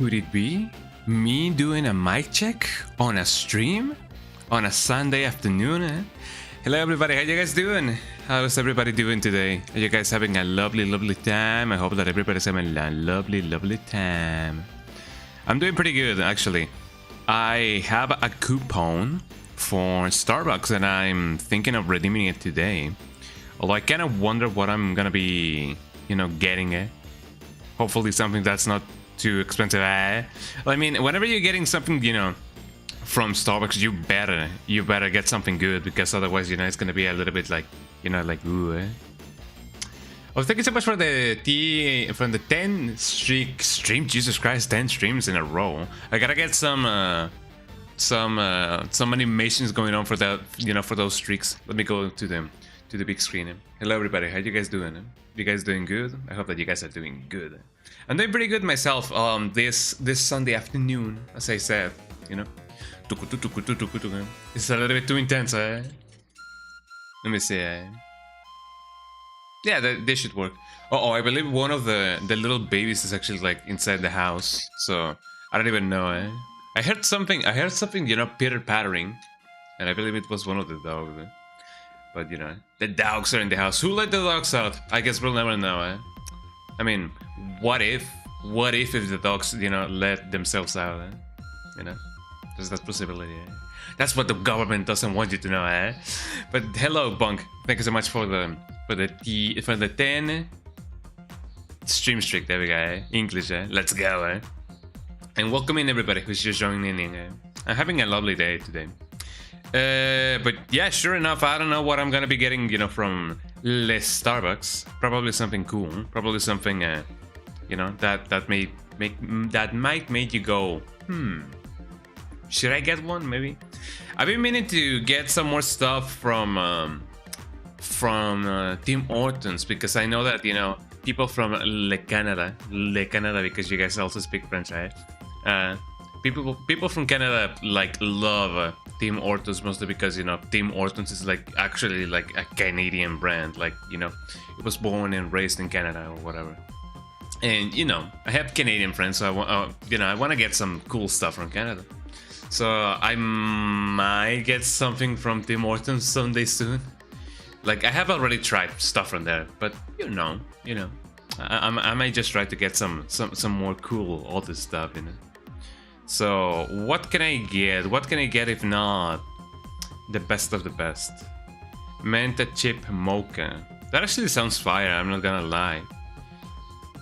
Could it be me doing a mic check on a stream on a Sunday afternoon? Hello everybody, how you guys doing? How's everybody doing today? Are you guys having a lovely time? I hope that everybody's having a lovely time. I'm doing pretty good actually. I have a coupon for Starbucks and I'm thinking of redeeming it today. Although I kind of wonder what I'm gonna be, getting it. Hopefully something that's not too expensive. I mean, whenever you're getting something, from Starbucks, you better get something good, because otherwise, it's gonna be a little bit like, ooh. Oh, thank you so much for the 10 stream. Jesus Christ, 10 streams in a row. I gotta get some animations going on for that, for those streaks. Let me go to the big screen. Hello everybody, how you guys doing? You guys doing good? I hope that you guys are doing good. I'm doing pretty good myself. This Sunday afternoon, as I said, it's a little bit too intense, eh? Let me see. Yeah, they should work. Oh, I believe one of the little babies is actually like inside the house, so I don't even know, eh? I heard something, pitter pattering, and I believe it was one of the dogs. But the dogs are in the house. Who let the dogs out? I guess we'll never know, eh? I mean, what if the dogs, let themselves out, eh? There's that possibility, eh? That's what the government doesn't want you to know, eh? But hello, Bunk. Thank you so much for the 10 stream streak. There we go, eh? English, eh? Let's go, eh? And welcome in everybody who's just joining in, eh? I'm having a lovely day today. But yeah, sure enough, I don't know what I'm gonna be getting, from less Starbucks. Probably something cool. Probably something, that might make you go, should I get one? Maybe. I've been meaning to get some more stuff from Tim Hortons, because I know that people from Le Canada, because you guys also speak French, right? People from Canada love Tim Hortons, mostly because Tim Hortons is actually a Canadian brand, it was born and raised in Canada or whatever. And I have Canadian friends, so I want to get some cool stuff from Canada. So I might get something from Tim Hortons someday soon. I have already tried stuff from there, but I might just try to get some more cool older stuff, So what can I get? What can I get if not the best of the best? Menta chip mocha. That actually sounds fire, I'm not gonna lie.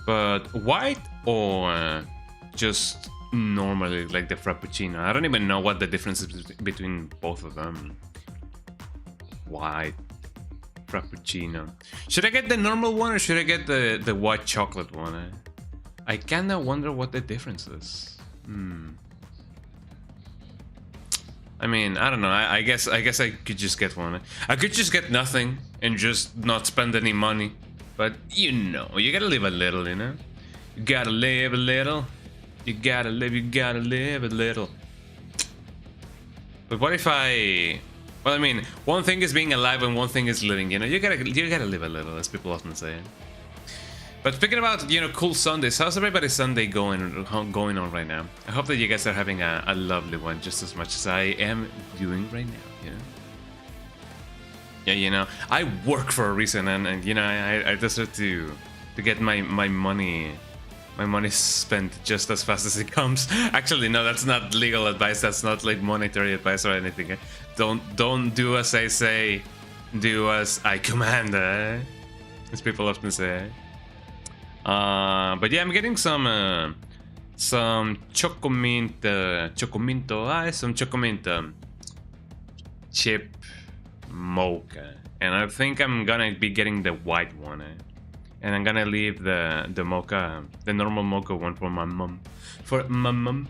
But white or just normally like the Frappuccino? I don't even know what the difference is between both of them. White Frappuccino. Should I get the normal one or should I get the white chocolate one? I kinda wonder what the difference is. I mean, I don't know. I guess I could just get one. I could just get nothing and just not spend any money. But you gotta live a little, You gotta live a little. You gotta live a little. But what if well, I mean, one thing is being alive and one thing is living, You gotta live a little, as people often say. But speaking about, cool Sundays, how's everybody's Sunday going on right now? I hope that you guys are having a lovely one, just as much as I am doing right now, Yeah, I work for a reason, and I deserve to get my money spent just as fast as it comes. Actually, no, that's not legal advice. That's not monetary advice or anything. Don't do as I say, do as I command, as people often say. But yeah, I'm getting some chocomint, some chocomint chip mocha, and I think I'm gonna be getting the white one, and I'm gonna leave the mocha, the normal mocha one for my mom.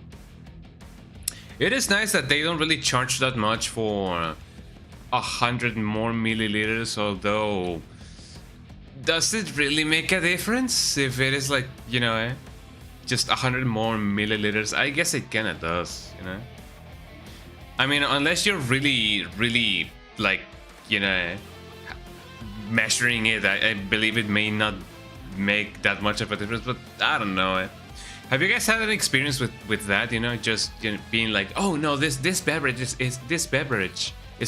It is nice that they don't really charge that much for 100 more milliliters, although. Does it really make a difference if it is just 100 more milliliters? I guess it kinda does, I mean, unless you're really measuring it, I believe it may not make that much of a difference, but I don't know. Have you guys had an experience with that? You know, just being like, oh no, this beverage is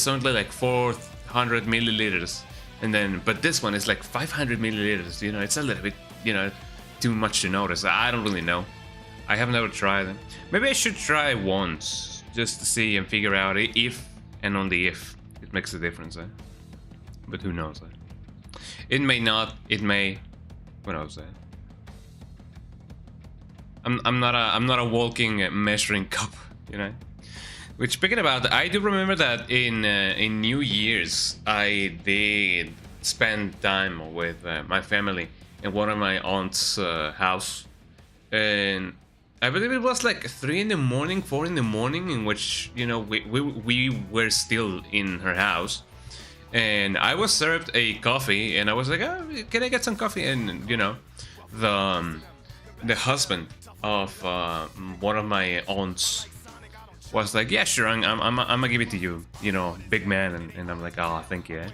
only like 400 milliliters, and then but this one is like 500 milliliters. You know, it's a little bit too much to notice. I don't really know. I have never tried it. Maybe I should try once just to see and figure out if and only if it makes a difference. But who knows? It may not. It may. Who knows? I'm not a walking measuring cup, you know. Which, speaking about, I do remember that in New Year's I did spend time with my family in one of my aunt's house, and I believe it was like 3 in the morning, 4 in the morning, in which we were still in her house, and I was served a coffee, and I was like, oh, can I get some coffee? And the husband of one of my aunts was like, yeah, sure, I'm gonna give it to you, big man. And I'm like, oh, thank you.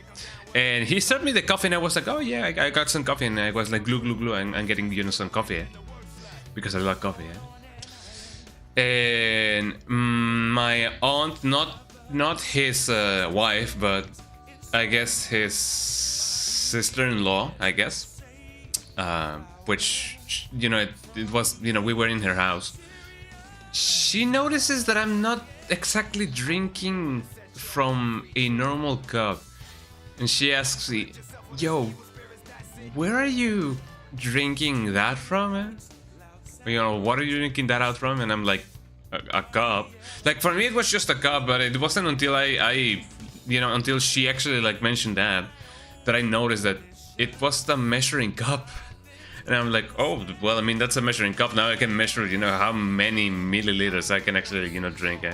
And he served me the coffee, and I was like, oh yeah, I got some coffee, and I was like, glue glue glue, I'm getting some coffee, because I love coffee. And my aunt, not his wife, but I guess his sister-in-law, I guess, which it was, we were in her house. She notices that I'm not exactly drinking from a normal cup, and she asks me, yo, where are you drinking that from? What are you drinking that out from? And I'm like, a cup. Like, for me it was just a cup, but it wasn't until until she actually like mentioned that I noticed that it was the measuring cup. And I'm like, oh, well, I mean, that's a measuring cup. Now I can measure, how many milliliters I can actually, drink,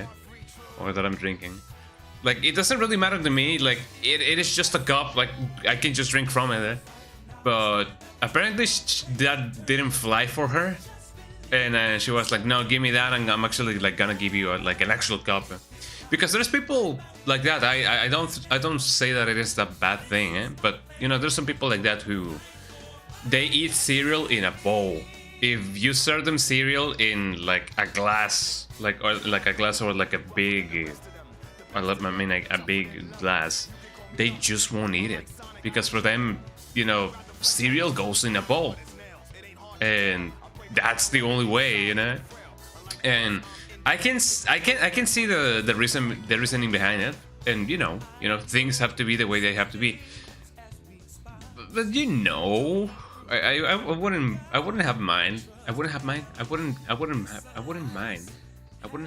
or that I'm drinking. Like, it doesn't really matter to me. Like, it is just a cup. Like, I can just drink from it. But apparently that didn't fly for her. And she was like, no, give me that, and I'm actually like gonna give you an actual cup. Because there's people like that. I don't say that it is a bad thing, but there's some people like that who they eat cereal in a bowl. If you serve them cereal in like a glass, or like a big, a big glass, they just won't eat it, because for them, cereal goes in a bowl, and that's the only way, And I can see the reasoning behind it, and things have to be the way they have to be. But I wouldn't have mind. I wouldn't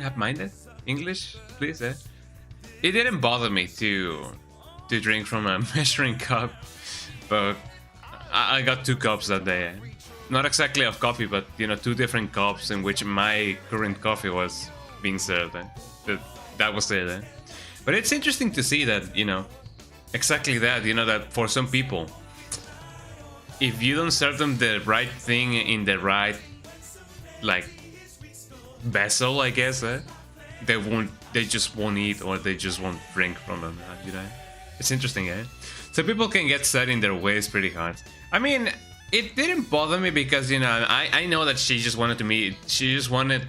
have minded. English, please. It didn't bother me to drink from a measuring cup, but I got 2 cups that day. Not exactly of coffee, but 2 different cups in which my current coffee was being served. That was it. But it's interesting to see that exactly that. That for some people, if you don't serve them the right thing in the right vessel, I guess, they just won't eat, or they just won't drink from them. It's interesting, So people can get set in their ways pretty hard. I mean, it didn't bother me because I know that she just wanted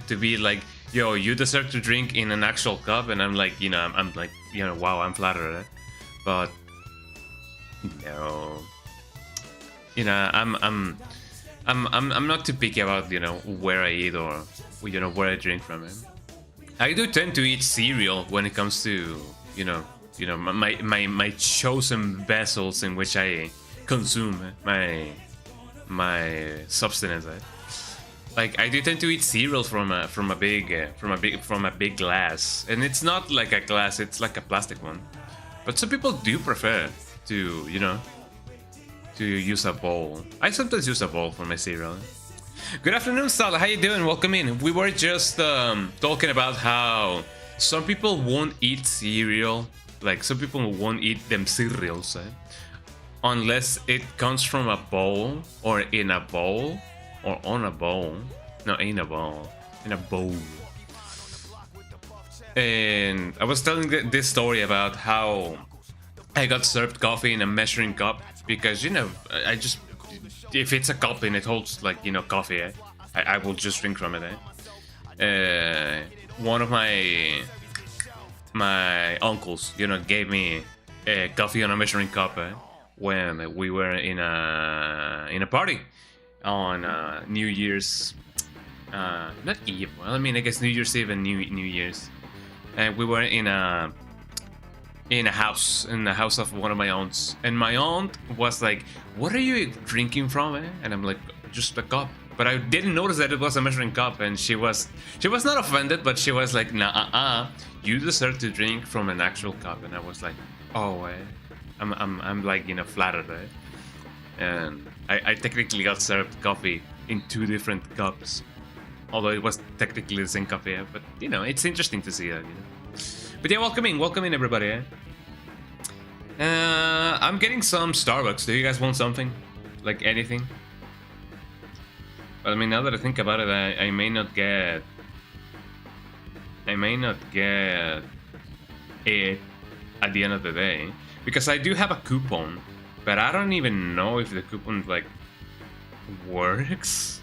to be like, yo, you deserve to drink in an actual cup, and I'm like, I'm like, wow, I'm flattered, but no. I'm not too picky about where I eat or where I drink from it. I do tend to eat cereal when it comes to my chosen vessels in which I consume my substance. Like, I do tend to eat cereal from a big glass, and it's not like a glass; it's like a plastic one. But some people do prefer to to use a bowl. I sometimes use a bowl for my cereal. Good afternoon, Sal. How you doing? Welcome in. We were just talking about how some people won't eat cereal. Like, some people won't eat them cereals unless it comes from a bowl, or in a bowl, or on a bowl. No, in a bowl. In a bowl. And I was telling this story about how I got served coffee in a measuring cup, because I just, if it's a cup and it holds like coffee, I will just drink from it. One of my uncles, you know, gave me a coffee on a measuring cup when we were in a party on New Year's, not Eve. Well, I mean, I guess New Year's Eve and New Year's, and we were in a house, in the house of one of my aunts, and my aunt was like, "What are you drinking from?" And I'm like, "Just a cup." But I didn't notice that it was a measuring cup, and she was not offended, but she was like, "Nah, you deserve to drink from an actual cup." And I was like, "Oh, I'm like, you know, flattered." And I technically got served coffee in 2 different cups, although it was technically the same coffee. But you know, it's interesting to see that. You know. But yeah, welcome in everybody. I'm getting some Starbucks. Do you guys want something? Like anything? But I mean, now that I think about it, I may not get it at the end of the day, because I do have a coupon, but I don't even know if the coupon like works.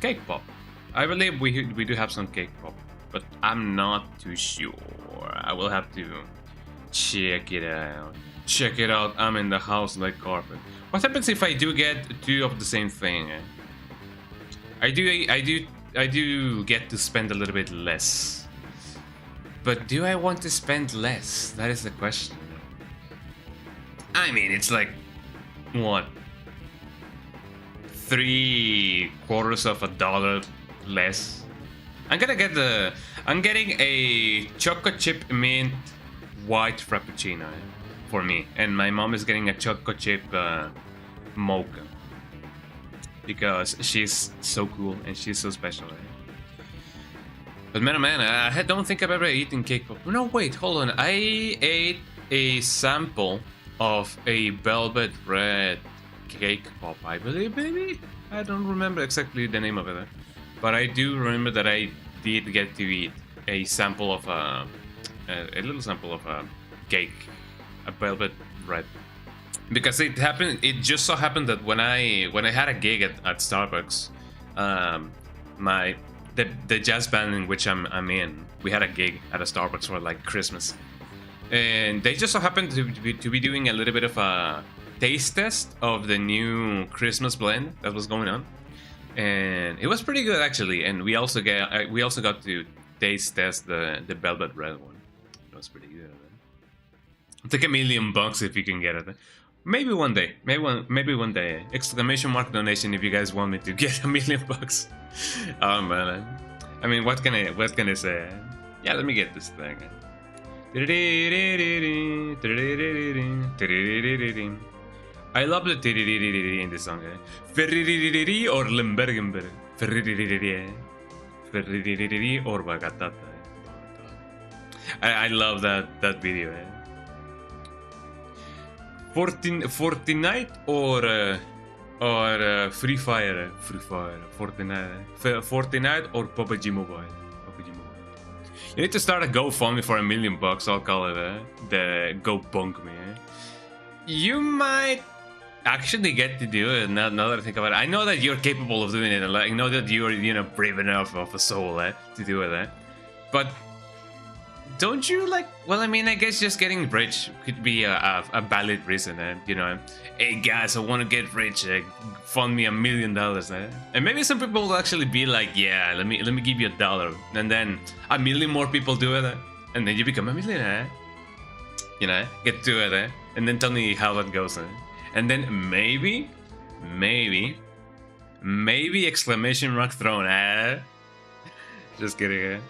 Cake pop. I believe we do have some cake pop, but I'm not too sure. I will have to check it out. Check it out. I'm in the house like carpet. What happens if I do get 2 of the same thing? I do get to spend a little bit less. But do I want to spend less? That is the question. I mean, it's like what? $0.75 less. I'm getting a chocolate chip mint white frappuccino for me, and my mom is getting a chocolate chip mocha because she's so cool and she's so special. But man, I don't think I've ever eaten cake pop. No, wait, hold on. I ate a sample of a velvet red cake pop, I believe, maybe? I don't remember exactly the name of it, but I do remember that I did get to eat a sample of a little sample of a cake, a velvet red, because it just so happened that when I had a gig at Starbucks, the jazz band in which I'm in, we had a gig at a Starbucks for like Christmas, and they just so happened to be doing a little bit of a taste test of the new Christmas blend that was going on, and it was pretty good actually. And we also got to taste test the velvet red one. It was pretty good. It's like $1 million if you can get it. Maybe one day. Maybe one day. Exclamation mark donation if you guys want me to get $1 million. Oh man. I mean, what can I say? Yeah, let me get this thing. I love the in this song. Or Limbergenberg. Or Bagatata. I love that video. Fortnite or Free Fire, Fortnite or PUBG Mobile. You need to start a GoFundMe for $1 million. I'll call it the Go Punk Me. You might actually get to do it now that I think about it. I know that you're capable of doing it. I know that you're, you know, brave enough of a soul to do it. But don't you like? Well, I mean, I guess just getting rich could be a valid reason. You know, hey guys, I want to get rich. Fund me $1 million. And maybe some people will actually be like, yeah, let me give you $1, and then 1 million more people do it, and then you become a millionaire. You know, get to it, and then tell me how that goes. And then maybe exclamation mark thrown. Just kidding.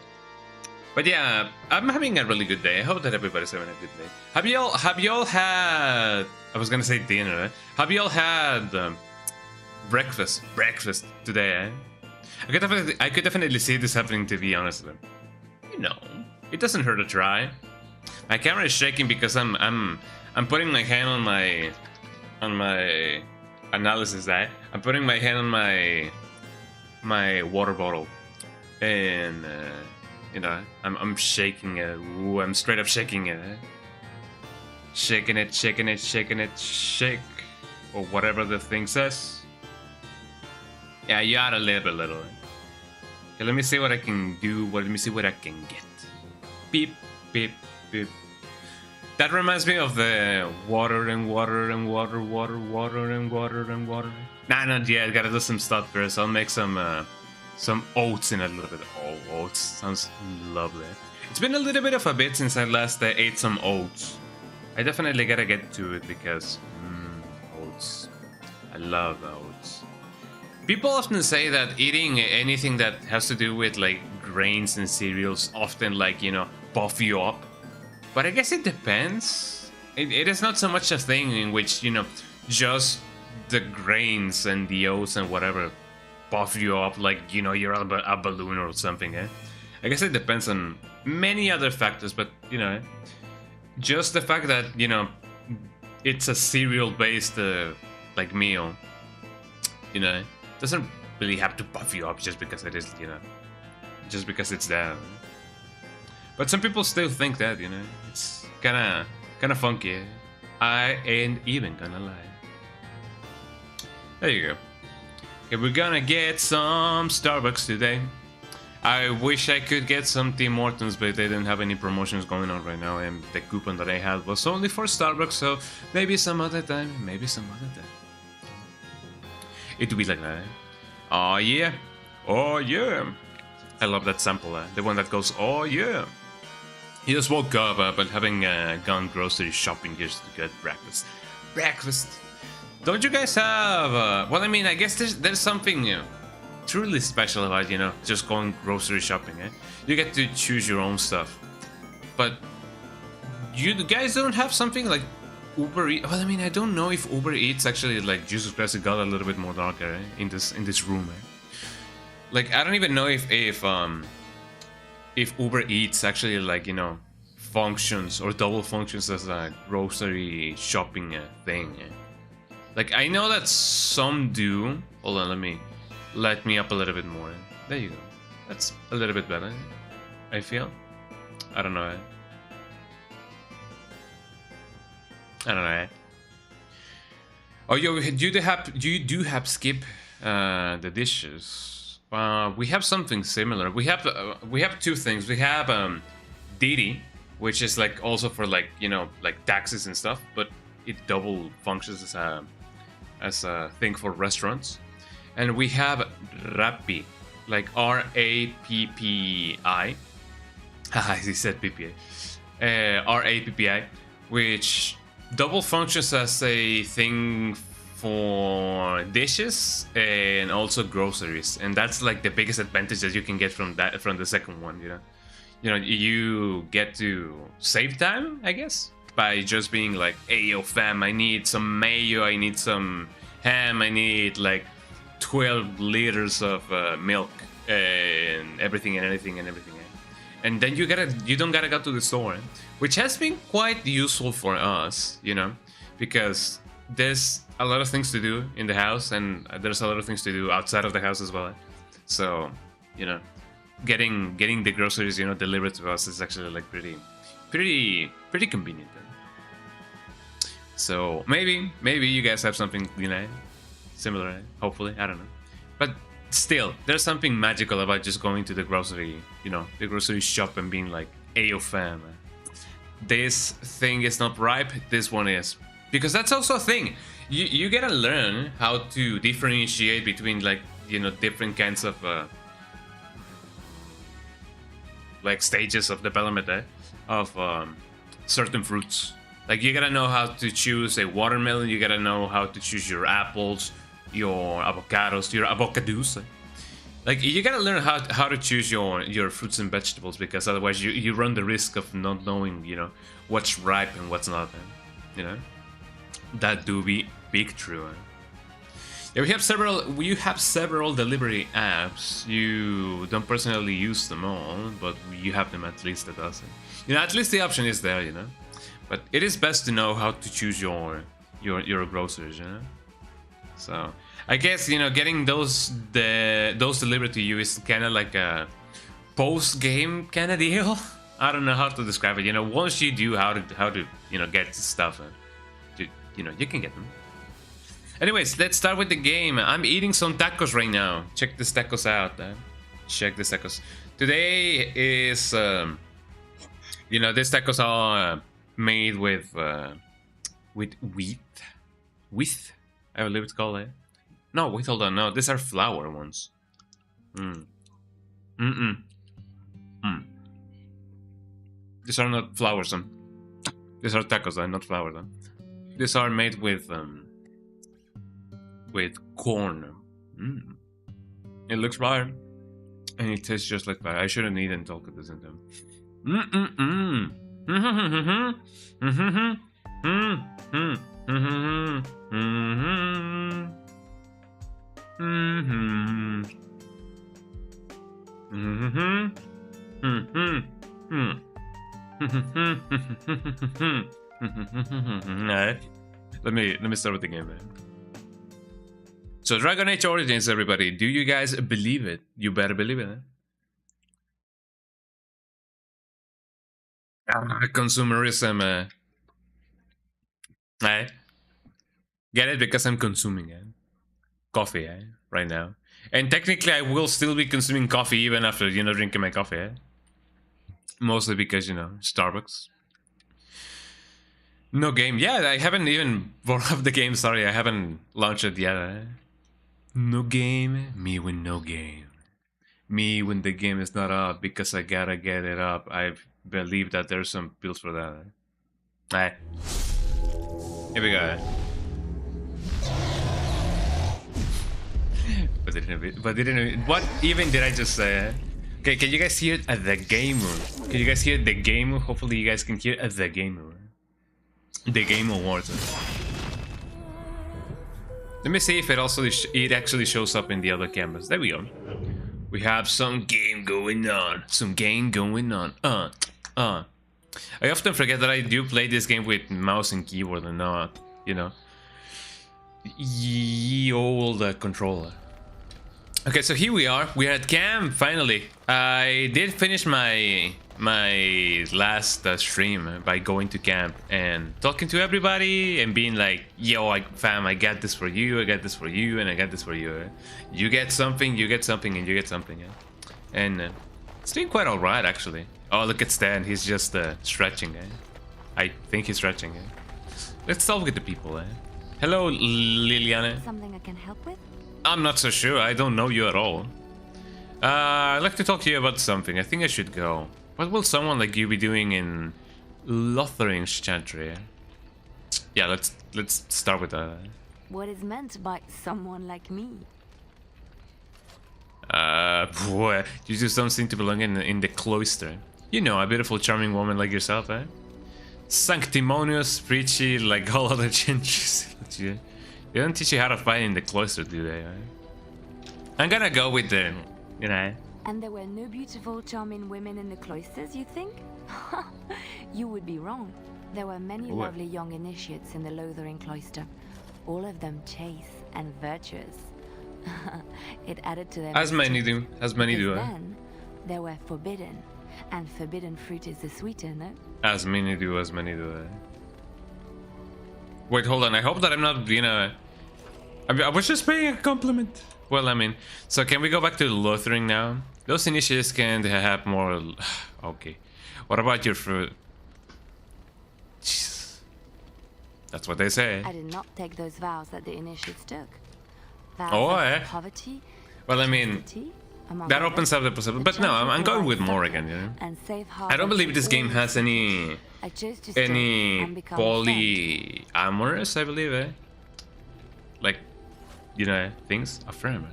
But yeah, I'm having a really good day. I hope that everybody's having a good day. Have y'all had? I was gonna say dinner. Have y'all had breakfast today? I could definitely see this happening. To be honest, you know, it doesn't hurt to try. My camera is shaking because I'm putting my hand on my analysis. I'm putting my hand on my water bottle, and you know, I'm shaking it. Ooh, I'm straight up shaking it. Shaking it, shake, or whatever the thing says. Yeah, you add a little. Okay, let me see what I can do. Let me see what I can get. Beep, beep, beep. That reminds me of the water and water and water and water. Nah, not yet. Gotta do some stuff first. I'll make some oats in a little bit. Oh, oats sounds lovely. It's been a little bit of a bit since I last ate some oats. I definitely gotta get to it because oats. I love oats. People often say that eating anything that has to do with like grains and cereals often like, you know, buff you up. But I guess it depends. It is not so much a thing in which, you know, just the grains and the oats and whatever buff you up like, you know, you're a balloon or something, eh? I guess it depends on many other factors, but, you know, just the fact that, you know, it's a cereal-based, like, meal, you know, doesn't really have to buff you up just because it is, you know, just because it's there. But some people still think that, you know, it's kinda funky. I ain't even gonna lie. There you go. Okay, we're gonna get some Starbucks today. I wish I could get some Tim Hortons, but they didn't have any promotions going on right now, and the coupon that I had was only for Starbucks, so maybe some other time, It'd be like that, eh? Oh yeah, oh yeah. I love that sample, the one that goes, oh yeah. He just woke up, but having gone grocery shopping just to get breakfast. Don't you guys have? Well, I mean, I guess there's something truly special about, you know, just going grocery shopping. Eh? You get to choose your own stuff, but you guys don't have something like Uber Eats. Well, I mean, I don't know if Uber Eats actually like Jesus Christ, it got a little bit more darker in this room. Like, I don't even know if Uber Eats actually, like, you know, functions or double functions as a grocery shopping thing. Like, I know that some do. Hold on, let me up a little bit more. There you go. That's a little bit better, I feel. I don't know. Oh, yo, you do have skip the dishes. We have something similar. We have two things. We have Didi, which is like also for like, you know, like taxes and stuff, but it double functions as a thing for restaurants. And we have Rappi, like R-A-P-P-I. Haha, he said PPA. R-A-P-P-I, which double functions as a thing for dishes and also groceries, and that's like the biggest advantage that you can get from the second one. You know, you get to save time, I guess, by just being like, hey yo fam, I need some mayo, I need some ham, I need like 12 liters of milk and everything and anything and everything. And then you don't gotta go to the store, which has been quite useful for us, you know, because there's a lot of things to do in the house and there's a lot of things to do outside of the house as well. So, you know, getting the groceries, you know, delivered to us is actually like pretty convenient. So maybe you guys have something, you know, similar, hopefully, I don't know. But still, there's something magical about just going to the grocery, you know, the grocery shop and being like, ayo fam, this thing is not ripe, this one is. Because that's also a thing. You gotta learn how to differentiate between, like, you know, different kinds of like stages of development of certain fruits. Like, you gotta know how to choose a watermelon, you gotta know how to choose your apples, your avocados, your avocados. Like, you gotta learn how to choose your fruits and vegetables, because otherwise you run the risk of not knowing, you know, what's ripe and what's not, you know. That do be big true. Yeah, you have several delivery apps. You don't personally use them all, but you have them at least a dozen. You know, at least the option is there, you know. But it is best to know how to choose your groceries, you know. So I guess, you know, getting those delivered to you is kind of like a post-game kind of deal. I don't know how to describe it. You know, once you do how to you know, get stuff, you know, you can get them. Anyways, let's start with the game. I'm eating some tacos right now. Check these tacos out. Check these tacos. Today is, you know, these tacos are made with wheat. Wheat? I believe it's called. No, wait, hold on. No, these are flour ones. These are not flours. These are tacos, not flour. These are made with corn. It looks fire, and it tastes just like fire. I shouldn't eat and talk at the same time. Let me start with the game, man. So Dragon Age Origins, everybody. Do you guys believe it? You better believe it. Consumerism. Get it? Because I'm consuming coffee right now. And technically I will still be consuming coffee even after, you know, drinking my coffee. Mostly because, you know, Starbucks. No game. Yeah, I haven't even brought up the game. Sorry, I haven't launched it yet. No game. Me when no game. Me when the game is not up because I gotta get it up. I believe that there's some builds for that. Here we go. But didn't. What even did I just say? Okay, can you guys hear it at the game room? Can you guys hear the game room? Hopefully you guys can hear it at the game room. The Game Awards. Let me see if it actually shows up in the other cameras. There we go. We have some game going on. Some game going on. I often forget that I do play this game with mouse and keyboard and not, you know, ye old controller. Okay, so here we are. We're at camp finally. I did finish my last stream by going to camp and talking to everybody and being like, yo, fam, I got this for you, I got this for you, and I got this for you. You get something, you get something, and you get something. And it's doing quite alright, actually. Oh, look at Stan, he's just stretching. I think he's stretching. Let's talk with the people. Hello, Liliana. Something I can help with? I'm not so sure, I don't know you at all. I'd like to talk to you about something. I think I should go. What will someone like you be doing in Lothering's Chantry? Yeah, let's start with that. What is meant by someone like me? Boy, you just don't seem to belong in the cloister. You know, a beautiful, charming woman like yourself, Sanctimonious, preachy, like all other gentries. They don't teach you how to fight in the cloister, do they? I'm gonna go with the, you know. And there were no beautiful, charming women in the cloisters, you think? You would be wrong. There were many lovely young initiates in the Lothering cloister. All of them chaste and virtuous. It added to their... As many do. Then, they were forbidden. And forbidden fruit is the sweeter, no? As many do. Wait, hold on. I hope that I'm not, you know... I was just paying a compliment. Well, I mean... So can we go back to Lothering now? Those initiates can have more... Okay. What about your fruit? Jeez. That's what they say. I did not take those vows that the initiates took. Vows of poverty, well, I mean... That opens up the possibility. But no, I'm going with more again, you know? I don't believe this game has any polyamorous, I believe, Like, you know, things. Affirm.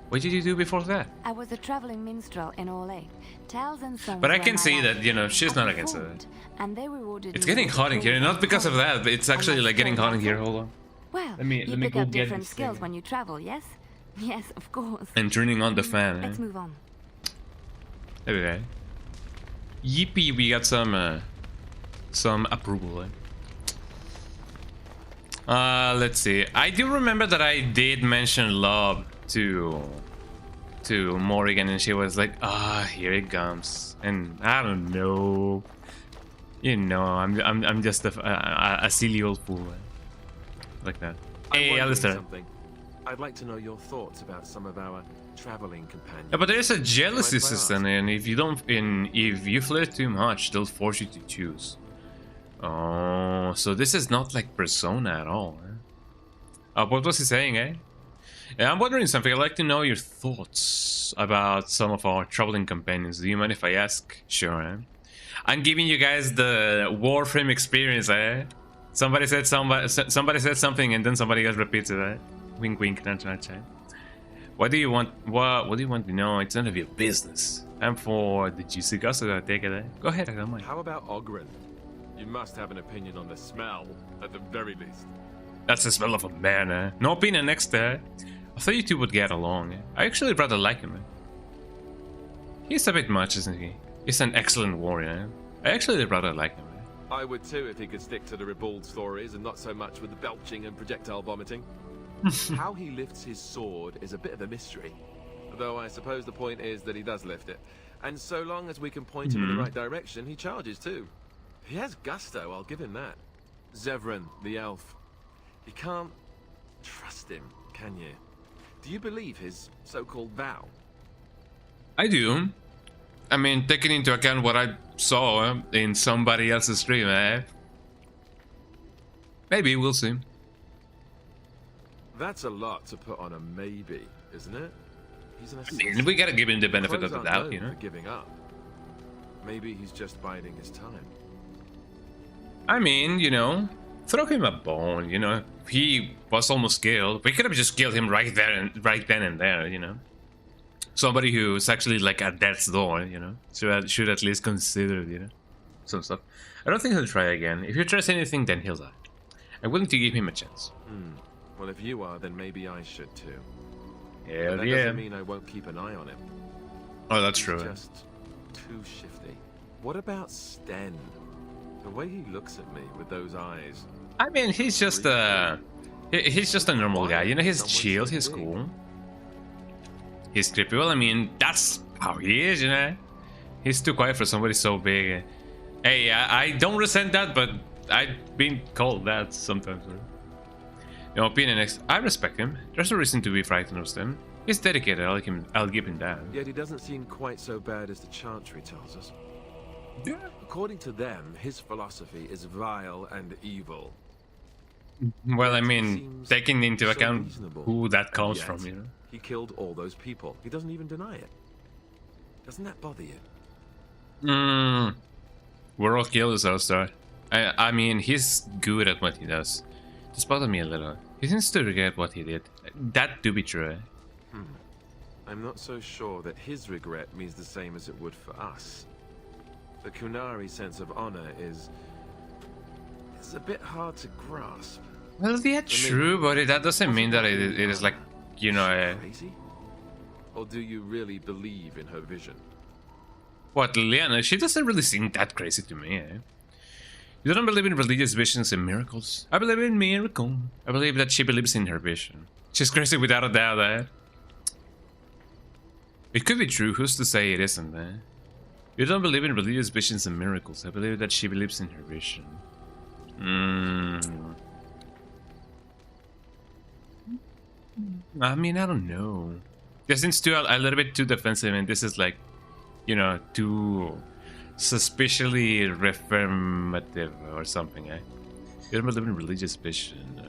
What did you do before that? I was a traveling minstrel in Orlais. Tales and songs. But I can see that, you know, she's not against it. And they rewarded it's getting hot in here, not because of that, but it's actually like getting hot in here. Hold on. Well, let me pick go up get different this skills thing. when you travel, yes? Yes, of course. And turning on the fan. Let's move on. There we go. Yippee, we got some approval. Let's see. I do remember that I did mention love to Morrigan, and she was like, here it comes. And I don't know. You know, I'm just a silly old fool. Like that. Hey, wondering Alistair. something. I'd like to know your thoughts about some of our traveling companions. Yeah, but there's a jealousy Mind if I system, ask? and if you flirt too much, they'll force you to choose. Oh, so this is not like Persona at all. What was he saying, eh? Yeah, I'm wondering something. I'd like to know your thoughts about some of our traveling companions. Do you mind if I ask? Sure, eh? I'm giving you guys the Warframe experience, eh? Somebody said something, and then somebody else repeats it, eh? Wink, wink, nudge, nudge, eh? What do you want? What do you want to know? It's none of your business. I'm for the juicy gossip. I take it, eh? Go ahead, I don't mind. How about Ogren? You must have an opinion on the smell, at the very least. That's the smell of a man, eh? No opinion next, eh? I thought you two would get along, eh? I actually rather like him, eh? He's a bit much, isn't he? He's an excellent warrior, eh? I actually rather like him, eh? I would too if he could stick to the ribald stories and not so much with the belching and projectile vomiting. How he lifts his sword is a bit of a mystery. Though I suppose the point is that he does lift it. And so long as we can point him in the right direction, he charges too. He has gusto, I'll give him that. Zevran, the elf. You can't trust him, can you? Do you believe his so-called vow? I do. I mean, taking into account what I saw in somebody else's stream, eh? Maybe, we'll see. That's a lot to put on a maybe, isn't it? He's an I mean, we gotta give him the benefit of Crows the aren't doubt, known you know? for giving up. Maybe he's just biding his time. I mean, you know, throw him a bone, you know? He was almost killed. We could have just killed him right then and there, you know? Somebody who's actually like at death's door, you know? Should at least consider, you know? Some stuff. I don't think he'll try again. If he tries anything, then he'll die. I'm willing to give him a chance. Well, if you are, then maybe I should too. Hell But that yeah. doesn't mean I won't keep an eye on him. Oh, that's He's true. just too shifty. What about Sten? The way he looks at me with those eyes. I mean, he's just he's just a normal guy. You know, he's Someone chill, so he's big. cool. He's creepy. Well, I mean, that's how he is, you know? He's too quiet for somebody so big. Hey, I don't resent that, but I've been called that sometimes. Right? No opinion next. I respect him. There's no reason to be frightened of him. He's dedicated. I'll give him that. Yet he doesn't seem quite so bad as the Chantry tells us. Yeah. According to them, his philosophy is vile and evil. Well, I He mean, seems taking into so account reasonable. who that comes Yet, from, you know. He killed all those people. He doesn't even deny it. Doesn't that bother you? We're all killers, Alistair. I mean, he's good at what he does. Just bother me a little. He seems to regret what he did. That do be true, eh? I'm not so sure that his regret means the same as it would for us. The Kunari sense of honor is... it's a bit hard to grasp. Well, yeah, true, but that doesn't mean that it is like, you know, Crazy? Or do you really believe in her vision? what, Liliana? She doesn't really seem that crazy to me, eh? You don't believe in religious visions and miracles? I believe in miracle. I believe that she believes in her vision. She's crazy without a doubt, eh? It could be true, who's to say it isn't, eh? You don't believe in religious visions and miracles. I believe that she believes in her vision. I mean, I don't know. This seems too a little bit too defensive, and this is like, you know, too suspiciously reformative or something, eh? You don't believe in religious vision.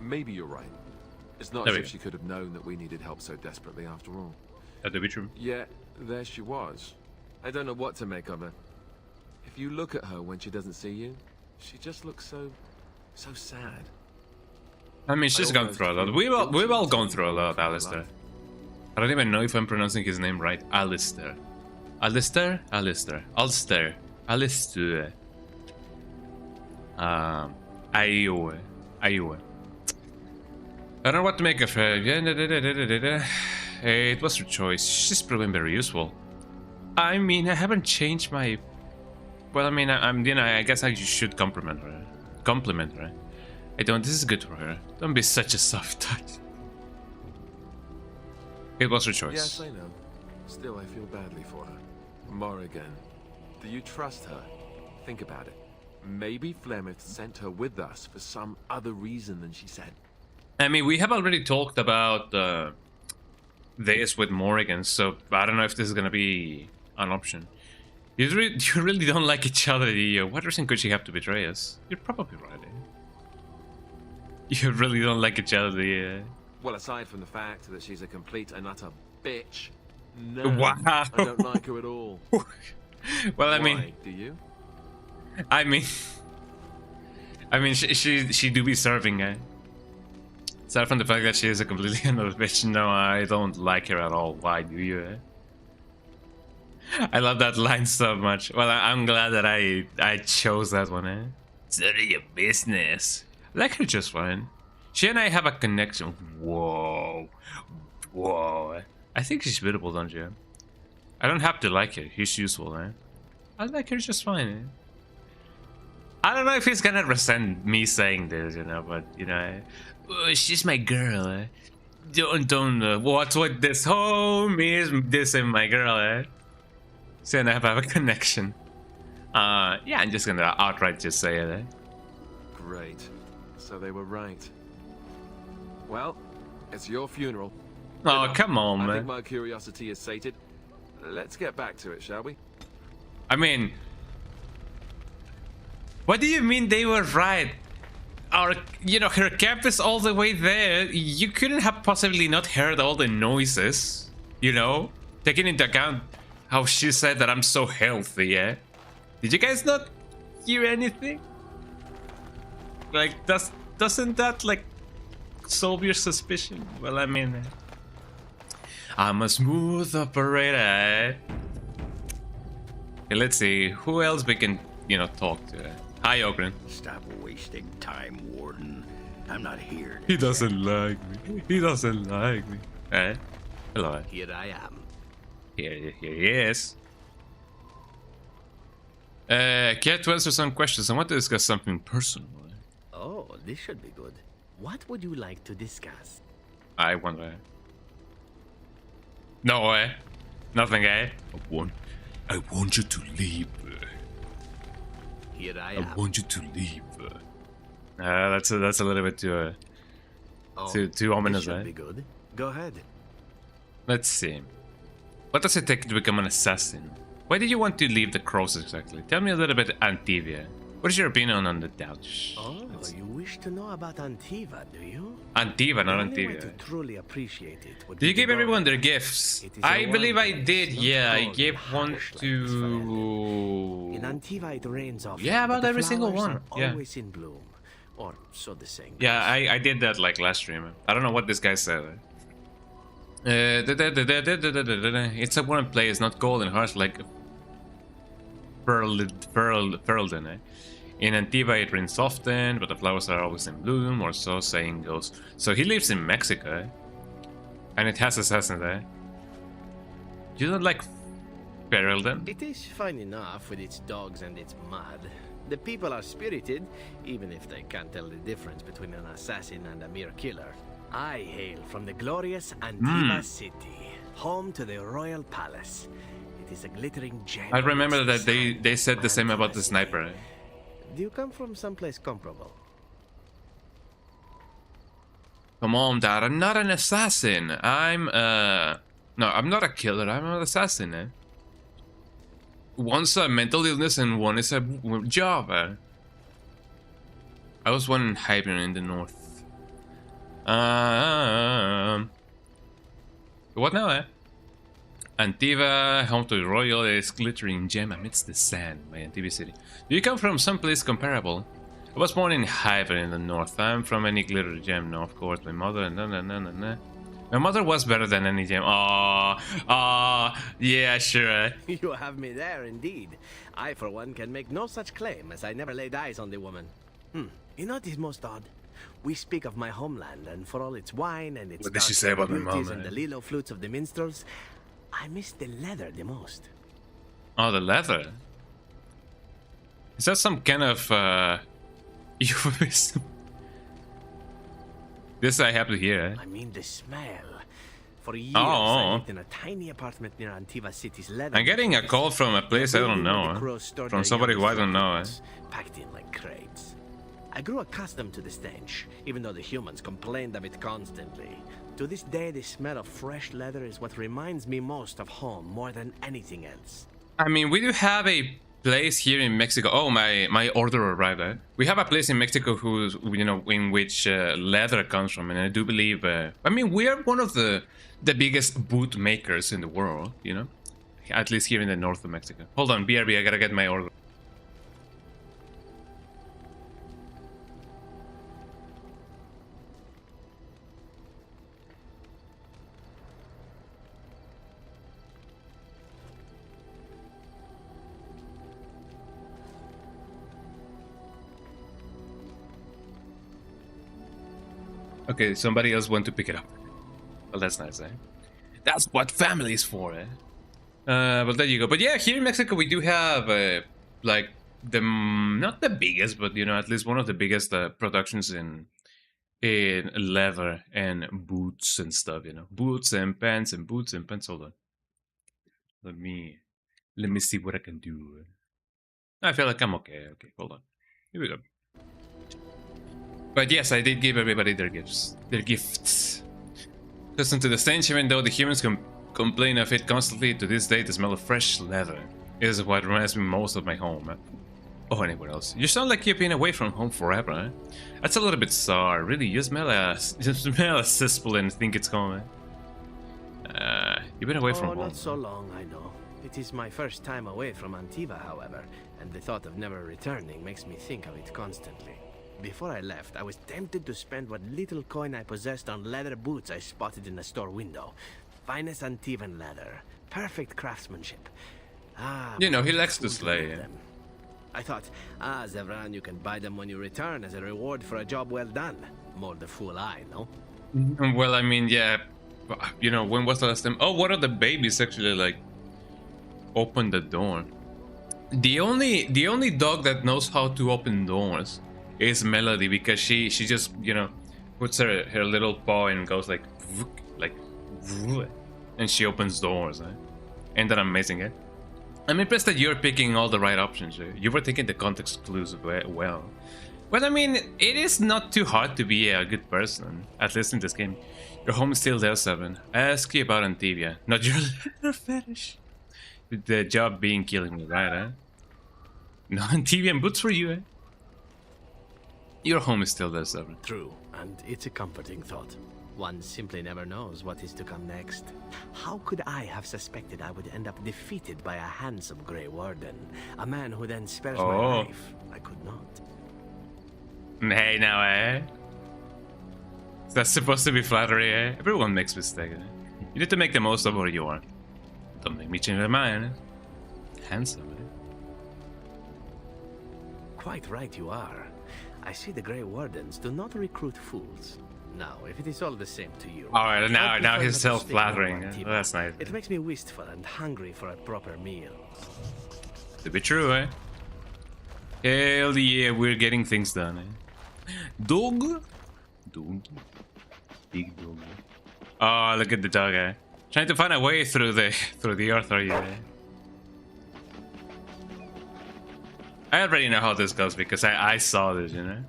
Maybe you're right. It's not There as we if go. she could have known that we needed help so desperately after all. That would be true. Yet, there she was. I don't know what to make of her. If you look at her when she doesn't see you, she just looks so sad. I mean, she's gone almost through a lot. feel We've all guilty gone through a taking lot, her Alistair. life. I don't even know if I'm pronouncing his name right. Alistair. Alistair? Alistair. Alistair. Alistair. Iowa. Iowa. I don't know what to make of her. It was her choice. She's proven very useful. I mean, I haven't changed my... Well, I mean, I'm, you know, I guess I should compliment her. Compliment her. I don't. This is good for her. Don't be such a soft touch. It was her choice. Yes, I know. Still, I feel badly for her. Morrigan, do you trust her? Think about it. Maybe Flemeth sent her with us for some other reason than she said. I mean, we have already talked about this with Morrigan, so I don't know if this is gonna be an option. You really don't like each other, do you? What reason could she have to betray us? You're probably right, eh? You really don't like each other, do you? Well, aside from the fact that she's a complete and utter bitch, no, Wow. I don't like her at all. Well, I Why? mean, Do you? I mean, she do be serving, eh? Aside from the fact that she is a completely another bitch, no, I don't like her at all. Why do you, eh? I love that line so much. Well, I'm glad that I chose that one, eh? It's none of your business. I like her just fine. She and I have a connection. Whoa. Whoa. I think she's beautiful, don't you? I don't have to like her. She's useful, eh? I like her just fine, eh? I don't know if he's gonna resent me saying this, you know, but, you know, oh, she's my girl, eh? Don't, what's with this homie? This is my girl, eh? So and I have a connection. Yeah, I'm just gonna outright just say it, eh? Great. So they were right. Well, it's your funeral. Oh, come on, I man. think my curiosity is sated. Let's get back to it, shall we? I mean, what do you mean they were right? Our, you know, her camp is all the way there. You couldn't have possibly not heard all the noises, you know? Taking into account how she said that I'm so healthy, yeah? Did you guys not hear anything? Like, doesn't that, like, solve your suspicion? Well, I mean, I'm a smooth operator, eh? Okay, let's see. Who else we can, you know, talk to? Hi, Ogren. Stop wasting time, Warden. I'm not here. He doesn't like me. He doesn't like me. Eh? Hello. Here I am. Here he is. Care to answer some questions? I want to discuss something personal. Oh, this should be good. What would you like to discuss? I wonder. No, nothing, eh? I want you to leave. Here I I am. want you to leave. That's a little bit too too ominous, This eh? should be good. Go ahead. Let's see. What does it take to become an assassin? Why did you want to leave the cross exactly? Tell me a little bit, Antivia. What is your opinion on the Dutch? Oh, you wish to know about Antiva, do you? Antiva, not The only way Antivia. to truly appreciate it would Did you be to give go everyone their there. gifts? It is a I believe I wild did, place, not yeah. I cold gave and one harsh like this Bhelen. In to... Antiva it rains often. Yeah, about but the every single flowers one, are yeah. always in bloom. Or so the saying Yeah, goes. I did that like last stream. I don't know what this guy said. It's a warm place, not cold and harsh like Ferelden, eh? In Antiva it rains often, but the flowers are always in bloom, or so saying goes. So he lives in Mexico, eh? And it has assassins there. You don't like Ferelden? It is fine enough with its dogs and its mud. The people are spirited, even if they can't tell the difference between an assassin and a mere killer. I hail from the glorious Antiva City, home to the royal palace. It is a glittering gem. I remember amidst that the they said the same sand about the and sniper. Eh? Do you come from someplace comparable? Come on, Dad, I'm not an assassin. I'm, no, I'm not a killer, I'm an assassin, eh? One's a mental illness and one is a job, eh? I was one in Hibernian in the north. What now, eh? Antiva, home to the royal, is glittering gem amidst the sand by Antiva City. Do you come from someplace comparable? I was born in Hibernian in the north. I'm from any glitter gem, no, of course. My mother, My mother was better than any gem. Yeah, sure. You have me there, indeed. I, for one, can make no such claim, as I never laid eyes on the woman. You know what is most odd? We speak of my homeland, and for all its wine and its What did she dark say about my beauties mom, and eh? the lilo flutes of the minstrels, I miss the leather the most. Oh, the leather. Is that some kind of euphemism? This I have to hear. Eh? I mean the smell. For years, Oh. I lived in a tiny apartment near Antiva City's leather. I'm getting a call from a place I don't know. From somebody who I don't know. Packed in like crates. I grew accustomed to the stench, even though the humans complained of it constantly. To this day, the smell of fresh leather is what reminds me most of home more than anything else. I mean, we do have a place here in Mexico. Oh, my order arrived. We have a place in Mexico who's, you know, in which leather comes from, and I do believe. I mean, we are one of the biggest boot makers in the world. You know, at least here in the north of Mexico. Hold on, BRB, I gotta get my order. Okay, somebody else went to pick it up. Well, that's nice, eh? That's what family is for, eh? But there you go. But yeah, here in Mexico we do have, like, not the biggest, but, you know, at least one of the biggest productions in leather and boots and stuff, you know. Boots and pants and boots and pants. Hold on. Let me see what I can do. I feel like I'm okay. Okay, hold on. Here we go. But yes, I did give everybody their gifts. Listen to the stench, even though the humans complain of it constantly, to this day the smell of fresh leather is what reminds me most of my home. Or anywhere else. You sound like you've been away from home forever, eh? That's a little bit sour. Really, you smell a cesspool and think it's home, eh? You've been away from home. Not so long, I know. It is my first time away from Antiva, however, and the thought of never returning makes me think of it constantly. Before I left, I was tempted to spend what little coin I possessed on leather boots I spotted in a store window. Finest Antivan leather. Perfect craftsmanship. You know, he likes to slay. Them. I thought, Zevran, you can buy them when you return as a reward for a job well done. More the fool I, no? Well, I mean, yeah. You know, when was the last time? Oh, one of the babies actually, like, opened the door. The only dog that knows how to open doors is Melody, because she just, you know, puts her little paw and goes like, and she opens doors. Ain't that amazing, eh? I'm impressed that you're picking all the right options. You were taking the context clues well. Well, I mean, it is not too hard to be a good person, at least in this game. Your home is still there, 7. I ask you about Antivia, not your leather fetish. The job being killing me, right, eh? No Antivia and boots for you, eh? Your home is still there, 7. True, and it's a comforting thought. One simply never knows what is to come next. How could I have suspected I would end up defeated by a handsome Grey Warden? A man who then spares my life? I could not. Hey, now, eh? That's supposed to be flattery, eh? Everyone makes mistakes, eh? You need to make the most of who you are. Don't make me change my mind, eh? Handsome, eh? Quite right you are. I see the Grey Wardens do not recruit fools. Now, if it is all the same to you... Alright, now he's self-flattering. That's nice. It makes me wistful and hungry for a proper meal. To be true, eh? Hell yeah, we're getting things done, eh? Dog? Dog? Big dog. Oh, look at the dog, eh? Trying to find a way through the earth, are you, eh? I already know how this goes because I saw this, you know?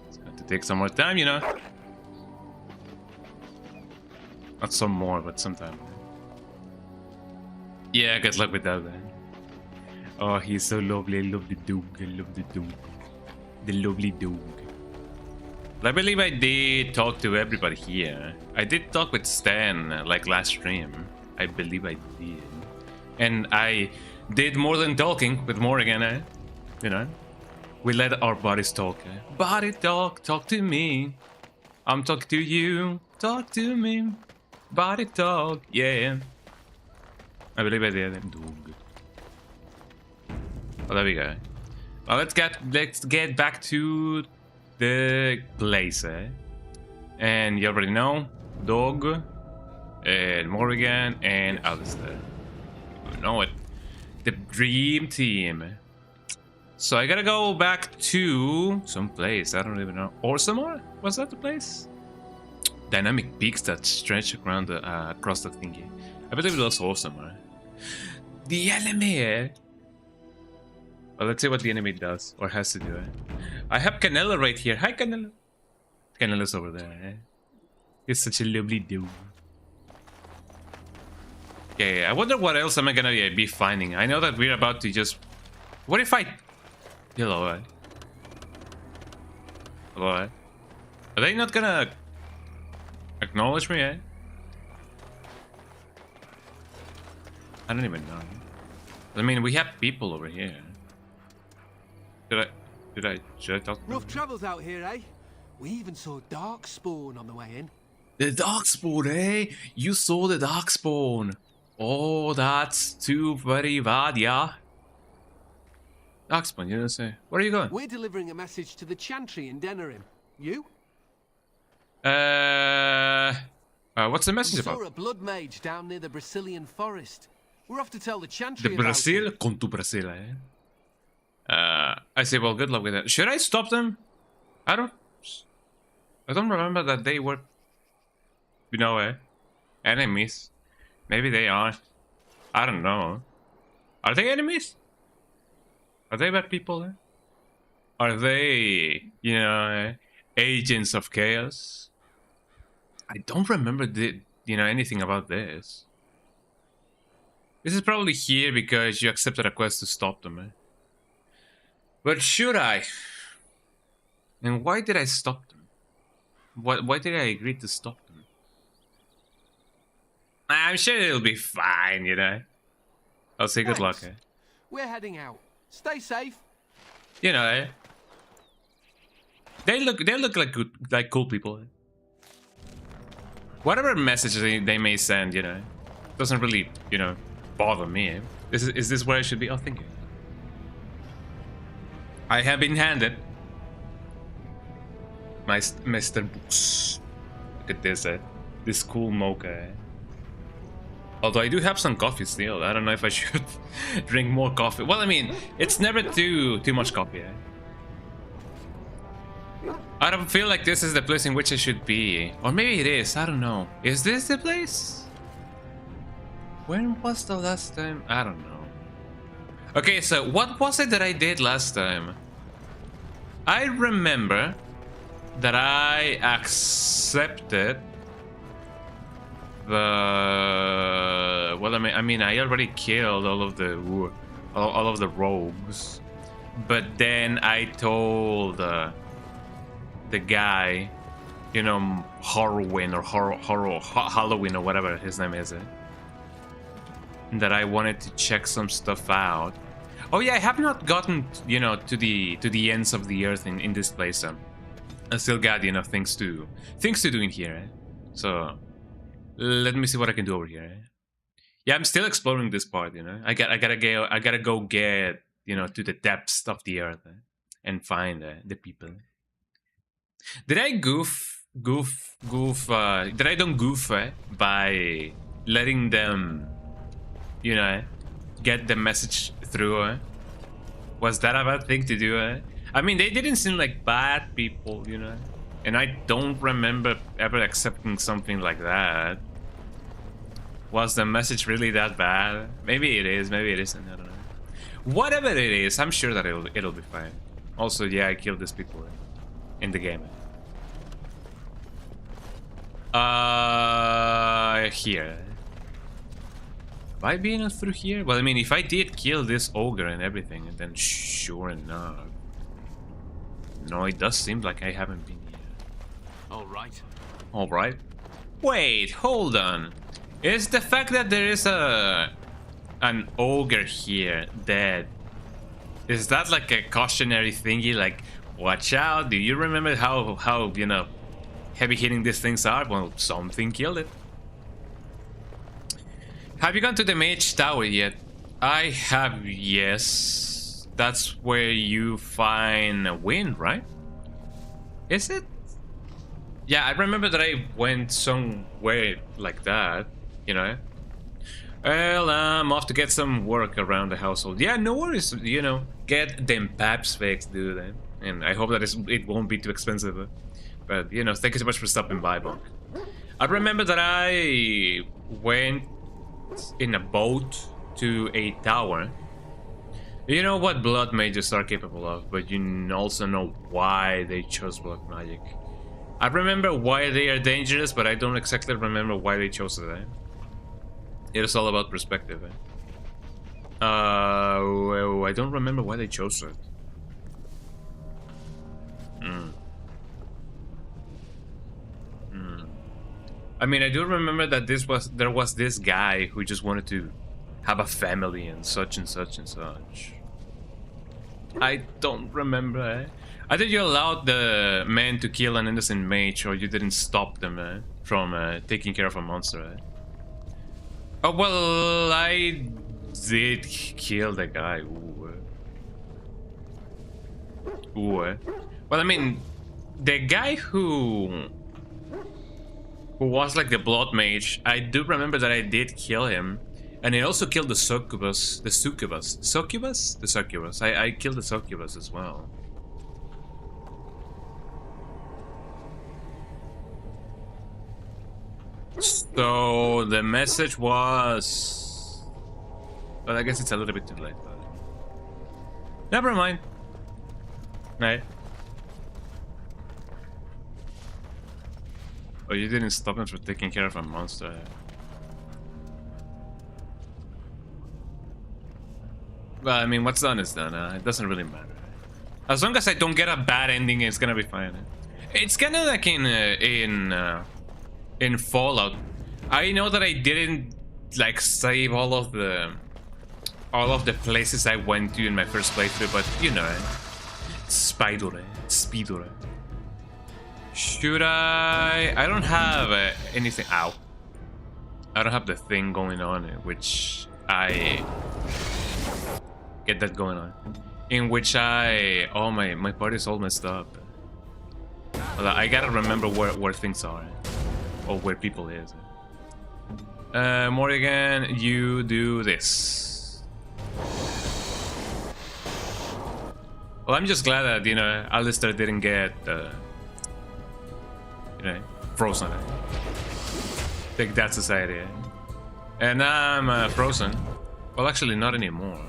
It's going to take some more time, you know? Not some more, but some time. Yeah, good luck with that, man. Oh, he's so lovely. I love the dog. I love the dog. The lovely dog. I believe I did talk to everybody here. I did talk with Stan, like last stream. I believe I did. And I did more than talking with Morrigan, eh? You know? We let our bodies talk, eh? Body talk, talk to me. I'm talking to you, talk to me. Body talk, yeah. I believe I did. Dog. Oh, there we go. Well, let's get back to the place, eh? And you already know, Dog, and Morrigan, and Alistair. You know it. The dream team. So I gotta go back to some place. I don't even know. Orsamore? Was that the place? dynamic peaks that stretch around across the thingy. I believe it was awesome, right? The enemy, eh? Well, let's see what the enemy does or has to do. Eh? I have Canelo right here. Hi, Canelo. Canelo's over there. Eh? He's such a lovely dude. Okay, I wonder what else am I gonna be finding. I know that we're about to just. What if I? Hello, eh? Hello, eh? Are they not gonna acknowledge me, eh? I don't even know. I mean, we have people over here. Should I talk to them? Rough travels out here, eh? We even saw Darkspawn on the way in. The Darkspawn, eh? You saw the Darkspawn. Oh, that's too very bad, yeah. Darkspawn, you know, say. Where are you going? We're delivering a message to the Chantry in Denerim. You? What's the message We saw about? a blood mage down near the Brazilian forest. We're off to tell the The Chantry about Brazil it. con tu Brazil, eh? I say, well, good luck with that. Should I stop them? I don't remember that they were, you know, enemies. Maybe they are. I don't know. Are they enemies? Are they bad people? Eh? Are they, you know, agents of chaos? I don't remember anything about this. This is probably here because you accepted a quest to stop them, eh? But should I? And why did I stop them? Why did I agree to stop them? I'm sure it'll be fine, you know. I'll say good luck, eh? We're heading out. Stay safe. You know, eh? They look like cool people. Eh? Whatever messages they may send, you know, doesn't really, you know, bother me. Eh? Is this where I should be? Oh, thank you. I have been handed my Mr. Books. Look at this, eh? This cool mocha, eh? Although I do have some coffee still. I don't know if I should drink more coffee. Well, I mean, it's never too much coffee, eh? I don't feel like this is the place in which I should be. Or maybe it is, I don't know. Is this the place? When was the last time? I don't know. Okay, so what was it that I did last time? I remember that I accepted the... Well, I mean, I already killed all of the rogues. But then I told the guy, you know, Halloween or Halloween or whatever his name is, that I wanted to check some stuff out. Oh yeah, I have not gotten, you know, to the ends of the earth in this place. I still got, you know, things to do in here. Eh? So let me see what I can do over here. Eh? Yeah, I'm still exploring this part. You know, I gotta go get, you know, to the depths of the earth and find the people. Did I did I don't goof by letting them, you know, get the message through? Was that a bad thing to do? I mean, they didn't seem like bad people, you know, and I don't remember ever accepting something like that. Was the message really that bad? Maybe it is, maybe it isn't, I don't know. Whatever it is, I'm sure that it'll be fine. Also, yeah, I killed these people in the game. Here. Have I been through here? Well, I mean, if I did kill this ogre and everything, then sure enough. No, it does seem like I haven't been here. Alright. Alright. Wait, hold on. Is the fact that there is an ogre here dead, is that like a cautionary thingy, like, watch out, do you remember how you know, heavy hitting these things are? Well, something killed it. Have you gone to the mage tower yet? I have, yes. That's where you find a wind, right? Is it? Yeah, I remember that I went somewhere like that, you know. Well, I'm off to get some work around the household. Yeah, no worries, you know. Get them paps fixed, dude. And I hope that it won't be too expensive. But, you know, thank you so much for stopping by, Bonk. I remember that I went in a boat to a tower. You know what blood mages are capable of, but you also know why they chose blood magic. I remember why they are dangerous, but I don't exactly remember why they chose it. It is all about perspective. Well, I don't remember why they chose it. I mean, I do remember that there was this guy who just wanted to have a family and such and such and such. I don't remember. I think you allowed the men to kill an innocent mage, or you didn't stop them from taking care of a monster. Oh well, I did kill the guy. Well, I mean, the guy who was like the blood mage, I do remember that I did kill him. And I also killed the succubus. The succubus. Succubus? The succubus. I killed the succubus as well. So the message was... Well, I guess it's a little bit too late, but... Never mind. Right. Oh, you didn't stop him from taking care of a monster. Well, I mean, what's done is done. It doesn't really matter. As long as I don't get a bad ending, it's gonna be fine. It's kind of like in Fallout. I know that I didn't like save all of the places I went to in my first playthrough, but you know, speedrun. Should I? I don't have anything. Ow! I don't have the thing going on, which I get that going on. In which I... Oh, my party's all messed up. I gotta remember where things are. Or where people is. Morrigan, you do this. Well, I'm just glad that, you know, Alistair didn't get... you know, frozen. Take that, society. And I'm frozen. Well, actually, not anymore.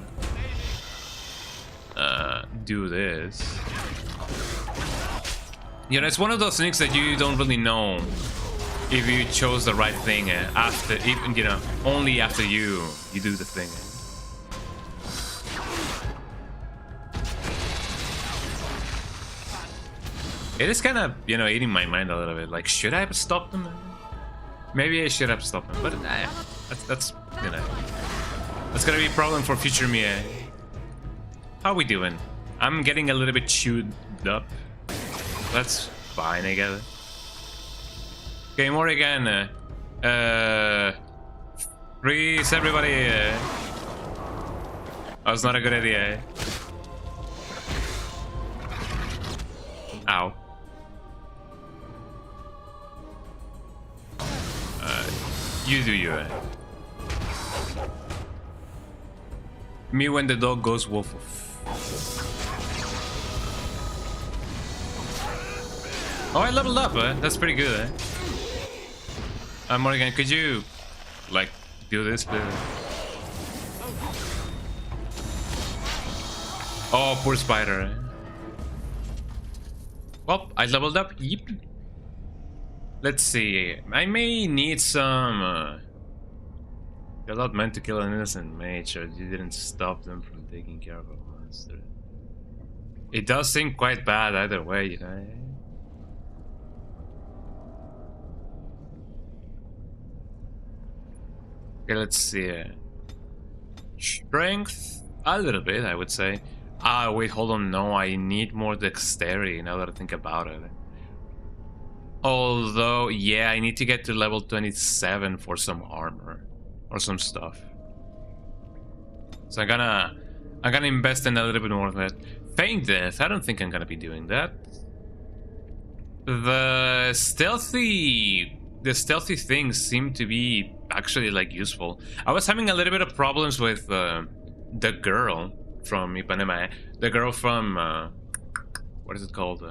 Do this. You know, it's one of those things that you don't really know if you chose the right thing after, even, you know, only after you do the thing. It is kind of, you know, eating my mind a little bit. Like, should I have stopped them? Maybe I should have stopped them, but that's you know, that's gonna be a problem for future me. How we doing? I'm getting a little bit chewed up. That's fine, I guess. Okay, Morrigan. Freeze everybody. That's not a good idea. Ow. You do you. Me when the dog goes woof woof. Oh, I leveled up, that's pretty good, Morrigan, could you, like, do this, please? Oh, poor spider. Well, I leveled up, yep. Let's see, I may need some, You're not meant to kill an innocent mage, or you didn't stop them from taking care of a monster. It does seem quite bad either way, you know? Okay, let's see. Strength? A little bit, I would say. Ah, wait, hold on. No, I need more dexterity now that I think about it. Although, yeah, I need to get to level 27 for some armor. Or some stuff. So I'm gonna invest in a little bit more of that. Feign death, I don't think I'm gonna be doing that. The stealthy things seem to be actually like useful. I was having a little bit of problems with the girl from Ipanema. The girl from what is it called?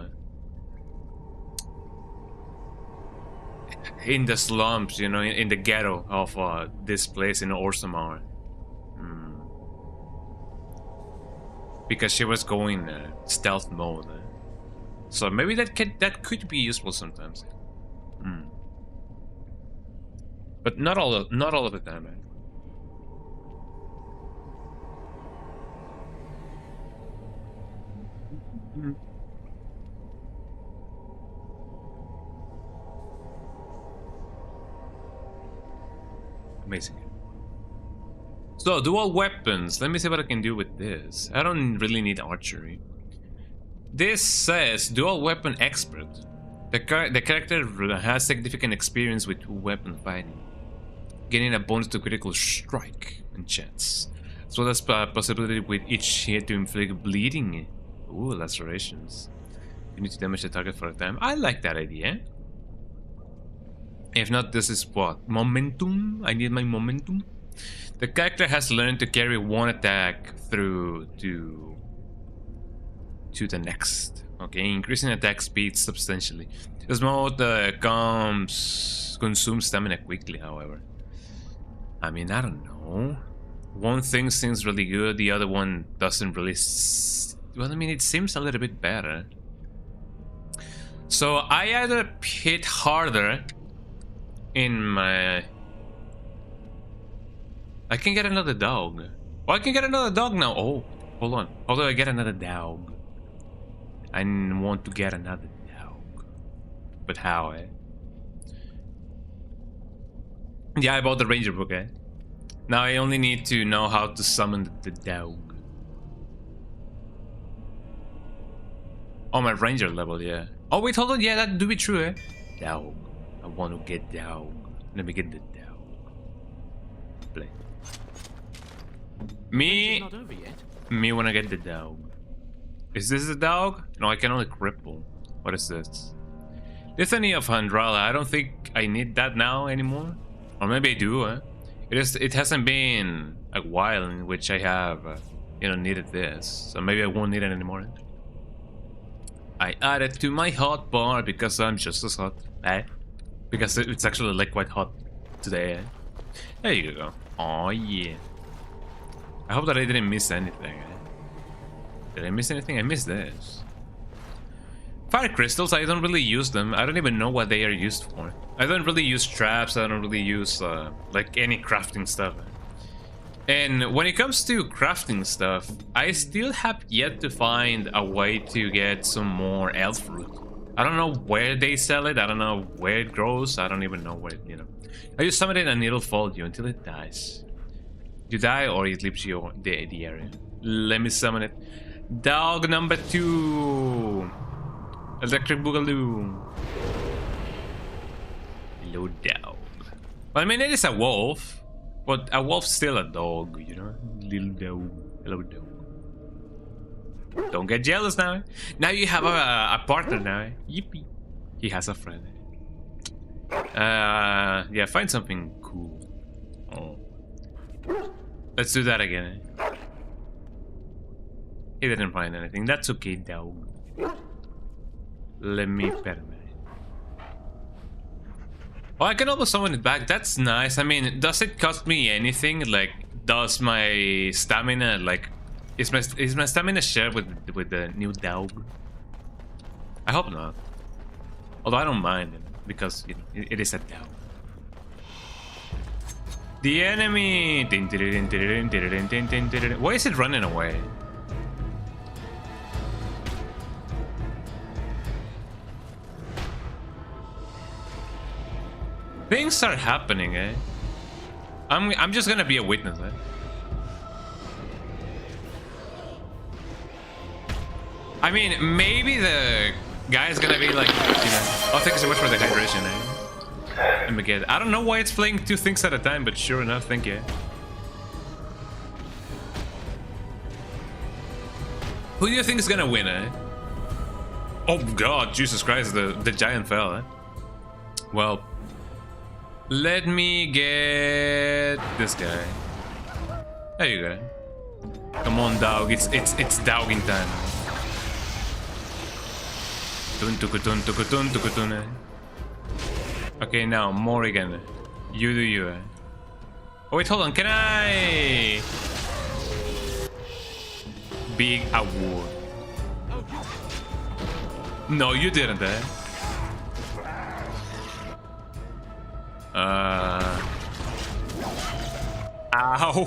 in the slums, you know, in the ghetto of this place in Orsamar. Because she was going stealth mode. So maybe that could be useful sometimes. But not all of the time, man. Amazing. So, dual weapons. Let me see what I can do with this. I don't really need archery. This says dual weapon expert. The character has significant experience with weapon fighting, gaining a bonus to critical strike and chance, as well as possibility with each hit to inflict bleeding. Ooh, lacerations. You need to damage the target for a time. I like that idea. If not, this is what? Momentum? I need my momentum. The character has learned to carry one attack through to the next. Okay, increasing attack speed substantially. This mode consumes stamina quickly, however. I mean, I don't know. One thing seems really good, the other one doesn't really... Well, I mean, it seems a little bit better. So I either hit harder in my... I can get another dog. Oh, I can get another dog now. Oh, hold on. How do I get another dog? I want to get another dog. But how, eh? Yeah, I bought the ranger book, eh? Now I only need to know how to summon the dog. Oh, my ranger level, yeah. Oh, wait, hold on. Yeah, that do be true, eh? Dog. I want to get dog. Let me get the dog. Play. Me wanna get the dog. Is this the dog? No, I can only cripple. What is this? Litany of Handrala. I don't think I need that now anymore. Or maybe I do, eh? It hasn't been a while in which I have, needed this. So maybe I won't need it anymore. I add it to my hot bar because I'm just as hot, eh? Because it's actually like quite hot today, eh? There you go. Oh yeah. I hope that I didn't miss anything, eh? Did I miss anything? I missed this. Fire crystals, I don't really use them. I don't even know what they are used for. I don't really use traps, I don't really use like any crafting stuff. And when it comes to crafting stuff, I still have yet to find a way to get some more elf fruit. I don't know where they sell it, I don't know where it grows, I don't even know where, I just summon it and it'll follow you until it dies. You die or it leaves you the area. Let me summon it. Dog number 2. Electric Boogaloo. Hello, dog. Well, I mean, it is a wolf, but a wolf's still a dog, Little dog. Hello, dog. Don't get jealous now. Now you have a partner now. Yippee. He has a friend. Yeah, find something cool. Oh. Let's do that again. He didn't find anything. That's okay, dog. Let me pet him. Oh, I can almost summon it back. That's nice. I mean, does it cost me anything? Like, does my stamina, like, is my stamina shared with the new dog? I hope not. Although I don't mind it because it is a dog. The enemy. Why is it running away? Things are happening, eh? I'm just gonna be a witness, eh? I mean, maybe the guy's gonna be like, oh, thank you so much for the hydration, eh? Let me get it. I don't know why it's playing 2 things at a time, but sure enough, thank you. Who do you think is gonna win, eh? Oh god, Jesus Christ, the giant fell, eh? Well, let me get this guy. There you go. Come on, dog. It's dogging time. Tun tukutun tukutun tukutun. Okay, now Morrigan, you do you. Oh wait, hold on. Can I be a war? No, you didn't. Ow.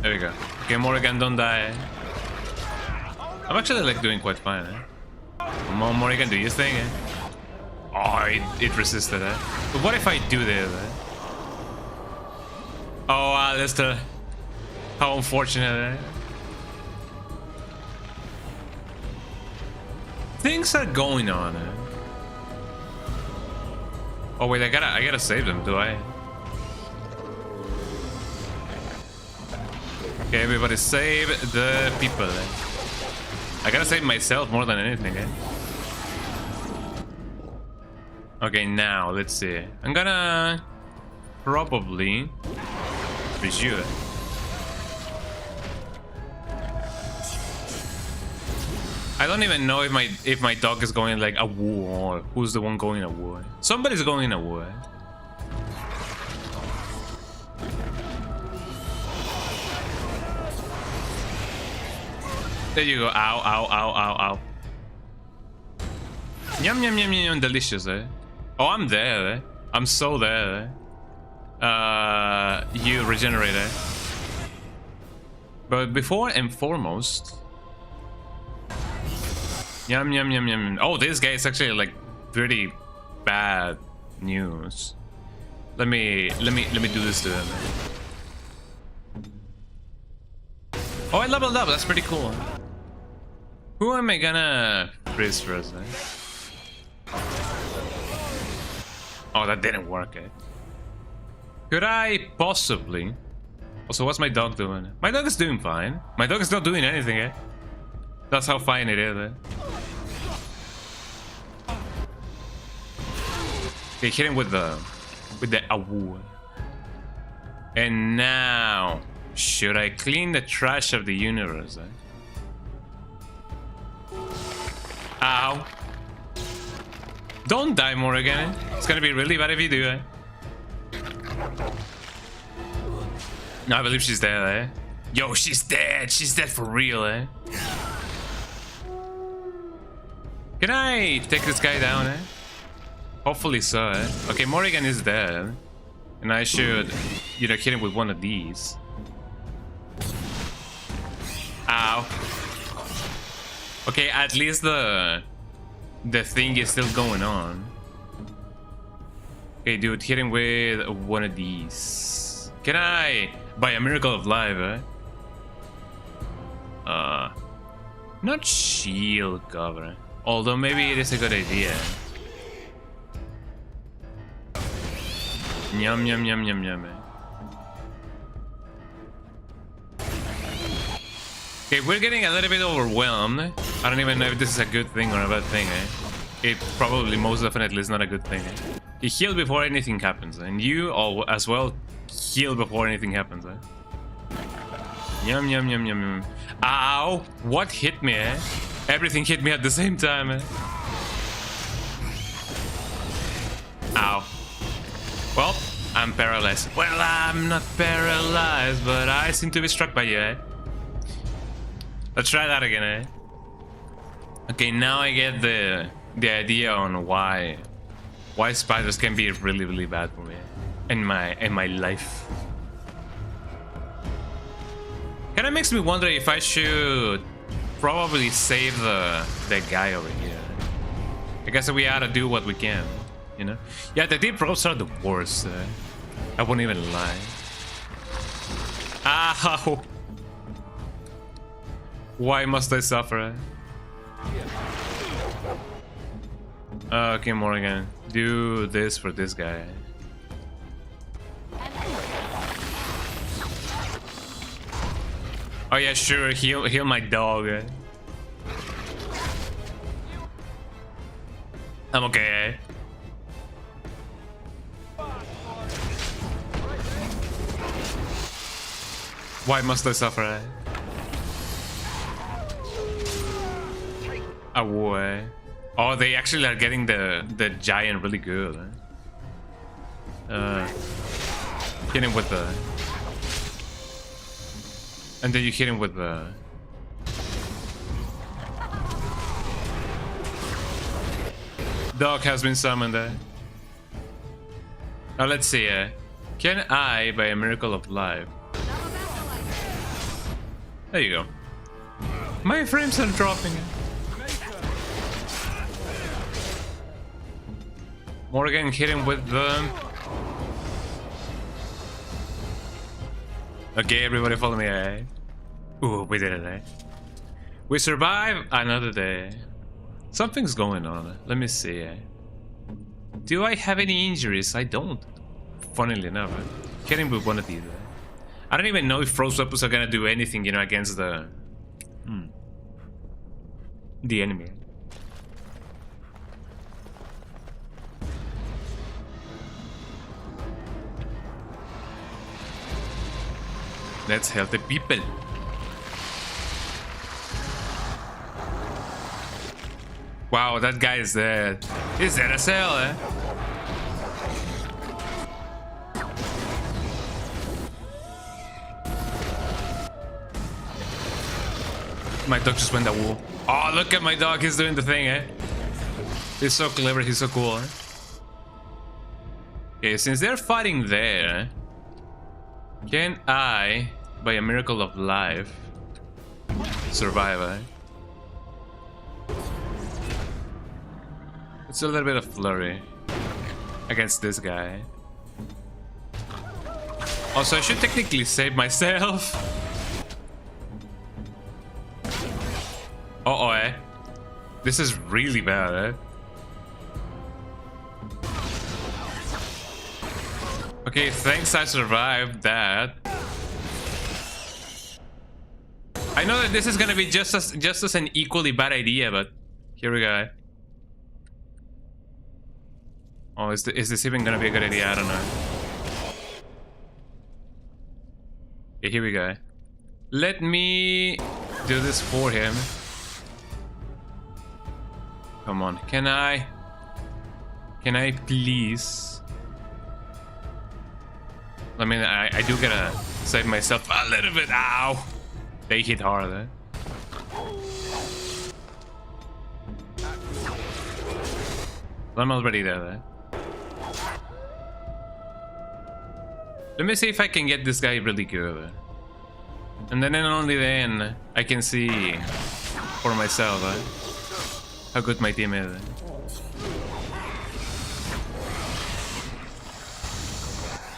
There we go. Okay, Morrigan, don't die. I'm actually like doing quite fine. Come on, Morrigan, do your thing. Oh, it resisted. But what if I do this? Oh, Alistair. How unfortunate. Things are going on. Oh wait, I gotta save them, do I? Okay, everybody save the people. I gotta save myself more than anything. Okay, now let's see. I'm gonna probably resume. I don't even know if my dog is going like a war. Who's the one going a war? Somebody's going a war. There you go. Ow, ow, ow, ow, ow. Yum, yum, yum, yum, delicious, eh? Oh, I'm there, eh? I'm so there, eh? You regenerate, eh? But before and foremost... Yum, yum, yum, yum. Oh, this guy is actually, like, pretty bad news. Let me do this to him. Oh, I leveled up. That's pretty cool. Who am I gonna freeze first? Oh, that didn't work. Could I possibly? Also, what's my dog doing? My dog is doing fine. My dog is not doing anything. That's how fine it is. Okay, hit him with the awoo. And now, should I clean the trash of the universe? Ow. Don't die, Morrigan. It's gonna be really bad if you do. No, I believe she's dead. Yo, she's dead. She's dead for real. Can I take this guy down? Hopefully so. Okay, Morrigan is dead. And I should, you know, hit him with one of these. Ow. Okay, at least the thing is still going on. Okay, dude, hit him with one of these. Can I, by a miracle of life, not shield cover. Although maybe it is a good idea. Yum, yum, yum, yum, yum. Okay, we're getting a little bit overwhelmed. I don't even know if this is a good thing or a bad thing. It probably most definitely is not a good thing. You heal before anything happens, and you all as well heal before anything happens. Yum, yum, yum, yum, yum. Ow! What hit me? Everything hit me at the same time. Ow. Well, I'm paralyzed. Well, I'm not paralyzed, but I seem to be struck by you. Let's try that again. Okay, now I get the idea on why spiders can be really, really bad for me in my life. Kind of makes me wonder if I should probably save the guy over here. I guess we ought to do what we can, you know. Yeah, the deep ropes are the worst. I won't even lie. Ow! Why must I suffer? Okay, Morrigan, do this for this guy. Oh yeah, sure, heal my dog. I'm okay. Why must I suffer? Away. Oh, they actually are getting the giant really good. Hit him with the... And then you hit him with the... Dog has been summoned. Now let's see. Can I, by a miracle of life... There you go. My frames are dropping. Morgan hit him with the... Okay, everybody follow me, eh? Ooh, we did it, eh? We survived another day. Something's going on. Let me see, eh? Do I have any injuries? I don't. Funnily enough, eh? Hit him with one of these, eh? I don't even know if froze weapons are gonna do anything, you know, against the... the enemy. Let's help the people. Wow, that guy is dead. He's dead as hell, eh? My dog just went that wall. Oh, look at my dog. He's doing the thing, eh? He's so clever. He's so cool, eh? Okay, since they're fighting there, can I, by a miracle of life, survive, eh? It's a little bit of flurry against this guy. Also, I should technically save myself. Uh-oh, eh? This is really bad, eh? Okay, thanks I survived that. I know that this is gonna be just as an equally bad idea, but here we go. Oh, is this even gonna be a good idea? I don't know. Okay, here we go. Let me do this for him. Come on, can I please? I mean, I do gotta save myself a little bit. Ow! They hit hard, eh? I'm already there, eh? Let me see if I can get this guy really good. Eh? And then only then I can see for myself, eh? How good my team is. Eh?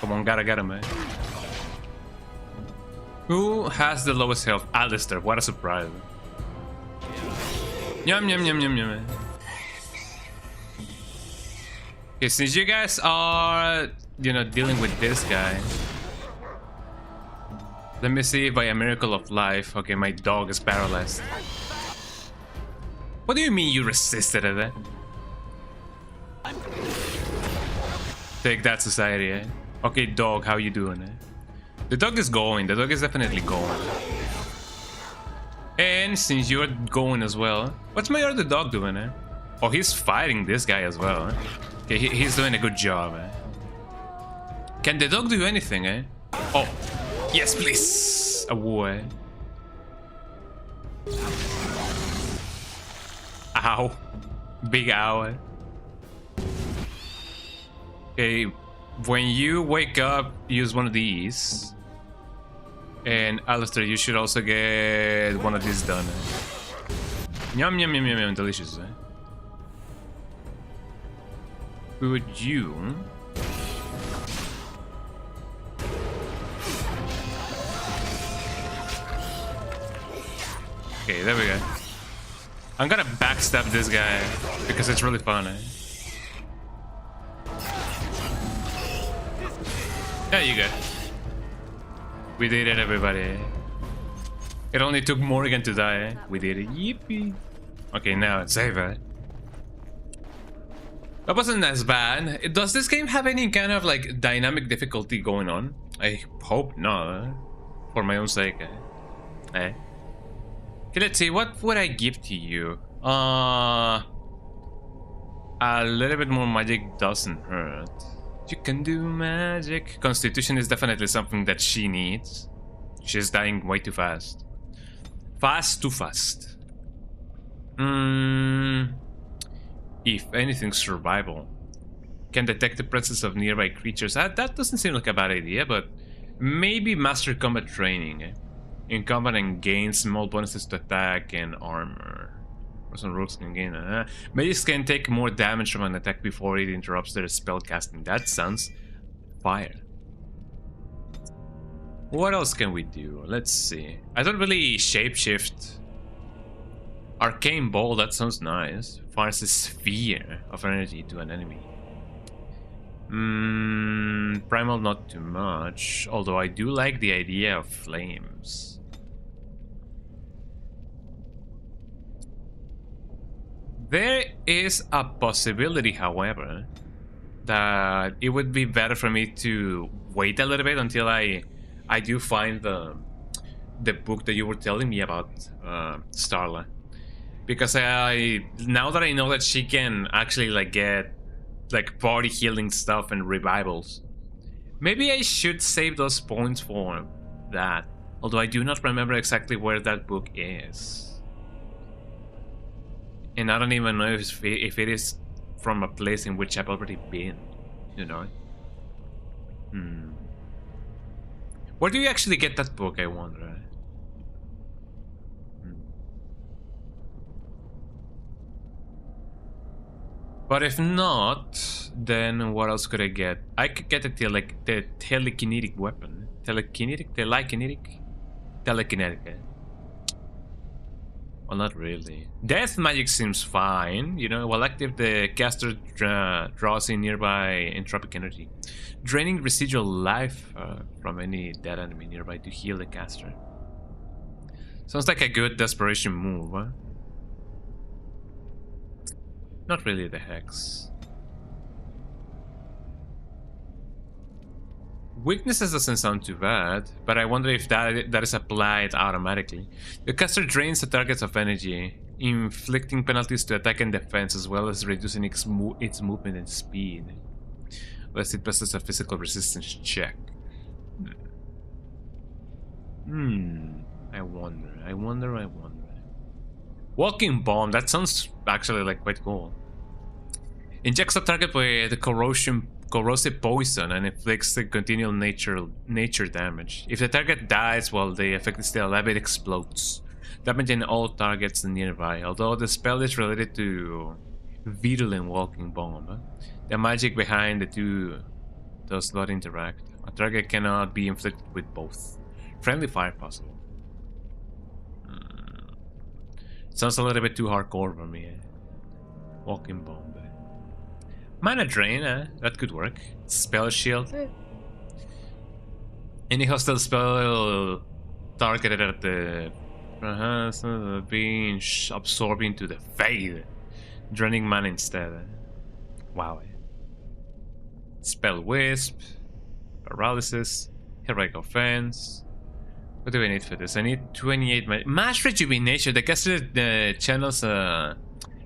Come on, gotta get him, eh? Who has the lowest health? Alistair, what a surprise. Yum, yum, yum, yum, yum. Okay, since you guys are, you know, dealing with this guy, let me see if by a miracle of life, okay, my dog is paralyzed. What do you mean you resisted it, eh? Take that, society, eh? Okay, dog, how you doing, eh? The dog is going. The dog is definitely going. And since you're going as well, what's my other dog doing, eh? Oh, he's fighting this guy as well, eh? Okay, he's doing a good job, eh? Can the dog do anything, eh? Oh, yes, please. A boy. Ow. Big ow, eh? Okay, when you wake up, use one of these. And Alistair, you should also get one of these done. Yum, yum, yum, yum, yum, delicious, eh? Would you... Okay, there we go. I'm gonna backstab this guy because it's really fun, eh? There you go. We did it, everybody. It only took Morgan to die, eh? We did it. Yippee. Okay, now it's over. That wasn't as bad. Does this game have any kind of like dynamic difficulty going on? I hope not. For my own sake, eh? Okay, let's see. What would I give to you? A little bit more magic doesn't hurt. You can do magic. Constitution is definitely something that she needs. She's dying way too fast. Too fast. If anything, survival. Can detect the presence of nearby creatures. That doesn't seem like a bad idea, but maybe master combat training. In combat and gain small bonuses to attack and armor. Some rules can gain. Mages can take more damage from an attack before it interrupts their spell casting. That sounds fire. What else can we do? Let's see. I don't really shapeshift. Arcane Ball, that sounds nice. Fires a sphere of energy to an enemy. Primal, not too much. Although I do like the idea of flames. There is a possibility, however, that it would be better for me to wait a little bit until I do find the book that you were telling me about, Starla. Because now that I know that she can actually like get like party healing stuff and revivals, maybe I should save those points for that. Although I do not remember exactly where that book is. And I don't even know if it is from a place in which I've already been, you know? Where do you actually get that book, I wonder? But if not, then what else could I get? I could get the telekinetic weapon. Telekinetic? Well, not really. Death magic seems fine. You know, while active, the caster draws in nearby entropic energy, draining residual life from any dead enemy nearby to heal the caster. Sounds like a good desperation move, huh? Not really the hex. Weaknesses doesn't sound too bad, but I wonder if that is applied automatically. The caster drains the targets of energy, inflicting penalties to attack and defense, as well as reducing its movement and speed, lest it passes a physical resistance check. I wonder. Walking bomb, that sounds actually like quite cool. Injects the target with corrosive poison and inflicts the continual nature damage. If the target dies while the effect is still alive, it explodes, damaging all targets nearby. Although the spell is related to virulent walking bomb, the magic behind the two does not interact. A target cannot be inflicted with both. Friendly fire possible. Sounds a little bit too hardcore for me. Walking bomb. Mana drain, that could work. Spell shield. Any hostile spell targeted at the being absorbed into the fade, draining mana instead. Wow. Spell wisp, paralysis, heroic offense. What do I need for this? I need 28 mass rejuvenation. The caster channels a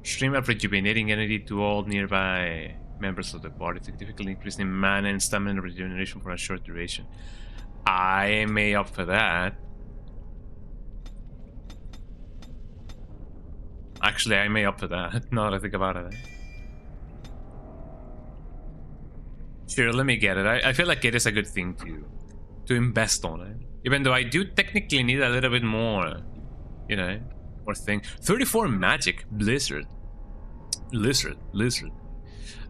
stream of rejuvenating energy to all nearby members of the party, significantly increasing mana and stamina regeneration for a short duration. I may opt for that. Actually, I may opt for that. Now that I think about it. Sure, let me get it. I feel like it is a good thing to invest on it. Even though I do technically need a little bit more, you know, more thing. 34 magic, Blizzard. Lizard.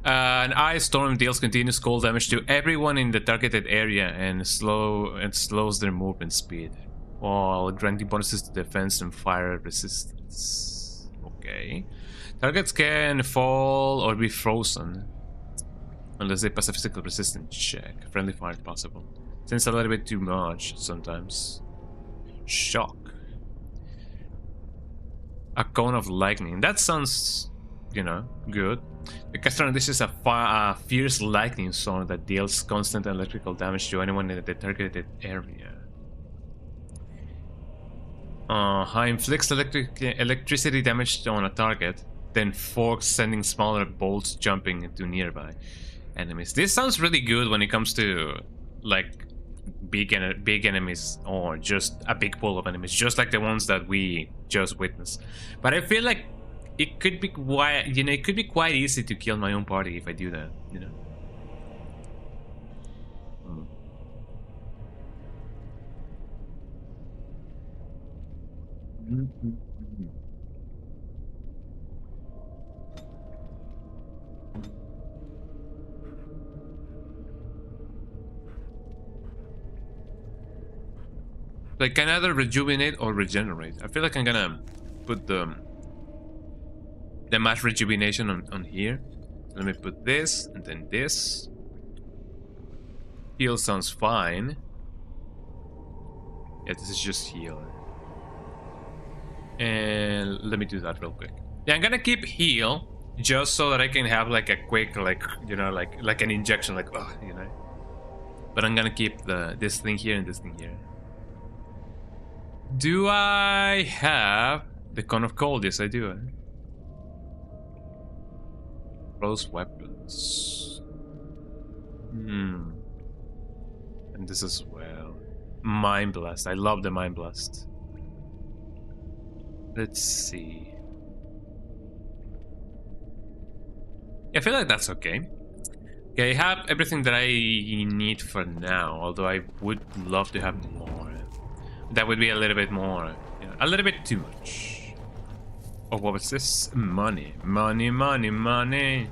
An ice storm deals continuous cold damage to everyone in the targeted area and slows their movement speed, while granting bonuses to defense and fire resistance. Okay. Targets can fall or be frozen unless they pass a physical resistance check. Friendly fire if possible. Seems a little bit too much sometimes. Shock. A cone of lightning. That sounds, you know, good. The caster unleashes a fierce lightning storm that deals constant electrical damage to anyone in the targeted area. Inflicts electricity damage on a target, then forks sending smaller bolts jumping into nearby enemies. This sounds really good when it comes to like big enemies or just a big pool of enemies, just like the ones that we just witnessed. But I feel like it could be quite, it could be quite easy to kill my own party if I do that, Like, can either rejuvenate or regenerate. I feel like I'm gonna put the mass rejuvenation on here. Let me put this and then this. Heal sounds fine. Yeah, this is just heal. And let me do that real quick. Yeah, I'm gonna keep heal just so that I can have like a quick, like an injection, like But I'm gonna keep this thing here and this thing here. Do I have the Cone of Cold? Yes, I do. Rose weapons. And this as well. Mind Blast. I love the Mind Blast. Let's see. I feel like that's okay. Okay, I have everything that I need for now, although I would love to have more. That would be a little bit more, a little bit too much. Oh, what was this? Money, money, money, money.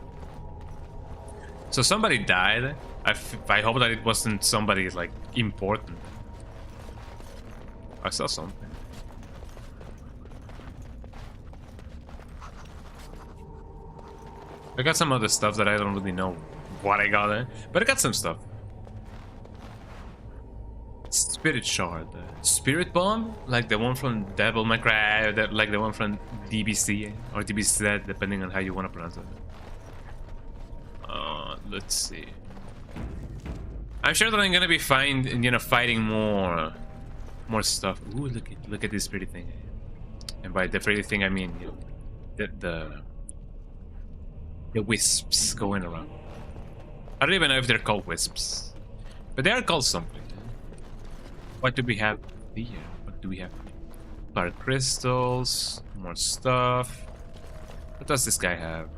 So somebody died. I hope that it wasn't somebody like important. I saw something. I got some other stuff that I don't really know what I got there, but I got some stuff. Spirit Shard. Spirit Bomb? Like the one from Devil May Cry, like the one from DBC, or DBZ, depending on how you want to pronounce it. Let's see. I'm sure that I'm gonna be fighting more stuff. Ooh, look at this pretty thing. And by the pretty thing, I mean, the wisps going around. I don't even know if they're called wisps, but they are called something. What do we have here? What do we have? Dark crystals, more stuff. What does this guy have?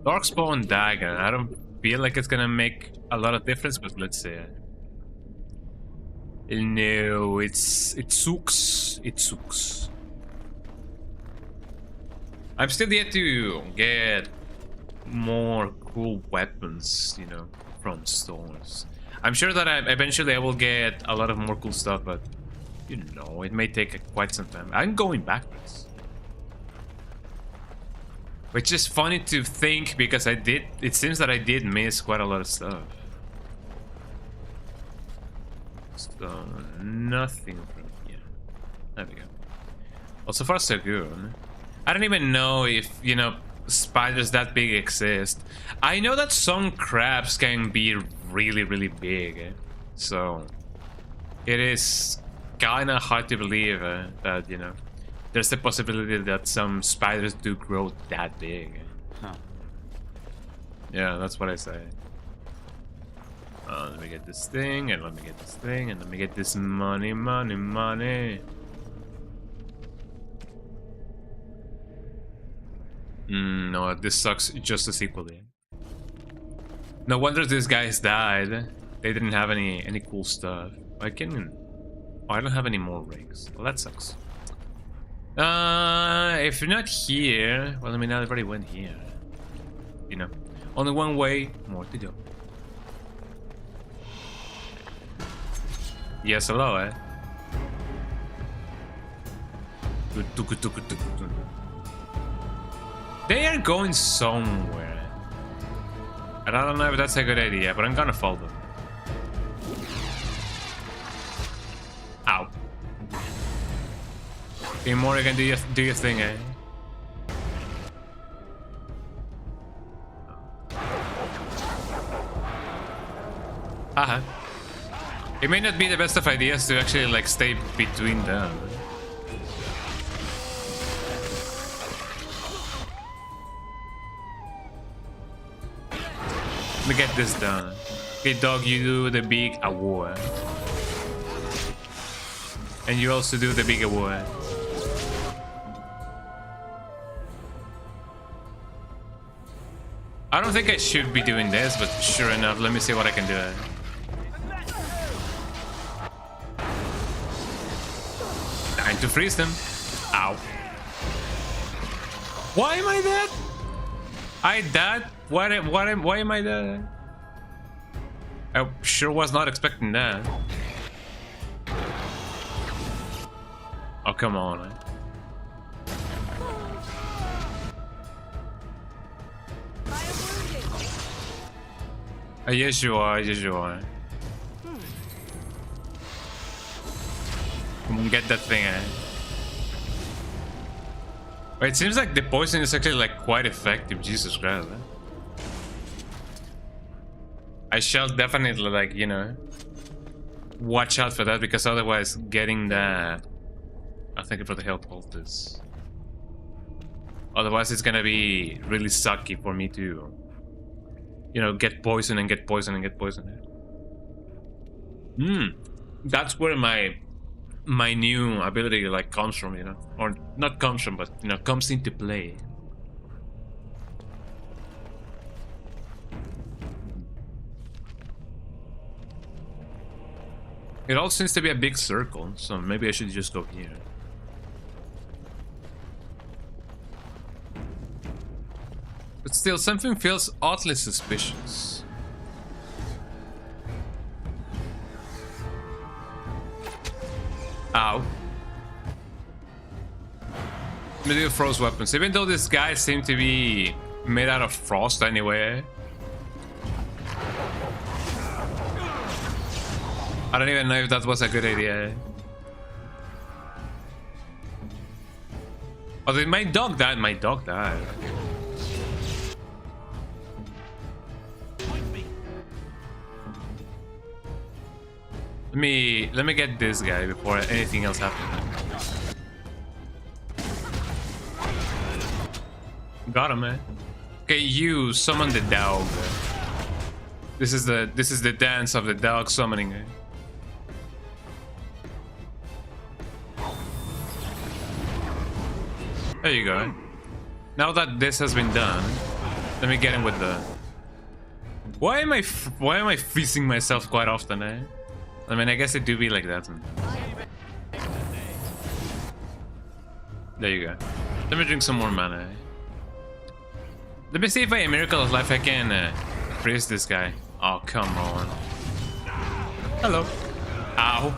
Darkspawn dagger. I don't feel like it's gonna make a lot of difference, but let's see. No, it sucks. It sucks. I'm still yet to get more cool weapons, from stores. I'm sure that eventually I will get a lot of more cool stuff, but it may take quite some time. I'm going backwards, which is funny to think because it seems that I did miss quite a lot of stuff. So nothing from here. There we go. Well, so far so good. I don't even know if spiders that big exist. I know that some crabs can be really, really big, so it is kind of hard to believe that there's the possibility that some spiders do grow that big. Huh. Yeah, that's what I say. Let me get this thing, and let me get this thing, and let me get this money, money, money. No, this sucks just as equally. No wonder these guys died. They didn't have any cool stuff. I don't have any more rings. Well, that sucks. If you're not here, well, I mean, everybody went here. Only one way more to go. Yes, hello, eh? They are going somewhere. And I don't know if that's a good idea, but I'm gonna follow them. Ow. Okay, Morrigan, do your thing, eh? Haha. It may not be the best of ideas to actually like stay between them. Let me get this done. Okay, dog, you do the big award. And you also do the big award. I don't think I should be doing this, but sure enough, let me see what I can do. Time to freeze them. Ow. Why am I dead? I died? Why am I dead? I sure was not expecting that. Oh, come on. Yes, you are. Yes, you are. Come on, get that thing, eh? Wait, it seems like the poison is actually like quite effective. Jesus Christ. Eh? I shall definitely like, you know, watch out for that, because otherwise getting that... I'm thinking for the health poultice. Otherwise it's gonna be really sucky for me to, you know, get poison and get poison and get poison. That's where my new ability like comes from, you know, or not comes from, but you know, comes into play. It all seems to be a big circle, so maybe I should just go here. But still, something feels oddly suspicious. Ow. Medieval frost weapons. Even though these guys seem to be made out of frost anyway. I don't even know if that was a good idea. Oh, did my dog die? My dog died. Let me get this guy before anything else happens. Got him, man. Okay, you summon the dog. This is the dance of the dog summoning. There you go. Now that this has been done, let me get in with the... Why am I freezing myself quite often, eh? I mean, I guess it do be like that sometimes. There you go. Let me drink some more mana. Let me see if by a miracle of life I can freeze this guy. Oh, come on. Hello. Ow.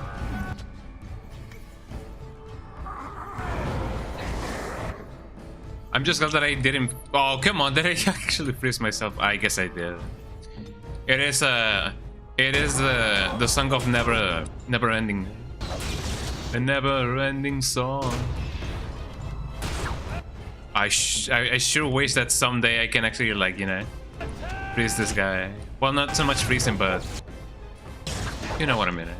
I'm just glad that I didn't... Oh, come on. Did I actually freeze myself? I guess I did. It is the song of never ending. A never ending song. I sure wish that someday I can actually, like, you know, freeze this guy. Well, not so much freeze him, but you know what I mean. Eh?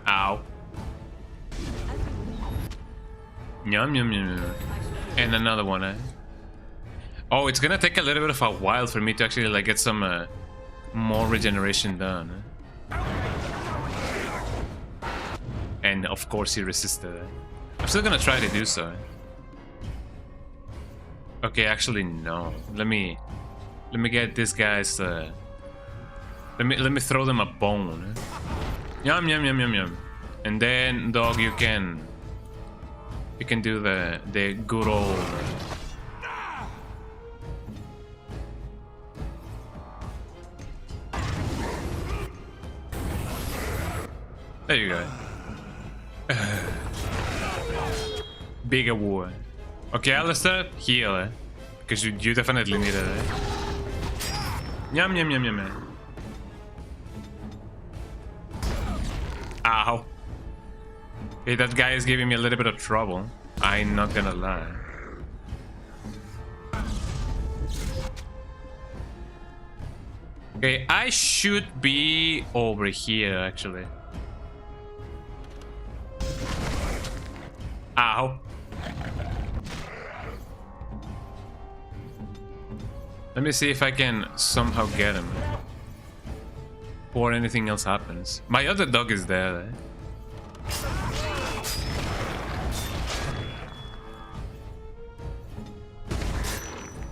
Ow. Yum yum yum. And another one, eh? Oh, it's gonna take a little bit of a while for me to actually like get some more regeneration done. And of course he resisted. I'm still gonna try to do so. Okay, actually no. Let me get these guys. Let me throw them a bone. Yum yum yum yum yum. And then, dog, you can do the good old. There you go. Big award. Okay, Alistair, heal, eh? Because you definitely need it, eh? Yum yum yum yum yum. Ow. Hey, that guy is giving me a little bit of trouble. I'm not gonna lie. Okay, I should be over here, actually. Ow. Let me see if I can somehow get him. Before anything else happens. My other dog is there. Eh?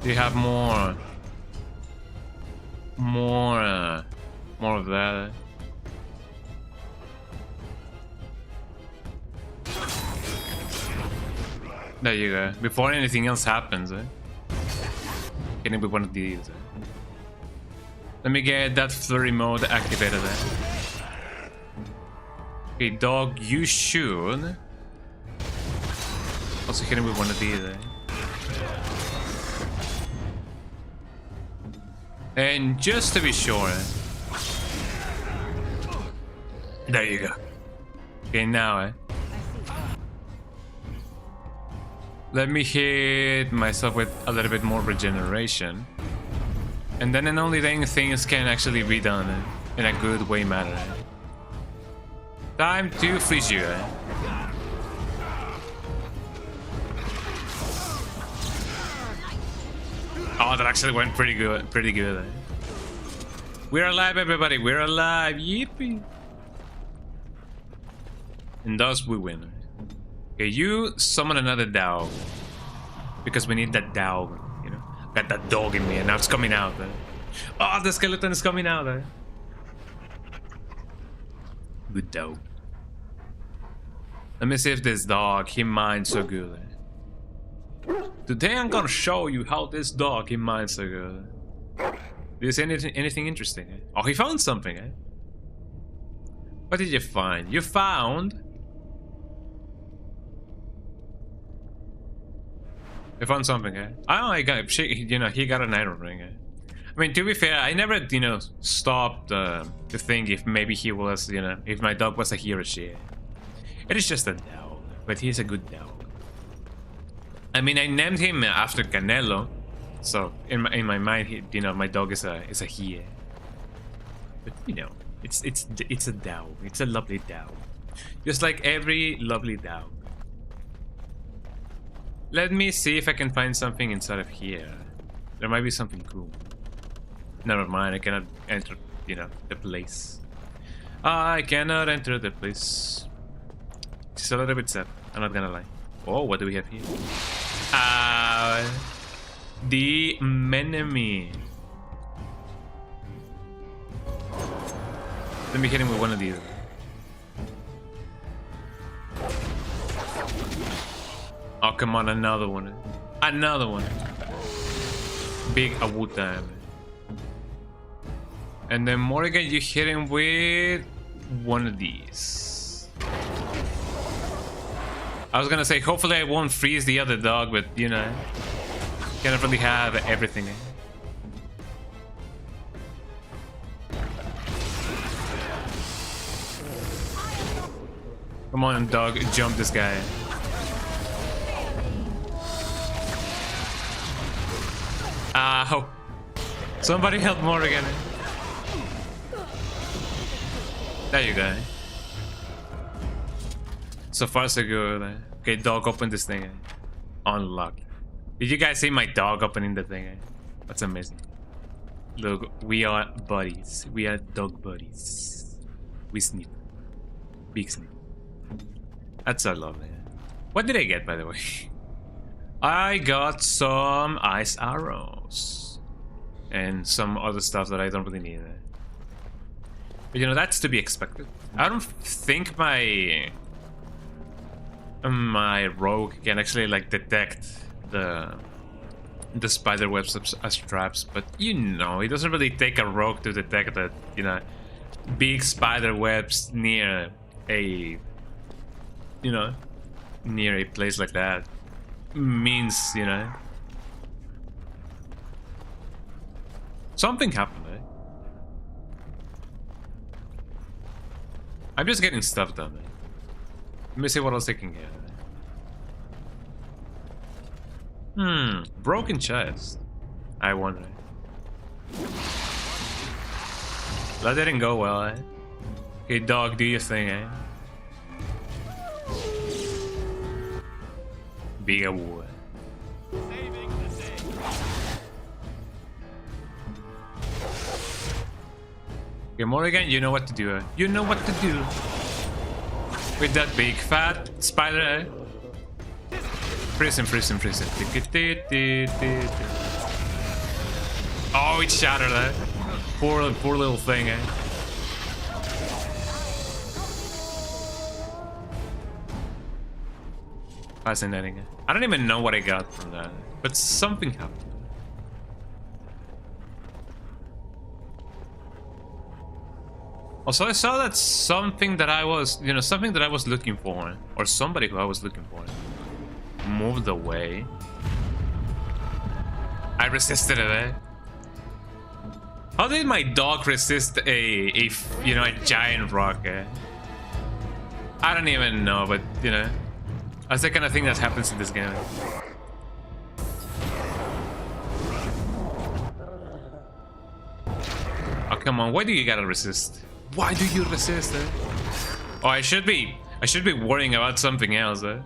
Do you have more? More of that. There you go. Before anything else happens, eh? Can it be one of these? Eh? Let me get that flurry mode activated. Eh? Okay, dog, you should. Also, can it be one of these? Eh? And just to be sure, there you go. Okay, now, let me hit myself with a little bit more regeneration. And then and only then things can actually be done in a good way manner. Time to freeze you. Oh, that actually went pretty good. We're alive, everybody. We're alive. Yippee. And thus we win. Okay, you summon another dog. Because we need that dog, you know. Got that dog in me and now it's coming out. Oh, the skeleton is coming out. Good dog. Let me see if this dog, he minds so good. Today I'm gonna show you how this dog, he minds so good. Do you see anything interesting? Eh? Oh, he found something, eh? What did you find? You found... You found something, eh? Oh, he got an iron ring, eh? I mean, to be fair, I never, stopped to think if maybe he was, if my dog was a he or she. It is just a dog, but he's a good dog. I mean, I named him after Canelo, so in my mind, my dog is a he. But it's a dog. It's a lovely dog, just like every lovely dog. Let me see if I can find something inside of here. There might be something cool. Never mind, I cannot enter, the place. I cannot enter the place. It's a little bit sad, I'm not gonna lie. Oh, what do we have here? The enemy. Let me hit him with one of these. Oh, come on, another one. Another one. Big Awu time. And then Morrigan, you hit him with one of these. I was gonna say, hopefully I won't freeze the other dog, but can't really have everything. Come on, dog, jump this guy. Ow. Somebody help Morrigan. There you go. So far so good. Okay, dog, open this thing. Unlock. Did you guys see my dog opening the thing? That's amazing. Look, we are buddies. We are dog buddies. We sniff. Big sniff. That's so lovely. What did I get, by the way? I got some ice arrows. And some other stuff that I don't really need. But that's to be expected. I don't think my rogue can actually detect the spider webs as traps, but it doesn't really take a rogue to detect that big spider webs near a near a place like that means something happened. I'm just getting stuff done. Let me see what else I can get. Broken chest. I wonder. That didn't go well, eh? Okay, dog, do your thing, eh? Big award. Okay, Morrigan, you know what to do, eh? You know what to do. With that big fat spider, eh? Freeze him, freeze him, freeze him. Oh, it shattered, eh? Poor little thing, eh? Fascinating. I don't even know what I got from that, but something happened. Also, I saw that something that I was, something that I was looking for, or somebody who I was looking for, moved away. I resisted it, eh? How did my dog resist a giant rock, eh? I don't even know, but, that's the kind of thing that happens in this game. Oh, come on, why do you gotta resist? Why do you resist, eh? Oh, I should be worrying about something else, eh?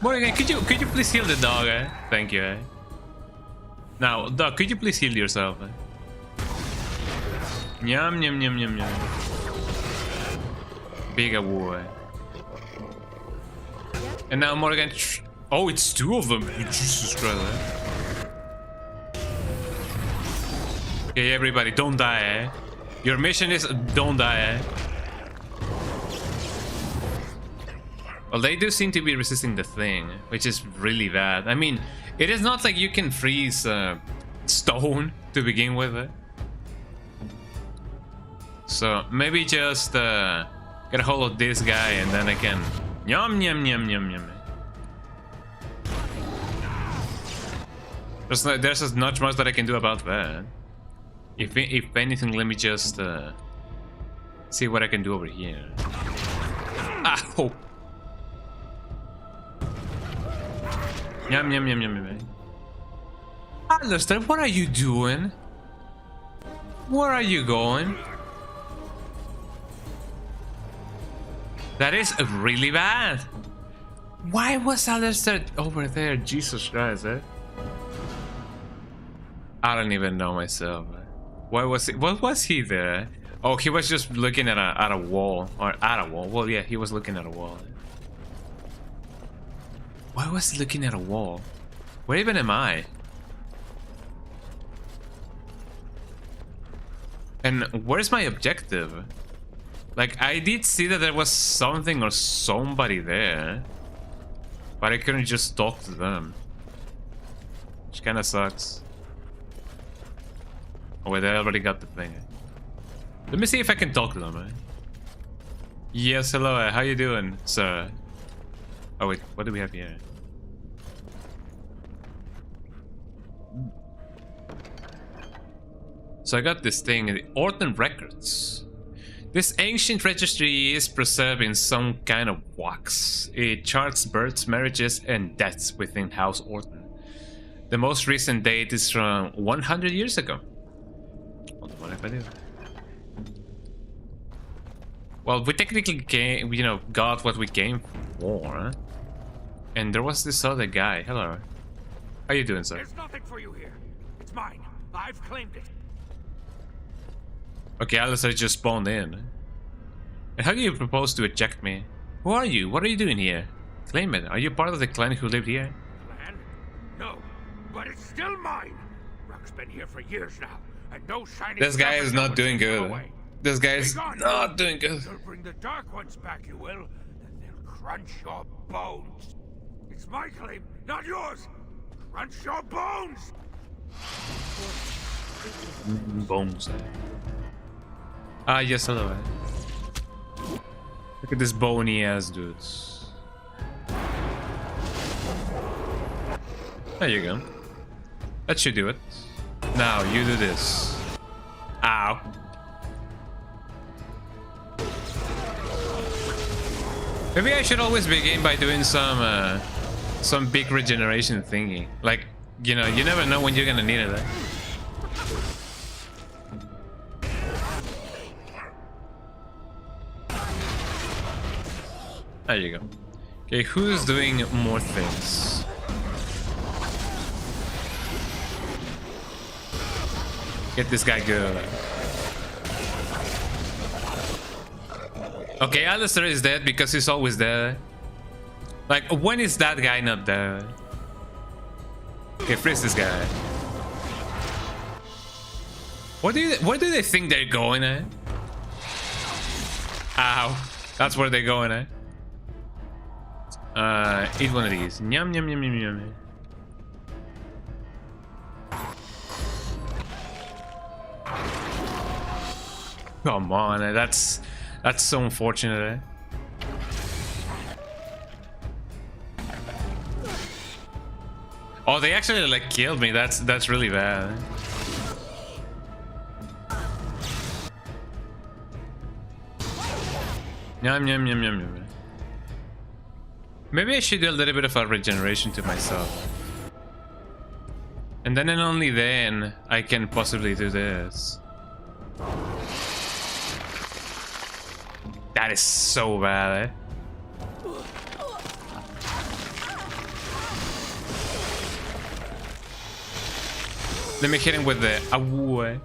Morgan, could you please heal the dog, eh? Thank you, eh? Now, dog, could you please heal yourself, eh? Yum, yum, yum, yum, yum. Big awoo, eh? And now Morgan... Oh, it's two of them! Jesus Christ, eh? Okay, everybody, don't die, eh? Your mission is don't die, eh? Well, they do seem to be resisting the thing, which is really bad. I mean, it is not like you can freeze stone to begin with, eh? So maybe just get a hold of this guy and then I can yum yum yum yum yum. There's not much that I can do about that. If anything, let me just see what I can do over here. Ow! Yum yum yum yum yum. Alistair, what are you doing? Where are you going? That is really bad. Why was Alistair over there? Jesus Christ, eh? I don't even know myself. Why was he? What was he there? Oh, he was just looking at a wall, or at a wall. Well, yeah, he was looking at a wall. Why was he looking at a wall? Where even am I? And where's my objective? Like, I did see that there was something or somebody there, but I couldn't just talk to them, which kind of sucks. Oh wait, I already got the thing. Let me see if I can talk to them, eh? Yes, hello, how you doing, sir? Oh wait, what do we have here? So I got this thing, the Orton Records. This ancient registry is preserved in some kind of wax. It charts births, marriages, and deaths within House Orton. The most recent date is from 100 years ago. What if I do? Well, we technically came, got what we came for. And there was this other guy. Hello. How you doing, sir? There's nothing for you here. It's mine. I've claimed it. Okay, Alistair just spawned in. And how do you propose to eject me? Who are you? What are you doing here? Claim it. Are you part of the clan who lived here? Clan? No, but it's still mine. Rock's been here for years now, and no shiny. This guy is not doing good. This guy is not doing good. You'll bring the dark ones back, you will. Then they'll crunch your bones. It's my claim, not yours. Crunch your bones. Bones. Ah, yes, hello. Look at this bony ass dudes. There you go. That should do it. Now you do this. Ow. Maybe I should always begin by doing some big regeneration thingy. Like You know, you never know when you're gonna need it. Eh? There you go. Okay, who's doing more things? Get this guy good. Okay, Alistair is dead because he's always there. Like, when is that guy not there? Okay, freeze this guy. Where do they think they're going, eh? Ow. That's where they're going, eh? Eat one of these. Yum, yum, yum, yum, yum. Come on, eh? That's so unfortunate, eh? Oh, they actually like killed me. That's really bad. Yum yum yum yum yum. Maybe I should do a little bit of a regeneration to myself. And then and only then I can possibly do this. That is so bad, eh? Let me hit him with the awoo.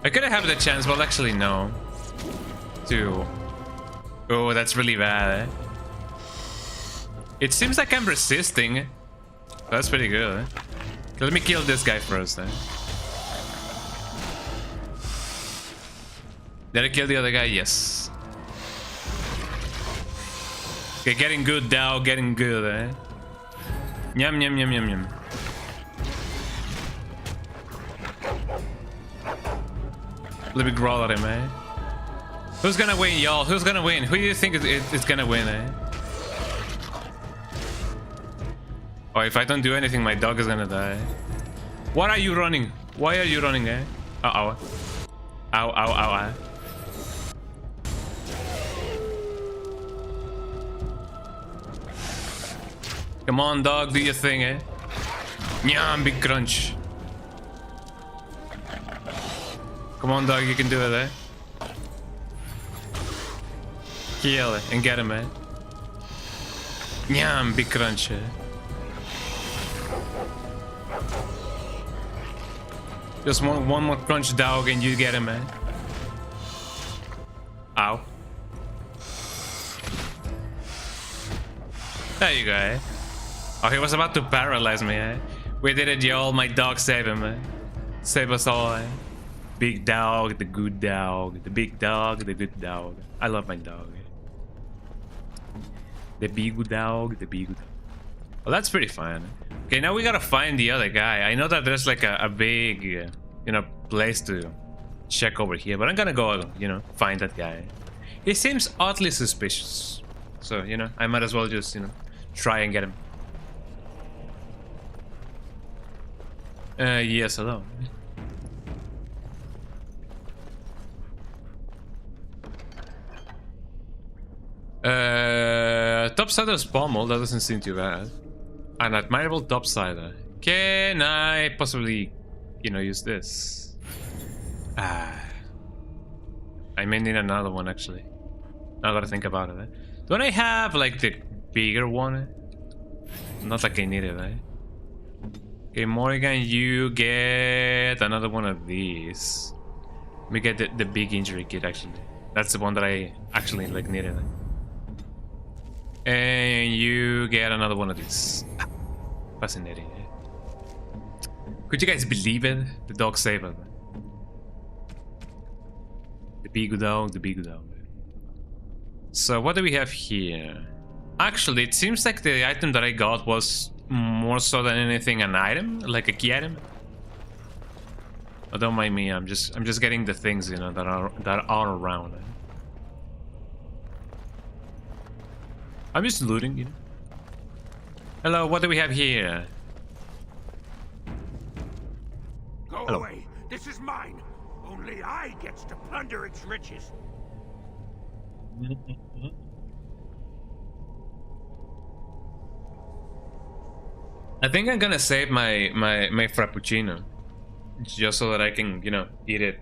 I could have the chance, well actually no. Oh, that's really bad. Eh? It seems like I'm resisting. That's pretty good. Eh? Let me kill this guy first. Eh? Did I kill the other guy? Yes. Okay, getting good now, getting good. Eh? Yum yum yum yum yum. Let me growl at him, eh? Who's gonna win, y'all? Who's gonna win? Who do you think is gonna win, eh? Oh, if I don't do anything, my dog is gonna die. What are you running? Why are you running, eh? Uh-oh. Ow, ow, ow, ow. Come on, dog, do your thing, eh? Nyam, big crunch. Come on, dog, you can do it, eh? Kill it and get him, eh? Nyam, big crunch, eh? Just one more crunch, dog, and you get him, eh? Ow. There you go, eh? Oh, he was about to paralyze me, eh? We did it, y'all. My dog saved him, eh? Save us all, eh? Big dog, the good dog. The big dog, the good dog. I love my dog. The big dog, the big dog. Well, that's pretty fun. Okay, now we gotta find the other guy. I know that there's like a big, you know, place to check over here, but I'm gonna go, you know, find that guy. He seems oddly suspicious. So, you know, I might as well just, you know, try and get him. Yes, hello. Topsider's pommel, that doesn't seem too bad. An admirable topsider. Can I possibly, you know, use this? I may need another one actually. Now that I think about it. Eh? Don't I have like the bigger one? Not like I need it, eh? Okay, Morrigan, you get another one of these. Let me get the big injury kit actually. That's the one that I actually like needed. And you get another one of these. Fascinating. Could you guys believe it? The dog saver. The big dog, the big dog. So what do we have here? Actually, it seems like the item that I got was more so than anything an item, like a key item. Oh, don't mind me. I'm just getting the things, you know, that are around. I'm just looting, you know. Hello, what do we have here? Go Hello. away. This is mine. Only I gets to plunder its riches. I think I'm gonna save my frappuccino just so that I can, you know, eat it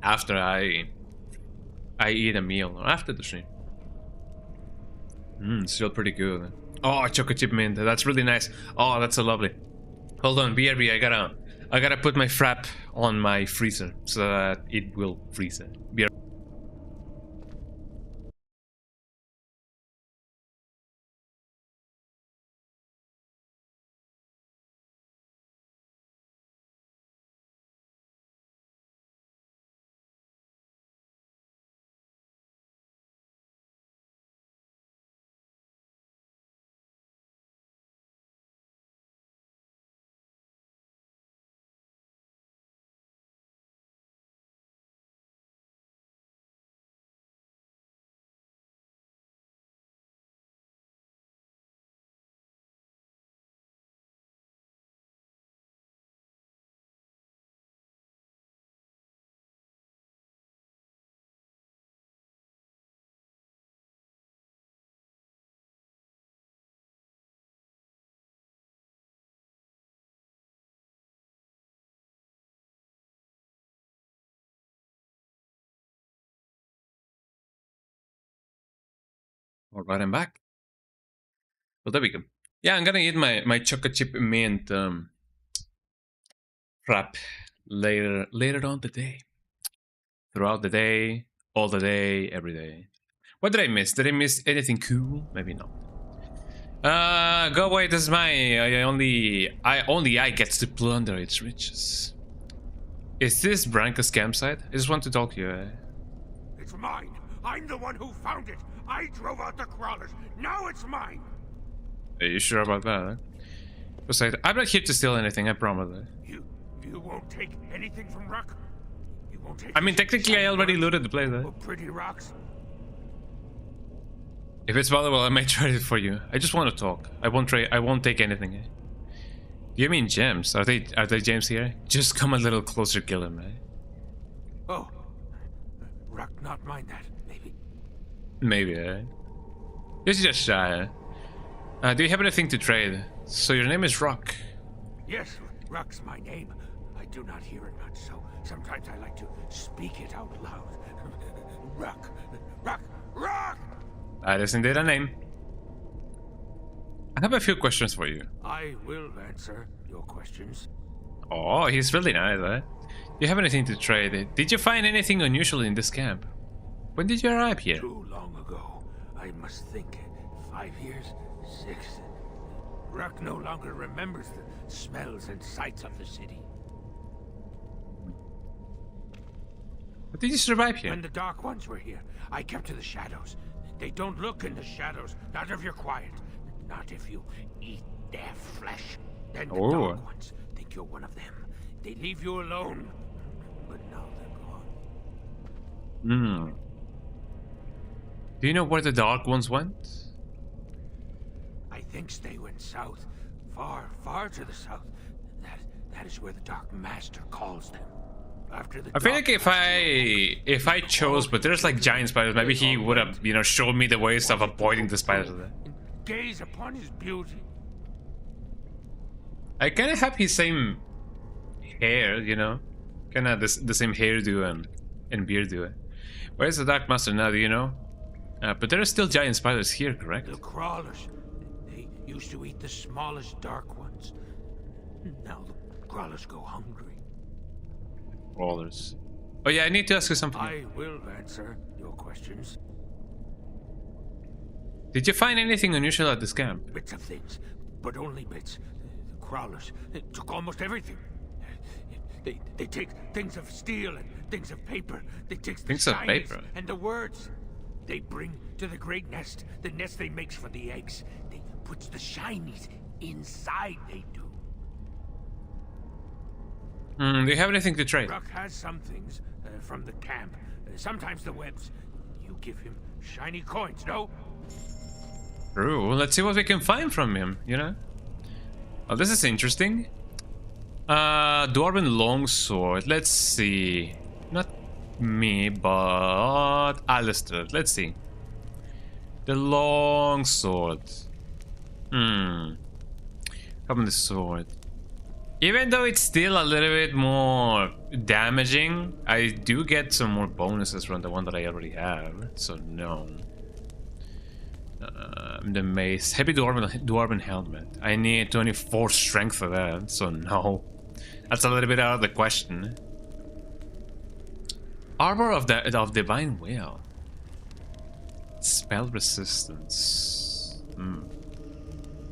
after I eat a meal or after the stream. Still pretty good. Oh, chocolate chip mint. That's really nice. Oh, that's so lovely. Hold on, BRB. I gotta put my frap on my freezer so that it will freeze. BRB. Alright, I'm back. Well, there we go. Yeah, I'm gonna eat my chocolate chip mint frap later on today. Throughout the day, all the day, every day. What did I miss? Did I miss anything cool? Maybe not. Go away. This is mine. Only I gets to plunder its riches. Is this Branca's campsite? I just want to talk to you. It's mine. I'm the one who found it. I drove out the crawlers. Now it's mine. Are you sure about that? Besides, I'm not here to steal anything. I promise. You won't take anything from Rock. You won't take. I mean, technically, I already looted the place. Oh, pretty rocks. If it's valuable, I might trade it for you. I just want to talk. I won't trade. I won't take anything. Do you mean gems? Are they gems here? Just come a little closer, kill him, eh? Oh, Rock not mind that. Maybe, eh? This is just shy. Do you have anything to trade? So your name is Rock. Yes, Rock's my name. I do not hear it much, so sometimes I like to speak it out loud. Rock, Rock, Rock! That is indeed a name. I have a few questions for you. I will answer your questions. Oh, he's really nice, eh? Do you have anything to trade? Did you find anything unusual in this camp? When did you arrive here? Too long ago. I must think. 5 years? 6? Rock no longer remembers the smells and sights of the city. But did you survive here? When the Dark Ones were here, I kept to the shadows. They don't look in the shadows, not if you're quiet. Not if you eat their flesh. Then the Dark Ones think you're one of them. They leave you alone. But now they're gone. Do you know where the Dark Ones went? I think they went south. Far, far to the south. That is where the Dark Master calls them. After the I feel like if I chose, but there's like giant spiders, maybe he would have, you know, showed me the ways of avoiding the spiders. Gaze upon his beauty. I kind of have his same hair, you know, kind of the same hairdo and beard. Where's the Dark Master now? Do you know? But there are still giant spiders here, correct? The crawlers. They used to eat the smallest dark ones. Now the crawlers go hungry. Crawlers. Oh yeah, I need to ask you something. I will answer your questions. Did you find anything unusual at this camp? Bits of things, but only bits. The crawlers took almost everything. They take things of steel and things of paper. They take things of paper and the words. They bring to the great nest, the nest they makes for the eggs. They puts the shinies inside. They do. Do you have anything to trade? Rock has some things from the camp. Sometimes the webs. You give him shiny coins, no? True. Well, let's see what we can find from him, you know? Well, this is interesting. Dwarven longsword. Let's see. Not me, but Alistair. Let's see. The longsword. Come the sword. Even though it's still a little bit more damaging, I do get some more bonuses from the one that I already have. So no. The mace. Heavy dwarven helmet. I need 24 strength for that, so no. That's a little bit out of the question. Arbor of Divine Will. Spell resistance.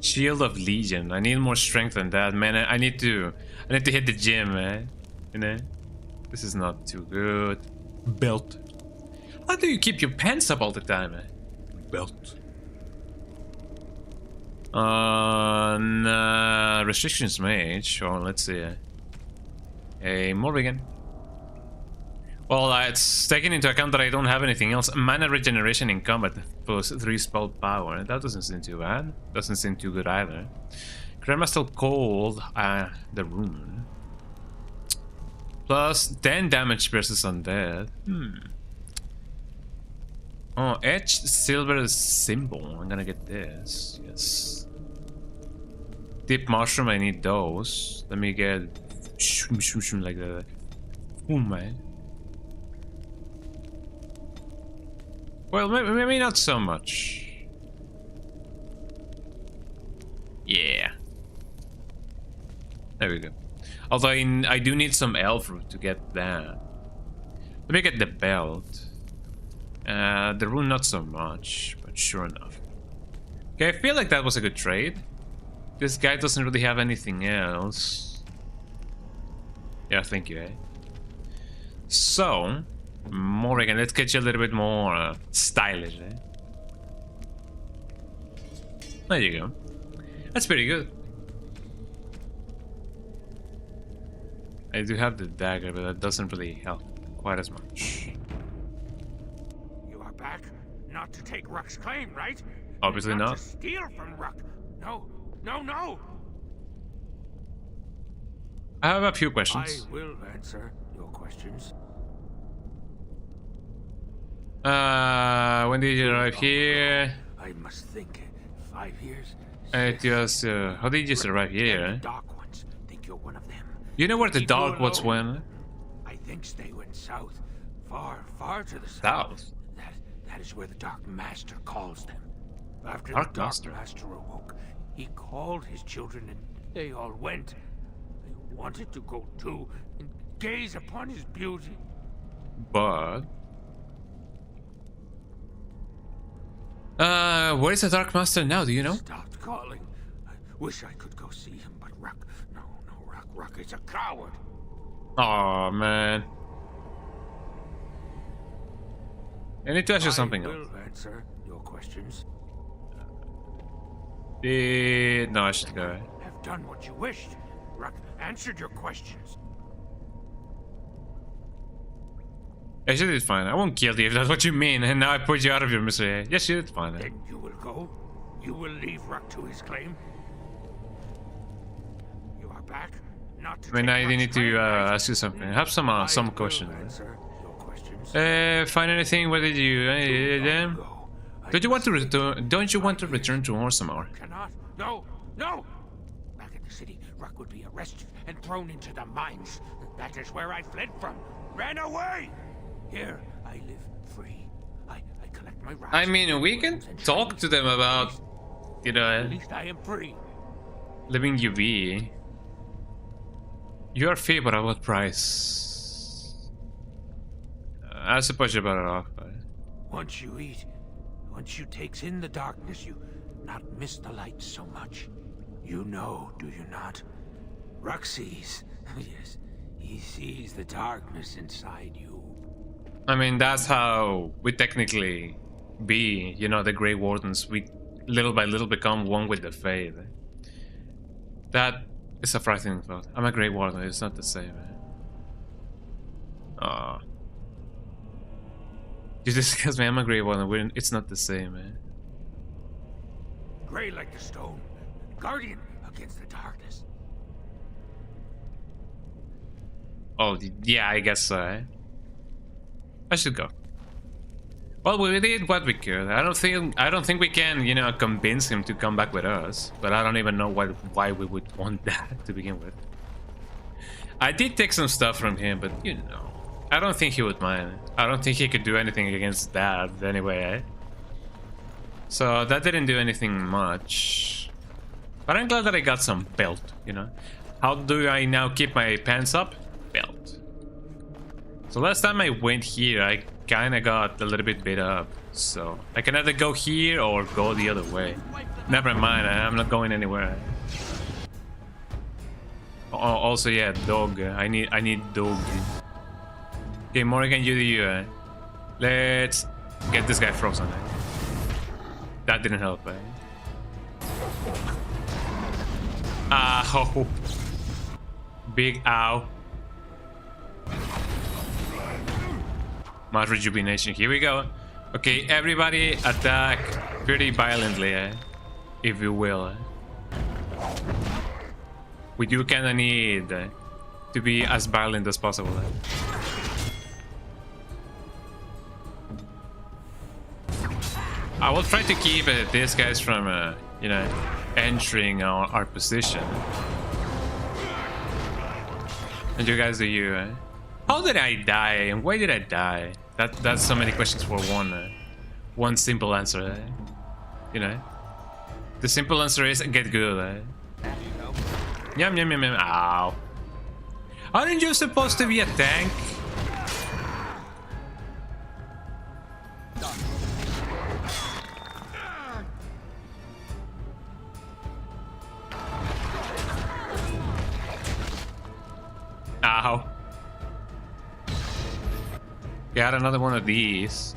Shield of Legion. I need more strength than that, man. I need to hit the gym, man. You know? This is not too good. Belt. How do you keep your pants up all the time, man? Belt. Nah, restrictions mage. Oh, let's see. A Morrigan. Well, it's taken into account that I don't have anything else. Mana regeneration in combat plus 3 spell power. That doesn't seem too bad. Doesn't seem too good either. Crema still cold. The rune. Plus 10 damage versus undead. Oh, etched silver symbol. I'm gonna get this. Yes. Deep mushroom. I need those. Let me get like that. Oh man. Well, maybe not so much. Yeah. There we go. Although I do need some elf root to get that. Let me get the belt. The rune not so much, but sure enough. Okay, I feel like that was a good trade. This guy doesn't really have anything else. Yeah, thank you, eh? So, Morrigan, let's get you a little bit more stylish, eh? There you go. That's pretty good. I do have the dagger, but that doesn't really help quite as much. You are back, not to take Ruck's claim, right? Obviously not. To steal from Ruck. No, no, no. I have a few questions. I will answer your questions. When did you arrive here? I must think. 5 years. It was, how did you survive here? The dark ones think you're one of them. You know where the Keep dark you ones alone. went? I think they went south. Far, far to the South? That is where the Dark Master calls them. After Dark the Dark Master? Master awoke, he called his children and they all went. I wanted to go too and gaze upon his beauty. But... where is the Dark Master now, do you know? Stopped calling. I wish I could go see him, but Ruck, no, Ruck is a coward. Oh man. I need to ask you something I else. will answer your questions. No, I should go. Have done what you wished. Ruck answered your questions. Yes, you did fine. I won't kill you if that's what you mean, and now I put you out of your misery. Yes, you did fine. Then you will go? You will leave Ruck to his claim? You are back? Not to I mean, take I Ruck's need to claim, right? ask you something. I have some I questions. will answer your questions. Find anything? What did you? Go. I Don't you want to must return? Don't you want to 5 return to Orsamar? Cannot. No, no! Back in the city, Ruck would be arrested and thrown into the mines. That is where I fled from. Ran away! Here, I live free. I collect my rights. I mean, we can talk to them about, you know, At least I am free. living you be. You are free, but at what price? I suppose you're better off. Once you eat, once you takes in the darkness, you not miss the light so much. You know, do you not? Ruck sees. Yes, he sees the darkness inside you. I mean, that's how we technically be, you know, the Grey Wardens. We little by little become one with the Faith. That is a frightening thought. I'm a Grey Warden, it's not the same. Ah. You discuss me, I'm a Grey Warden, it's not the same, man. Gray like the stone, guardian against the darkness. Oh, yeah, I guess so, eh? I should go. Well, we did what we could. I don't think we can, you know, convince him to come back with us. But I don't even know why we would want that to begin with. I did take some stuff from him, but you know, I don't think he would mind. I don't think he could do anything against that anyway, eh? So that didn't do anything much. But I'm glad that I got some belt, you know. How do I now keep my pants up? Belt. So last time I went here, I kinda got a little bit beat up. So I can either go here or go the other way. Never mind, I'm not going anywhere. Oh, also, yeah, dog. I need dog. Okay, Morgan, you do you. Let's get this guy frozen. That didn't help. Ow. Big ow. Mass rejuvenation. Here we go. Okay, everybody attack pretty violently, if you will. We do kind of need to be as violent as possible. I will try to keep these guys from, you know, entering our position. And you guys do you. How did I die and why did I die? That's so many questions for one simple answer. You know, the simple answer is get good. Yum yum yum yum. Ow! Aren't you supposed to be a tank? Ow. Got another one of these.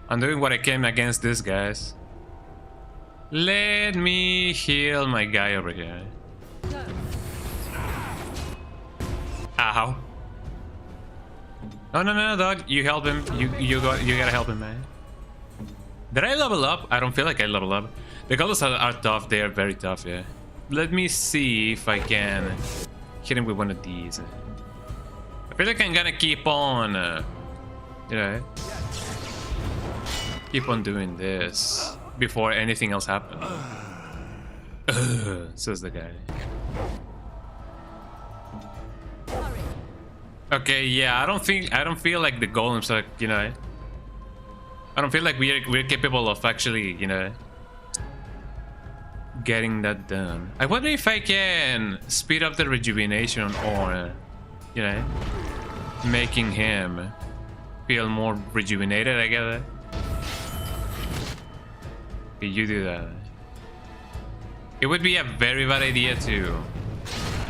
I'm doing what I can against these guys. Let me heal my guy over here. Ow. No, dog. You help him. You gotta help him, man. Did I level up? I don't feel like I level up. The colors are tough. They are very tough, yeah. Let me see if I can hit him with one of these. I feel like I'm gonna keep on, you know, keep on doing this before anything else happens. Says the guy. Okay, yeah, I don't feel like the golems are, you know, I don't feel like we're capable of actually, you know, getting that done. I wonder if I can speed up the rejuvenation or, you know, making him feel more rejuvenated, I guess. Okay, you do that. It would be a very bad idea to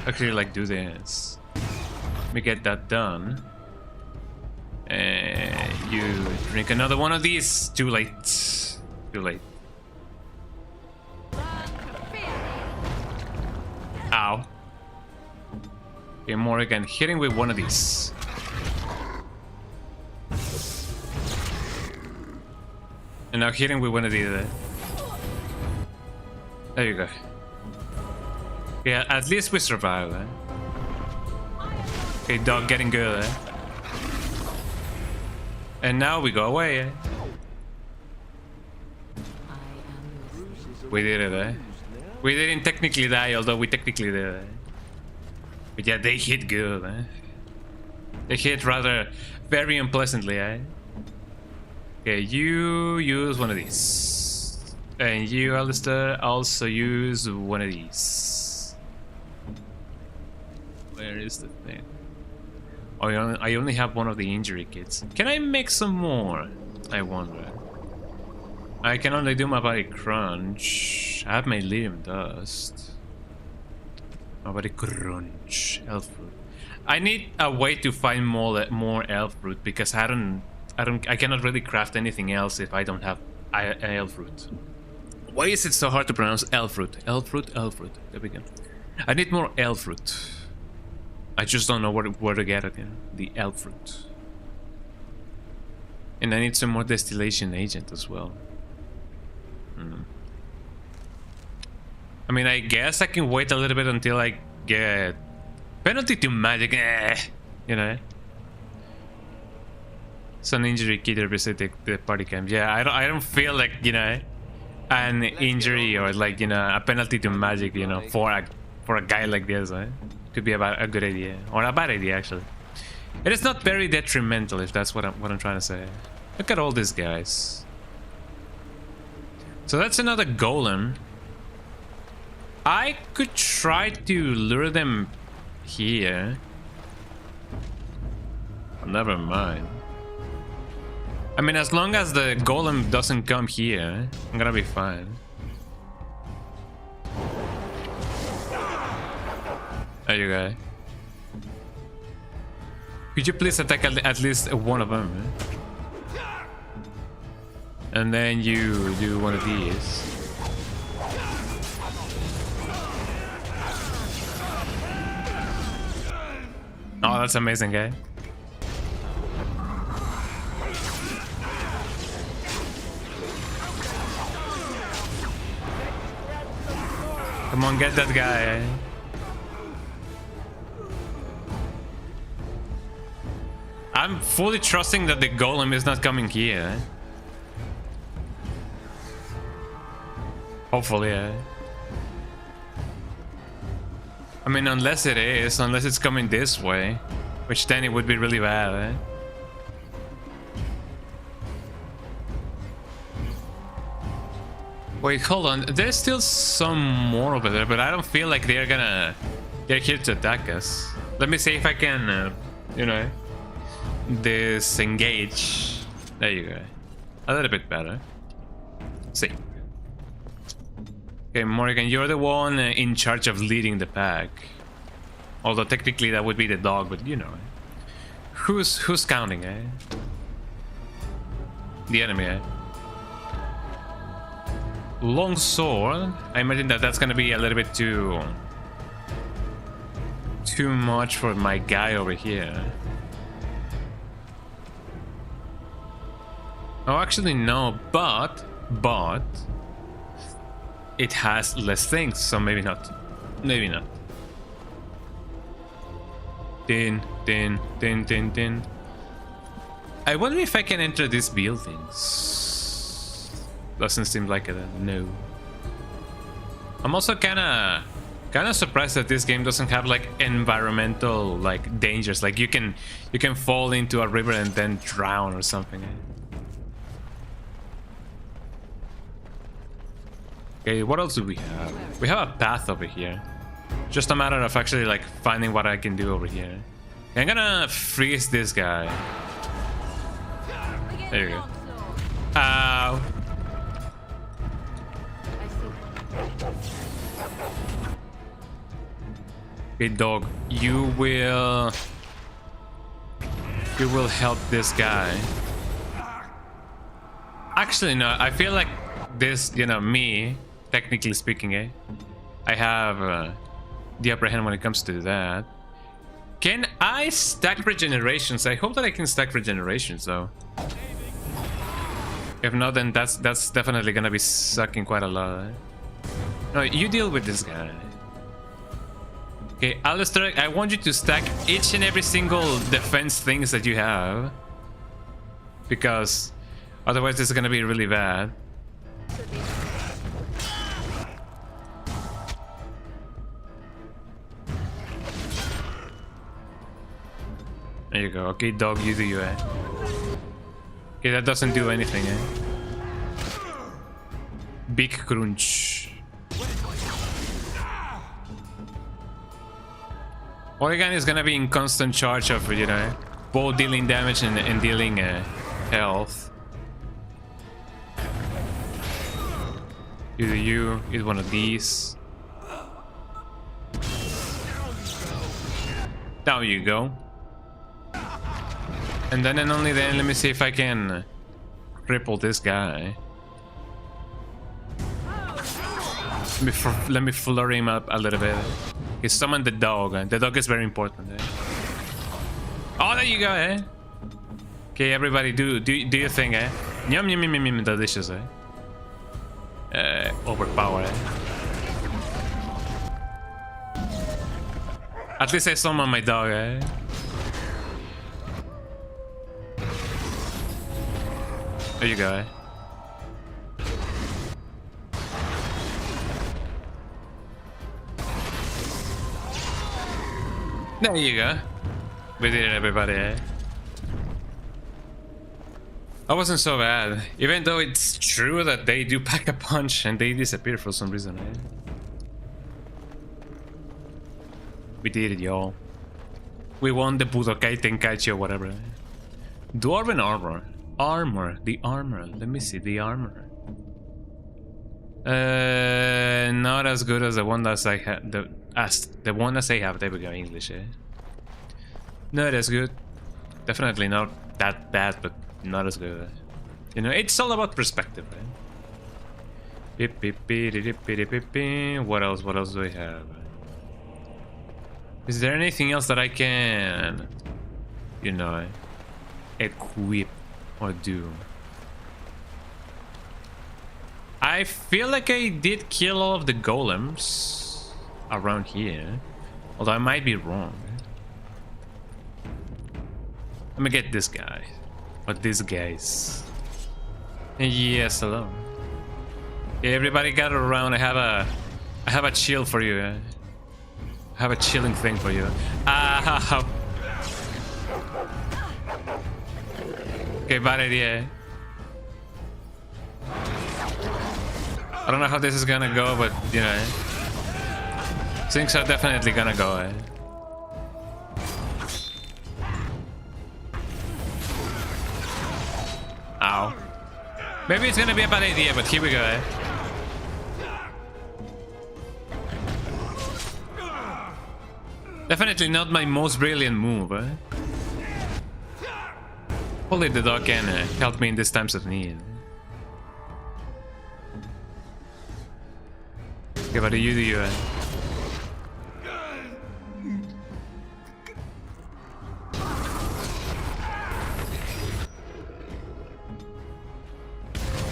actually like do this. Let me get that done. And you drink another one of these. Too late. Too late. Ow. Okay, Morgan, hitting with one of these. And now hitting with one of these. There you go. Yeah, at least we survive. Okay, dog getting good. And now we go away. We did it. We didn't technically die, although we technically did. But yeah, they hit good. They hit rather very unpleasantly. Okay, you use one of these. And you, Alistair, also use one of these. Where is the thing? Oh, I only have one of the injury kits. Can I make some more? I wonder. I can only do my body crunch. I have my lyrium dust. My body crunch. Elf fruit. I need a way to find more elf fruit because I cannot really craft anything else if I don't have elf fruit. Why is it so hard to pronounce elf fruit? Elf fruit, elf fruit. There we go. I need more elf fruit. I just don't know where to get it, you know? The elf fruit. And I need some more distillation agent as well. I mean, I guess I can wait a little bit until I get Penalty to magic, you know. Some injury key to visit the party camp. Yeah, I don't feel like, you know, an injury or like, you know, a penalty to magic, you know, for a guy like this, could be about a good idea or a bad idea actually. It is not very detrimental, if that's what I'm trying to say. Look at all these guys. So that's another golem. I could try to lure them here. Never mind. I mean, as long as the golem doesn't come here, I'm gonna be fine. There you go. Could you please attack at least one of them? And then you do one of these. Oh, that's amazing, guy. Come on, get that guy. I'm fully trusting that the golem is not coming here. Hopefully, yeah. I mean, unless it's coming this way, which then it would be really bad, Wait, hold on. There's still some more over there, but I don't feel like they're here to attack us. Let me see if I can, you know, disengage. There you go. A little bit better. See. Okay, Morgan, you're the one in charge of leading the pack. Although technically that would be the dog, but you know. Who's counting, The enemy, Long sword. I imagine that's gonna be a little bit too much for my guy over here. Oh, actually no, but it has less things, so maybe not. Maybe not. Din. I wonder if I can enter these buildings. Doesn't seem like it. No. I'm also kind of surprised that this game doesn't have like environmental like dangers. Like you can fall into a river and then drown or something. Okay, what else do we have? We have a path over here. Just a matter of actually like finding what I can do over here. Okay, I'm gonna freeze this guy. There you go. Ow. Okay, dog, you will help this guy. Actually, no, I feel like this, you know, me, technically speaking, I have the upper hand when it comes to that. Can I stack regenerations? I hope that I can stack regenerations, though. If not, then that's definitely gonna be sucking quite a lot. No, you deal with this guy. Okay, Alistair, I want you to stack each and every single defense things that you have. Because otherwise this is gonna be really bad. There you go. Okay, dog, you do you, Okay, that doesn't do anything, Big crunch. Oregon is gonna be in constant charge of, you know, both dealing damage and dealing health. Either you is one of these. Down you go. And then and only then, let me see if I can cripple this guy. Let me flurry him up a little bit. He summoned the dog. The dog is very important. Oh, there you go, Okay, everybody, do your thing, Yum, yum, yum, yum, yum, delicious, Overpower, At least I summon my dog, eh? There you go, eh? There you go. We did it, everybody, eh? That wasn't so bad. Even though it's true that they do pack a punch and they disappear for some reason, eh? We did it, y'all. We won the Budokai Tenkaichi or whatever. Dwarven armor. Armor. The armor. Let me see the armor. Not as good as the one that I had. The one that I have. There we go. English, eh? Not as good. Definitely not that bad, but not as good. You know, it's all about perspective, right? What else? What else do we have? Is there anything else that I can, you know, equip or do? I feel like I did kill all of the golems around here, although I might be wrong. Let me get this guy, or these guys. Yes, hello. Yeah, everybody gather around. I have a chill for you. I have a chilling thing for you. Ah. Okay, bad idea. I don't know how this is gonna go, but you know, things are definitely gonna go. Eh? Ow. Maybe it's gonna be a bad idea, but here we go. Eh? Definitely not my most brilliant move. Eh? Hopefully the dog can help me in these times of need. Okay, what do you do? I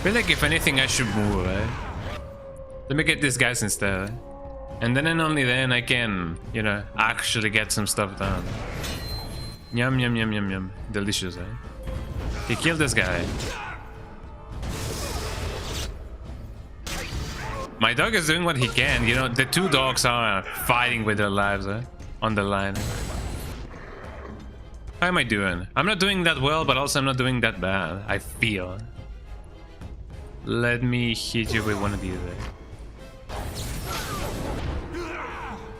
feel like if anything I should move, eh? Let me get these guys instead. And then and only then I can, you know, actually get some stuff done. Yum yum yum yum yum. Delicious, eh? He killed this guy. My dog is doing what he can, you know, the two dogs are fighting with their lives, eh? On the line. How am I doing? I'm not doing that well, but also I'm not doing that bad, I feel. Let me hit you with one of these, eh?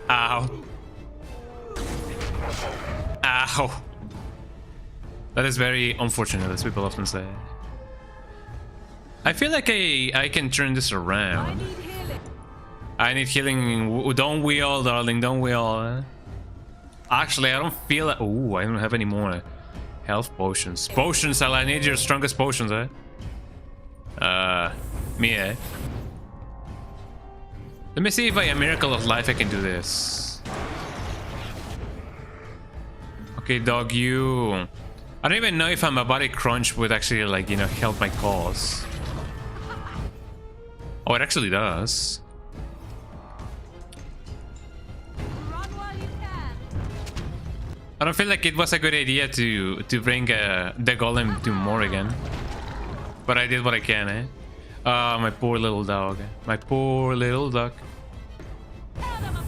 Ow. Ow. That is very unfortunate, as people often say. I feel like I can turn this around. I need healing. Don't we all, darling? Don't we all? Actually, I don't feel like... Ooh, I don't have any more health potions. Potions, I need your strongest potions, eh? Me, eh? Let me see if by a miracle of life I can do this. Okay, dog, you... I don't even know if my body crunch would actually, like, you know, help my cause. Oh, it actually does. I don't feel like it was a good idea to bring the golem to Morrigan. But I did what I can, eh? Oh, my poor little dog. My poor little dog.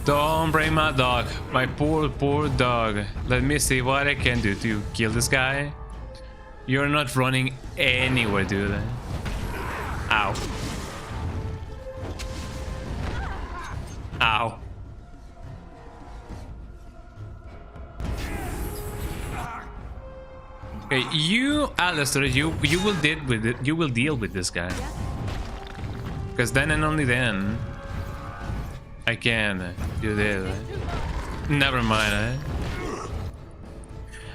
Don't bring my dog. My poor, poor dog. Let me see what I can do to kill this guy. You're not running anywhere, dude. Ow. Ow. Okay, you, Alistair, you will deal with it. You will deal with this guy. Because then and only then I can do this. Never mind, eh?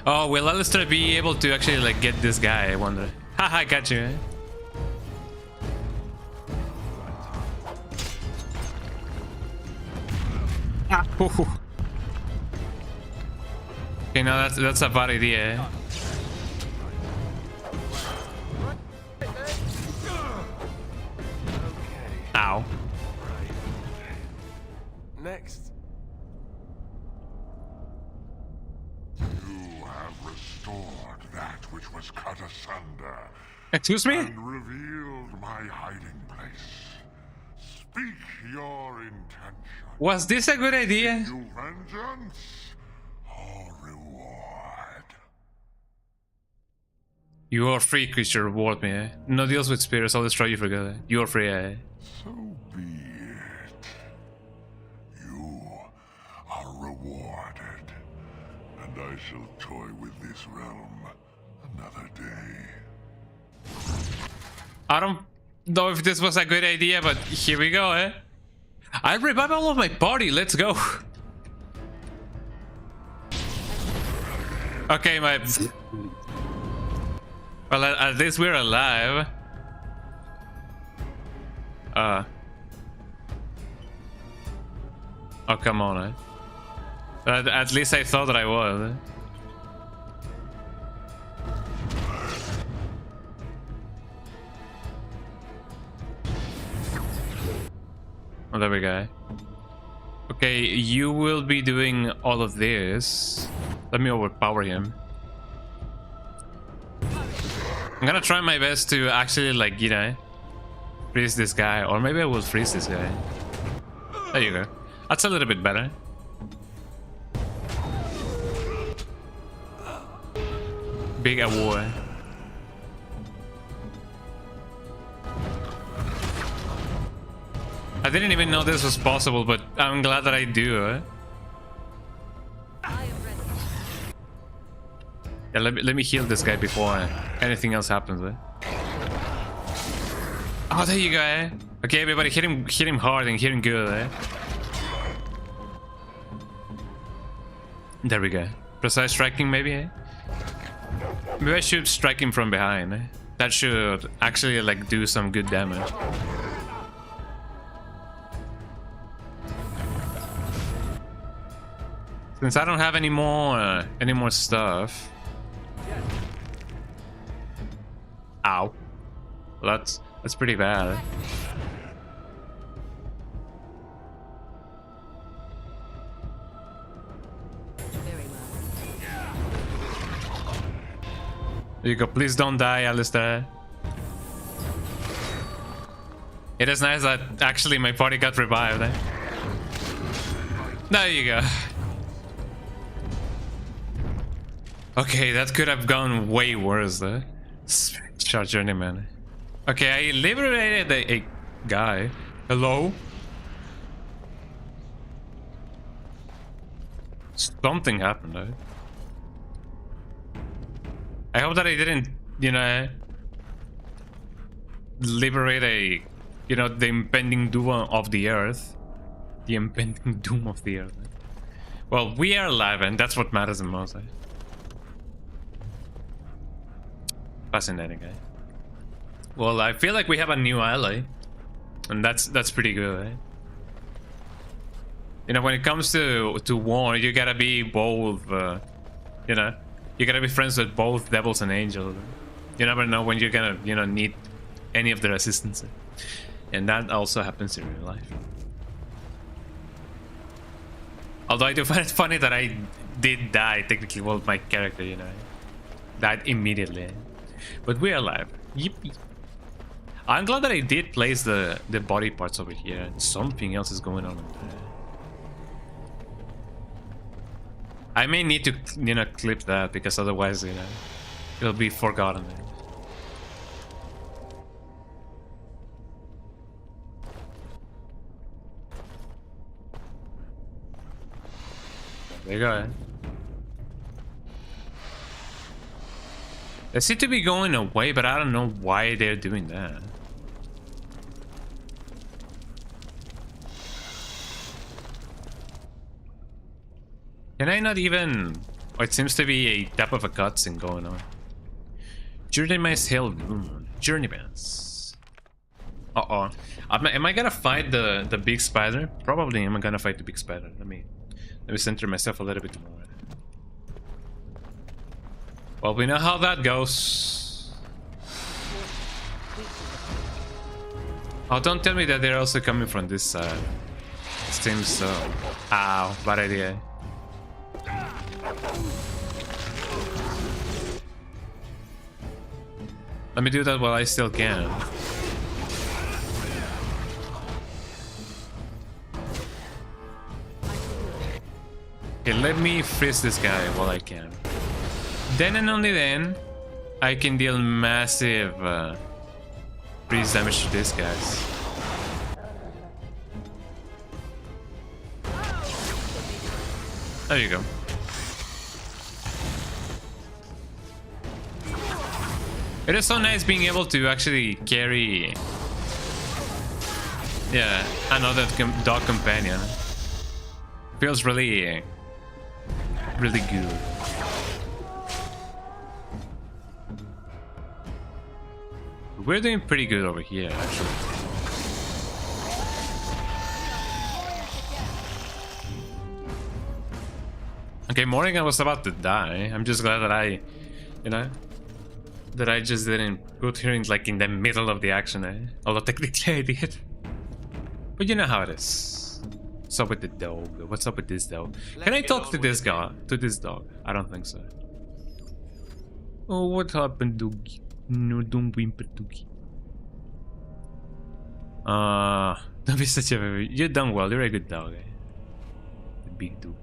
Oh, will Alistair be able to actually like get this guy? I wonder. Haha, I got you. Eh? Ah. Okay, now that's a bad idea. Eh? Ow. Next. have restored that which was cut asunder Excuse me? and revealed my hiding place. Speak your intention. Was this a good idea? You vengeance or reward? You are free, creature. Reward me, eh? No deals with spirits. I'll destroy you for good. You are free, eh? So be it. You are rewarded, and I shall toy with this realm another day. I don't know if this was a good idea, but here we go, eh? I revive all of my party. Let's go. Okay, my... Well, at least we're alive. Oh, come on, eh? At least I thought that I was. Eh? Oh, there we go. Okay, you will be doing all of this. Let me overpower him. I'm gonna try my best to actually, like, you know, freeze this guy. Or maybe I will freeze this guy. There you go. That's a little bit better. Big award. I didn't even know this was possible, but I'm glad that I do. Eh? Yeah, let me heal this guy before anything else happens. Eh? Oh, there you go. Eh? Okay, everybody, hit him hard and hit him good. Eh? There we go. Precise striking, maybe. Eh? Maybe I should strike him from behind. Eh? That should actually like do some good damage. Since I don't have any more stuff. Ow. Well, that's pretty bad. There you go. Please don't die, Alistair. It is nice that actually my party got revived. Eh? There you go. Okay, that could have gone way worse, though. Short journeyman. Okay, I liberated a guy. Hello? Something happened, though. I hope that I didn't, you know, liberate a, you know, the impending doom of the earth. The impending doom of the earth. Well, we are alive, and that's what matters the most, eh? Fascinating, eh? Well, I feel like we have a new ally, and that's pretty good, eh? You know, when it comes to war, you gotta be both, you know, you gotta be friends with both devils and angels. You never know when you're gonna, you know, need any of their assistance, and that also happens in real life. Although I do find it funny that I did die technically. Well, my character, you know, died immediately. But we're alive. Yippee. I'm glad that I did place the body parts over here, and something else is going on there. I may need to, you know, clip that, because otherwise, you know, it'll be forgotten. There you go, eh? They seem to be going away, but I don't know why they're doing that. Can I not even... Oh, it seems to be a type of a cutscene going on. Journeyman's Hill Room. Journeymans. Uh-oh. Am I gonna fight the big spider? Probably am I gonna fight the big spider. Let me center myself a little bit more. Well, we know how that goes. Oh, don't tell me that they're also coming from this side. It seems so. Ow, bad idea. Let me do that while I still can. Okay, let me freeze this guy while I can. Then and only then, I can deal massive freeze damage to these guys. There you go. It is so nice being able to actually carry, yeah, another dog companion. Feels really good. We're doing pretty good over here, actually. Okay, Morrigan was about to die. I'm just glad that I, you know, that I just didn't put her in, like, in the middle of the action, eh? Although technically I did. But you know how it is. What's up with the dog? What's up with this dog? Can I talk to this guy? To this dog? I don't think so. Oh, what happened, doggy? No, don't whimper, doggy. Don't be such a... You're done well. You're a good dog, eh? The big dog.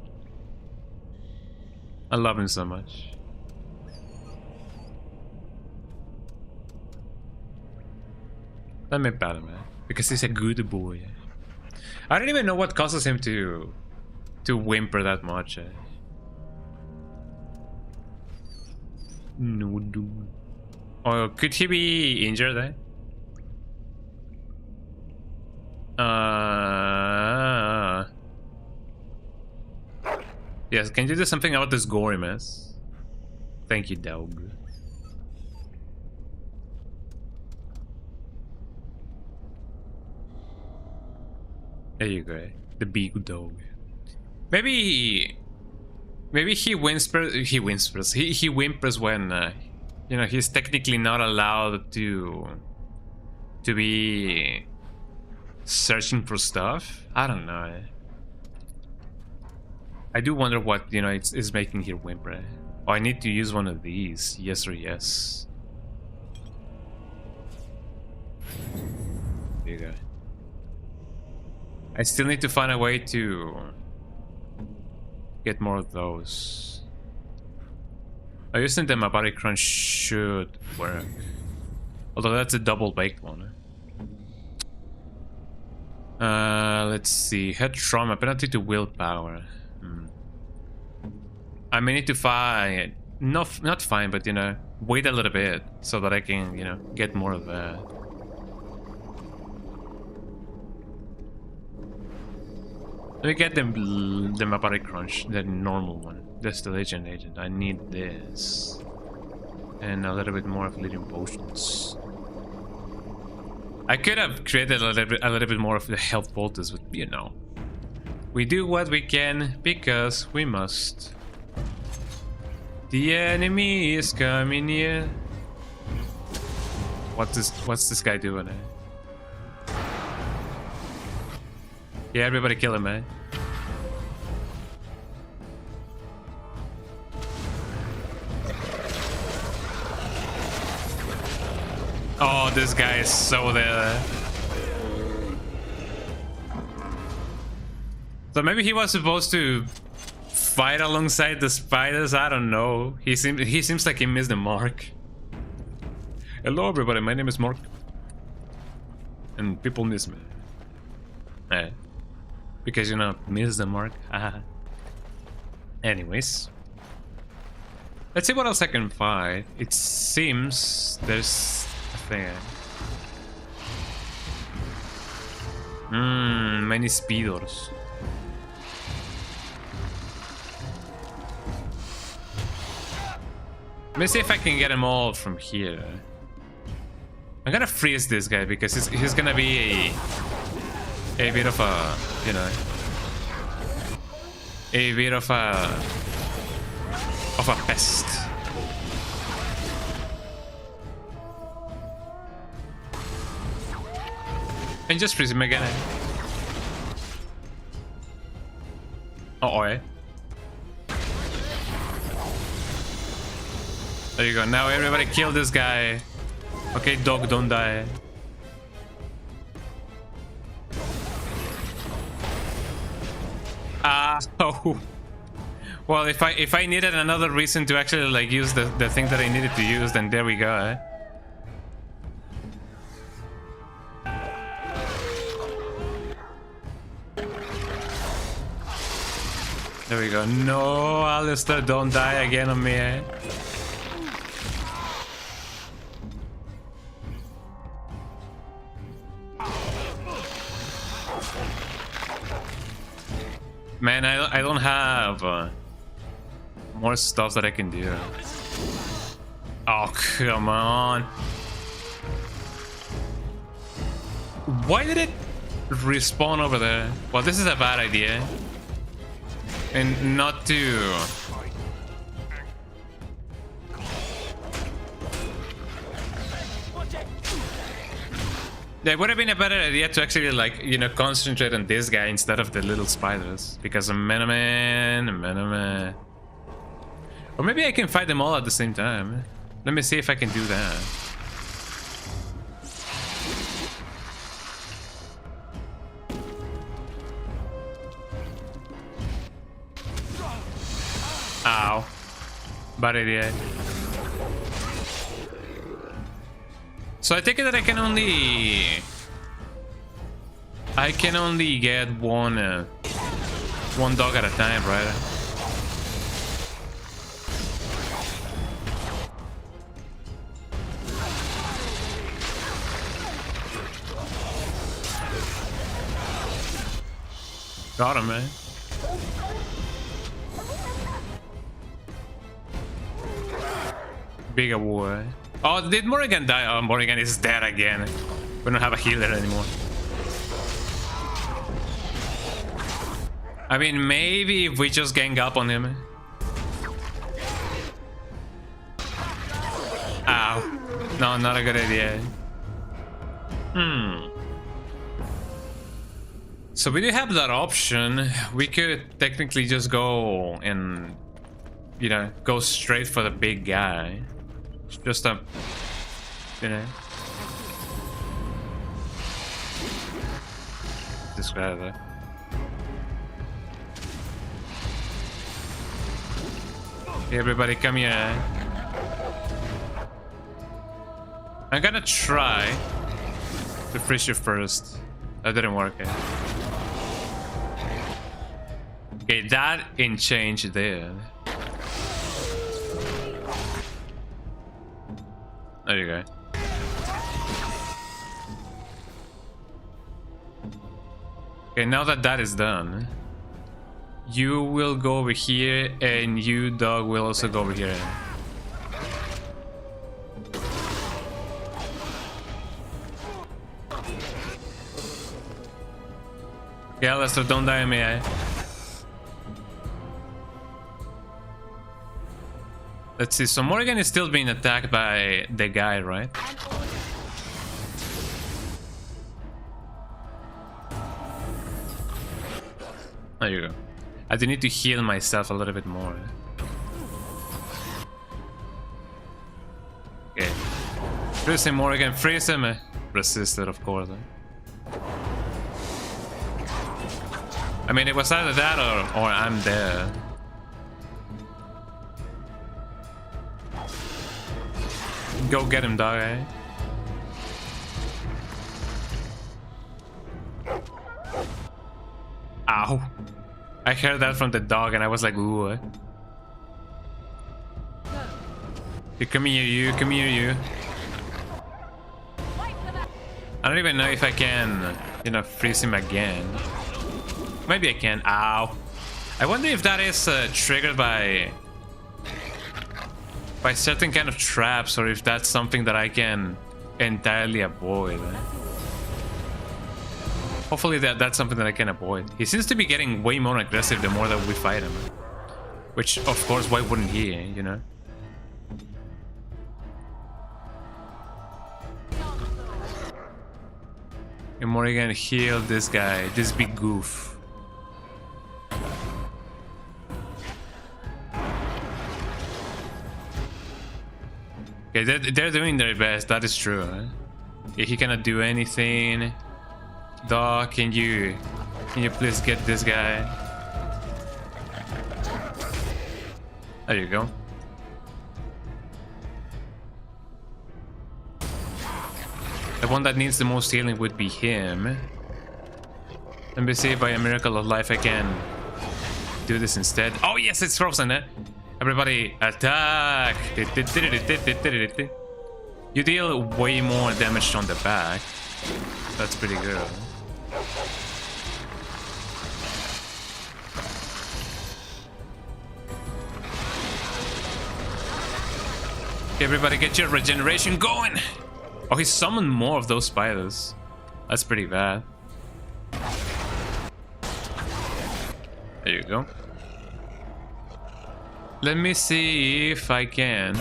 I love him so much. Let me pat him, man, because he's a good boy. I don't even know what causes him to whimper that much. No, dude. Oh, could he be injured? Yes. Can you do something about this gory mess? Thank you, dog. There you go, the big dog. Maybe he whispers. He whimpers when you know, he's technically not allowed to be searching for stuff. I don't know. I do wonder what, you know, is making here whimper. Oh, I need to use one of these. Yes or yes. There you go. I still need to find a way to get more of those. I just think that my body crunch should work. Although that's a double baked one. Let's see. Head trauma, penalty to willpower. I may need to find, not find, but, you know, wait a little bit so that I can, you know, get more of that. Let me get the Mabari Crunch, the normal one. That's the Legend Agent. I need this. And a little bit more of Leading Potions. I could have created a little bit more of the health bolters, but you know. We do what we can because we must. The enemy is coming here. What's this guy doing? Yeah, everybody kill him, man. Oh, this guy is so there. So maybe he was supposed to fight alongside the spiders. I don't know. He seems like he missed the mark. Hello, everybody. My name is Mark, and people miss me. Because, you know, miss the mark. Anyways, let's see what else I can find. It seems there's a thing. Many speeders. Let me see if I can get them all from here. I'm gonna freeze this guy because he's gonna be a bit of a, you know, a bit of a pest. And just freeze him again. There you go. Now everybody kill this guy. Okay, dog, don't die. Oh. Well, if I needed another reason to actually like use the thing that I needed to use, then there we go. There we go. No, Alistair, don't die again on me. Man, I don't have more stuff that I can do. Oh, come on. Why did it respawn over there? Well, this is a bad idea. And not to... Yeah, it would have been a better idea to actually, like, you know, concentrate on this guy instead of the little spiders. Because man. Or maybe I can fight them all at the same time. Let me see if I can do that. Ow. Bad idea. So I take it that I can only get one dog at a time, right? Got him, man. Bigger war. Oh, did Morrigan die? Oh, Morrigan is dead again. We don't have a healer anymore. I mean, maybe if we just gang up on him. Ow. No, not a good idea. So we do have that option. We could technically just go and, you know, go straight for the big guy. Just a, you know. Describe that. Hey, everybody, come here. I'm gonna try to freeze you first. That didn't work. Okay, that in change there. There you go. Okay, now that that is done, you will go over here, and you, dog, will also go over here. Yeah, Lester, don't die on me, eh? Let's see, so Morrigan is still being attacked by the guy, right? There you go. I do need to heal myself a little bit more. Okay. Freeze him, Morrigan, freeze him! Resisted, of course. I mean, it was either that or I'm there. Go get him, dog, eh? Ow. I heard that from the dog and I was like, ooh. Hey, come here, you. Come here, you. I don't even know if I can, you know, freeze him again. Maybe I can. Ow. I wonder if that is triggered by certain kind of traps, or if that's something that I can entirely avoid. Hopefully that's something that I can avoid. He seems to be getting way more aggressive the more that we fight him. Which, of course, why wouldn't he, you know? And Morrigan heal this guy, this big goof. Okay, they're doing their best. That is true. Huh? Yeah, he cannot do anything. Doc, can you please get this guy? There you go. The one that needs the most healing would be him. Let me see if by a miracle of life I can do this instead. Oh yes, it's frozen, eh? Everybody attack! You deal way more damage on the back. That's pretty good. Everybody get your regeneration going! Oh, he summoned more of those spiders. That's pretty bad. There you go. Let me see if I can.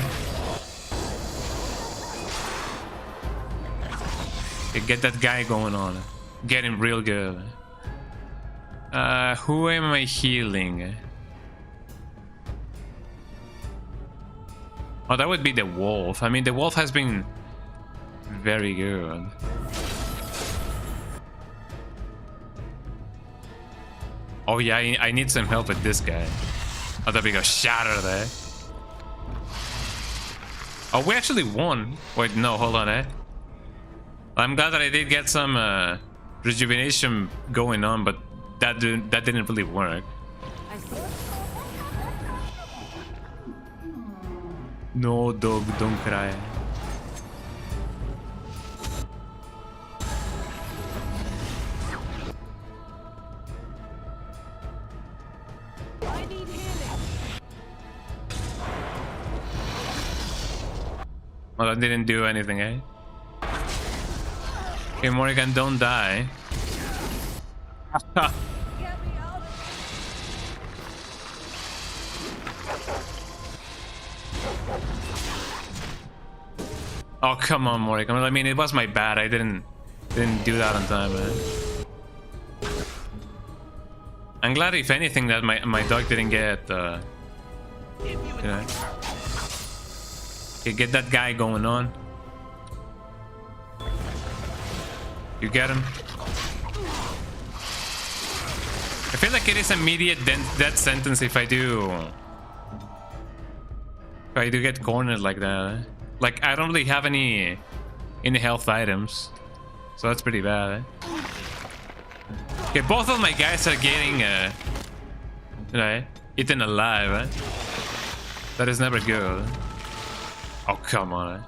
Okay, get that guy going on. Get him real good. Who am I healing? Oh, that would be the wolf. I mean, the wolf has been very good. Oh yeah, I need some help with this guy. Oh, there we go. Shatter there. Oh, we actually won. Wait, no, hold on, eh? I'm glad that I did get some rejuvenation going on, but that didn't really work. No, dog, don't cry. Well, that didn't do anything, eh? Okay, Morrigan, don't die. Oh, come on, Morrigan. I mean, it was my bad. I didn't do that on time, man. I'm glad, if anything, that my dog didn't get, you know. Okay, get that guy going on. You get him. I feel like it is immediate death sentence if I do get cornered like that. Like, I don't really have any health items, so that's pretty bad. Okay, both of my guys are getting you know, eaten alive. That is never good. Oh, come on.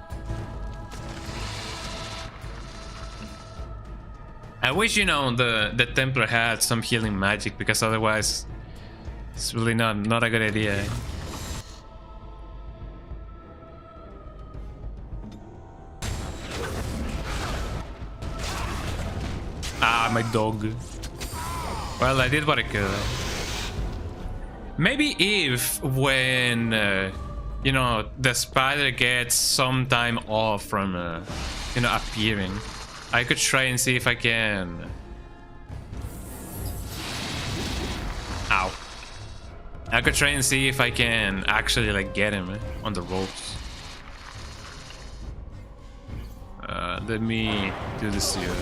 I wish, you know, the Templar had some healing magic, because otherwise it's really not a good idea. Ah, my dog. Well, I did what I could. Maybe if when you know, the spider gets some time off from you know, appearing, I could try and see if I can. Ow. I could try and see if I can actually, like, get him on the ropes. Let me do this here.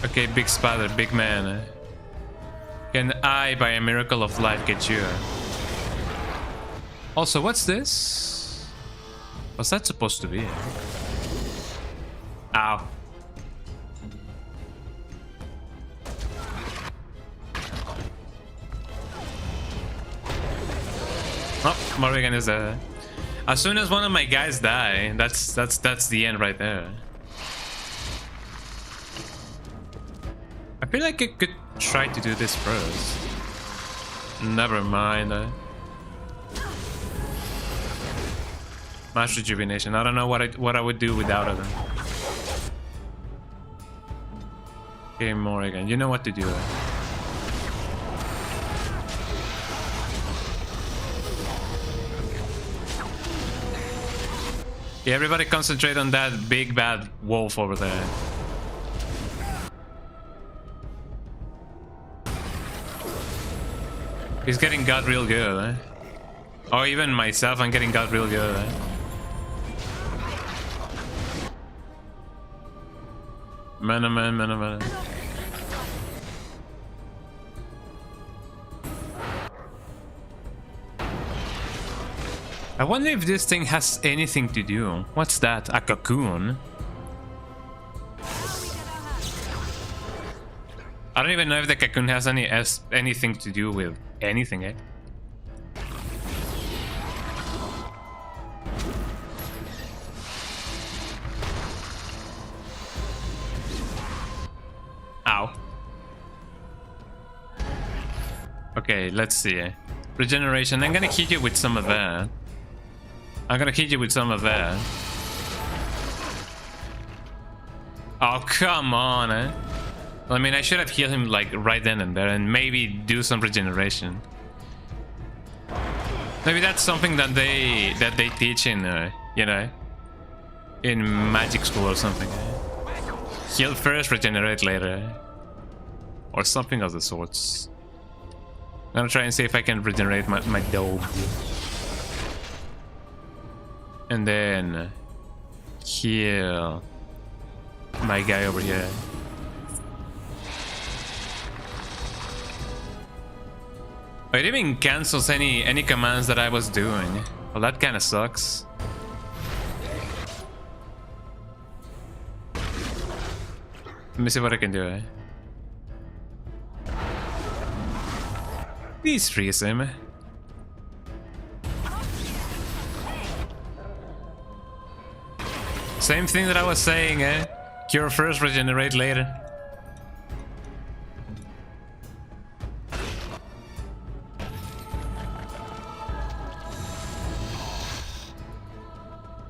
Okay, big spider, big man. Can I, by a miracle of life, get you? Also, what's this? What's that supposed to be? Ow. Oh, Morrigan is there. As soon as one of my guys die, that's the end right there. I feel like I could try to do this first. Never mind. Mass rejuvenation. I don't know what I would do without it. Okay, Morrigan, you know what to do. Yeah, everybody concentrate on that big bad wolf over there. He's getting got real good, eh? Oh, even myself, I'm getting got real good. Mana, man, mana, mana. I wonder if this thing has anything to do. What's that? A cocoon? I don't even know if the cocoon has anything to do with anything, eh? Ow. Okay, let's see. Regeneration. I'm gonna hit you with some of that. Oh, come on, eh? I mean, I should have healed him like right then and there and maybe do some regeneration. Maybe that's something that they teach in, you know, in magic school or something. Heal first, regenerate later. Or something of the sorts. I'm gonna try and see if I can regenerate my dog. And then heal my guy over here. It even cancels any commands that I was doing. Well, that kind of sucks. Let me see what I can do. Please freeze him. Same thing that I was saying, eh? Cure first, regenerate later.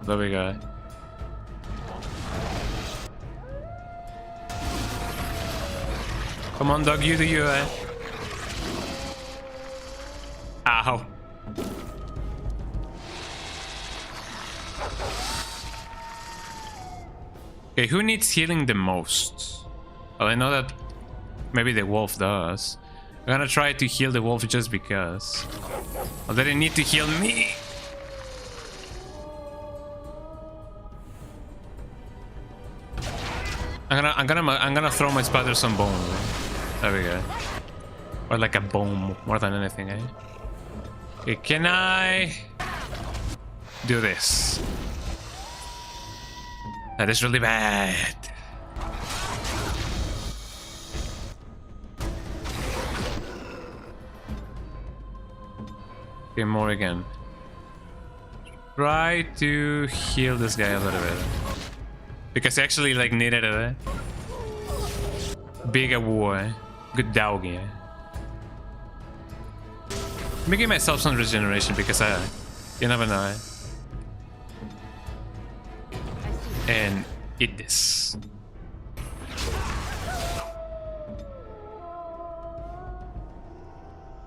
There we go. Come on, dog, you do you, eh? Ow. Okay, who needs healing the most? Well, I know that maybe the wolf does. I'm gonna try to heal the wolf just because. Well, they didn't need to heal me. I'm gonna throw my spider some bones. There we go. Or like a bone more than anything, eh? Okay, can I do this? That is really bad. Okay, more again. Try to heal this guy a little bit. Because I actually like needed it, eh? Big war, eh? Good doggy, eh? I'm making myself some regeneration because you never know, eh? And eat this.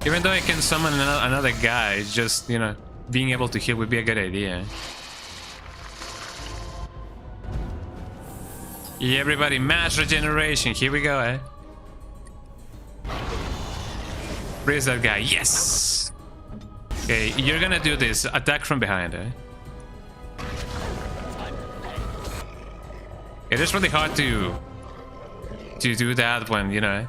Even though I can summon another guy, just, you know, being able to heal would be a good idea. Yeah, everybody, mass regeneration. Here we go, eh? Raise that guy. Yes! Okay, you're gonna do this. Attack from behind, eh? It is really hard to do that when, you know.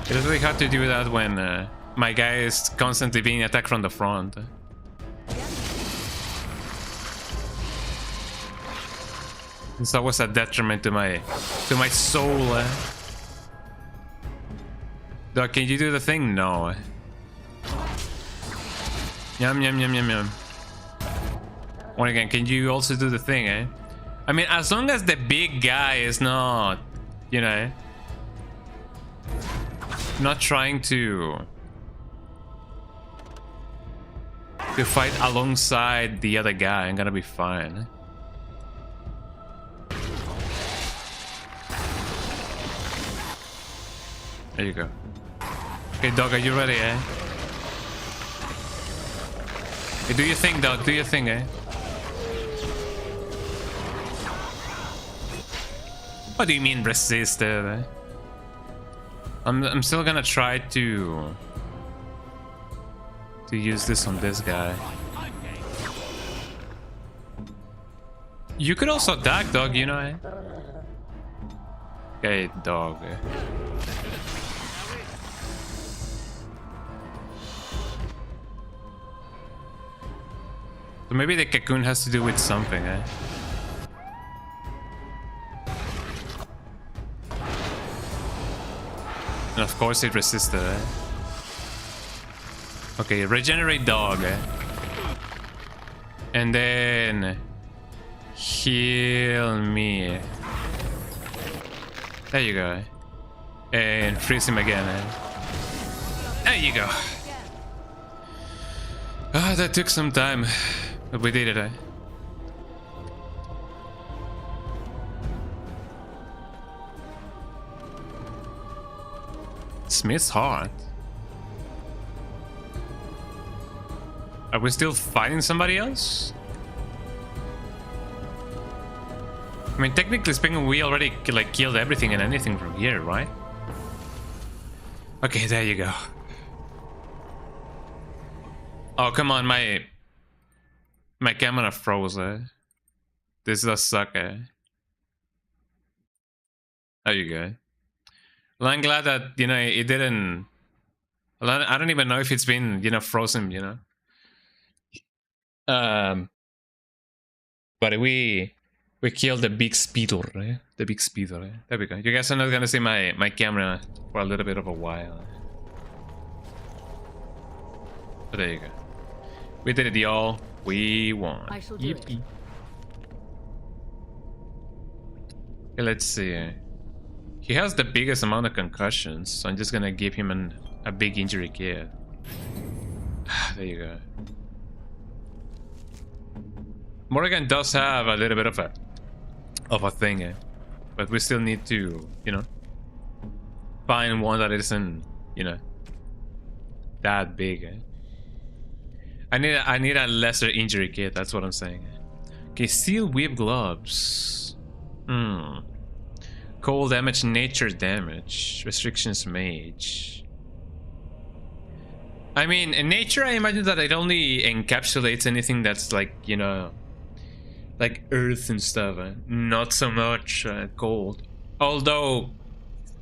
It is really hard to do that when my guy is constantly being attacked from the front. It's always a detriment to my soul. Dog, can you do the thing? No. Yum yum yum yum yum. Once again, can you also do the thing, eh? I mean, as long as the big guy is not, you know, not trying to fight alongside the other guy, I'm gonna be fine. There you go. Okay, dog, are you ready, eh? Hey, do your thing, dog. Do your thing, eh? What do you mean resisted, eh? I'm still gonna try to use this on this guy. You could also attack, dog, you know, eh? Okay, dog. So maybe the cocoon has to do with something, eh? And of course it resisted, eh? Okay, regenerate dog, eh? And then heal me. There you go. And freeze him again, eh? There you go. Ah, that took some time, but we did it, eh? Smith's heart. Are we still fighting somebody else? I mean, technically speaking, we already like killed everything and anything from here, right? Okay, there you go. Oh, come on, my camera froze, eh? This does suck, eh? There you go. Well, I'm glad that, you know, it didn't... Well, I don't even know if it's been, you know, frozen, you know? But we killed the big speeder, eh? The big speeder, eh? There we go. You guys are not gonna see my camera for a little bit of a while. But there you go. We did it, y'all. We won. I shall do it. Okay, let's see. He has the biggest amount of concussions, so I'm just gonna give him a big injury kit. There you go. Morgan does have a little bit of a thing, eh? But we still need to, you know, find one that isn't, you know, that big, eh? I need a lesser injury kit, that's what I'm saying. Okay, steel whip gloves. Cold damage, nature damage, restrictions mage. I mean, in nature, I imagine that it only encapsulates anything that's like, you know, like earth and stuff, not so much cold. Although,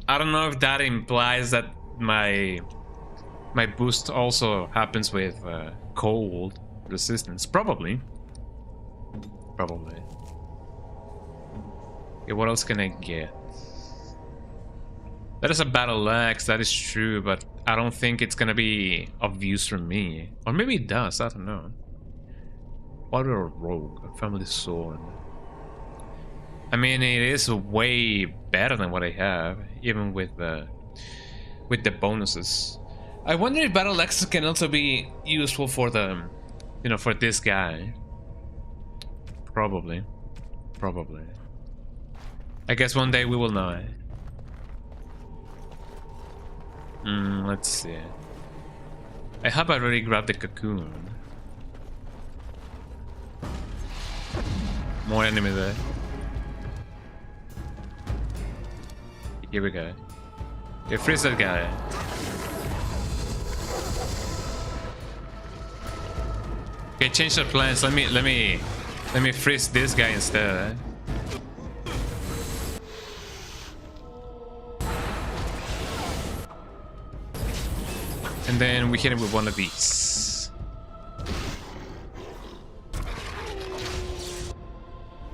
I don't know if that implies that my boost also happens with cold resistance. Probably. Okay, what else can I get? That is a battle axe, that is true, but I don't think it's gonna be of use for me. Or maybe it does, I don't know. Water rogue, a family sword. I mean, it is way better than what I have, even with the bonuses. I wonder if battle axes can also be useful for the, you know, for this guy. Probably. I guess one day we will know. Let's see. I hope I already grabbed the cocoon. More enemies there. Here we go. Okay, freeze that guy. Okay, change the plans. Let me freeze this guy instead. And then we hit him with one of these.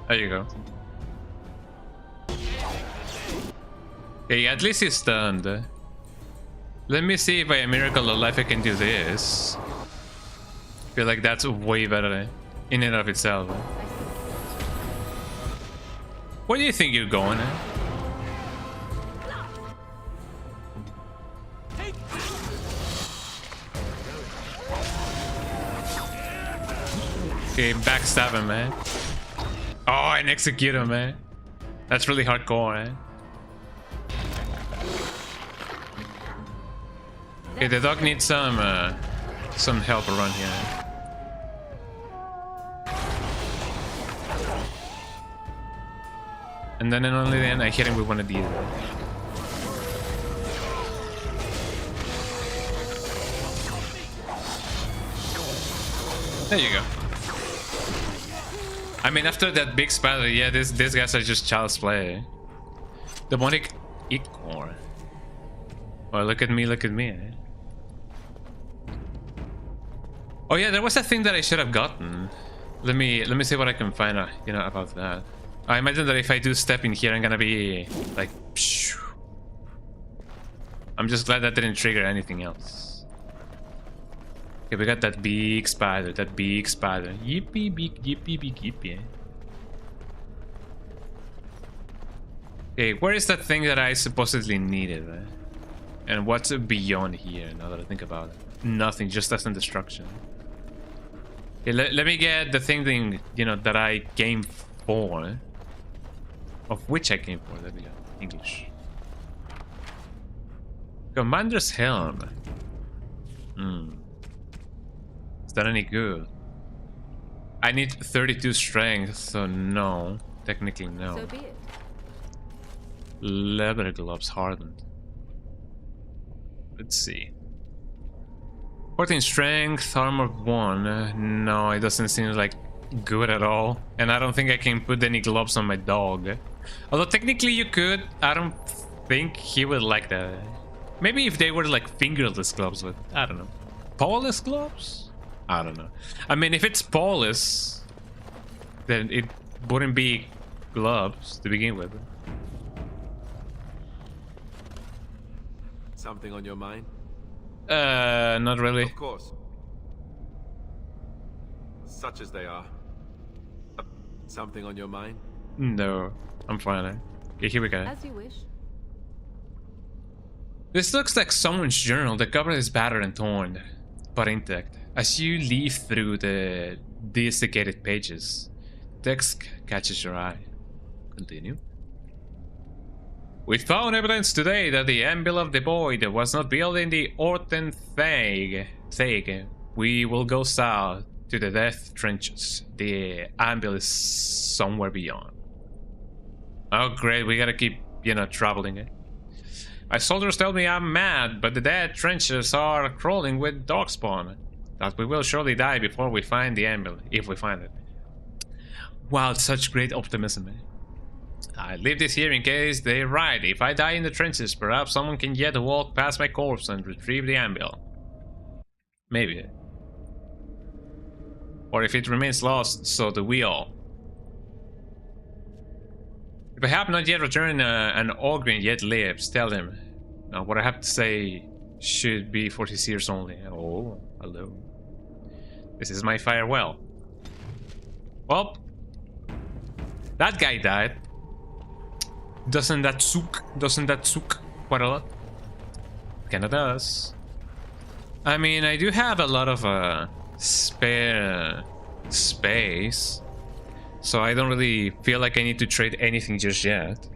There you go. Okay, at least he's stunned. Let me see if by a miracle of life I can do this. I feel like that's way better in and of itself. Where do you think you're going? Okay, backstab him, man. Oh, and execute him, man. That's really hardcore, man. Okay, the dog needs some help around here. And then and only then I hit him with one of these. There you go. I mean, after that big spider, yeah, these guys are just child's play. Demonic ichor. Oh, look at me, look at me. Oh yeah, there was a thing that I should have gotten. Let me see what I can find out, you know, about that. I imagine that if I do step in here, I'm gonna be like, pshh. I'm just glad that didn't trigger anything else. Okay, we got that big spider, Yippee, big, yippee, big, yippee. Okay, where is that thing that I supposedly needed? And what's beyond here, now that I think about it? Nothing, just death and destruction. Okay, let me get the thing, you know, that I came for. Of which I came for, there we go. English. Commander's Helm. Is that any good? I need 32 strength, so no. Technically, no. So be it. Leather gloves hardened. Let's see. 14 strength, armor 1. No, it doesn't seem like good at all. And I don't think I can put any gloves on my dog. Although technically you could. I don't think he would like that. Maybe if they were like fingerless gloves, but I don't know. Pawless gloves? I don't know. I mean, if it's pawless, then it wouldn't be gloves to begin with. Something on your mind? Not really. Of course. Such as they are. Something on your mind? No, I'm fine. Okay, here we go. As you wish. This looks like someone's journal. The cover is battered and torn, but intact. As you leaf through the desiccated pages, text catches your eye. Continue. We found evidence today that the Anvil of the Void was not built in the Orten Thag. We will go south to the Death Trenches. The Anvil is somewhere beyond. Oh great, we gotta keep, you know, traveling it. My soldiers tell me I'm mad, but the Death Trenches are crawling with darkspawn. That we will surely die before we find the Anvil, if we find it. Wow, such great optimism, eh? I leave this here in case they're right. If I die in the trenches, perhaps someone can yet walk past my corpse and retrieve the Anvil. Maybe. Or if it remains lost, so do we all. If I have not yet returned and Ogrin yet lives, tell him. Now, what I have to say should be for his ears only. Oh, hello. This is my farewell. Well, that guy died. Doesn't that suck quite a lot? Kinda does. I mean, I do have a lot of spare space, so I don't really feel like I need to trade anything just yet.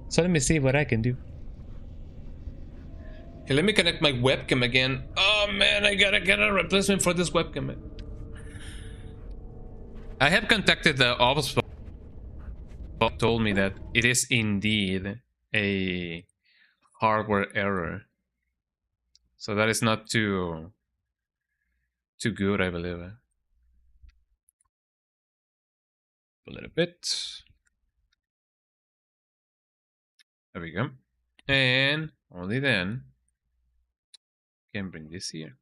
So let me see what I can do. Okay, let me connect my webcam again. Oh man, I gotta get a replacement for this webcam. I have contacted the office. Told me that it is indeed a hardware error, so that is not too good, I believe. A little bit. There we go, and only then can bring this here.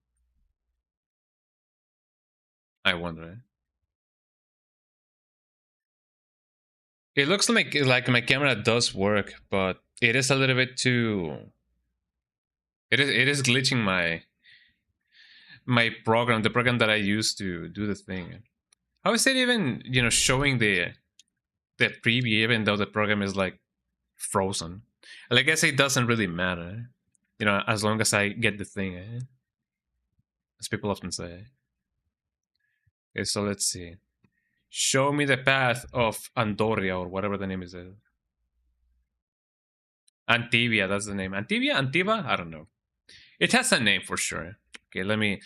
I wonder. It looks like my camera does work, but it is a little bit too. It is glitching my program, the program that I use to do the thing. How is it even, you know, showing the preview even though the program is like frozen? And I guess it doesn't really matter, you know, as long as I get the thing, as people often say. Okay, so let's see. Show me the path of Andoria, or whatever the name is. Antivia, that's the name. Antivia? Antiva? I don't know. It has a name for sure. Okay, let me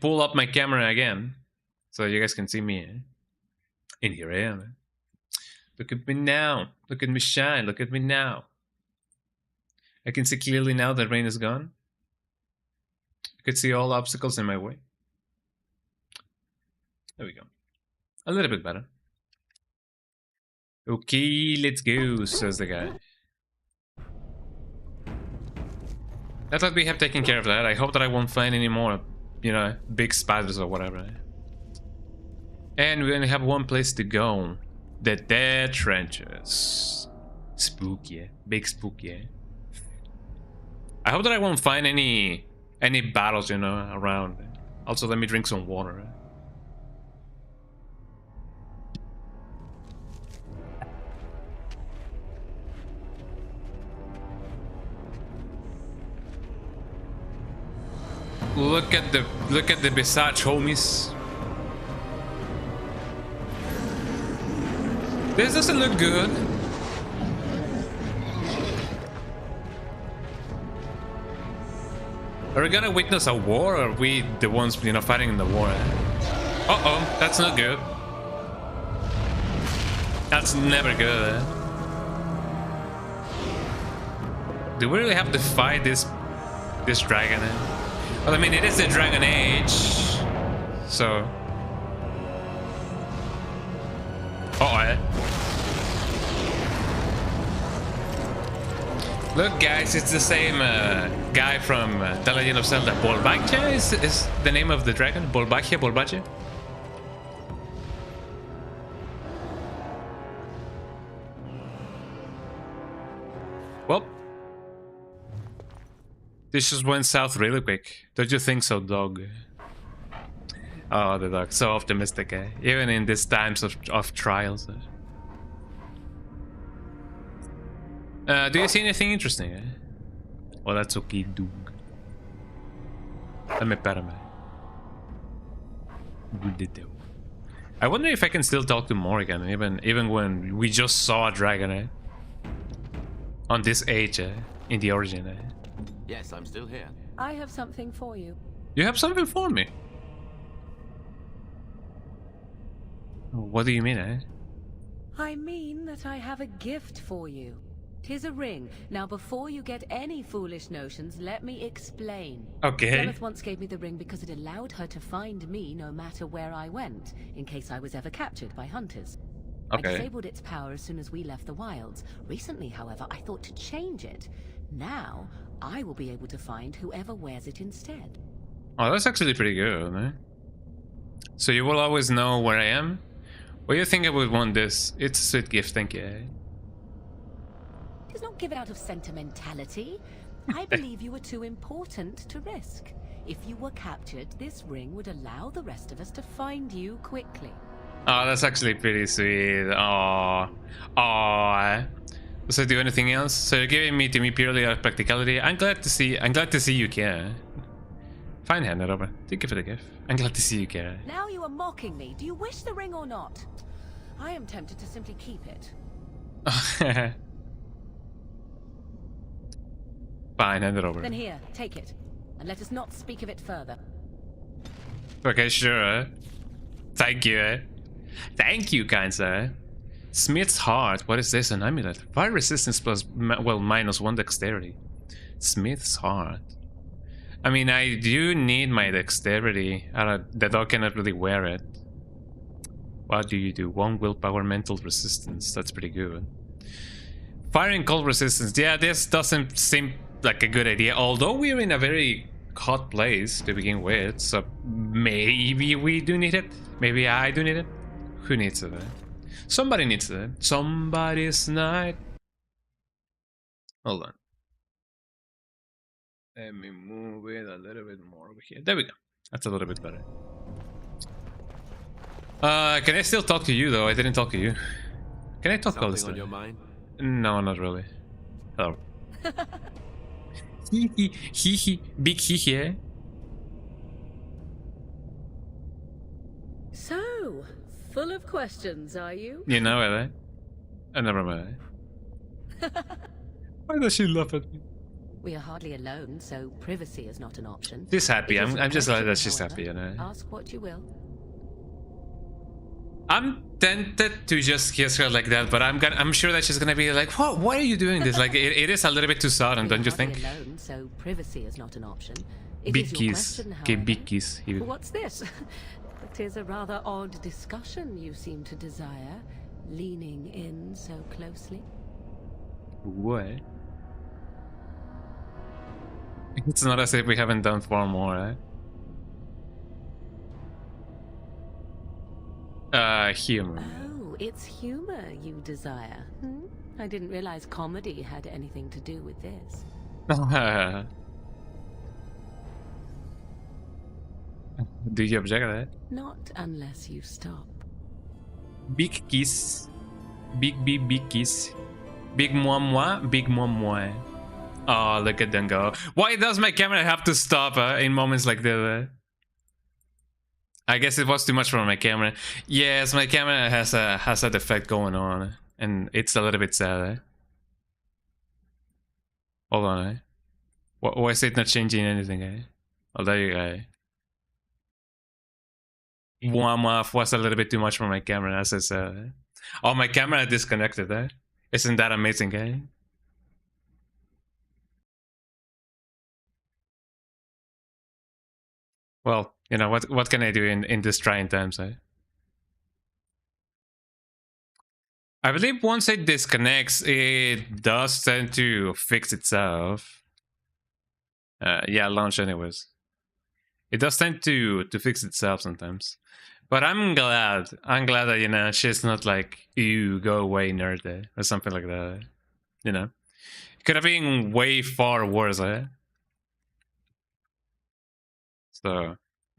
pull up my camera again so you guys can see me. And here I am. Look at me now. Look at me shine. Look at me now. I can see clearly now that rain is gone. I could see all obstacles in my way. There we go. A little bit better. Okay, let's go, says the guy. I thought we have taken care of that. I hope that I won't find any more, you know, big spiders or whatever. And we only have one place to go. The dead trenches. Spooky, big spooky. I hope that I won't find any battles, you know, around. Also, let me drink some water. Look at the visage, homies. This doesn't look good. Are we gonna witness a war, or are we the ones, you know, fighting in the war? Uh-oh, that's not good. That's never good. Do we really have to fight this dragon? Well, I mean, it is the Dragon Age, so. Look, guys, it's the same guy from The Legend of Zelda. Bolbachia is the name of the dragon. Bolbachia. Well, this just went south really quick. Don't you think so, dog? Oh, the dog, so optimistic, eh? Even in these times of trials. Do you see anything interesting, eh? Oh, that's okay, dog. I wonder if I can still talk to Morgan, even when we just saw a dragon, eh? On this age, eh? In the origin, eh? Yes, I'm still here. I have something for you. You have something for me? What do you mean, eh? I mean that I have a gift for you. 'Tis a ring. Now, before you get any foolish notions, let me explain. Okay. Gemeth once gave me the ring because it allowed her to find me no matter where I went, in case I was ever captured by hunters. Okay. I disabled its power as soon as we left the wilds. Recently, however, I thought to change it. Now, I will be able to find whoever wears it instead. Oh, that's actually pretty good, man. So you will always know where I am? Well, you think I would want this? It's a sweet gift, thank you. It is not given out of sentimentality. I believe you were too important to risk. If you were captured, this ring would allow the rest of us to find you quickly. Oh, that's actually pretty sweet. Oh, does it do anything else? So you're giving me to me purely out of practicality. I'm glad to see you care. Fine, hand it over. Thank you for the gift. I'm glad to see you care. Now you are mocking me. Do you wish the ring or not? I am tempted to simply keep it. Fine, hand it over. Then here, take it, and let us not speak of it further. Okay, sure. Thank you. Thank you, kind sir. Smith's Heart. What is this? An amulet. Fire resistance plus, well, -1 dexterity. Smith's Heart. I mean, I do need my dexterity. The dog cannot really wear it. What do you do? 1 willpower, mental resistance. That's pretty good. Fire and cold resistance. Yeah, this doesn't seem like a good idea. Although we're in a very hot place to begin with, so maybe we do need it. Maybe I do need it. Who needs it? Somebody needs it. Somebody's night. Hold on. Let me move it a little bit more over here. There we go. That's a little bit better. Can I still talk to you though? I didn't talk to you. Can I talk all this Something on time? your mind? No, not really. Hello. Hee hee. Big hee hee, eh? So, full of questions, are you? You know it, eh? Oh, never mind. Why does she laugh at me? We are hardly alone, so privacy is not an option. She's happy. It is I'm just glad important, that she's however. happy, you know? Ask what you will. I'm tempted to just kiss her like that, but I'm sure that she's gonna be like, "What? Why are you doing this?" Like, it is a little bit too sudden, don't you think? We are hardly alone, so privacy is not an option. It Big is your kiss. question, Okay, however. big kiss. What's this? That is a rather odd discussion you seem to desire, leaning in so closely. What? It's not as if we haven't done far more, humor. Oh, it's humor you desire. I didn't realize comedy had anything to do with this. Do you object to that? Not unless you stop. Big kiss. Big kiss. Big moi, big moi. Oh, look at them go. Why does my camera have to stop in moments like that? I guess it was too much for my camera. Yes, my camera has that effect going on, and it's a little bit sad. Hold on. Why is it not changing anything? Oh, there you go. Warm off was a little bit too much for my camera, as I said. Oh, my camera disconnected. Isn't that amazing, Well, you know, what can I do in these trying times, I believe once it disconnects, it does tend to fix itself. Yeah, launch anyways. It does tend to fix itself sometimes. But I'm glad that, you know, she's not like, ew, go away, nerd, or something like that. You know? It could have been way far worse, So,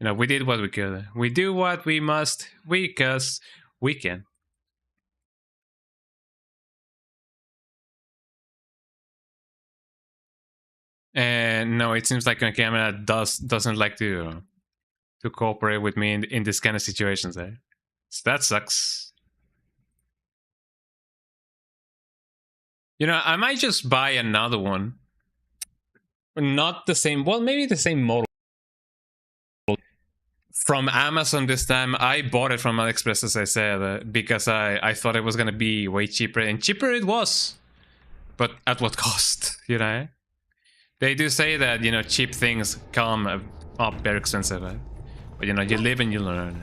you know, we did what we could. We do what we must, because we can. And no, it seems like my camera doesn't like to cooperate with me in this kind of situations, So that sucks. You know, I might just buy another one. Not the same, well, maybe the same model. From Amazon this time. I bought it from AliExpress, as I said, because I thought it was gonna be way cheaper, and cheaper it was. But at what cost, you know? They do say that, you know, cheap things come up very expensive, but you know, you live and you learn.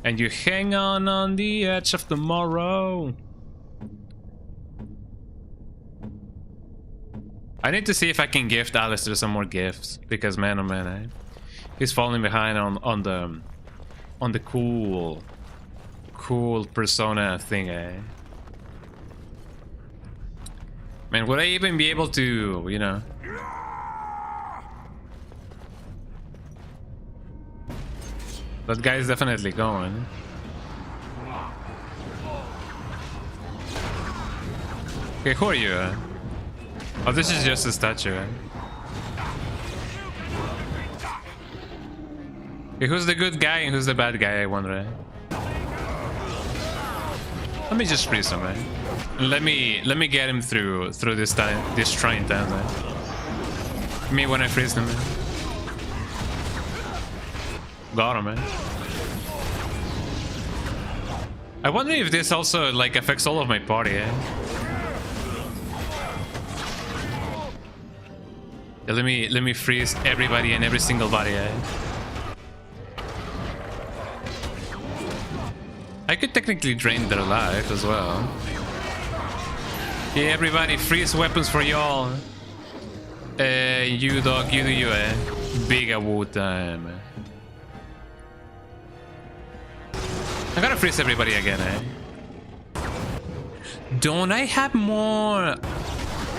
And you hang on the edge of tomorrow. I need to see if I can gift Alistair some more gifts, because man, oh man, he's falling behind on the cool persona thing, Man, would I even be able to, you know? That guy is definitely going. Okay, who are you? Oh, this is just a statue. Okay, who's the good guy and who's the bad guy, I wonder. Let me just freeze him, Let me get him through this trying time. Me when I freeze him. Got him, I wonder if this also like affects all of my party, Yeah, let me freeze everybody and every single body, I could technically drain their life as well. Yeah, everybody, freeze weapons for y'all. You dog, you do you, Big awoo time. I gotta freeze everybody again, Don't I have more?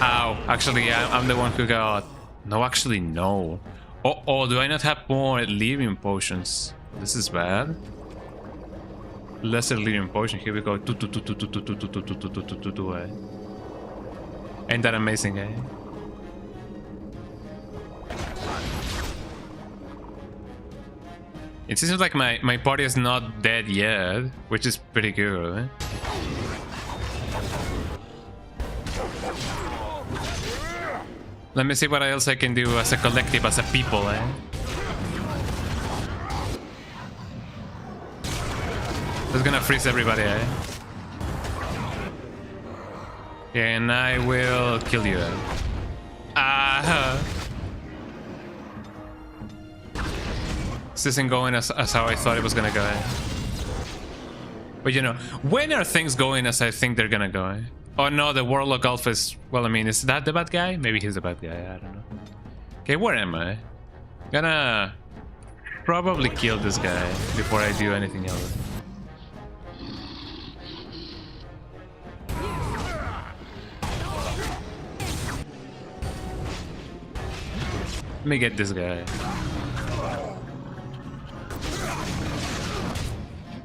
Ow, actually, I'm the one who got... No, actually, no. Oh, do I not have more living potions? This is bad. Lesser living potion. Here we go. Ain't that amazing, It seems like my party is not dead yet, which is pretty good. Let me see what else I can do as a collective, as a people, Just gonna freeze everybody, And I will kill you. This isn't going as how I thought it was gonna go. But you know, when are things going as I think they're gonna go? Oh no, the Warlock Alpha is... Well, I mean, is that the bad guy? Maybe he's the bad guy, I don't know. Okay, where am I? Gonna probably kill this guy before I do anything else. Let me get this guy.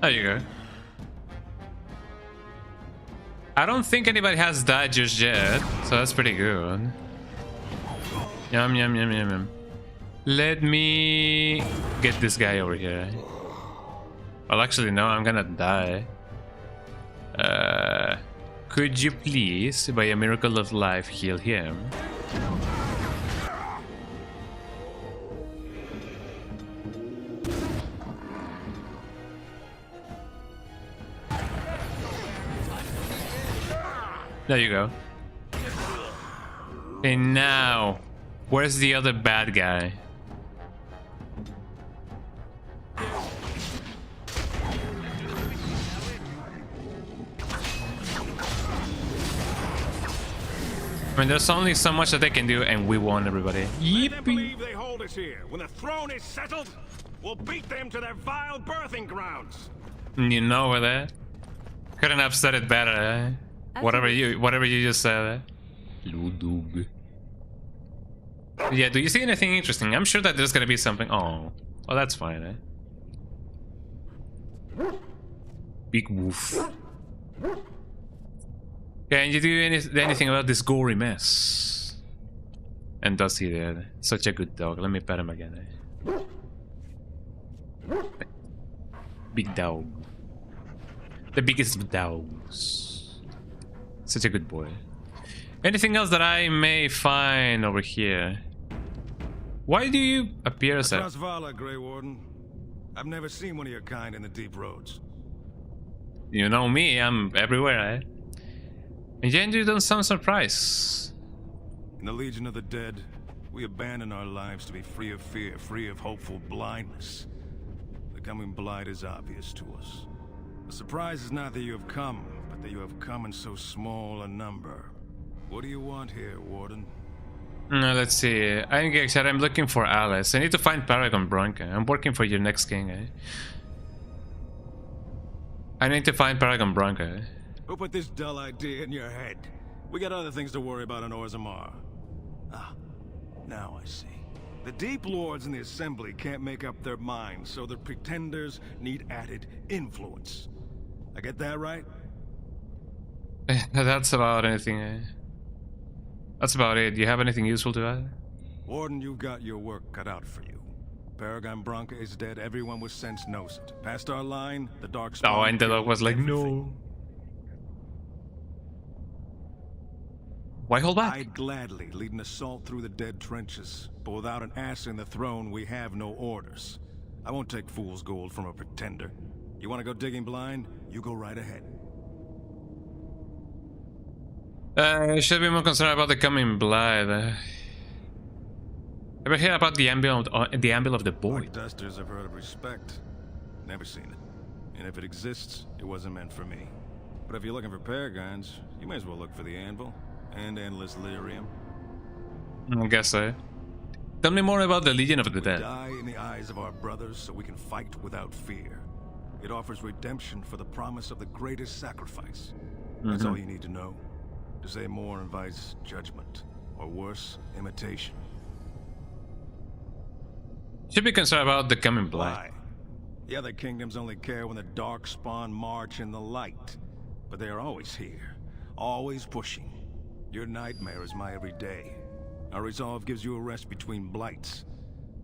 There you go. I don't think anybody has died just yet, so that's pretty good. Yum, yum, yum, yum, yum. Let me get this guy over here. Well, actually, no, I'm gonna die. Could you please, by a miracle of life, heal him? There you go. And now, where's the other bad guy? I mean, there's only so much that they can do, and we won, everybody. Let them believe they hold us here. When the throne is settled, we'll beat them to their vile birthing grounds. You know that? Couldn't have said it better, eh? Whatever you just said. Ludug. Yeah, do you see anything interesting? I'm sure that there's gonna be something. Oh, well, that's fine, eh? Big woof. Can you do anything about this gory mess? And does he there? Such a good dog. Let me pet him again, eh? Big dog. The biggest of dogs. Such a good boy. Anything else that I may find over here? Why do you appear as a... Vala, Grey Warden. I've never seen one of your kind in the deep roads. You know me, I'm everywhere, eh? And yet you don't sound surprised. In the Legion of the Dead, we abandon our lives to be free of fear, free of hopeful blindness. Becoming blind is obvious to us. The surprise is not that you have come, but that you have come in so small a number. What do you want here, Warden? Let's see. I'm looking for Alice. I need to find Paragon Bronca. I'm working for your next king, eh? I need to find Paragon Bronca. Who put this dull idea in your head? We got other things to worry about in Orzammar. Ah, now I see. The Deep Lords in the Assembly can't make up their minds, so the Pretenders need added influence. I get that right? That's about anything, eh? That's about it. Do you have anything useful to add? Warden, you've got your work cut out for you. Paragon Bronca is dead. Everyone with sense knows it. Past our line, the dark spawn... Oh, and the dog was like, no. Why hold back? I'd gladly lead an assault through the dead trenches, but without an ass in the throne, we have no orders. I won't take fool's gold from a pretender. You want to go digging blind? You go right ahead. Should be more concerned about the coming blood. Ever hear about the Anvil of the Boy? Dusters have heard of respect. Never seen it. And if it exists, it wasn't meant for me. But if you're looking for paragons, you may as well look for the Anvil and endless lyrium. I guess so. Tell me more about the Legion of the Dead. We die in the eyes of our brothers so we can fight without fear. It offers redemption for the promise of the greatest sacrifice. That's all you need to know. To say more invites judgment, or worse, imitation. Should be concerned about the coming blood. Why? The other kingdoms only care when the Darkspawn march in the light. But they are always here, always pushing. Your nightmare is my everyday. Our resolve gives you a rest between blights.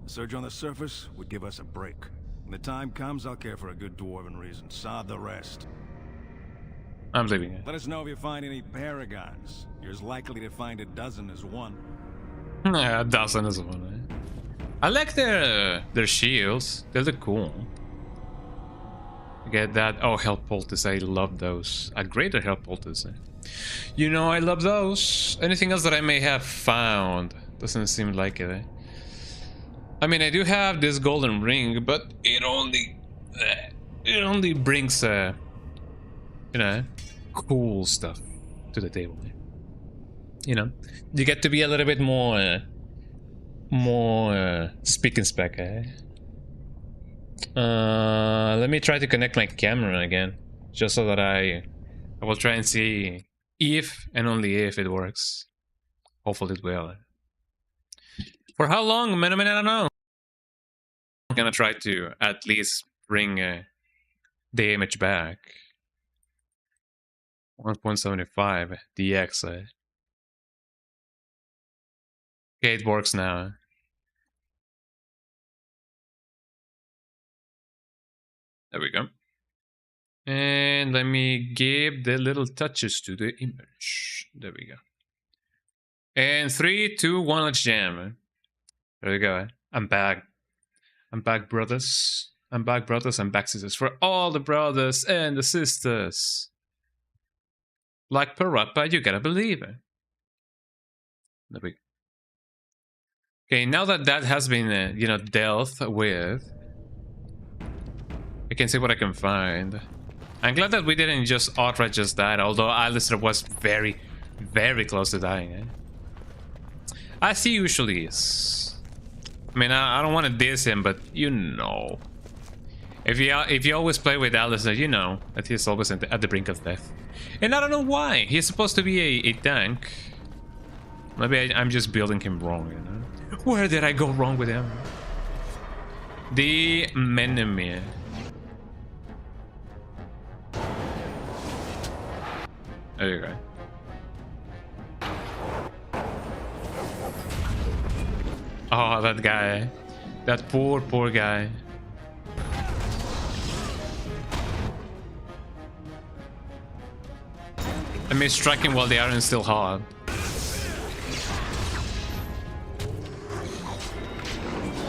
A surge on the surface would give us a break. When the time comes, I'll care for a good dwarven reason. Sod the rest. I'm leaving it. Let us know if you find any paragons. You're as likely to find a dozen as one. Yeah, a dozen as one, eh? I like their shields. They look cool. Get that. Oh, Hell Poultice. I love those. A greater Hell Poultice. Eh? You know, I love those. Anything else that I may have found? Doesn't seem like it, eh? I mean, I do have this golden ring, but it only brings you know, cool stuff to the table. You know, you get to be a little bit more speak and spec. Let me try to connect my camera again, just so that I will try and see if and only if it works. Hopefully it will. For how long? I don't know. I'm gonna try to at least bring the image back. 1.75 DX. Okay, it works now. There we go. And let me give the little touches to the image. There we go. And 3, 2, 1, let's jam. There we go. I'm back. I'm back, brothers. I'm back, brothers. I'm back, sisters. For all the brothers and the sisters. Like Parappa, you gotta believe it. There we go. Okay, now that that has been, you know, dealt with, I can see what I can find. I'm glad that we didn't just outright just die, although Alistair was very, very close to dying. As he usually is. I mean, I don't want to diss him, but you know. If you always play with Alistair, you know that he's always at the brink of death. And I don't know why. He's supposed to be a tank. Maybe I'm just building him wrong, you know? Where did I go wrong with him? The Menemir. There you go. Oh, that guy. That poor guy. Let me strike him while the iron is still hot.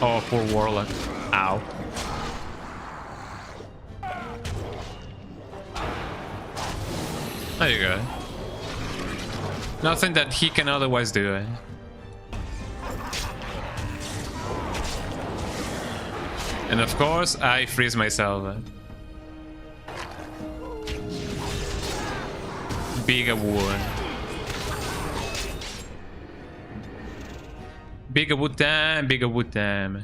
Oh, poor Warlock. Ow. There you go. Nothing that he can otherwise do, eh? And of course, I freeze myself. Big a wood. Big a wood time, big a wood time.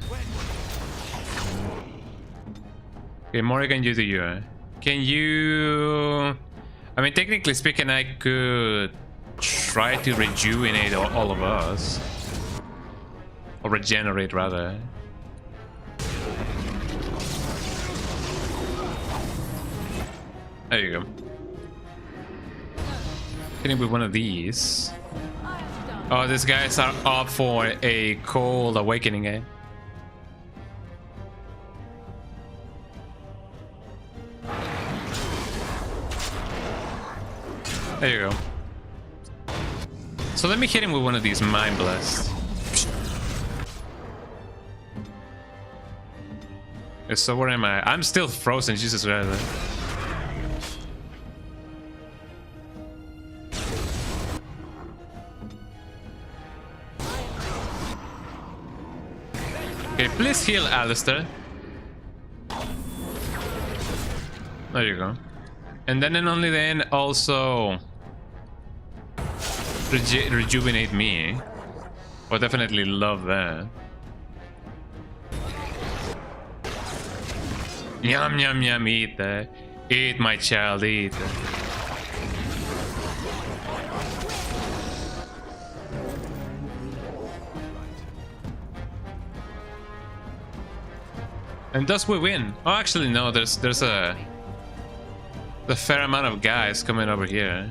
Okay, Morrigan, you do you. Can you... I mean, technically speaking, I could try to rejuvenate all of us. Or regenerate, rather. There you go. Hit him with one of these. Oh, these guys are up for a cold awakening, eh? There you go. So let me hit him with one of these Mind Blasts. So where am I? I'm still frozen, Jesus Christ. Okay, please heal Alistair. There you go. And then and only then also rejuvenate me. I'll definitely love that. Yum yum yum, eat that. Eat, my child, eat. And thus we win. Oh, actually no, there's a fair amount of guys coming over here.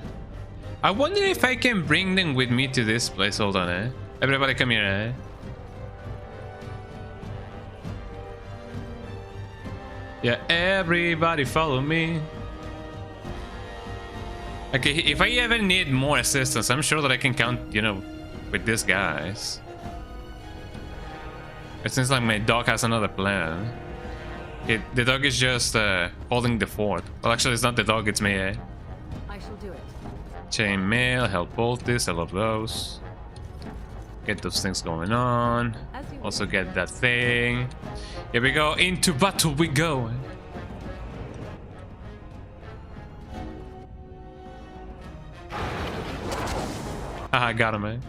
I wonder if I can bring them with me to this place. Hold on, eh? Everybody come here, eh? Yeah, everybody follow me. Okay, if I ever need more assistance, I'm sure that I can count, you know, with these guys. It seems like my dog has another plan. Okay, the dog is just holding the fort. Well, actually, it's not the dog, it's me, eh? I shall do it. Chainmail, help poultice, I love those. Get those things going on. Also get that thing. Here we go. Into battle we go. I got him, man.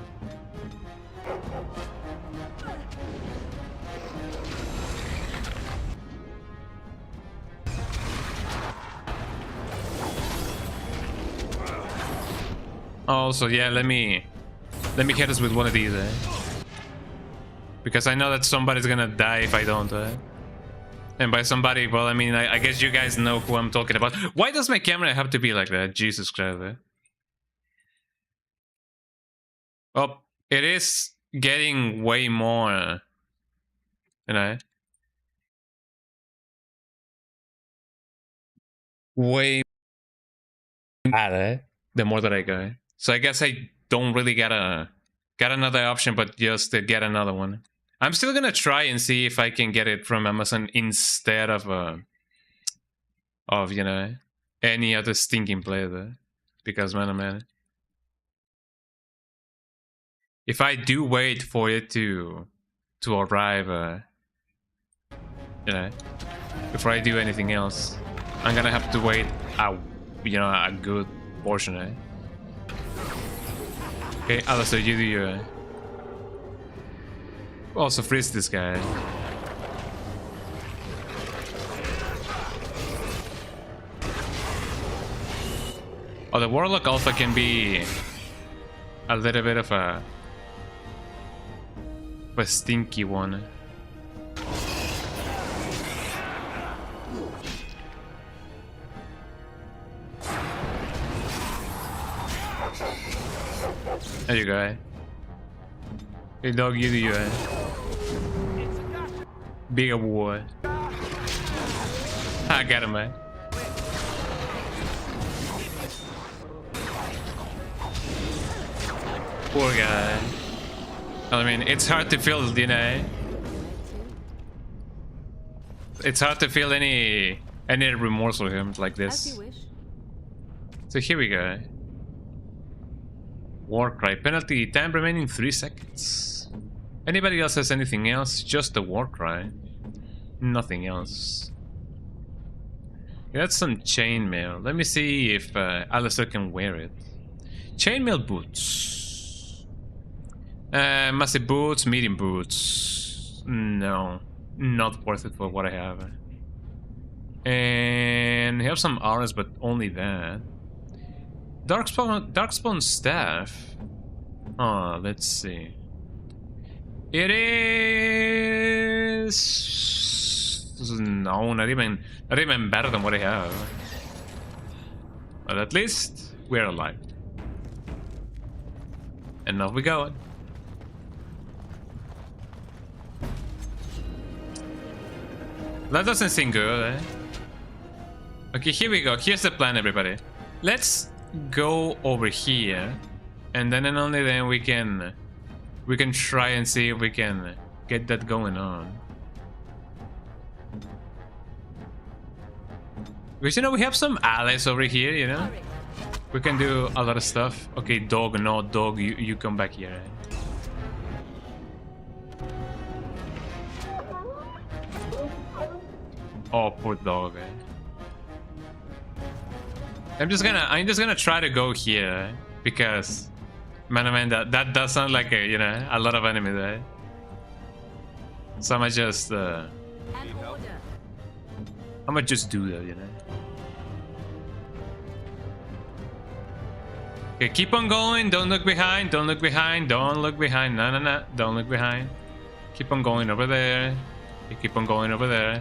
Also, yeah, let me hit us with one of these, because I know that somebody's gonna die if I don't. And by somebody, well, I mean, I guess you guys know who I'm talking about. Why does my camera have to be like that? Jesus Christ. Oh, it is getting way more, you know, way bad, the more that I go. So I guess I don't really get another option, but just to get another one. I'm still gonna try and see if I can get it from Amazon instead of you know, any other stinking player, because man, oh man, if I do wait for it to arrive, you know, before I do anything else, I'm gonna have to wait you know, a good portion. Okay, Alistair, you do your. Also freeze this guy. Oh, the Warlock Alpha can be a little bit of a stinky one. There you go. Hey dog, you do you. Bigger boy. I got him, man. Poor guy. I mean, it's hard to feel, you know. It's hard to feel any remorse for him like this. So here we go. Warcry penalty, time remaining 3 seconds. Anybody else has anything else? Just the Warcry. Nothing else. That's some chainmail. Let me see if Alistair can wear it. Chainmail boots. Massive boots, medium boots. No, not worth it for what I have. And I have some armors, but only that. Darkspawn staff. Oh, let's see. It is no, not even better than what I have. But at least we're alive. And off we go. That doesn't seem good, eh? Okay, here we go. Here's the plan, everybody. Let's go over here, and then and only then we can try and see if we can get that going on. Because, you know, we have some allies over here, you know? We can do a lot of stuff. Okay, dog, no, dog, you come back here. Oh, poor dog. I'm just gonna try to go here because, man, that does sound like a, you know, a lot of enemies there. So I'ma just do that, you know. Okay, keep on going. Don't look behind. Don't look behind. Don't look behind. No. Don't look behind. Keep on going over there. You keep on going over there.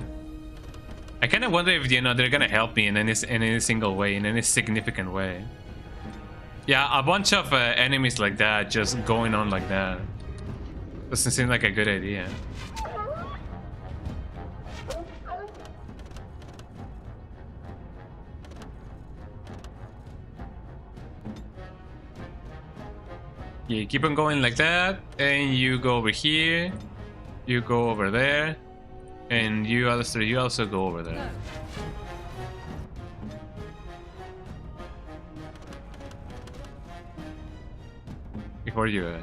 I kind of wonder if, you know, they're gonna help me in any single way, in any significant way. Yeah, a bunch of enemies like that, just going on like that, doesn't seem like a good idea. Yeah, you keep on going like that, and you go over here, you go over there. And you, Alistair, you also go over there. Before you...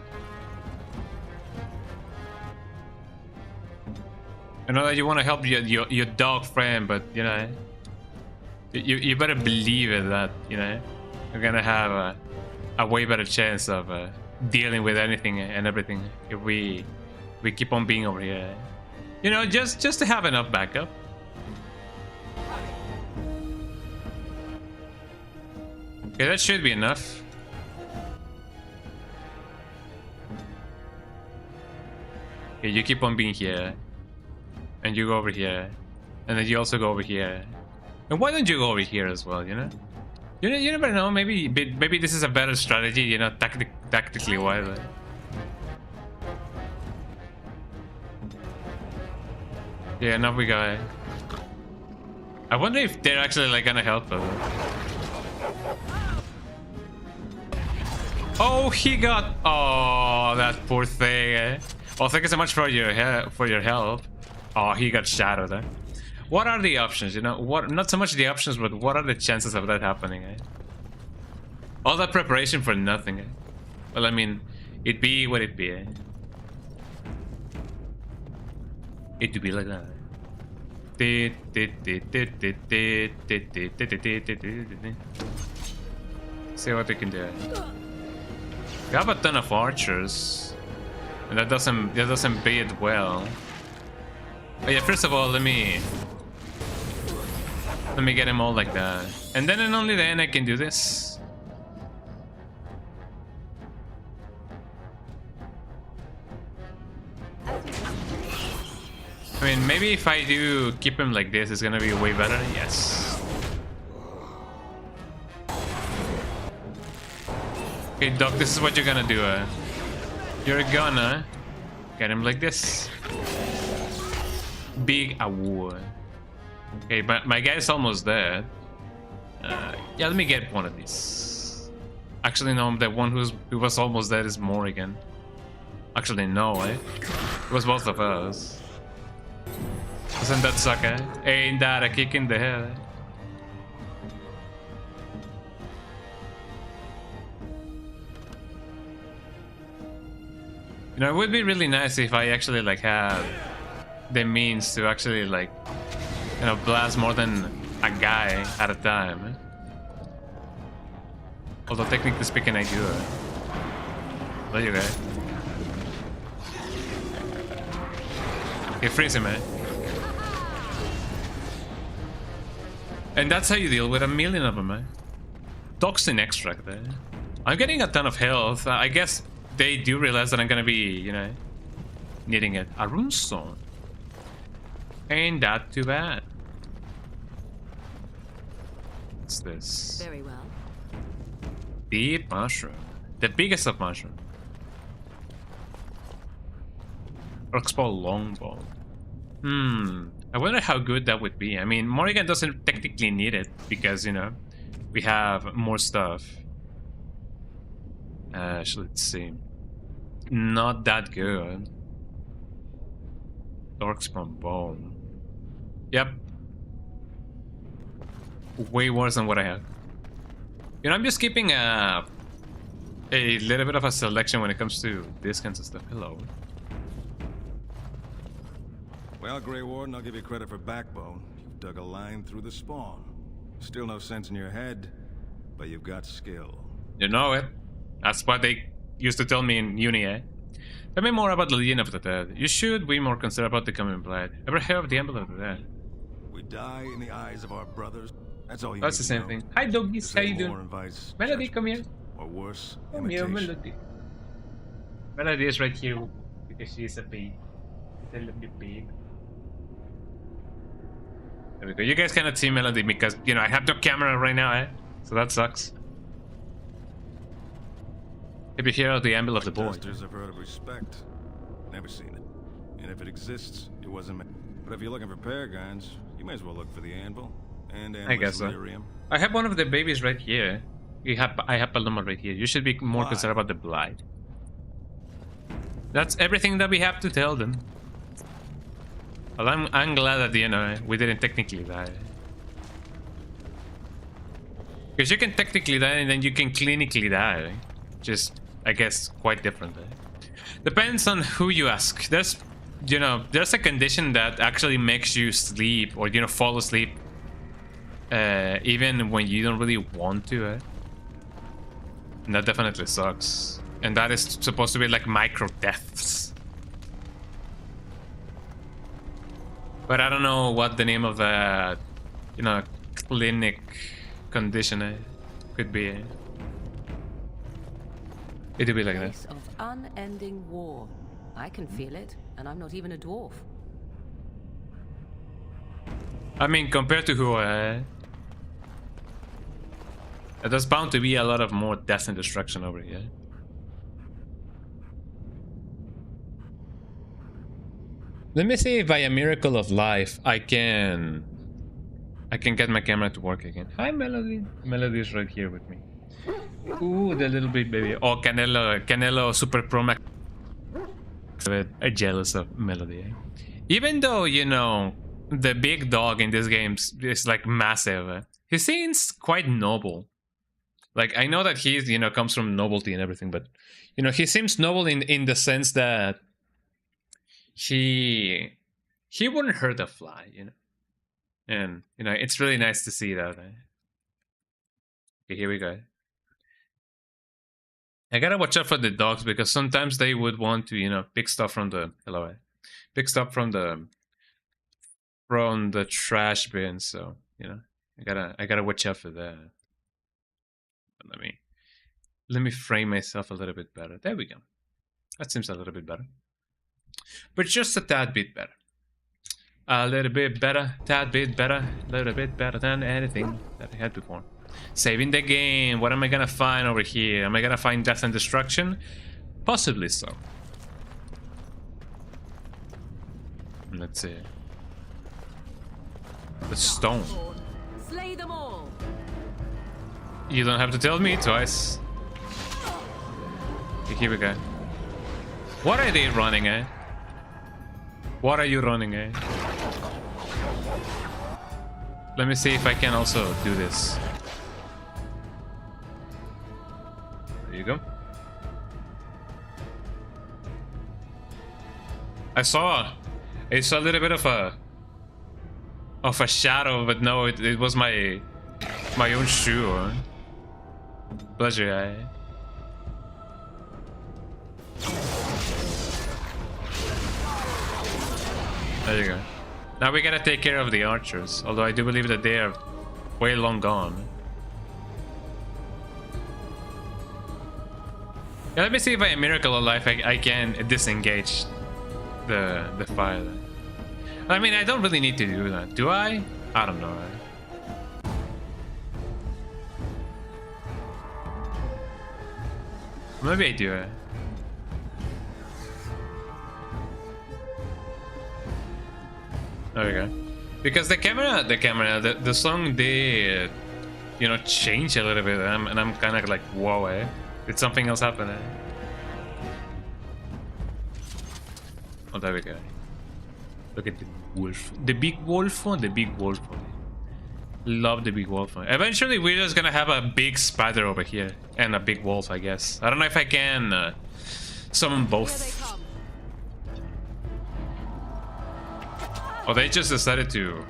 I know that you want to help your dog friend, but you know, you better believe it that you know you're gonna have a way better chance of dealing with anything and everything if we keep on being over here. You know, just to have enough backup. Okay, that should be enough. Okay, you keep on being here. And you go over here. And then you also go over here. And why don't you go over here as well, you know? You never know, maybe this is a better strategy, you know, tactically wise. Yeah, now we go. I wonder if they're actually like gonna help us. Oh, he got. Oh, that poor thing. Eh? Well, thank you so much for your help. Oh, he got shadowed. Eh? What are the options? You know, what? Not so much the options, but what are the chances of that happening? Eh? All that preparation for nothing. Eh? Well, I mean, it be what it be. Eh? It to be like that. See what we can do. We have a ton of archers, and that doesn't bid well. Oh yeah, first of all, let me get them all like that, and then and only then I can do this. I mean, maybe if I do keep him like this, it's gonna be way better. Yes. Okay, Doc, this is what you're gonna do. You're gonna get him like this. Big award. Okay, but my guy's almost dead. Yeah, let me get one of these. Actually, no, the one who was almost dead is Morrigan. Actually, no, eh? It was both of us. Doesn't that suck, eh? Ain't that a kick in the head? Eh? You know, it would be really nice if I actually like had the means to actually like, you know, blast more than a guy at a time. Eh? Although technically speaking, I do. There you go. Okay, freeze him, eh? And that's how you deal with a million of them, eh? Toxin extract, eh? I'm getting a ton of health. I guess they do realize that I'm gonna be, you know, needing it. A runestone. Ain't that too bad. What's this? Very well. Deep mushroom. The biggest of mushroom. Roxball longbow. I wonder how good that would be. I mean, Morrigan doesn't technically need it because, you know, we have more stuff. Actually, let's see. Not that good. Darkspawn bone. Yep. Way worse than what I have. You know, I'm just keeping a little bit of a selection when it comes to this kinds of stuff. Hello. Well, Grey Warden, I'll give you credit for backbone. You've dug a line through the spawn. Still no sense in your head, but you've got skill. You know it. That's what they used to tell me in uni, eh? Tell me more about the Legion of the Dead. You should be more concerned about the coming blood. Ever heard of the Emblem of the Dead? We die in the eyes of our brothers. That's all you That's the same thing. Hi, doggies. How you doing? Melody, come here. Or worse, come here, Melody. Melody is right here because she's a babe. She's a lovely babe. There we go. You guys cannot see Melody because, you know, I have no camera right now, eh? So that sucks. Maybe here are the Emblem of the Boy. Have heard of respect. Never seen it. And if it exists, it wasn't me. But if you're looking for paragons, you may as well look for the anvil. And I guess so. I have one of the babies right here. I have Paloma right here. You should be more concerned about the blight. That's everything that we have to tell them. Well, I'm glad that, you know, we didn't technically die. Because you can technically die and then you can clinically die. Just, I guess, quite different. Depends on who you ask. There's you know, there's a condition that actually makes you sleep or, you know, fall asleep even when you don't really want to. And that definitely sucks. And that is supposed to be like micro deaths. But I don't know what the name of that, you know, clinic condition could be. It'd be like that. Place of unending war. I can feel it, and I'm not even a dwarf. I mean, compared to who, there's bound to be a lot of more death and destruction over here. Let me see if by a miracle of life I can get my camera to work again. Hi, Melody. Melody is right here with me. Ooh, the little bit baby. Oh, Canelo Super Pro Max. I'm jealous of Melody. Even though, you know, the big dog in these games is like massive, he seems quite noble. Like, I know that he's, you know, comes from nobility and everything, but, you know, he seems noble in the sense that he wouldn't hurt a fly, you know. And, you know, it's really nice to see that. Okay, here we go. I gotta watch out for the dogs because sometimes they would want to, you know, pick stuff from the pick stuff from the trash bin. So, you know, I gotta watch out for that. But let me frame myself a little bit better. There we go. That seems a little bit better, but just a tad bit better. A little bit better, tad bit better, a little bit better than anything that I had before. Saving the game. What am I gonna find over here? Am I gonna find death and destruction? Possibly so. Let's see. The stone. Slay them all. You don't have to tell me twice. Okay, here we go. What are they running at? What are you running at? Let me see if I can also do this. There you go. I saw a little bit of a shadow, but no, it was my own shoe. Pleasure, There you go. Now we gotta take care of the archers, although I do believe that they are way long gone. Yeah, let me see if by a miracle of life I can disengage the fire. I mean, I don't really need to do that, do I? I don't know. Maybe I do. There we go. Because the song did, you know, change a little bit, and I'm kind of like, whoa, did something else happen? Oh, there we go. Look at the wolf, the big wolf one, the big wolf one. Love the big wolf one. Eventually, we're just gonna have a big spider over here and a big wolf, I guess. I don't know if I can summon both. Oh, they just decided to.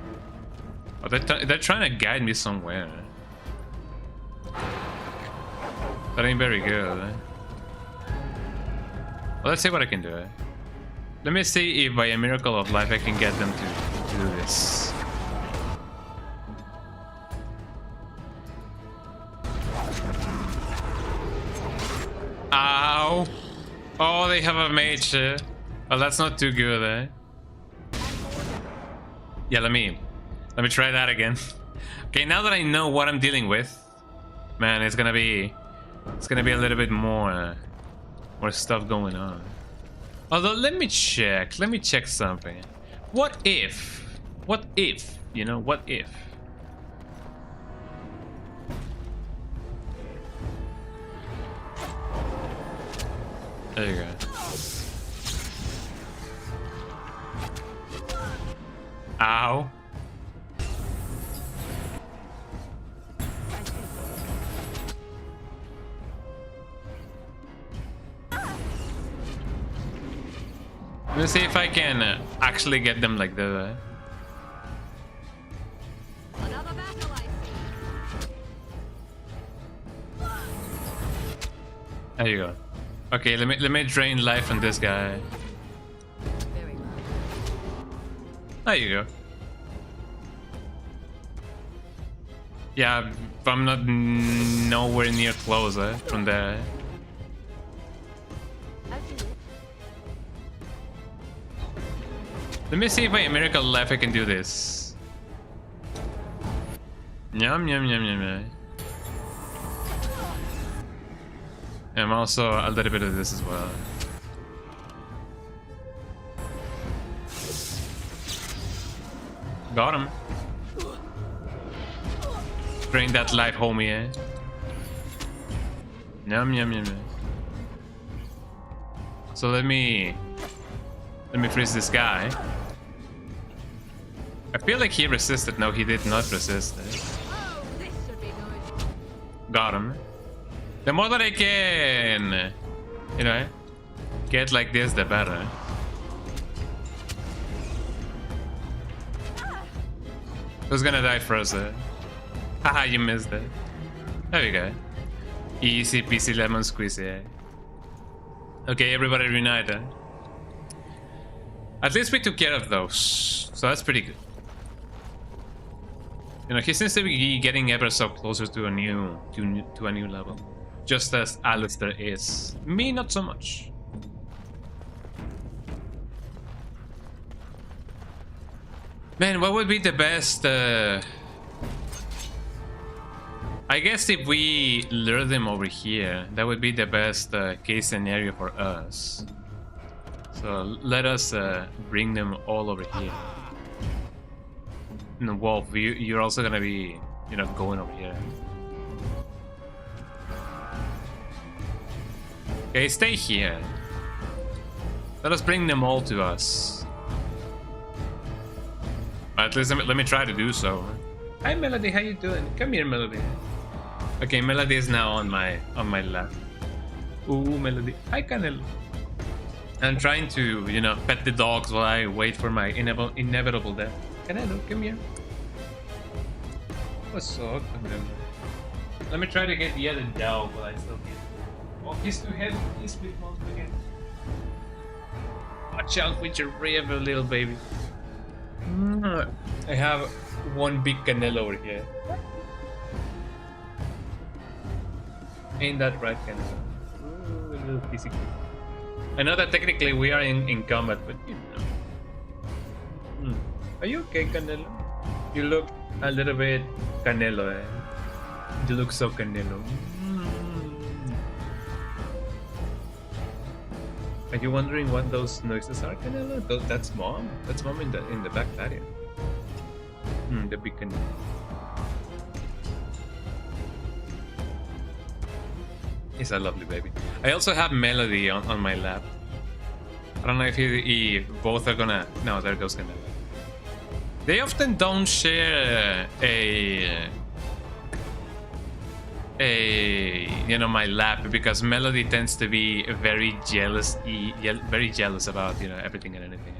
Oh, they're trying to guide me somewhere. That ain't very good. Well, let's see what I can do. Let me see if by a miracle of life I can get them to do this. Ow! Oh, they have a mage. Oh, that's not too good, Yeah, let me try that again. Okay, now that I know what I'm dealing with, man, it's gonna be a little bit more stuff going on. Although, let me check something. What if, you know, what if? There you go. Ow. Let's see if I can actually get them like the. Another battle, I see. There you go. Okay, let me drain life from this guy. Very well. There you go. Yeah, but I'm not nowhere near close from there. Let me see if by a miracle life I can do this. Yum yum yum yum yum. And also a little bit of this as well. Got him. Drain that life, homie, eh? Yum yum yum yum. So let me freeze this guy. I feel like he resisted. No, he did not resist. Oh, this should be good. Got him. The more that I can, you know, get like this, the better. Who's gonna die first? Haha, you missed it. There we go. Easy peasy lemon squeezy. Okay, everybody reunite. At least we took care of those, so that's pretty good. You know, he seems to be getting ever so closer to a new level, just as Alistair is. Me, not so much. Man, what would be the best? I guess if we lure them over here, that would be the best case scenario for us. So let us bring them all over here. And Wolf, you're also gonna be, you know, going over here. Okay, stay here. Let us bring them all to us. At least let me try to do so. Hi Melody, how you doing? Come here, Melody. Okay, Melody is now on my lap. Ooh, Melody. Hi, Canelo. I'm trying to, you know, pet the dogs while I wait for my inevitable death. Canelo, come here. What's up, Canelo? Let me try to get the other dog while I still can. Oh, he's too heavy. He's big monster again. Watch out with your river, little baby. I have one big Canelo over here. Ain't that right, Canelo? Ooh, a little pissy. I know that technically we are in combat, but you know. Are you okay, Canelo? You look a little bit Canelo, eh? You look so Canelo. Are you wondering what those noises are, Canelo? That's mom. That's mom in the back patio. The big Canelo. He's a lovely baby. I also have Melody on my lap. I don't know if both are gonna. No, there goes Canelo. They often don't share you know, my lap, because Melody tends to be very jealous about, you know, everything and anything.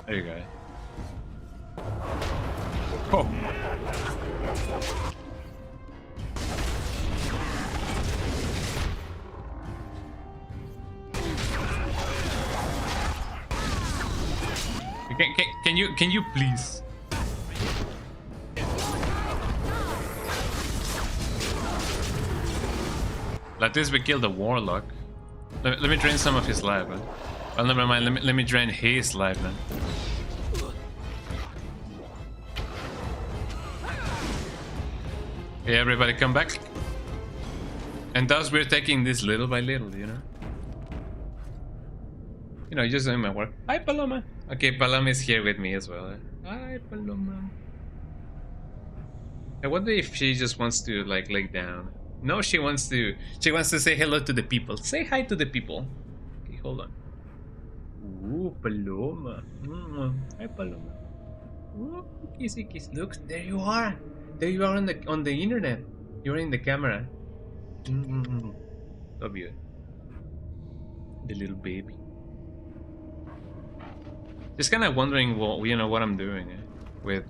There you go. Oh. Can you please? Like this, we kill the warlock. Let me drain some of his life. Man. Well, never mind. Let me drain his life, man. Okay, everybody, come back. And thus we're taking this little by little, you know. You know, just doing my work. Hi, Paloma. Okay, Paloma is here with me as well. Hi, Paloma. I wonder if she just wants to like lay down. No, she wants to say hello to the people. Say hi to the people. Okay, hold on. Ooh, Paloma. Hi, Paloma. Ooh, kissy kiss. Look, there you are. There you are on the internet. You're in the camera. Love you. The little baby. Just kind of wondering what what I'm doing with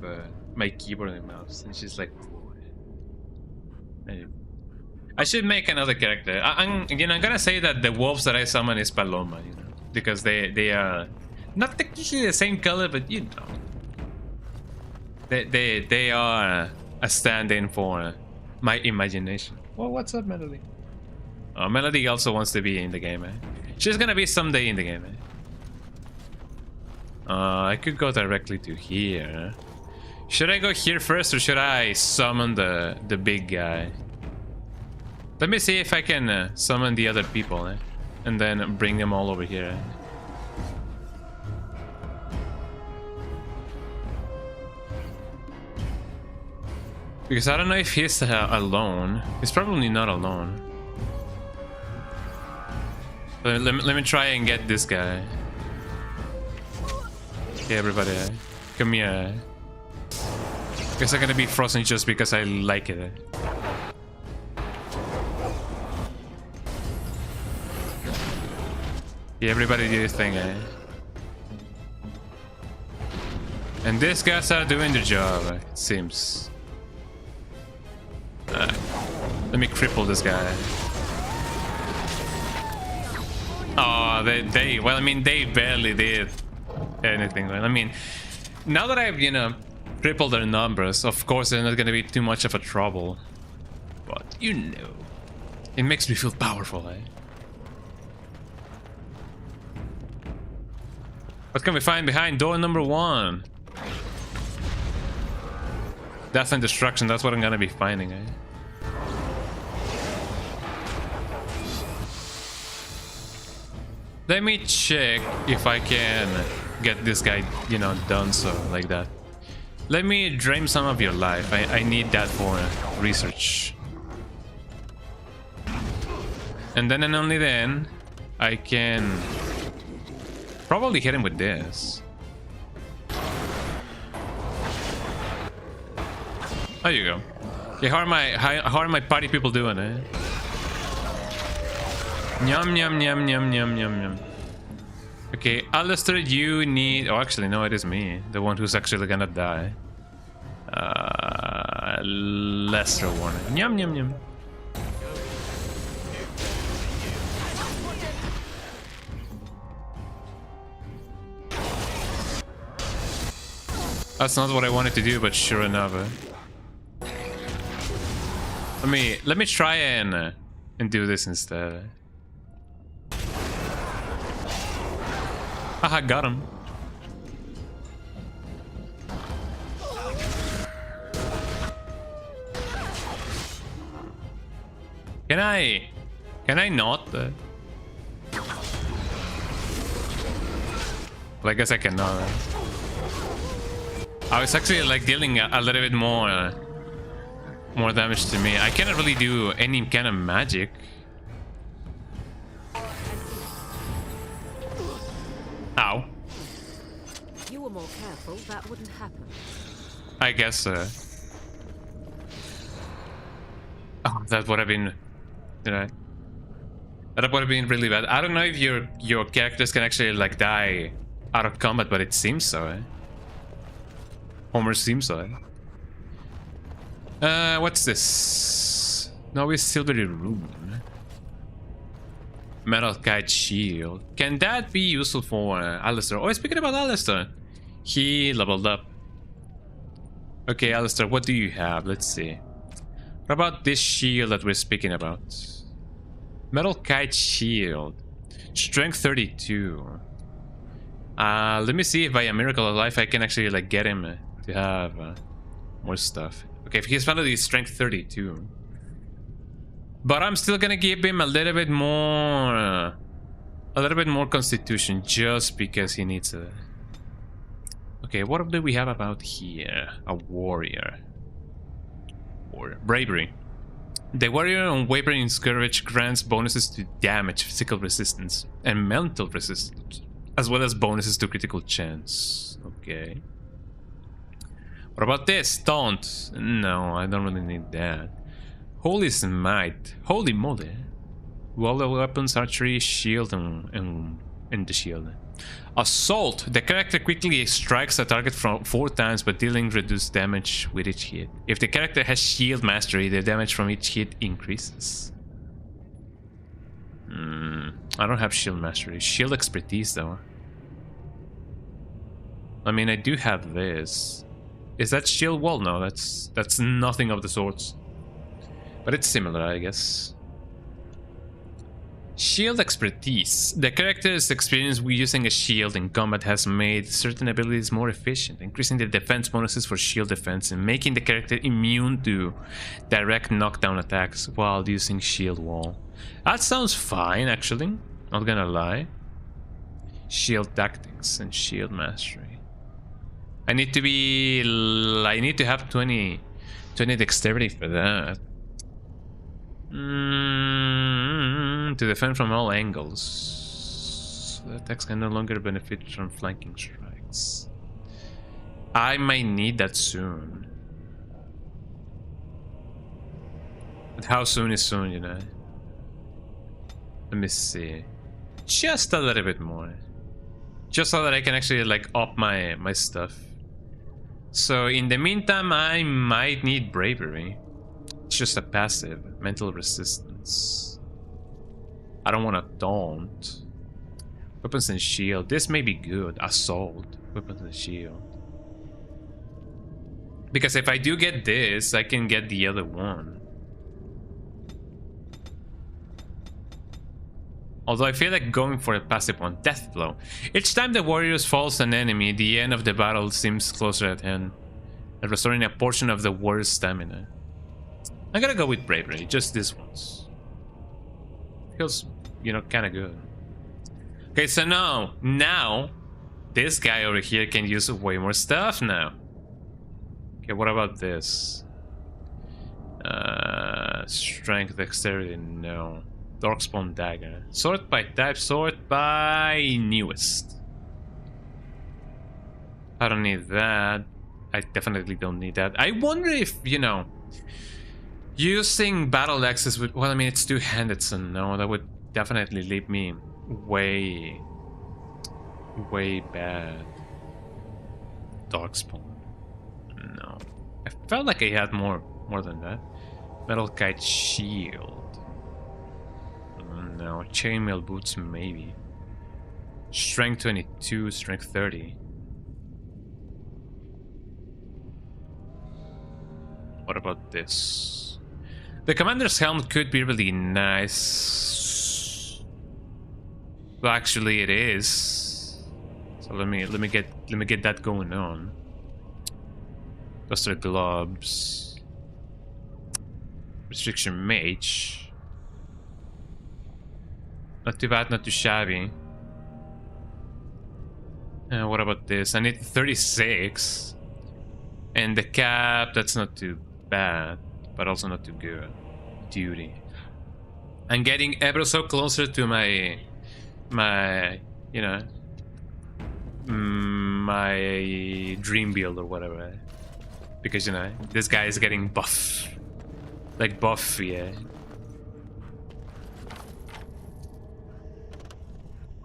my keyboard and mouse, and she's like, I should make another character. I'm gonna say that the wolves that I summon is Paloma, because they are not technically the same color, but they are a stand-in for my imagination. Well, what's up, Melody? Oh, Melody also wants to be in the game, She's gonna be someday in the game, I could go directly to here. Should I go here first, or should I summon the big guy? Let me see if I can summon the other people, and then bring them all over here. Because I don't know if he's alone. He's probably not alone. Let me try and get this guy. Okay, everybody, come here. Guess I'm gonna be frozen just because I like it. Yeah, everybody do your thing, And these guys are doing their job, it seems. Let me cripple this guy. Oh, well, I mean, they barely did anything. I mean, now that I've, crippled their numbers, of course they're not gonna be too much of a trouble. But, it makes me feel powerful, What can we find behind door number 1? Death and destruction, that's what I'm gonna be finding, Let me check if I can get this guy, done so, like that. Let me drain some of your life. I need that for research. And then and only then, I can probably hit him with this. There you go. Okay, how are my party people doing, Yum yum yum yum yum yum yum. Okay, Alistair, you need... Oh, actually, no, it is me. The one who's actually gonna die. Lesser warning. Yum yum yum. That's not what I wanted to do, but sure enough. Let me try and do this instead. Haha, got him. Can I not? Well, I guess I cannot. I was actually like dealing a little bit more damage to me. I cannot really do any kind of magic. Ow. If you were more careful, that wouldn't happen. I guess so. Oh, that would have been... That would have been really bad. I don't know if your characters can actually like die out of combat, but it seems so, Homer seems so, what's this? No, it's silvery rune. Metal kite shield. Can that be useful for Alistair? Oh, speaking about Alistair, he leveled up. Okay, Alistair, what do you have? Let's see. What about this shield that we're speaking about? Metal kite shield. Strength 32. Let me see if by a miracle of life I can actually like get him to have more stuff. Okay, if he's finally strength 32. But I'm still gonna give him a little bit more constitution just because he needs it. Okay, what do we have about here? A warrior. Bravery. The warrior on Wavering Scourge grants bonuses to damage, physical resistance, and mental resistance, as well as bonuses to critical chance. Okay. What about this? Taunt. No, I don't really need that. Holy smite. Holy moly. All the weapons, archery, shield, and the shield. Assault. The character quickly strikes a target from 4 times, but dealing reduced damage with each hit. If the character has shield mastery, the damage from each hit increases. I don't have shield mastery. Shield expertise, though. I mean, I do have this. Is that shield wall? No, that's nothing of the sorts. But it's similar, I guess. Shield expertise. The character's experience with using a shield in combat has made certain abilities more efficient, increasing the defense bonuses for shield defense and making the character immune to direct knockdown attacks while using shield wall. That sounds fine, actually. Not gonna lie. Shield tactics and shield mastery. I need to have 20 dexterity for that. To defend from all angles. The attacks can no longer benefit from flanking strikes. I might need that soon. But how soon is soon, you know? Let me see. Just a little bit more. Just so that I can actually like up my stuff. So in the meantime, I might need bravery. It's just a passive. Mental resistance. I don't want to daunt. Weapons and shield. This may be good. Assault. Weapons and shield. Because if I do get this, I can get the other one. Although I feel like going for a passive one. Death blow. Each time the warrior falls an enemy, the end of the battle seems closer at hand, and restoring a portion of the warrior's stamina. I'm gonna go with bravery, just this once. Feels, you know, kind of good. Okay, so now, this guy over here can use way more stuff now. Okay, what about this? Strength, dexterity, no. Darkspawn dagger. Sort by type, sort by newest. I don't need that. I definitely don't need that. I wonder if, you know, using battle axes would... Well, I mean, it's two-handed, so no, that would definitely leave me way bad. Darkspawn. No. I felt like I had more than that. Metal kite shield. No. Chainmail boots, maybe. Strength 22, strength 30. What about this? The commander's helm could be really nice. Well, actually, it is. So let me get that going on. Duster gloves. Restriction mage. Not too bad, not too shabby. What about this? I need 36. And the cap, that's not too bad, but also not too good. Duty. I'm getting ever so closer to my you know, my dream build or whatever. Because, you know, this guy is getting buff. Like buff, yeah.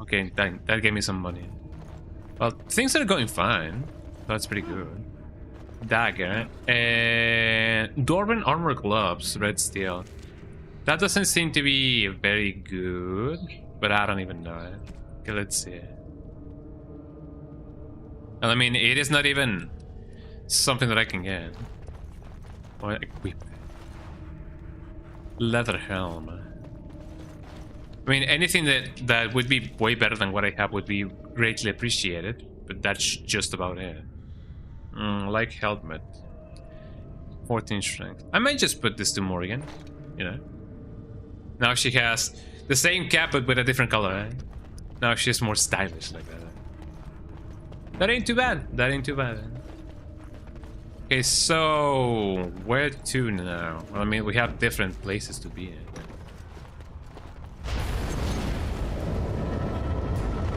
Okay, that gave me some money. Well, things are going fine. That's pretty good. Dagger. And Dwarven armor gloves, red steel. That doesn't seem to be very good, but I don't even know it. Okay, let's see. And I mean, it is not even something that I can get. Or equip. Leather helm. I mean, anything that would be way better than what I have would be greatly appreciated, but that's just about it. Like helmet. 14 strength. I might just put this to Morgan, you know. Now she has the same cap but with a different color, eh? Now she's more stylish like that. That ain't too bad. That ain't too bad. Okay, so where to now? Well, I mean, we have different places to be in.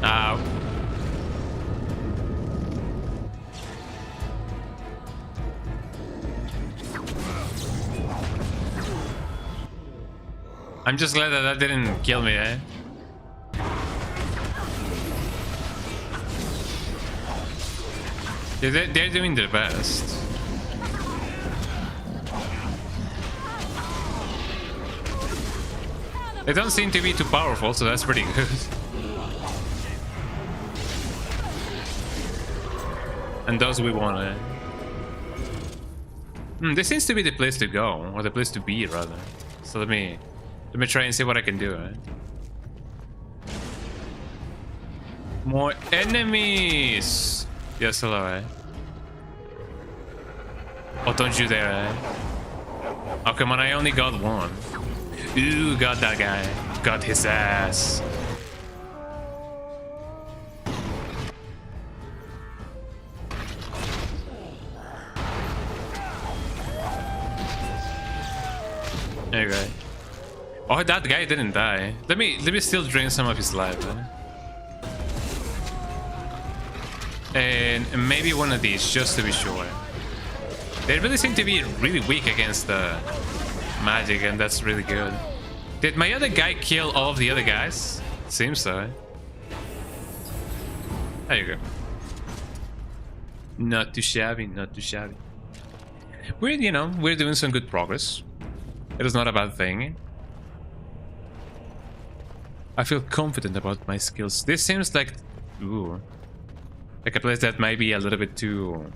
Ow. I'm just glad that that didn't kill me, eh? They're doing their best. They don't seem to be too powerful, so that's pretty good. And those we want, eh? This seems to be the place to go, or the place to be, rather. So let me try and see what I can do, eh? More enemies! Yes, hello, eh? Oh, don't you dare, eh? Oh, come on, I only got one. Ooh, got that guy. Got his ass. There you go. Oh, that guy didn't die. Let me still drain some of his life, eh? And maybe one of these, just to be sure. They really seem to be really weak against the magic, and that's really good. Did my other guy kill all of the other guys? Seems so, eh? There you go. Not too shabby, not too shabby. We're doing some good progress. It is not a bad thing. I feel confident about my skills. This seems like... Ooh. Like a place that might be a little bit too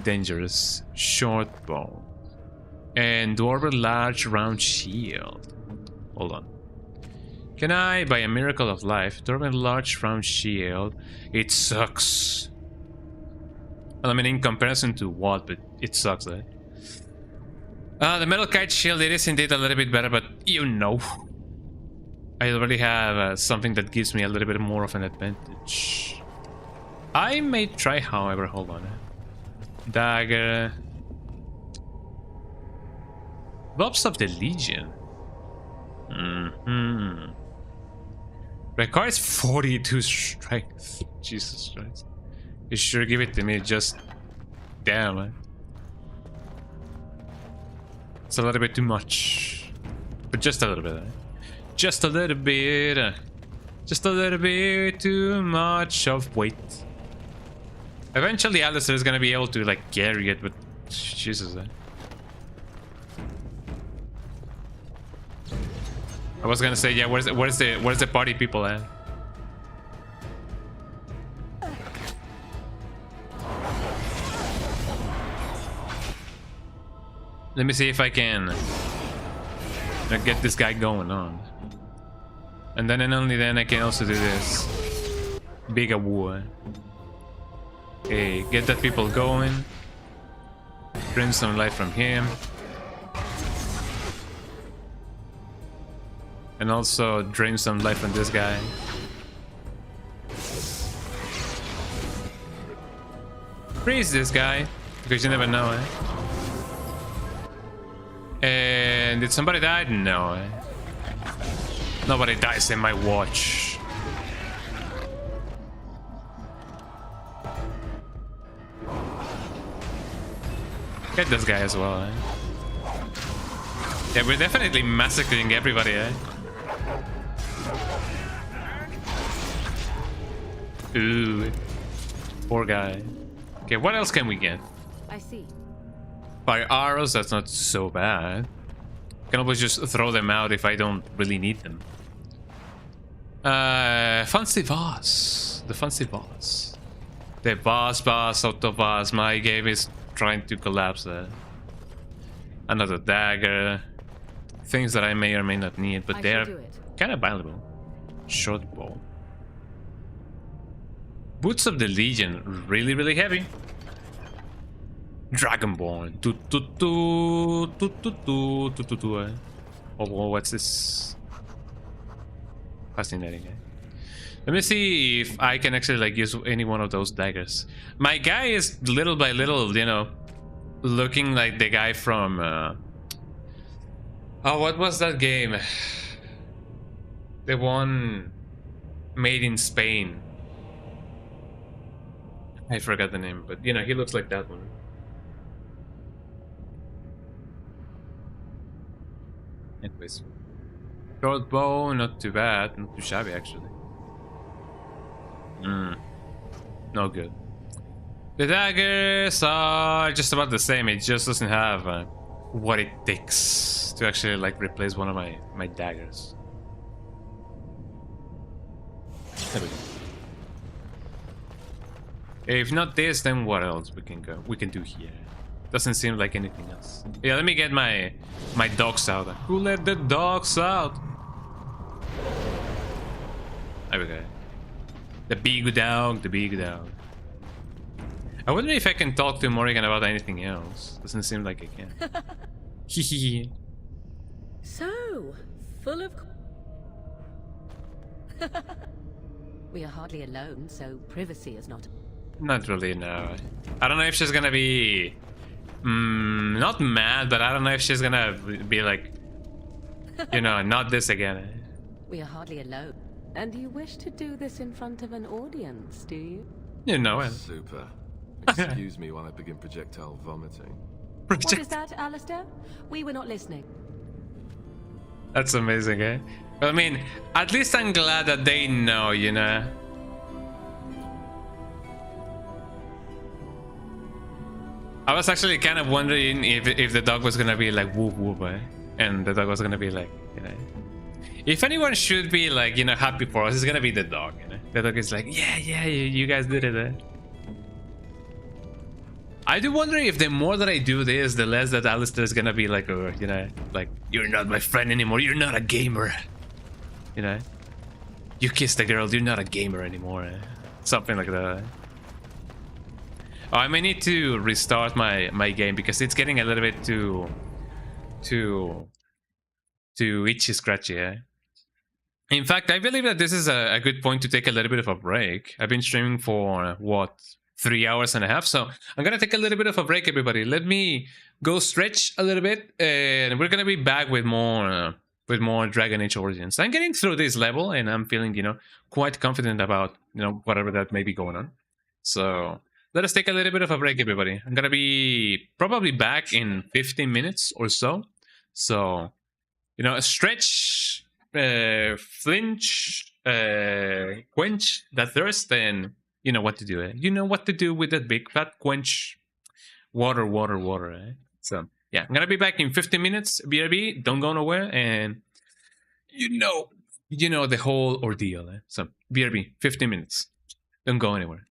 dangerous. Short bow. And dwarf large round shield. Hold on. Can I, by a miracle of life, dwarf large round shield? It sucks. Well, I mean, in comparison to what, but it sucks, eh? The metal kite shield, it is indeed a little bit better, but you know. I already have something that gives me a little bit more of an advantage. I may try, however, hold on. Dagger. Robes of the Legion. Requires 42 strength. Jesus Christ. You sure give it to me, just... Damn, man. It's a little bit too much. But just a little bit, eh? Just a little bit. Just a little bit too much of weight. Eventually Alistair is gonna be able to like carry it, but Jesus, eh? I was gonna say, yeah, where's the party people at? Let me see if I can get this guy going on. And then and only then I can also do this. Big war. Okay, get that people going. Bring some life from him. And also drain some life from this guy. Freeze this guy, because you never know, eh? And did somebody die? No, eh? Nobody dies in my watch. Get this guy as well, eh? Yeah, we're definitely massacring everybody, eh? Ooh. Poor guy. Okay, what else can we get? I see. Fire arrows, that's not so bad. Can always just throw them out if I don't really need them. Fancy vase. The fancy vase. The vase out of vase. My game is trying to collapse there. Another dagger. Things that I may or may not need, but they're kind of valuable. Short bow. Boots of the Legion. Really, really heavy. Dragonborn. Oh, what's this? Fascinating, eh? Let me see if I can actually like use any one of those daggers. My guy is little by little, you know, looking like the guy from oh, what was that game? The one made in Spain. I forgot the name, but you know, he looks like that one. Anyways. Short bow, not too bad. Not too shabby, actually. No good. The daggers are just about the same. It just doesn't have what it takes to actually like replace one of my daggers. There we go. If not this, then what else we can do here? Doesn't seem like anything else. Yeah, let me get my dogs out. Who let the dogs out? There we go. The big dog, the big dog. I wonder if I can talk to Morrigan about anything else. Doesn't seem like I can. Hehe. So, full of... We are hardly alone, so privacy is not... Not really, no. I don't know if she's gonna be... not mad, but I don't know if she's gonna be like... You know, not this again. We are hardly alone. And you wish to do this in front of an audience, do you? You know it. Super. Excuse me while I begin projectile vomiting. What is that, Alistair? We were not listening. That's amazing, eh? Well, I mean, at least I'm glad that they know, you know? I was actually kind of wondering if the dog was gonna be like whoop whoop, eh? And the dog was gonna be like, you know... If anyone should be like, you know, happy for us, it's gonna be the dog, you know? The dog is like, yeah, you guys did it, eh? I do wonder if the more that I do this, the less that Alistair is gonna be like, you know, like, you're not my friend anymore, you're not a gamer. You know? You kissed a girl, you're not a gamer anymore. Eh? Something like that. Oh, I may need to restart my game because it's getting a little bit too itchy scratchy, eh? In fact, I believe that this is a good point to take a little bit of a break. I've been streaming for, what, 3 hours and a half, so I'm gonna take a little bit of a break, everybody. Let me go stretch a little bit, and we're gonna be back with more Dragon Age Origins. I'm getting through this level, and I'm feeling, you know, quite confident about, you know, whatever that may be going on. So let us take a little bit of a break, everybody. I'm gonna be probably back in 15 minutes or so. So, you know, stretch, flinch, quench that thirst, and you know what to do, eh? You know what to do with that big fat quench. Water, eh? So, yeah, I'm gonna be back in 15 minutes, BRB. Don't go nowhere, and you know the whole ordeal, eh? So, BRB, 15 minutes. Don't go anywhere.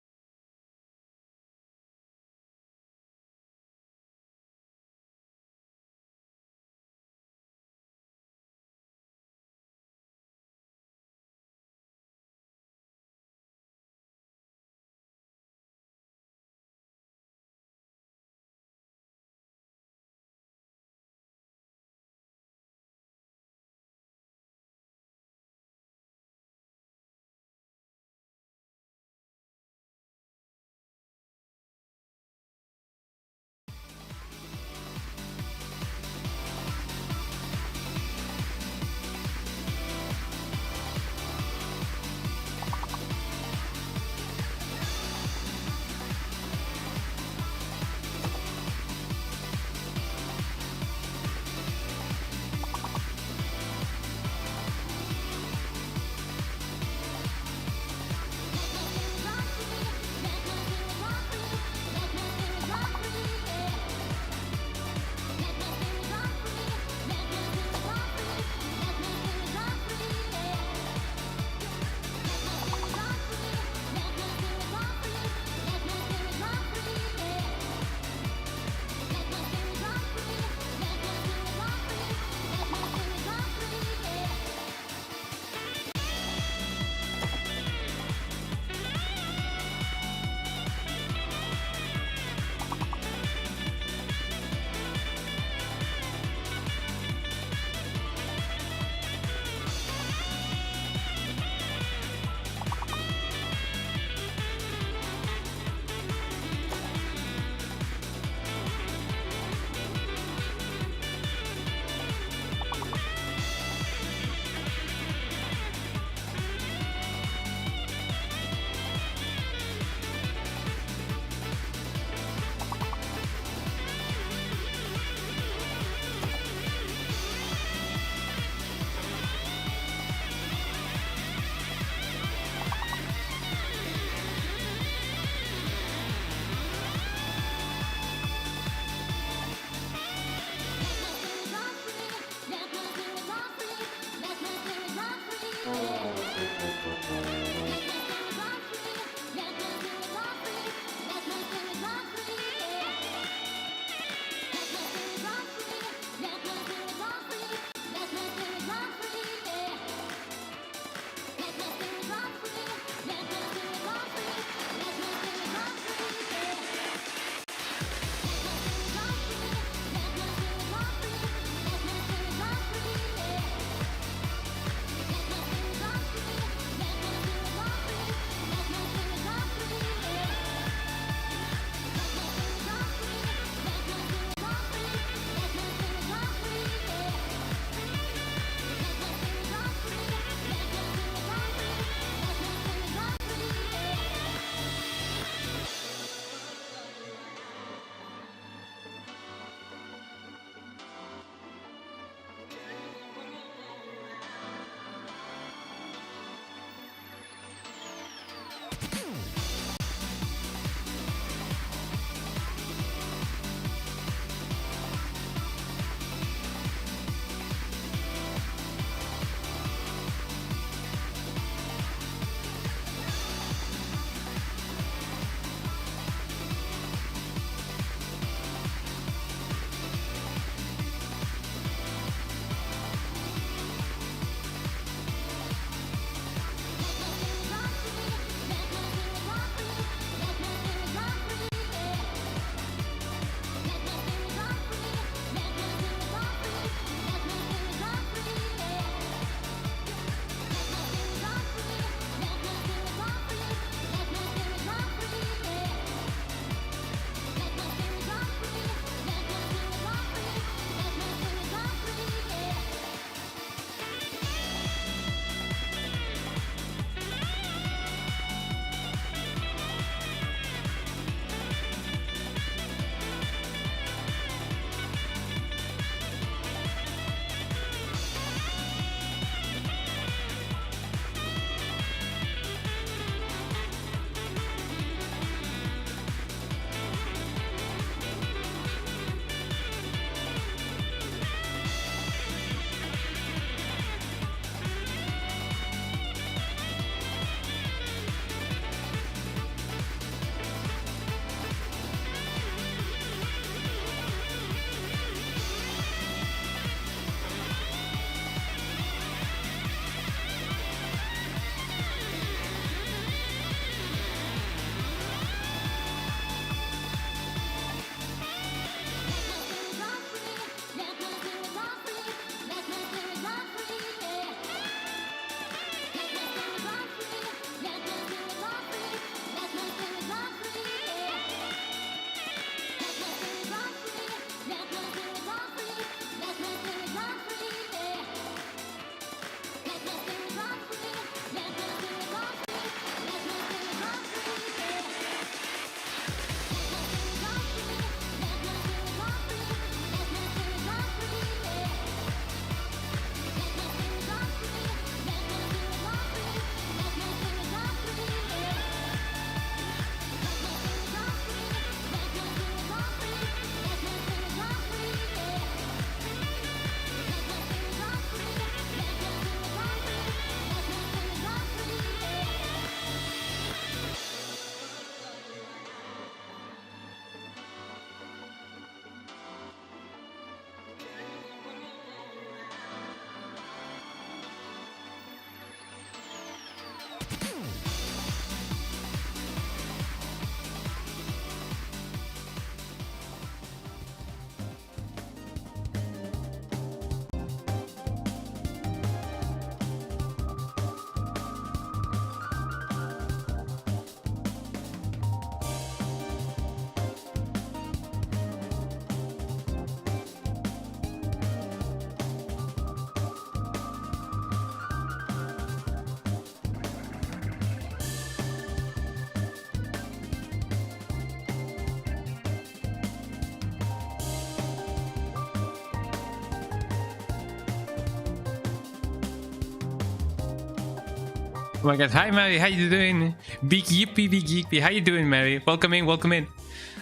Oh my god, hi Mary, how you doing? Big yippee, how you doing, Mary? Welcome in, welcome in.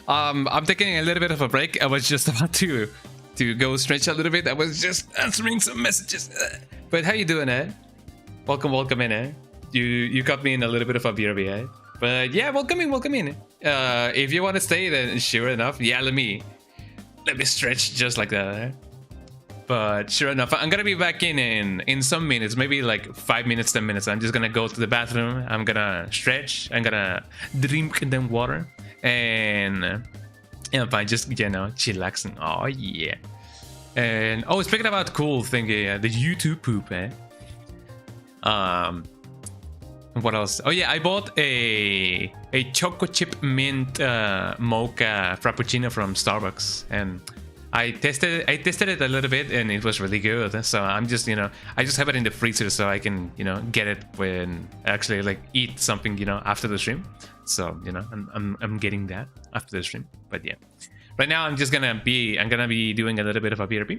I'm taking a little bit of a break. I was just about to go stretch a little bit. I was just answering some messages. But how you doing, eh? Welcome in, eh? You got me in a little bit of a BRB, eh? But yeah, welcome in. If you want to stay, then sure enough, yeah, let me stretch just like that, eh? But sure enough, I'm gonna be back in some minutes, maybe like 5 minutes, 10 minutes. I'm just gonna go to the bathroom. I'm gonna stretch. I'm gonna drink them water, and I just chillaxing. Oh yeah. And oh, speaking about cool thing, the YouTube poop, eh? What else? Oh yeah, I bought a choco chip mint mocha frappuccino from Starbucks, and I tested it a little bit, and it was really good. So I'm just I just have it in the freezer so I can get it when actually like eat something after the stream. So I'm getting that after the stream. But yeah, right now I'm gonna be doing a little bit of a BRB.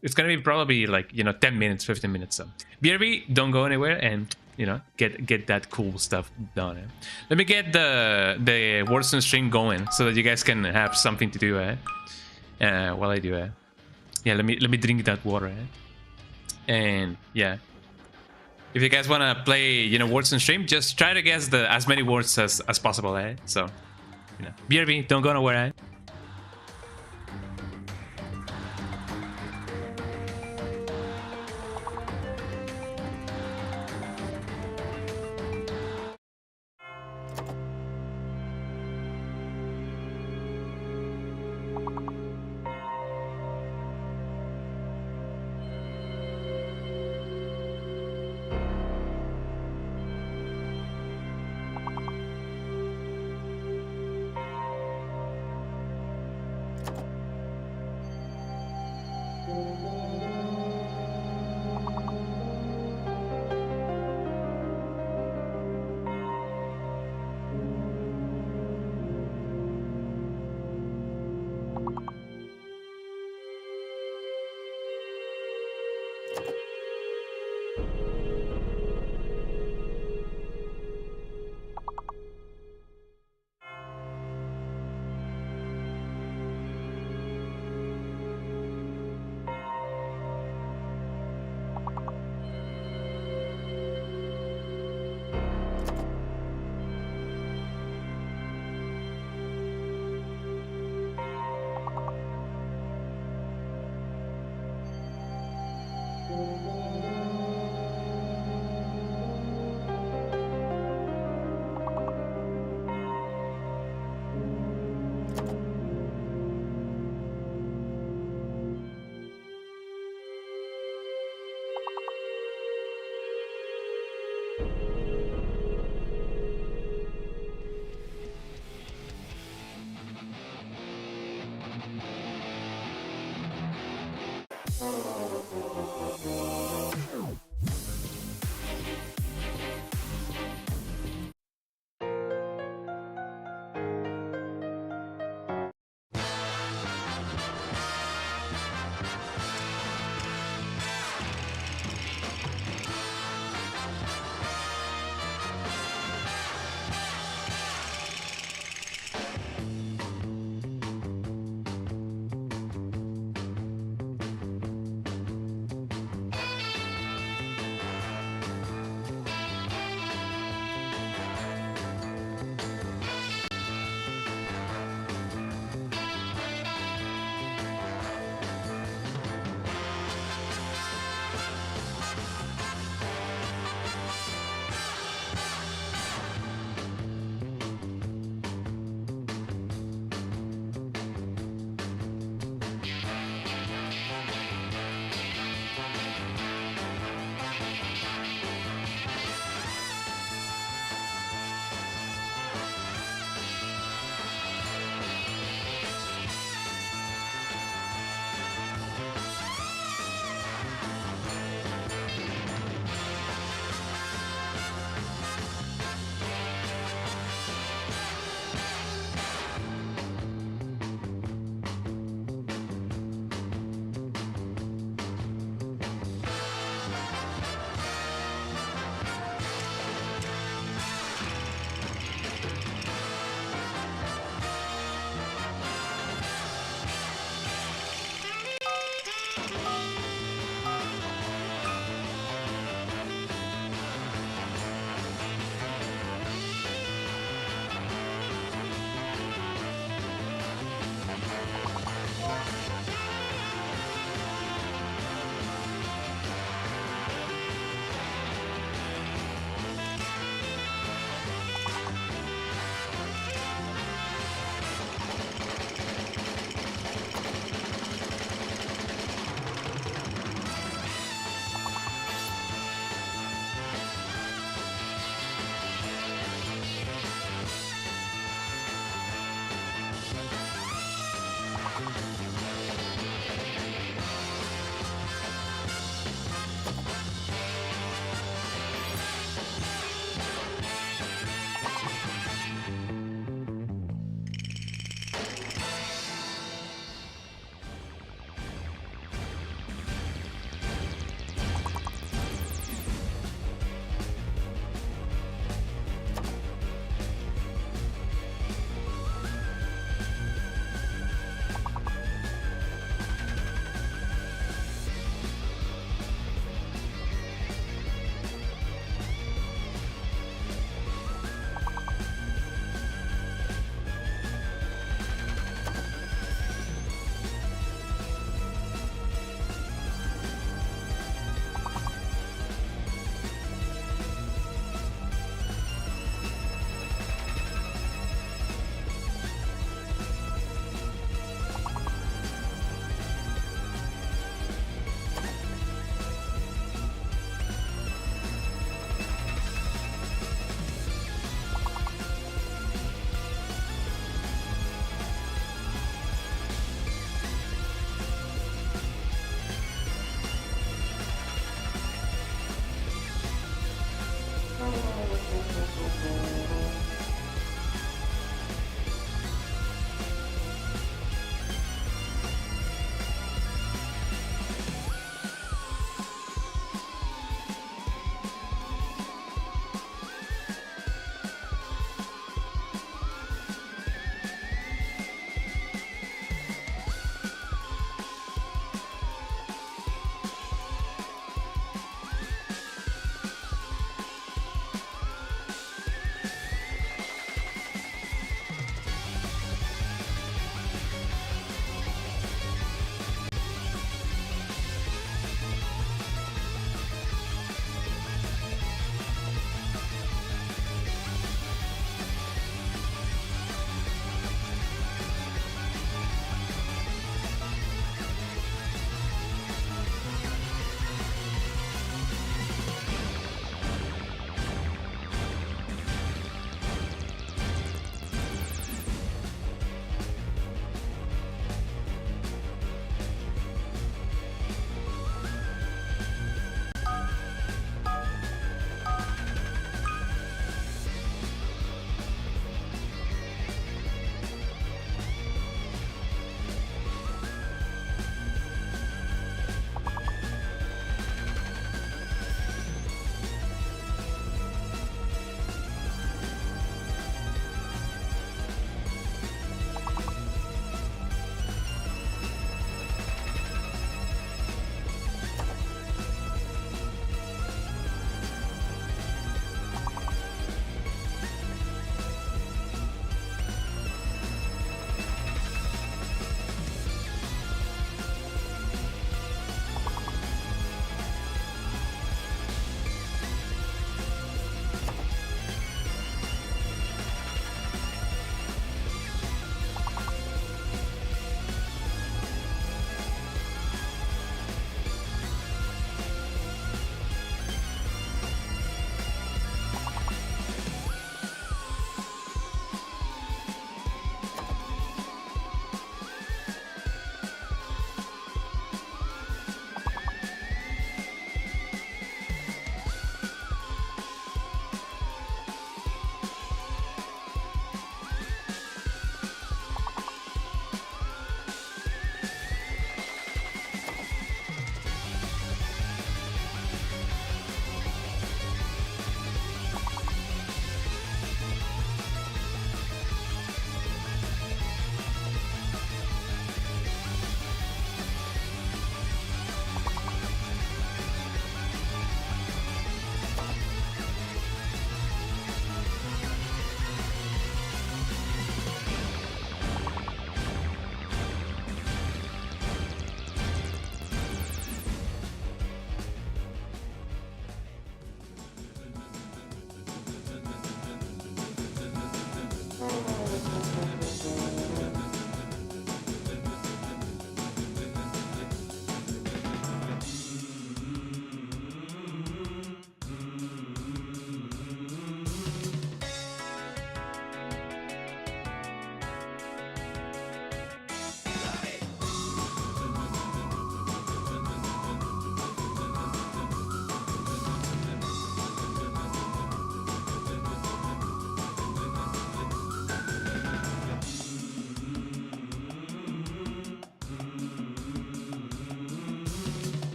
It's gonna be probably like 10 minutes, 15 minutes. So BRB, don't go anywhere, and get that cool stuff done. Eh? Let me get the Warzone stream going so that you guys can have something to do. While I do. Yeah, let me drink that water. And yeah, if you guys wanna play words on stream, just try to guess as many words as possible. So BRB, don't go nowhere.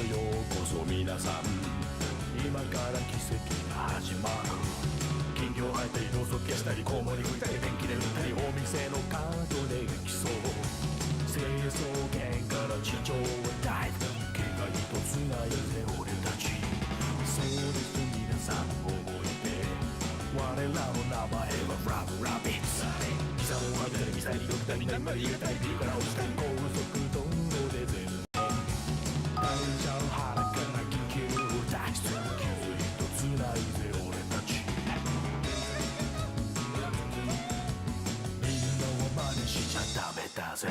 ようこそ皆さん今から奇跡が始まる金魚履いたりろうそく消したりコウモリ吹いたり電気で売ったりお店のカートで行きそう清掃圏から地上へダイブ毛が一つないぜ俺たちそうです皆さん覚えて我らの名前はラブラビッツ膝を上げたりミサイル呼びたり何まで入れたりビルから落ちたり高速道路で全部大ちゃん腹から緊急脱出傷一つないぜ俺たちみんなを真似しちゃダメだぜ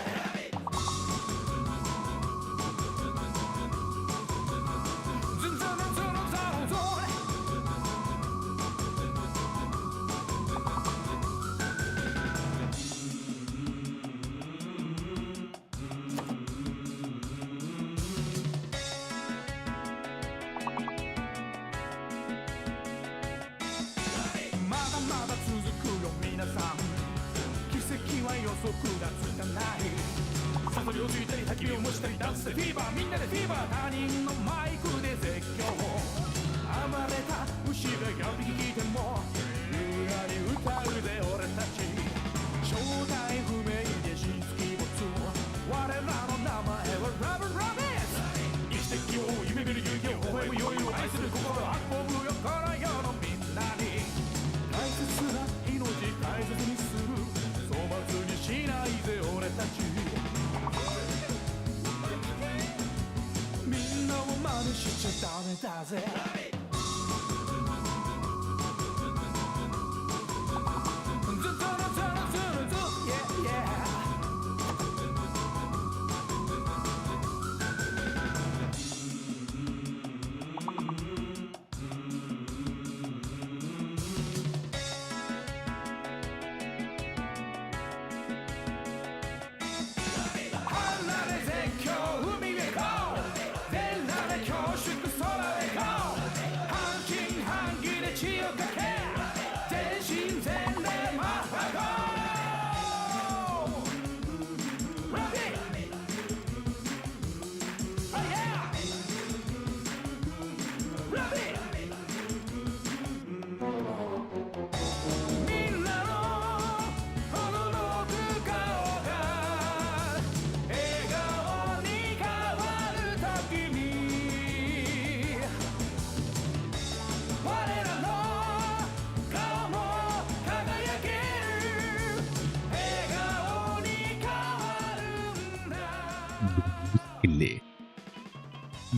だぜ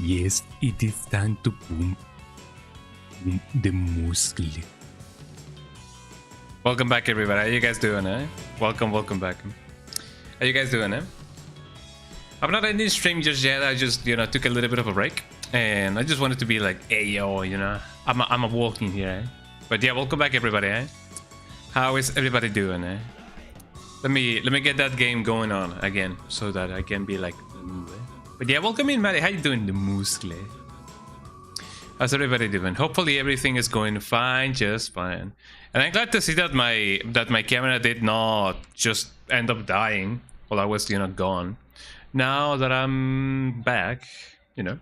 Yes, it is time to boom the muscle. Welcome back, everybody. How you guys doing, eh? Welcome back. How you guys doing, eh? I've not ended stream just yet. I just, took a little bit of a break, and I just wanted to be like, hey, yo, I'm a walking here, eh? But yeah, welcome back, everybody, eh? How is everybody doing, eh? Let me get that game going on again, so that I can be like, ooh, eh? But yeah, welcome in, Maddie. How you doing, the muscle? How's everybody doing? Hopefully everything is going fine, just fine. And I'm glad to see that my camera did not just end up dying while I was, gone. Now that I'm back, let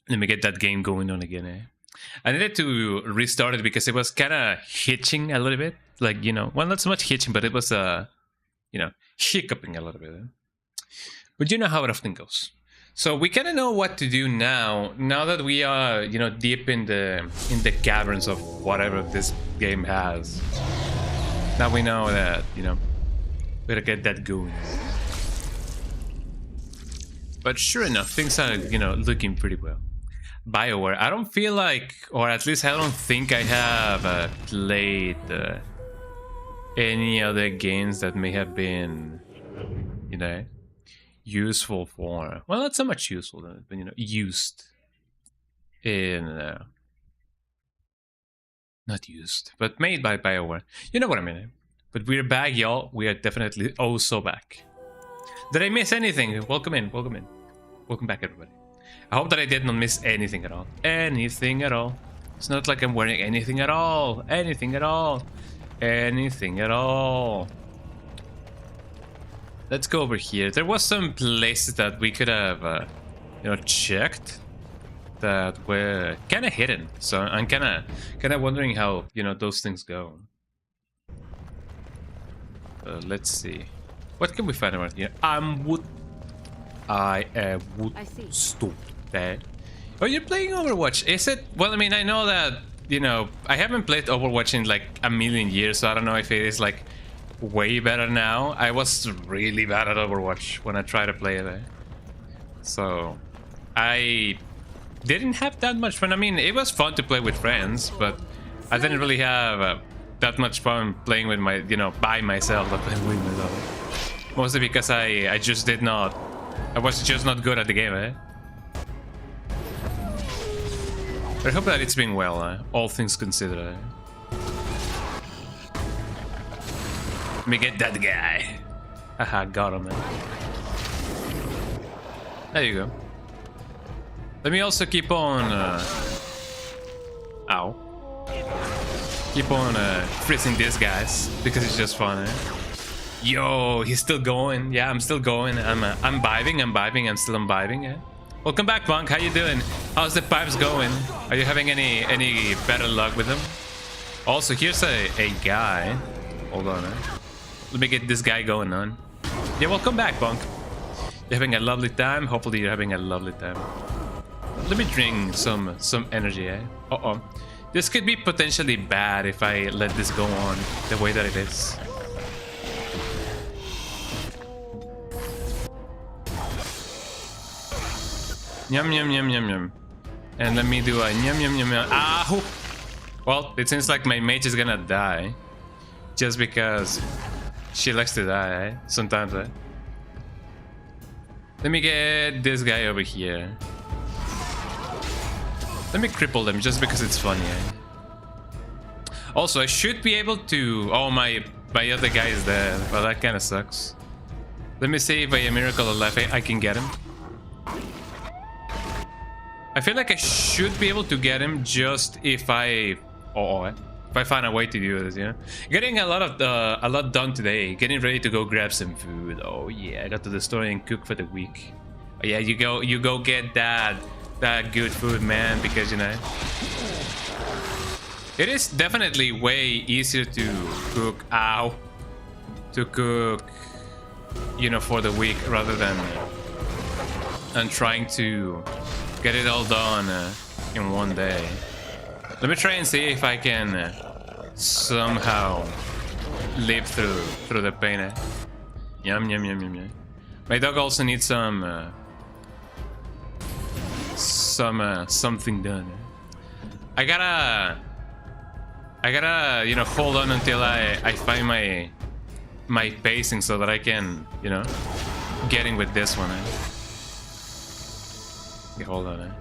me get that game going on again, eh? I needed to restart it because it was kind of hitching a little bit. Like, well, not so much hitching, but it was, hiccuping a little bit. Eh? But you know how it often goes. So we kind of know what to do now that we are, deep in the caverns of whatever this game has. Now we know that, we gotta get that going. But sure enough, things are, looking pretty well. BioWare, I don't feel like, or at least I don't think I have played any other games that may have been, useful for, well, not so much useful, but used in not used, but made by BioWare. You know what I mean? But we're back, y'all. We are definitely so back. Did I miss anything? Welcome in, welcome in. Welcome back, everybody. I hope that I did not miss anything at all. Anything at all. It's not like I'm wearing anything at all. Anything at all. Anything at all. Let's go over here. There was some places that we could have, checked. that were kind of hidden. So I'm kind of wondering how, you know, those things go. Let's see. What can we find around here? Wood. I would stop that. Oh, you're playing Overwatch. Is it? Well, I mean, I know that, you know, I haven't played Overwatch in like a million years, so I don't know if it is like way better now. I was really bad at Overwatch when I tried to play it. So I didn't have that much fun. I mean, it was fun to play with friends, but I didn't really have that much fun playing with my, you know, by myself. With myself. Mostly because I just did not. I was just not good at the game, eh? But I hope that it's been well, all things considered. Let me get that guy. Haha, got him, man. There you go. Let me also keep on... Ow. Keep on freezing these guys, because it's just fun, eh? Yo, he's still going. Yeah, I'm still going. I'm imbibing, I'm still imbibing, eh? Welcome back, Punk. How you doing? How's the pipes going? Are you having any better luck with them? Also, here's a guy. Hold on, eh? Let me get this guy going on. Yeah, welcome back, Punk. You're having a lovely time. Hopefully you're having a lovely time. Let me drink some energy, eh? Uh-oh. This could be potentially bad if I let this go on the way that it is. Yum yum yum yum yum. And let me do a yum yum yum yum. Ow! Well, it seems like my mate is gonna die. Just because she likes to die, eh? Sometimes, eh? Let me get this guy over here. Let me cripple them just because it's funny, eh? Also, I should be able to... Oh, my other guy is dead. Well, that kind of sucks. Let me see if by a miracle of life I can get him. I feel like I should be able to get him just if I... if I find a way to do this, you know? Getting a lot done today. Getting ready to go grab some food. Oh yeah, I got to the store and cook for the week. Oh yeah, you go get that good food, man, because, you know, it is definitely way easier to cook. Ow. To cook, you know, for the week rather than trying to get it all done in one day. Let me try and see if I can somehow live through the pain. Yum yum yum yum yum. My dog also needs something done. I gotta, you know, hold on until I find my pacing so that I can, you know, get in with this one. Okay, hold on.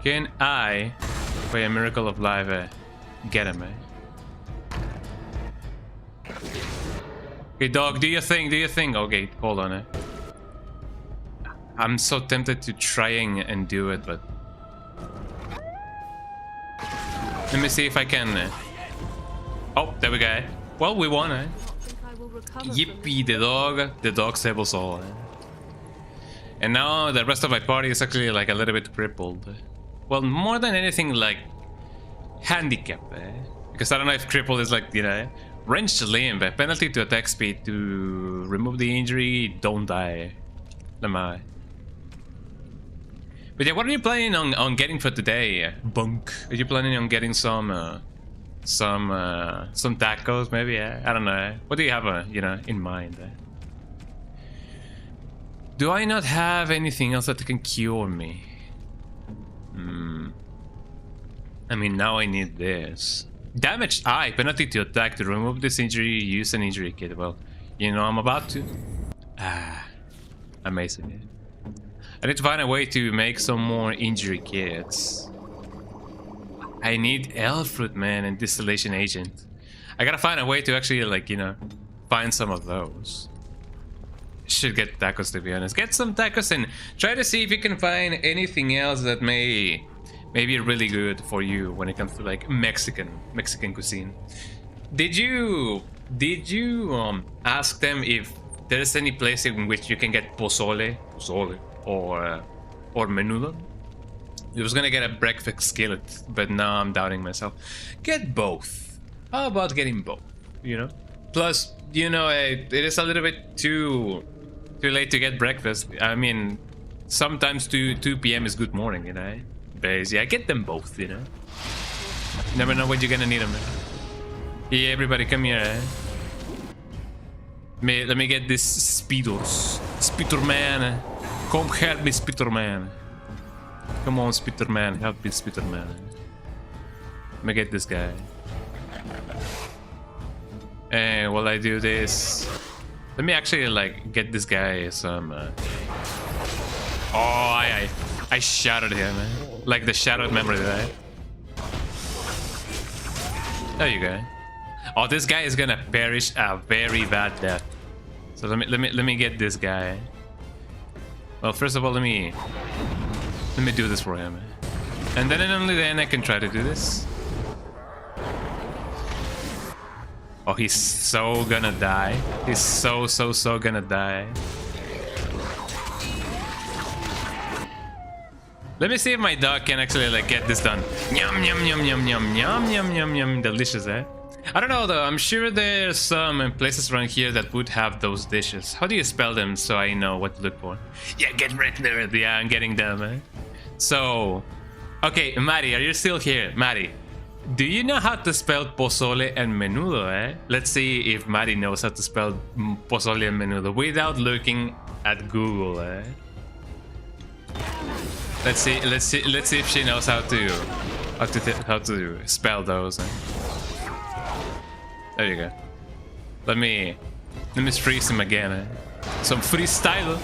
Can I, by a miracle of life, get him? Okay, dog, do your thing. Okay, hold on. I'm so tempted to try and do it, but let me see if I can. Oh, there we go. Well, we won, eh? Yippee, the dog saves all. And now the rest of my party is actually like a little bit crippled. Well, more than anything, like handicapped, eh? Because I don't know if crippled is like, you know, wrenched limb, penalty to attack speed, to remove the injury, don't die. Lemai. But yeah, what are you planning on getting for today, Bunk? Are you planning on getting some tacos, maybe? I don't know. What do you have, you know, in mind? Do I not have anything else that can cure me? I mean, now I need this. Damaged eye, penalty to attack. To remove this injury, use an injury kit. Well, you know, I'm about to. Amazing. I need to find a way to make some more injury kits. I need elf fruit, man, and distillation agent. I gotta find a way to actually, like, you know, find some of those. Should get tacos, to be honest. Get some tacos and try to see if you can find anything else that may be really good for you when it comes to like Mexican cuisine. Did you ask them if there's any place in which you can get pozole or menudo? I was gonna get a breakfast skillet, but now I'm doubting myself. Get both. How about getting both? You know. Plus, you know, it is a little bit too late to get breakfast. I mean, sometimes 2 p.m. is good morning, you know. But yeah, get them both. You know. You never know when you're gonna need them. Yeah, everybody, come here. Eh? Let me get this Speedos. Spiderman. Come help me, Spiderman. Come on, Spiderman. Help me, Spiderman. Let me get this guy. And while I do this, let me actually like get this guy some. Oh, I shattered him, man. Like the shattered memory, right? There you go. Oh, this guy is gonna perish a very bad death. So let me get this guy. Well, first of all, let me do this for him, and then and only then I can try to do this. Oh, he's so gonna die. He's so gonna die. Let me see if my dog can actually like get this done. Yum yum yum yum yum yum yum yum yum. Delicious, eh? I don't know though. I'm sure there's some places around here that would have those dishes. How do you spell them so I know what to look for? Yeah, get right there. Yeah, I'm getting them, eh? So, okay, Mari, are you still here? Mari, do you know how to spell pozole and menudo, eh? Let's see if Mari knows how to spell pozole and menudo without looking at Google, eh? Let's see if she knows how to spell those. Eh? There you go. Let me freeze him again. Eh? Some freestyle.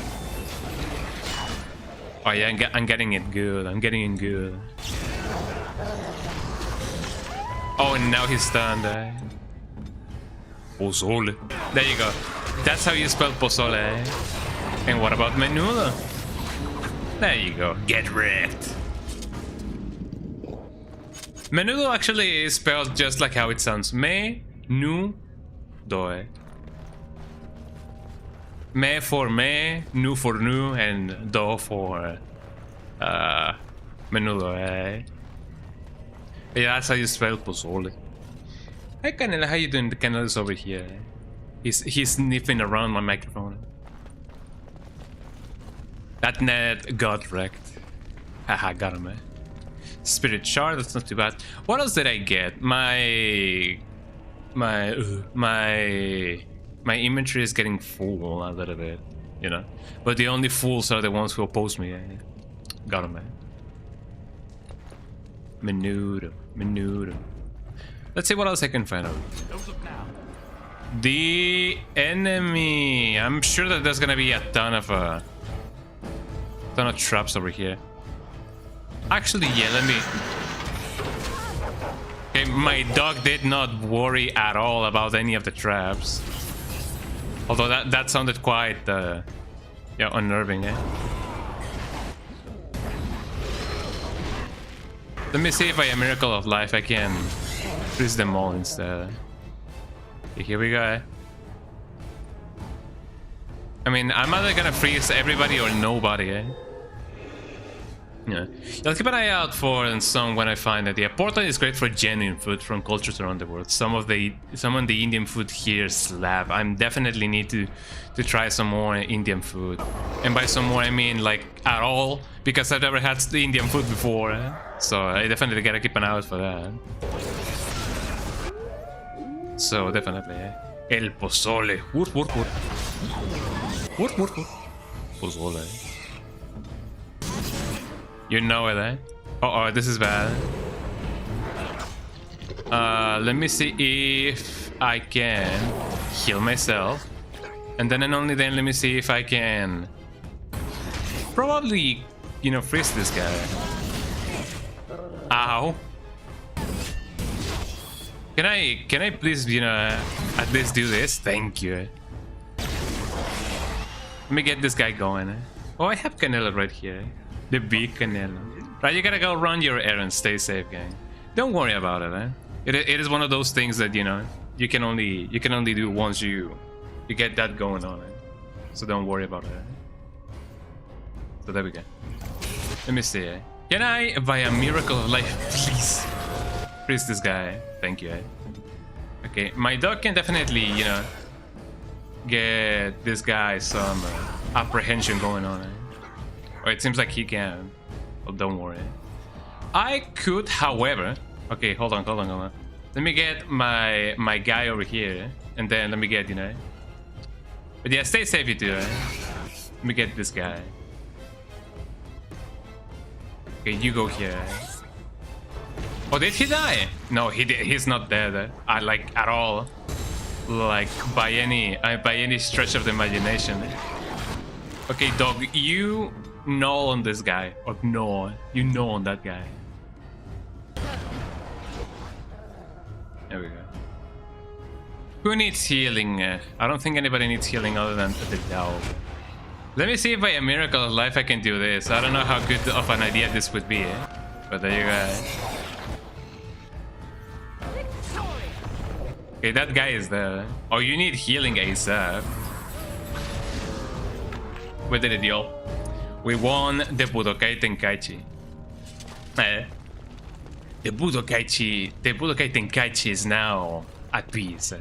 Oh yeah, I'm getting it good. I'm getting it good. Oh, and now he's stunned. Eh? Pozole. There you go. That's how you spell pozole. Eh? And what about menudo? There you go. Get wrecked. Menudo actually is spelled just like how it sounds. Me-nu-do. Me for me, nu for nu, and do for menudo, eh? Yeah, that's how you spell pozole. Hey Canela, how you doing? The Canela's over here. He's sniffing around my microphone. That net got wrecked. Haha, got him, eh? Spirit shard, that's not too bad. What else did I get? My inventory is getting full a little bit, you know. But the only fools are the ones who oppose me. Eh? Got him, man. Menudo. Let's see what else I can find out. The enemy. I'm sure that there's gonna be a ton of traps over here. Actually, yeah. Let me. Okay, my dog did not worry at all about any of the traps. Although that sounded quite, yeah, unnerving, eh? Let me see if by a miracle of life I can freeze them all instead. Okay, here we go, eh? I mean, I'm either gonna freeze everybody or nobody, eh? Yeah, I'll keep an eye out for some when I find it. Yeah, Portland is great for genuine food from cultures around the world. Some of the Indian food here slap. I'm definitely need to try some more Indian food, and by some more I mean like at all, because I've never had the Indian food before. So I definitely gotta keep an eye out for that. So definitely, el pozole. Pozole. You know it, eh? Oh, this is bad. Let me see if I can heal myself. And then and only then let me see if I can probably, you know, freeze this guy. Ow. Can I please, you know, at least do this? Thank you. Let me get this guy going. Oh, I have Canela right here. The big Canela. Right, you gotta go run your errands. Stay safe, gang. Don't worry about it, eh? It is one of those things that, you know, you can only do once you get that going on, eh? So don't worry about it. Eh? So there we go. Let me see, eh? Can I, by a miracle of life, please freeze this guy? Thank you. Okay, my dog can definitely, you know, get this guy some apprehension going on. Or it seems like he can. Oh, don't worry. I could, however... Okay, hold on. Let me get my guy over here, and then let me get, you know... But yeah, stay safe, you two, right? Let me get this guy. Okay, you go here. Oh, did he die? No, he's not dead. Like, at all. Like, by any stretch of the imagination. Okay, dog, you know on this guy. Or no, you know on that guy. There we go. Who needs healing? I don't think anybody needs healing other than the dog. Let me see if by a miracle of life I can do this. I don't know how good of an idea this would be, but there you go. Okay, that guy is there. Oh, you need healing ASAP. We did it, y'all. We won the Budokai Tenkaichi. The Budokai Tenkaichi is now at peace.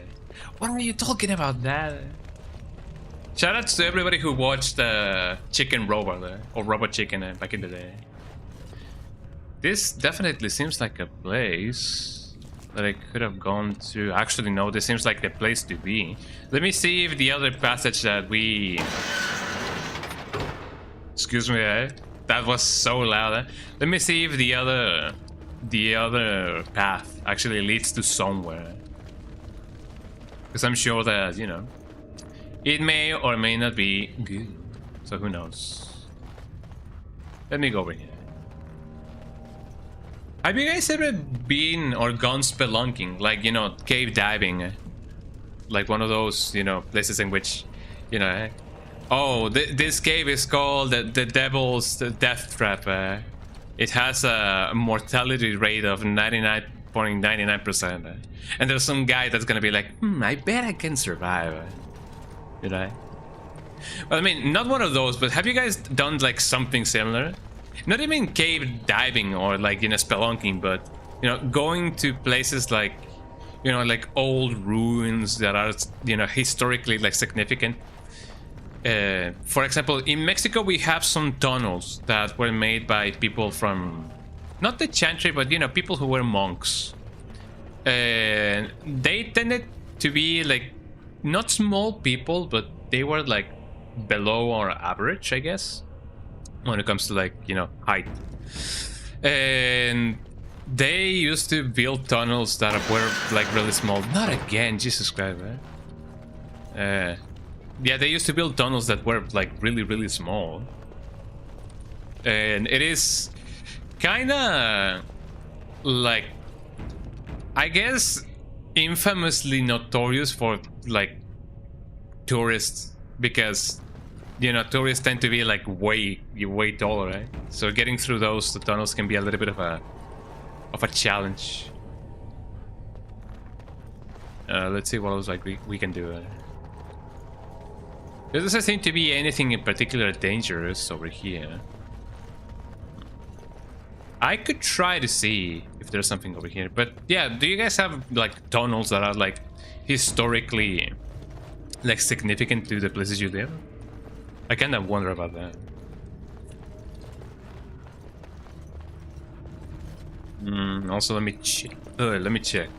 What are you talking about, that? Shoutouts to everybody who watched Chicken Robot or Robot Chicken back in the day. This definitely seems like a place that I could have gone to. Actually, no, this seems like the place to be. Let me see if the other passage that we... Excuse me, that was so loud. Let me see if the other path actually leads to somewhere. Because I'm sure that, you know, it may or may not be good. So who knows? Let me go over here. Have you guys ever been or gone spelunking? Like, you know, cave diving? Like one of those, you know, places in which, you know... Oh, this cave is called the Devil's Death Trap. It has a mortality rate of 99.99%. And there's some guy that's gonna be like, I bet I can survive. Did I? Well, I mean, not one of those, but have you guys done like something similar? Not even cave diving or like, you know, spelunking, but, you know, going to places like, you know, like old ruins that are, you know, historically like significant. For example, in Mexico we have some tunnels that were made by people from, not the Chantry, but, you know, people who were monks. They tended to be like not small people, but they were like below our average, I guess, when it comes to like, you know, height. And they used to build tunnels that were like really small. Not again, Jesus Christ, man. Yeah, they used to build tunnels that were like really small. And it is kind of like, I guess, infamously notorious for like tourists, because, you know, tourists tend to be like way taller, right? So getting through those tunnels can be a little bit of a challenge. Let's see what else like we can do. There doesn't seem to be anything in particular dangerous over here. I could try to see if there's something over here, but yeah, do you guys have like tunnels that are like historically like significant to the places you live? I kind of wonder about that. Also, let me check.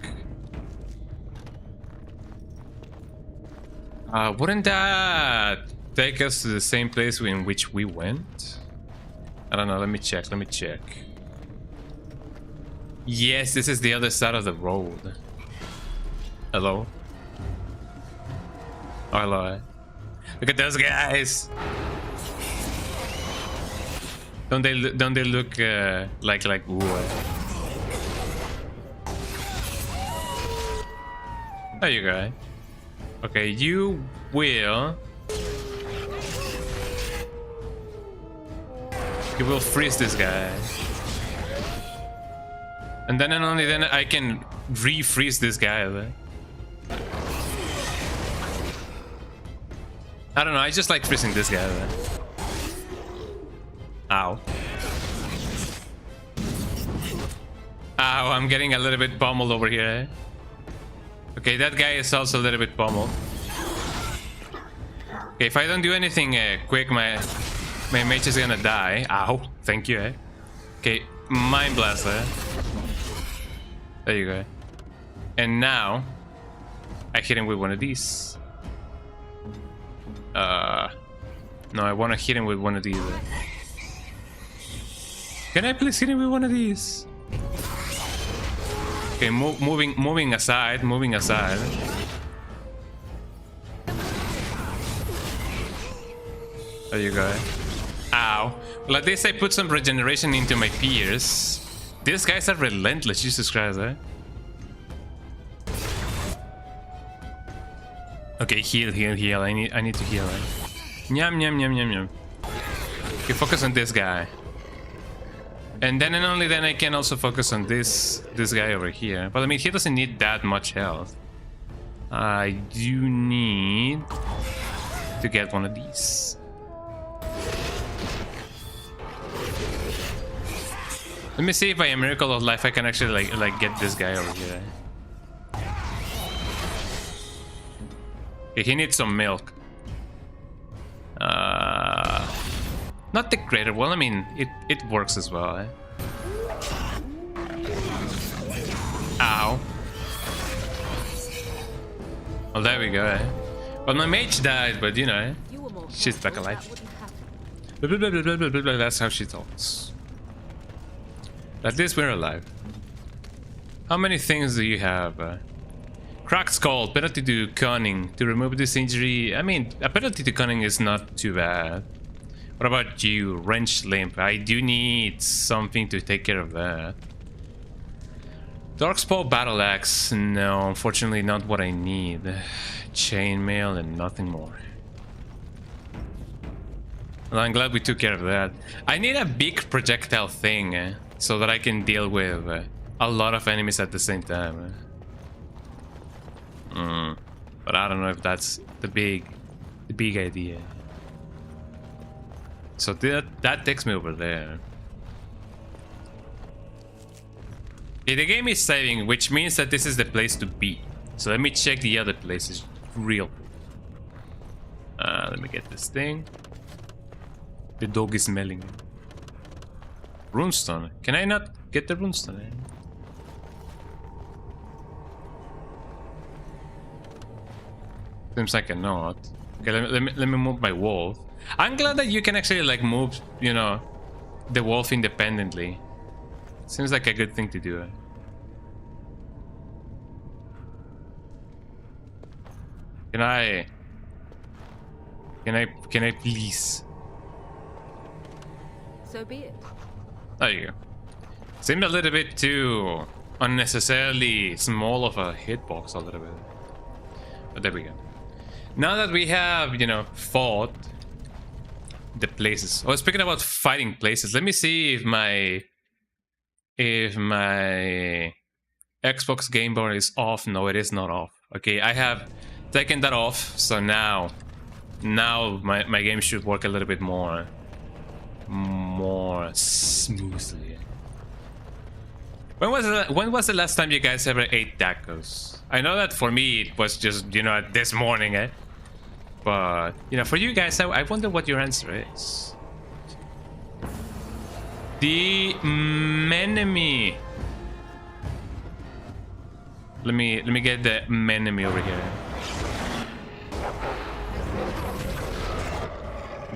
Wouldn't that take us to the same place in which we went? I don't know. Let me check. Yes, this is the other side of the road. Hello? Oh, hello. Look at those guys! Don't they look like ooh. There you go. Okay, you will freeze this guy. And then and only then I can refreeze this guy. Right? I don't know, I just like freezing this guy. Right? Ow. Ow, I'm getting a little bit pummeled over here. Eh? Okay, that guy is also a little bit pummeled. Okay, if I don't do anything quick, my mage is gonna die. Ow, thank you. Eh? Okay, Mind Blaster. There you go. And now, I hit him with one of these. No, I want to hit him with one of these. Can I please hit him with one of these? Okay, moving aside. There you go. Ow. Well, at least I put some regeneration into my peers. These guys are relentless, Jesus Christ, eh? Okay, heal. I need to heal, eh? Nyam. Okay, focus on this guy. And then and only then I can also focus on this guy over here. But I mean, he doesn't need that much health. I do need to get one of these. Let me see if by a miracle of life I can actually like get this guy over here. Okay, he needs some milk. Not the greater one. I mean, it works as well. Eh? Ow. Well, there we go. Eh? Well, my mage died, but you know, she's back alive. That's how she talks. At least we're alive. How many things do you have? Cracked skull, penalty to cunning. To remove this injury, I mean, a penalty to cunning is not too bad. What about you? Wrench limp. I do need something to take care of that. Darkspaw battle axe. No, unfortunately not what I need. Chainmail and nothing more. Well, I'm glad we took care of that. I need a big projectile thing so that I can deal with a lot of enemies at the same time. But I don't know if that's the big idea. So that takes me over there. Okay, the game is saving, which means that this is the place to be. So let me check the other places real quick. Let me get this thing. The dog is smelling. Runestone. Can I not get the runestone? Seems like I not. Okay, let me move my wolf. I'm glad that you can actually like move, you know, the wolf independently. Seems like a good thing to do. Can I please? So be it. There you go. Seemed a little bit too unnecessarily small of a hitbox a little bit. But there we go. Now that we have, you know, fought the places. Oh, speaking about fighting places, let me see if my Xbox Game Boy is off. No, it is not off. Okay, I have taken that off, so now my game should work a little bit more smoothly. When was the last time you guys ever ate tacos? I know that for me it was just, you know, this morning, eh? But, you know, for you guys, I wonder what your answer is. The enemy. Let me get the enemy over here.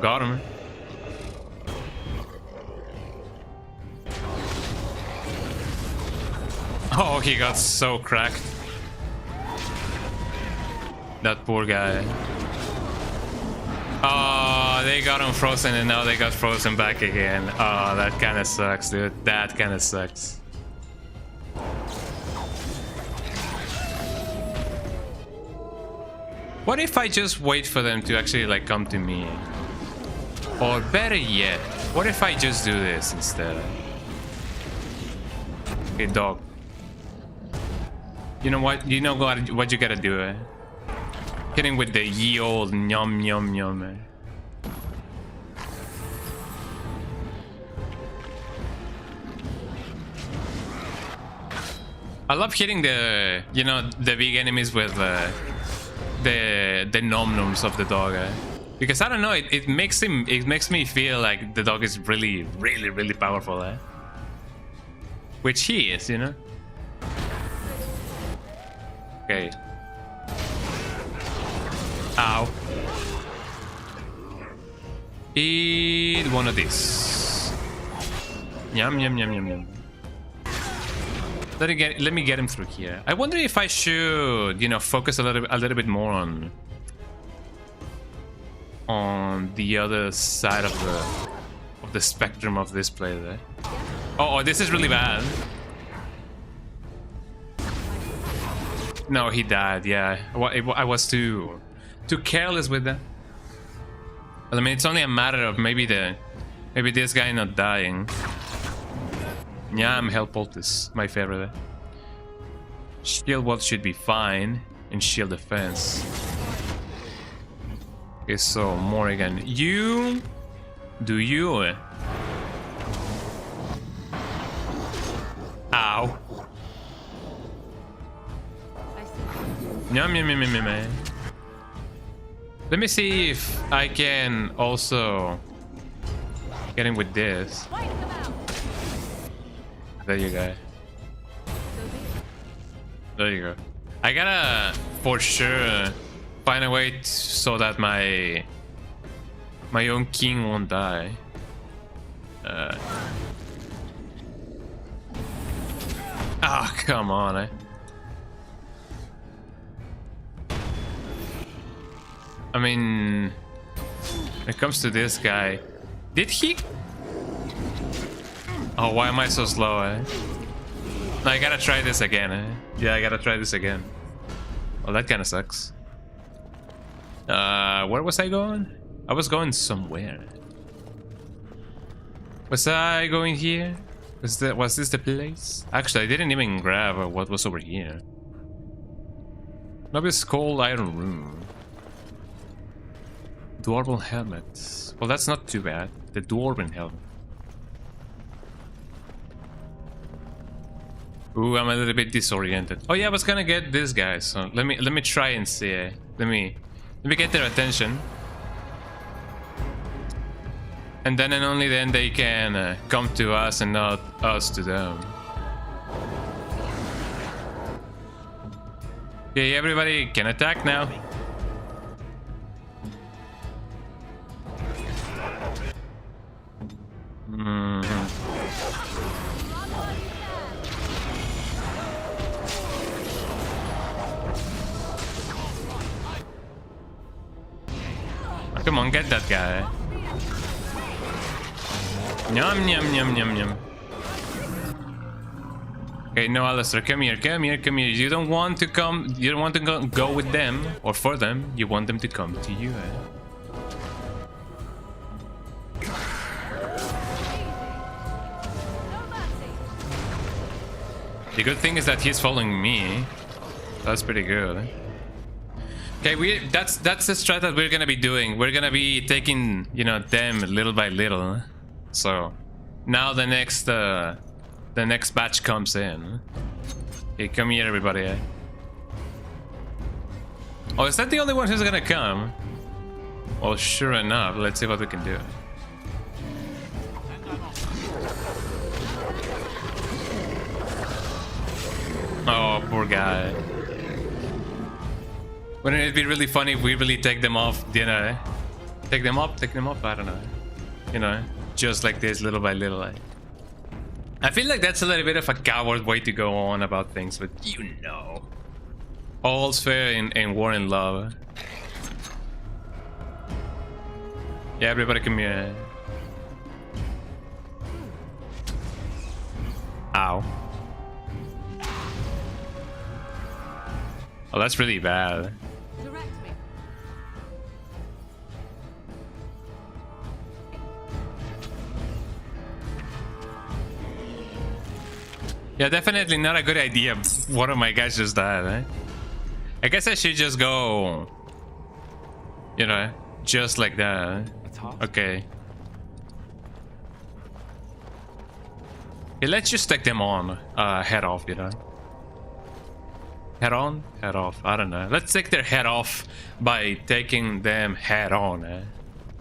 Got him. Oh, he got so cracked. That poor guy. Oh, they got him frozen and now they got frozen back again. Oh, that kind of sucks, dude. That kind of sucks. What if I just wait for them to actually like come to me? Or better yet, what if I just do this instead? Okay, dog. You know what? You know what you gotta do, eh? Hitting with the ye old nyum nyum nyum, eh? I love hitting the, you know, the big enemies with the nom-noms of the dog, because I don't know, it makes me feel like the dog is really, really, really powerful, which he is, you know. Okay. Ow. Eat one of these. Yum yum yum yum yum. Let me get him through here. I wonder if I should, you know, focus a little bit more on the other side of the spectrum of this play there. Oh, this is really bad. No, he died. Yeah, I was too careless with that. Well, I mean, it's only a matter of maybe this guy not dying. Yeah, I'm Hell Poultice, my favorite. Shield wall should be fine, and shield defense. Okay, so Morrigan, you do you? Ow! Yum yum yum yum yum. Let me see if I can also get him with this. There you go. There you go. I gotta for sure find a way so that my own king won't die. Ah, come on, I mean, when it comes to this guy, did he? Oh, why am I so slow, No, I gotta try this again, Yeah, I gotta try this again. Well, that kind of sucks. Where was I going? I was going somewhere. Was I going here? Was this the place? Actually, I didn't even grab what was over here. Novice Cold Iron Room. Dwarven helmet. Well, that's not too bad. The Dwarven helmet. Ooh, I'm a little bit disoriented. Oh yeah, I was gonna get this guy, so let me try and see. Let me get their attention. And then and only then they can come to us and not us to them. Okay, everybody can attack now. Come on, get that guy. Yum yum yum yum yum. Okay, no, Alistair, come here. You don't want to come. You don't want to go with them or for them. You want them to come to you. The good thing is that he's following me. That's pretty good. Okay, that's the strat that we're gonna be doing. We're gonna be taking, you know, them little by little. So now the next batch comes in. Okay, come here, everybody. Oh, is that the only one who's gonna come? Well, sure enough. Let's see what we can do. Oh, poor guy. Wouldn't it be really funny if we really take them off, you know? Take them off, I don't know. You know, just like this, little by little. I feel like that's a little bit of a coward way to go on about things, but you know. All's fair in war and love. Yeah, everybody come here. Ow. Oh, that's really bad. Yeah, definitely not a good idea. One of my guys just died, I guess I should just go, you know, just like that. Okay. Okay, let's just take them on, head off, you know. Head on? Head off. I don't know. Let's take their head off by taking them head on.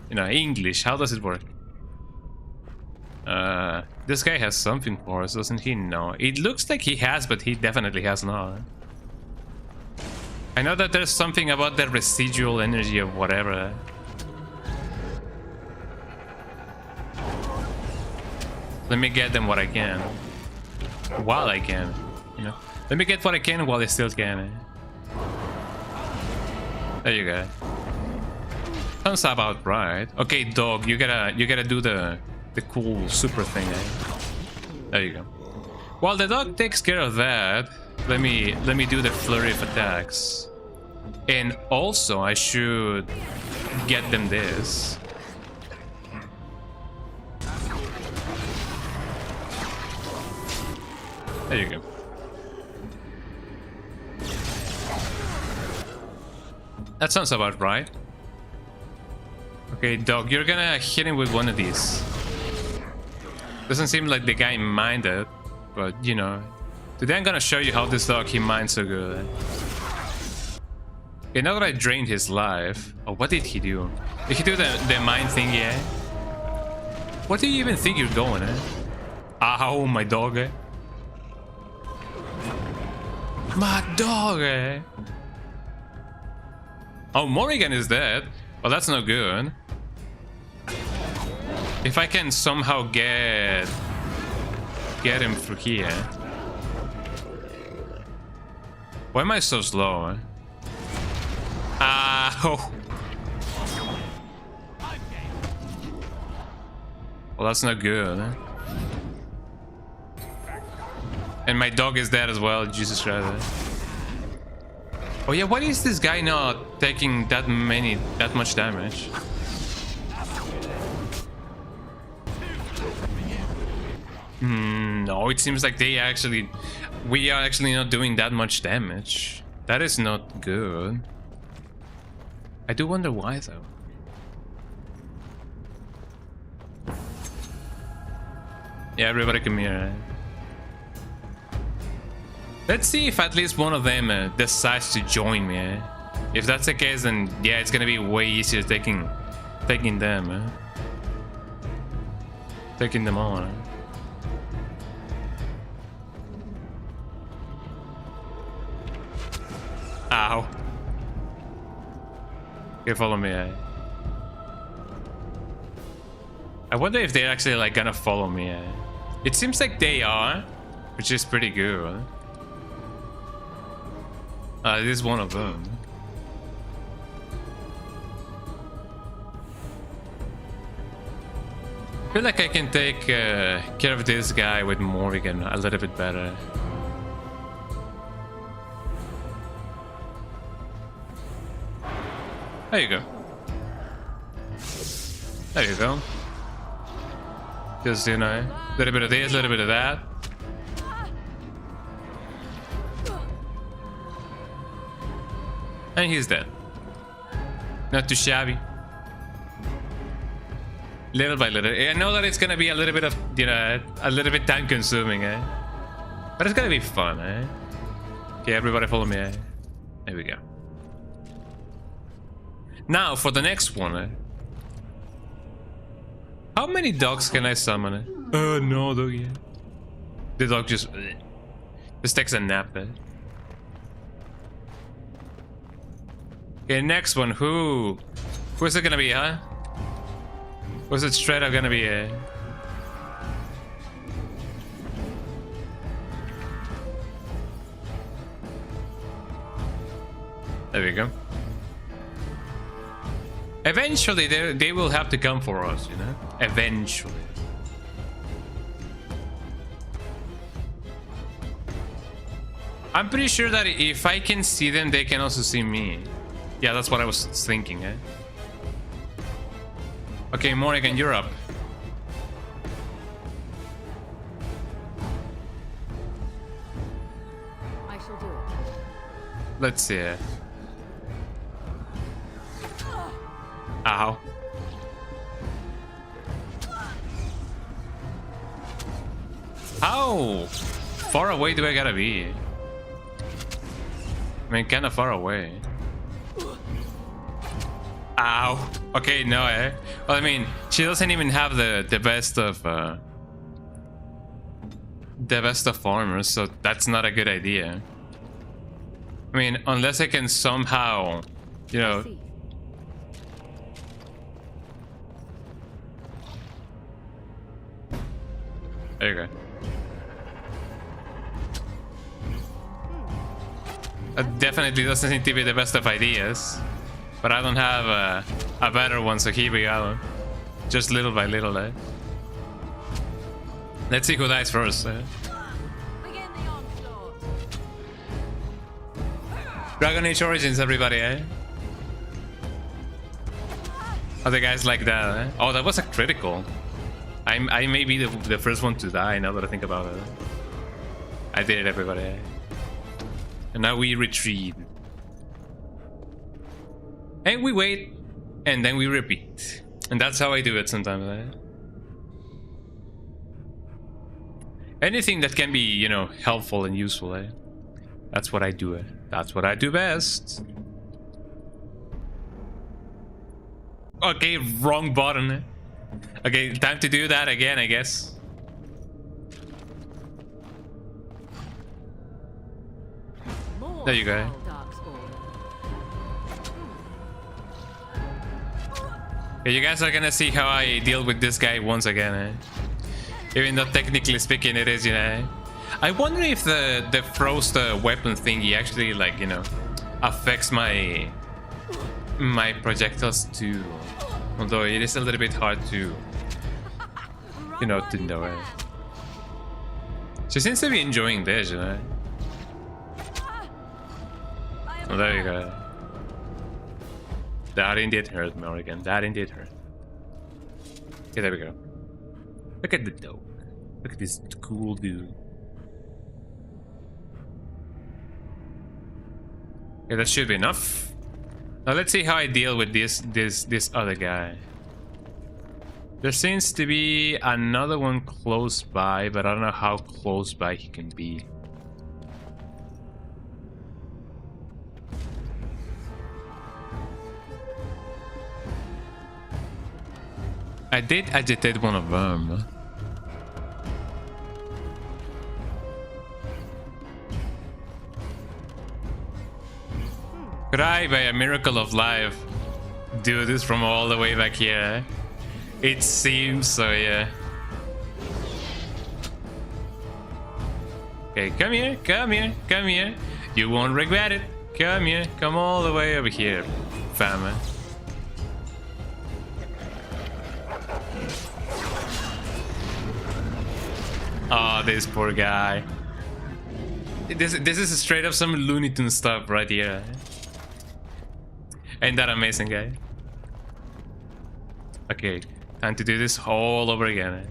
You know, English. How does it work? This guy has something for us, doesn't he? No. It looks like he has, but he definitely has not. I know that there's something about the residual energy of whatever. Let me get them what I can. While I can, you know. Let me get what I can while I still can. There you go. Sounds about right. Okay, dog, you gotta do the cool super thing. There you go. While the dog takes care of that, let me do the flurry of attacks. And also I should get them this. There you go. That sounds about right. Okay, dog, you're gonna hit him with one of these. Doesn't seem like the guy minded, but you know. Today I'm gonna show you how this dog, he minds so good. Okay, now that I drained his life. Oh, what did he do? Did he do the mind thing, yeah? What do you even think you're going, eh? Ow, my dog, eh? My dog, eh? Oh, Morrigan is dead. Well, that's no good. If I can somehow get him through here. Why am I so slow, eh? Ow. Well, that's not good, eh? And my dog is dead as well. Jesus Christ. Oh yeah, why is this guy not taking that much damage? No, it seems like we are actually not doing that much damage. That is not good. I do wonder why though. Yeah, everybody come here. Let's see if at least one of them decides to join me. If that's the case, then yeah, it's gonna be way easier taking them. Taking them on. Ow. Okay, follow me. I wonder if they're actually like gonna follow me. It seems like they are, which is pretty good. This is one of them. I feel like I can take care of this guy with Morrigan a little bit better. There you go. There you go. Just, you know, a little bit of this, a little bit of that. And he's dead. Not too shabby. Little by little. I know that it's gonna be a little bit of, you know, a little bit time consuming, eh? But it's gonna be fun, eh? Okay, everybody follow me, eh? There we go. Now, for the next one, eh? How many dogs can I summon, eh? No, doggy. The dog just takes a nap, eh? Okay, next one. Who's it gonna be, huh? Who's it straight up gonna be, eh? There we go. Eventually, they will have to come for us, you know? Eventually. I'm pretty sure that if I can see them, they can also see me. Yeah, that's what I was thinking, eh? Okay, Morrigan, you're up. I shall do it. Let's see. Ow. How far away do I gotta be? mean, kind of far away. Ow. Okay, no, eh? Well, I mean, she doesn't even have the best of armor, so that's not a good idea. I mean, unless I can somehow, you know. There you go. That definitely doesn't seem to be the best of ideas. But I don't have a better one, so here we go. Just little by little, eh? Let's see who dies first. Dragon Age Origins, everybody, eh? Oh, the guys like that, eh? Oh, that was a critical. I may be the first one to die now that I think about it. I did it, everybody, eh? And now we retreat. And we wait, and then we repeat. And that's how I do it sometimes, eh? Anything that can be, you know, helpful and useful, eh? That's what I do, eh? That's what I do best. Okay, wrong button, eh? Okay, time to do that again, I guess. There you go. Okay, you guys are gonna see how I deal with this guy once again, eh? Even though technically speaking it is, you know. I wonder if the froze weapon thingy actually, like, you know, affects my projectiles too. Although it is a little bit hard to, you know, to know it. She seems to be enjoying this, you know. Oh, there you go. That indeed hurt, Morrigan. That indeed hurt. Okay, there we go. Look at the dog. Look at this cool dude. Okay, that should be enough. Now let's see how I deal with this other guy. There seems to be another one close by, but I don't know how close by he can be. I did agitate one of them. Could I, by a miracle of life, do this from all the way back here? It seems so, yeah. Okay, come here, come here, come here. You won't regret it. Come here, come all the way over here, fam. Oh, this poor guy. This is straight up some Looney Tunes stuff right here. Ain't that amazing, guy? Okay, time to do this all over again.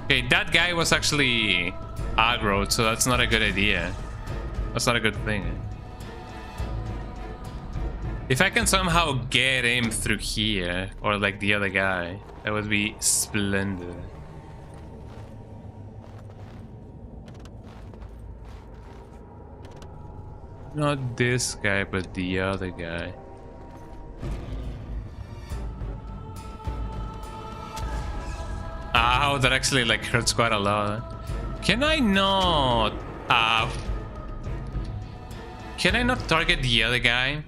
Okay, that guy was actually aggro, so that's not a good idea. That's not a good thing. If I can somehow get him through here, or like the other guy, that would be splendid. Not this guy, but the other guy. Ow, that actually like hurts quite a lot. Can I not? Can I not target the other guy?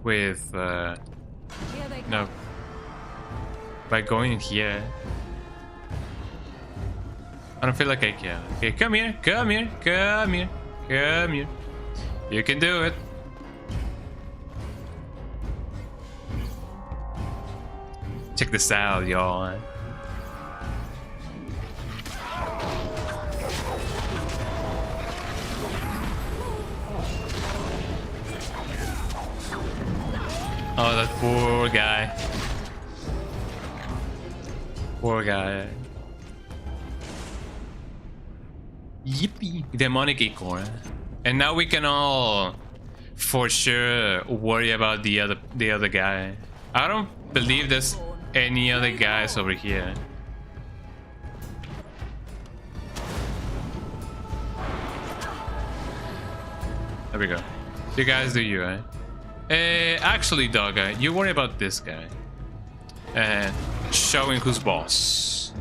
With no, by going in here. I don't feel like I can. Okay, come here, come here, come here, come here. You can do it. Check this out, y'all. Oh, that poor guy. Poor guy. Yippee! Demonic acorn. And now we can all, for sure, worry about the other guy. I don't believe there's any other guys over here. There we go. You guys do you, eh? Actually, dog, you worry about this guy. Showing who's boss.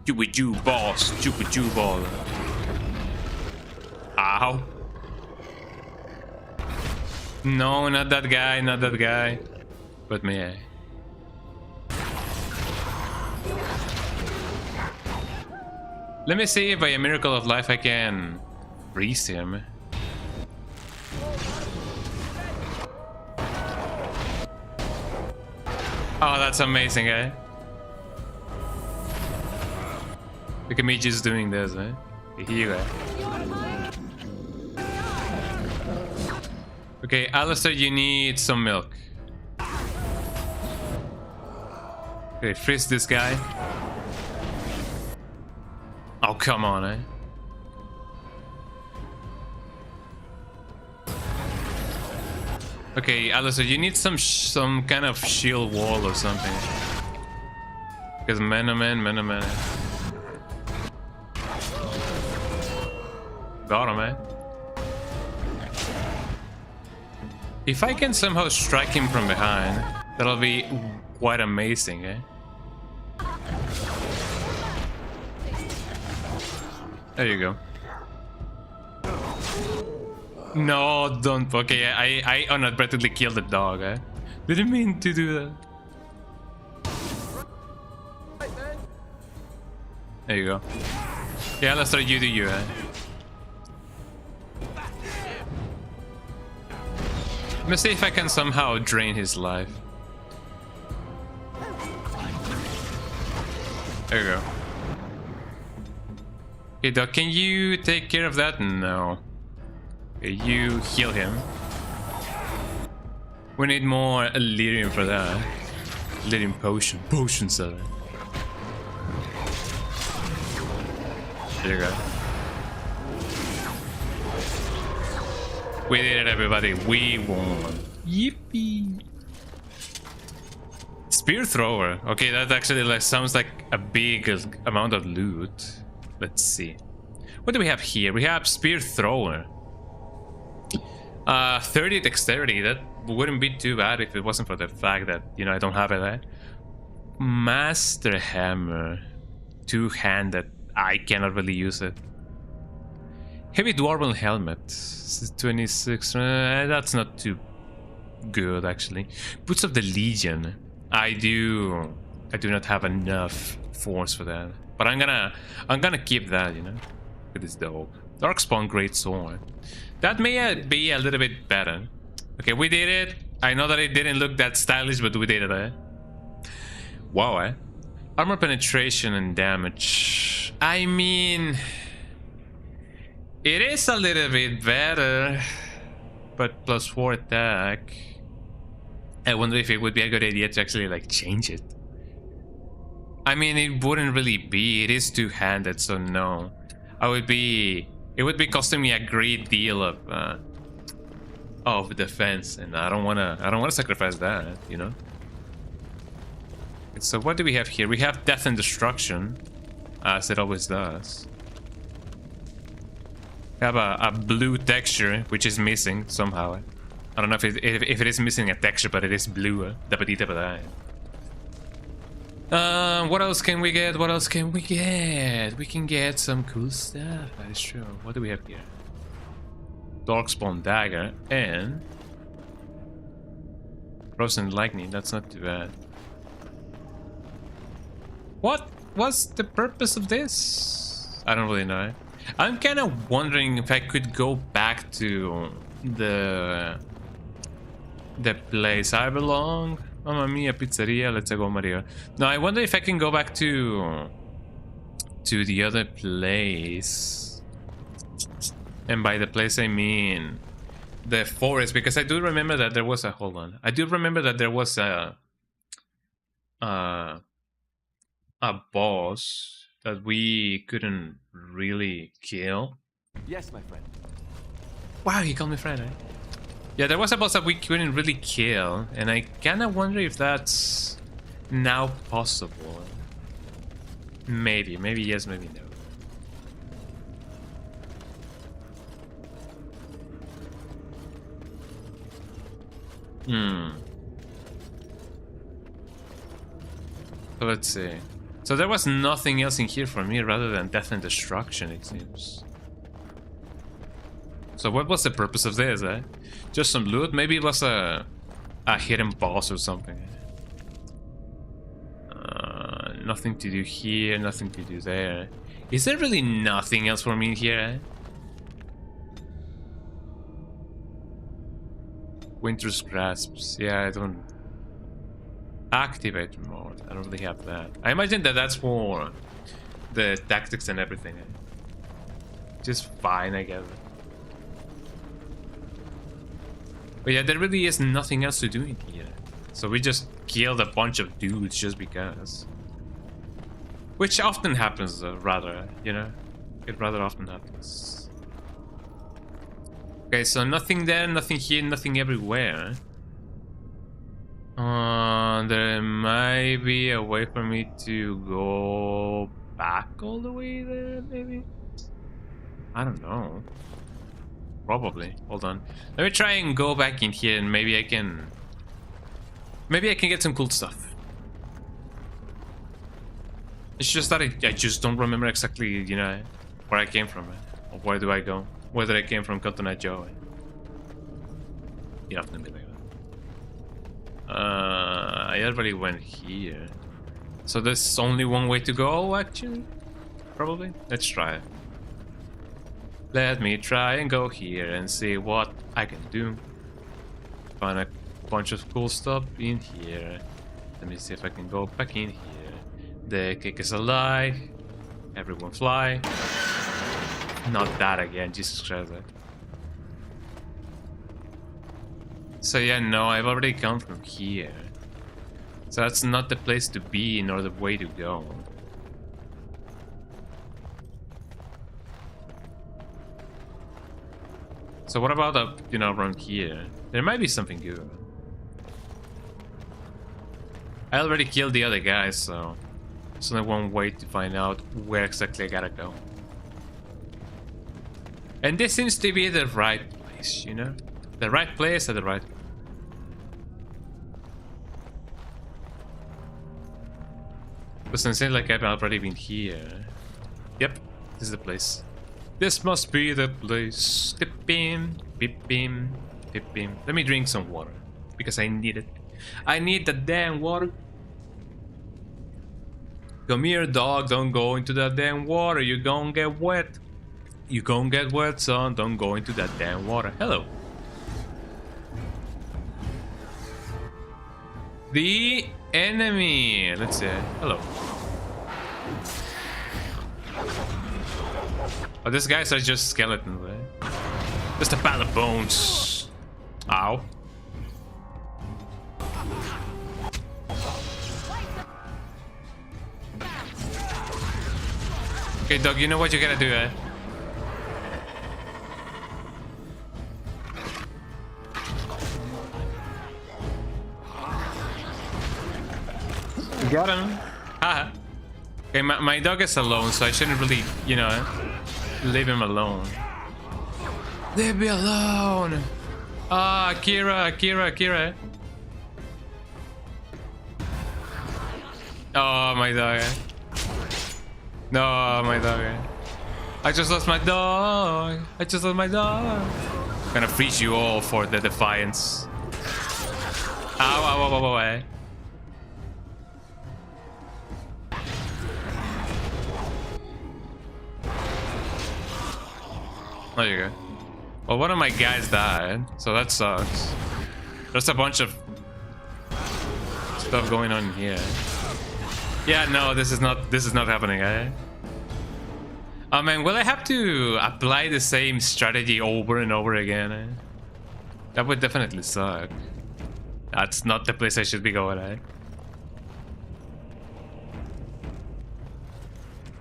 You with you, boss. You with you, ball. Ow. No, not that guy, not that guy. But me, eh? Let me see if by a miracle of life I can freeze him. Oh, that's amazing, eh? Look at me just doing this, eh? Here you go. Okay, Alistair, you need some milk. Okay, freeze this guy. Oh, come on, eh? Okay, Alistair, you need some kind of shield wall or something. Because man. Got him, eh? If I can somehow strike him from behind, that'll be quite amazing, eh? There you go. No, don't. Okay, I inadvertently killed the dog, eh? Didn't mean to do that. There you go. Yeah, let's start you do you, eh? Let me see if I can somehow drain his life. There you go. Okay, dog, can you take care of that? No. Okay, you heal him. We need more Illyrium for that. Illyrium potion. Potion seller. There you go. We did it, everybody. We won. Yippee. Spear thrower. Okay, that actually like sounds like a big amount of loot. Let's see. What do we have here? We have spear thrower. 30 dexterity. That wouldn't be too bad if it wasn't for the fact that, you know, I don't have it there. Master hammer. Two-handed. I cannot really use it. Heavy dwarven helmet. 26. That's not too good, actually. Boots of the Legion. I do not have enough force for that. But I'm gonna keep that, you know. It is dope. Darkspawn great sword. That may be a little bit better. Okay, we did it. I know that it didn't look that stylish, but we did it, eh? Wow, eh? Armor penetration and damage. I mean, it is a little bit better, but +4 attack. I wonder if it would be a good idea to actually like change it. I mean, it wouldn't really be. It is two-handed, so no. It would be costing me a great deal of defense, and I don't wanna sacrifice that, you know. So what do we have here? We have death and destruction, as it always does. We have a blue texture, which is missing somehow. I don't know if it is missing a texture, but it is blue. What else can we get? What else can we get? We can get some cool stuff. That is true. What do we have here? Darkspawn dagger and frozen lightning. That's not too bad. What was the purpose of this? I don't really know. I'm kind of wondering if I could go back to the place I belong. Mamma mia, pizzeria, let's go Maria. No, I wonder if I can go back to the other place. And by the place I mean the forest, because I do remember that there was a I do remember that there was a boss that we couldn't really kill. Yes, my friend. Wow, he called me friend, eh? Yeah, there was a boss that we couldn't really kill, and I kinda wonder if that's now possible. Maybe yes, maybe no. So let's see. So there was nothing else in here for me rather than death and destruction, it seems. So what was the purpose of this, eh? Just some loot? Maybe it was a hidden boss or something. Nothing to do here, nothing to do there. Is there really nothing else for me in here, eh? Winter's Grasps. Yeah, I don't... Activate mode. I don't really have that. I imagine that that's for the tactics and everything. Just fine, I guess. But yeah, there really is nothing else to do in here. So we just killed a bunch of dudes just because. Which often happens, rather, you know? It rather often happens. Okay, so nothing there, nothing here, nothing everywhere. There might be a way for me to go back all the way there, maybe? I don't know. Probably. Hold on. Let me try and go back in here and maybe I can get some cool stuff. It's just that I just don't remember exactly, you know, where I came from. Or where do I go? Whether I came from Cotton Joe. You have to be like that. I already went here. So there's only one way to go, actually? Probably? Let's try it. Let me try and go here and see what I can do. Find a bunch of cool stuff in here. Let me see if I can go back in here. The kick is alive. Everyone fly. Not that again, Jesus Christ. So yeah, no, I've already come from here. So that's not the place to be nor the way to go. So what about up, you know, around here? There might be something good. I already killed the other guys, so there's only one way to find out where exactly I gotta go. And this seems to be the right place, you know? The right place at the right... Doesn't seem like I've already been here. Yep, this is the place. This must be the place. Dip beam, beep beam, dip beam. Let me drink some water because I need it. I need the damn water. Come here, dog. Don't go into that damn water. You're gonna get wet. You gonna get wet, son. Don't go into that damn water. Hello. The enemy. Let's say hello. Oh, these guys are just skeletons, right? Just a pile of bones. Ow. Okay, dog, you know what you gotta do, eh? You got him. Haha. Okay, my dog is alone, so I shouldn't really, you know, leave him alone. Leave me alone. Ah, Kira. Oh, my dog. No, my dog. I just lost my dog. I'm gonna freeze you all for the defiance. Ow. There you go. Well, one of my guys died, so that sucks. There's a bunch of stuff going on here. Yeah, no, this is not happening, eh? Oh man, will I have to apply the same strategy over and over again? Eh? That would definitely suck. That's not the place I should be going, eh?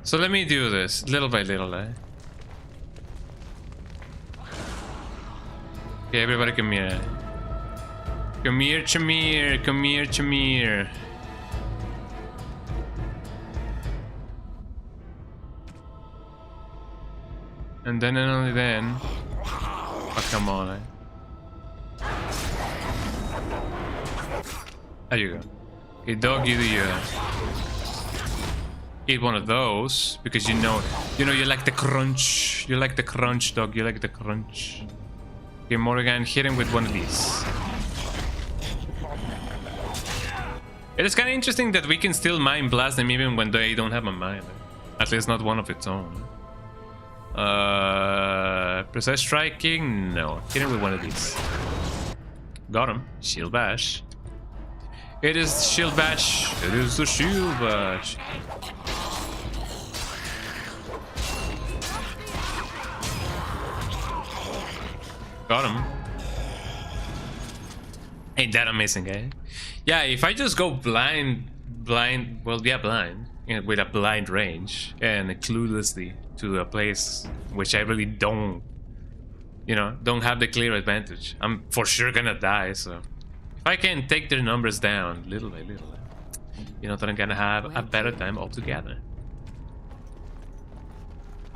So let me do this little by little, eh? Okay, everybody come here. Come here, Chamir. Come here, Chamir. And then and only then. Oh, come on, eh? There you go. Okay, dog, you eat one of those because you know you like the crunch. You like the crunch, dog. You like the crunch. Okay, Morrigan, hit him with one of these. It is kind of interesting that we can still mind blast them even when they don't have a mind. At least not one of its own. Precise striking? No. Hit him with one of these. Got him. Shield bash. It is shield bash. It is the shield bash. Got him. Ain't that amazing, eh? Yeah, if I just go blind, with a blind range and cluelessly to a place which I really don't have the clear advantage, I'm for sure gonna die. So if I can take their numbers down little by little, then I'm gonna have a better time altogether.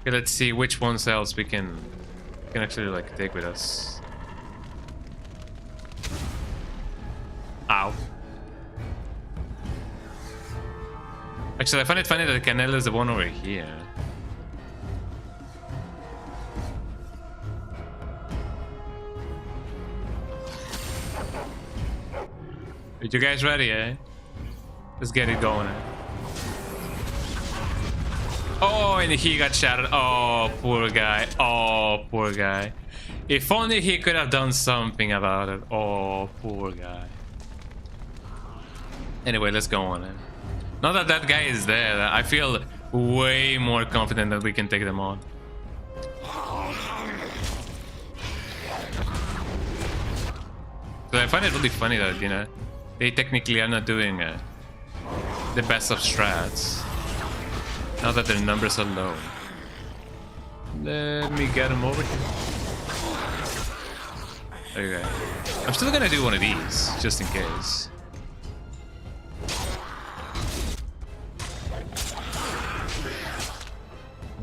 Okay, let's see which ones else we can actually like take with us. Ow. Actually, I find it funny that Canelo is the one over here. Are you guys ready, eh? Let's get it going, eh? Oh, and he got shattered. Oh, poor guy. Oh, poor guy. If only he could have done something about it. Oh, poor guy. Anyway, let's go on, eh? Now that that guy is there, I feel way more confident that we can take them on. So I find it really funny that, they technically are not doing the best of strats. Now that their numbers are low. Let me get them over here. Okay. I'm still gonna do one of these, just in case.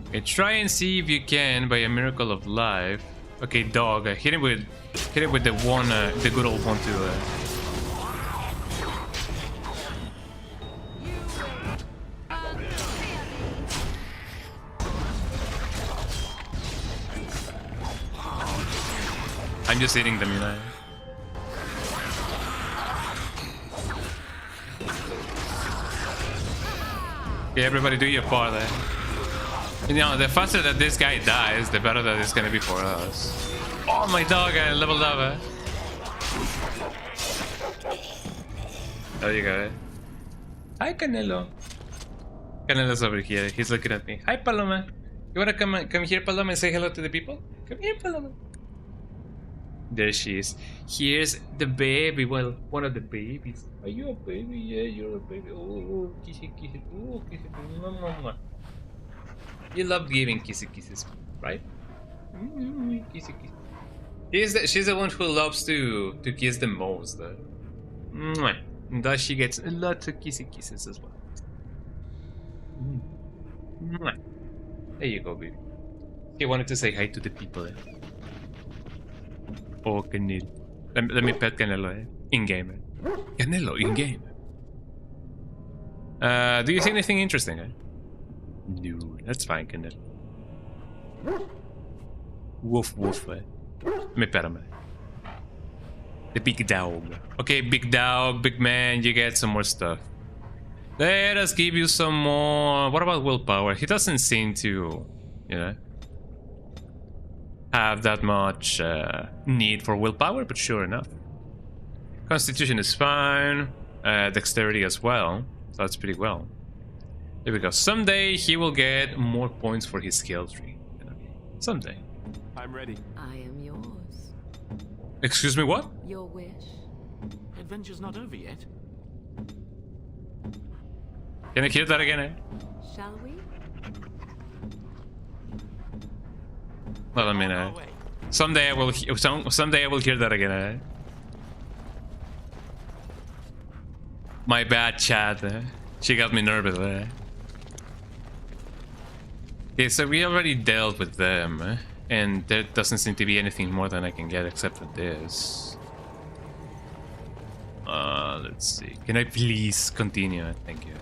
Okay, try and see if you can, by a miracle of life. Okay, dog, hit him with the one, the good old one too. I'm just eating them, Okay, everybody do your part there. The faster that this guy dies, the better that it's gonna be for us. Oh, my dog, I leveled up, eh? There you go, eh? Hi, Canelo. Canelo's over here. He's looking at me. Hi, Paloma. You wanna come here, Paloma, and say hello to the people? Come here, Paloma. There she is. Here's the baby. Well, one of the babies. Are you a baby? Yeah, you're a baby. Oh, kissy, kissy. Oh, kissy, kissy. You love giving kissy kisses, right? Kissy kiss. She's the one who loves to kiss the most, though. And thus she gets a lot of kissy kisses as well. There you go, baby. He wanted to say hi to the people. Oh, Canelo. Let me pet Canelo, in-game. Canelo, in-game. Do you see anything interesting, No, that's fine, Canelo. Woof, woof, Let me pet him, The big dog. Okay, big dog, big man, you get some more stuff. Let us give you some more... What about willpower? He doesn't seem to, have that much need for willpower, but sure enough. Constitution is fine. Dexterity as well. So that's pretty well. There we go. Someday he will get more points for his skill tree. Someday. I'm ready. I am yours. Excuse me, what? Your wish. Adventure's not over yet. Can I hear that again, Shall we? Well, I mean, Someday I will. Someday I will hear that again. Eh? My bad, chat. Eh? She got me nervous. Eh? Okay, so we already dealt with them, eh? And there doesn't seem to be anything more than I can get except for this. Let's see. Can I please continue? Thank you.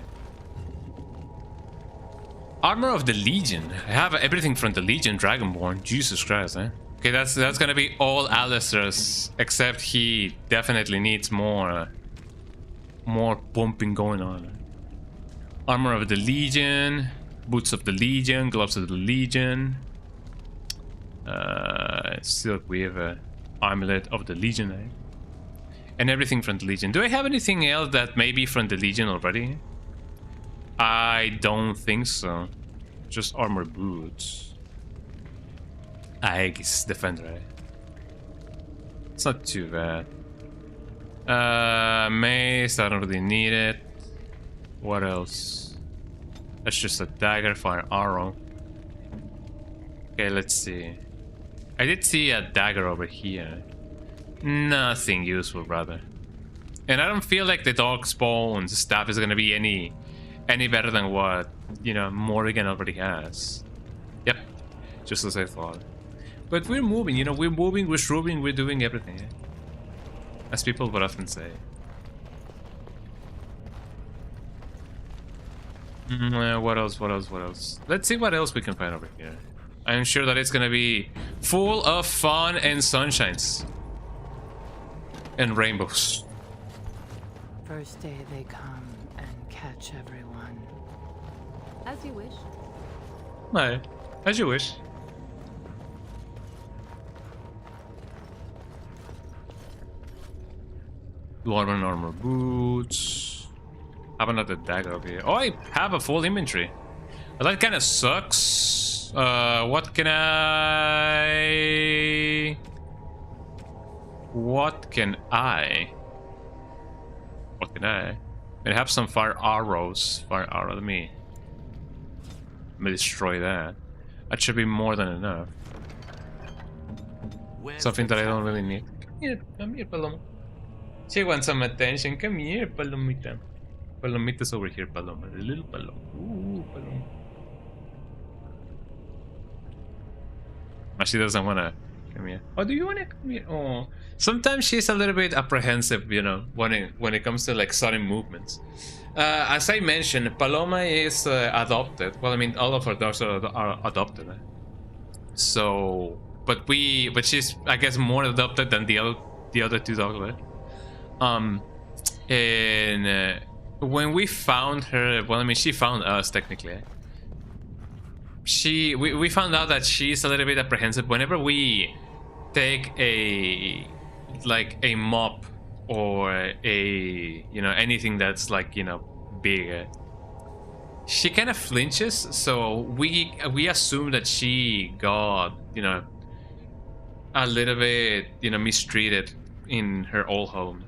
Armor of the Legion. I have everything from the Legion Dragonborn. Jesus Christ, eh? Okay, that's gonna be all Alistair's, except he definitely needs more pumping going on. Armor of the Legion, boots of the Legion, gloves of the Legion. Silk weave, amulet of the Legion, eh? And everything from the Legion. Do I have anything else that may be from the Legion already? I don't think so. Just armor boots. Aegis defender, eh? It's not too bad. Mace, I don't really need it. What else? That's just a dagger, fire arrow. Okay, let's see. I did see a dagger over here. Nothing useful, brother. And I don't feel like the dog's bones stuff is gonna be any better than what, you know, Morrigan already has. Yep, just as I thought. But we're moving, you know, we're moving, we're shrooving, we're doing everything, eh? As people would often say. What else? Let's see what else we can find over here. I'm sure that it's gonna be full of fun and sunshines. And rainbows. First day they come and catch everyone. As you wish. No, as you wish. Dwarven armor boots. Have another dagger over here. Oh, I have a full inventory. Well, that kind of sucks. What can I? I have some fire arrows. Fire arrow. Let me destroy that. That should be more than enough. Something that I don't really need. Come here, Paloma. She wants some attention. Come here, Palomita. Palomita's over here, Paloma. The little Paloma. Ooh, Paloma. Oh, she doesn't want to come here. Oh, do you want to come here? Oh, sometimes she's a little bit apprehensive, you know, when it comes to like sudden movements. As I mentioned, Paloma is adopted. Well, I mean, all of our dogs are adopted. Eh? So, but she's, I guess, more adopted than the other two dogs. Right? And when we found her, well, I mean, she found us technically. We found out that she's a little bit apprehensive whenever we take a mop or anything that's like, you know, big. She kind of flinches, so we assume that she got, you know, a little bit, you know, mistreated in her old home.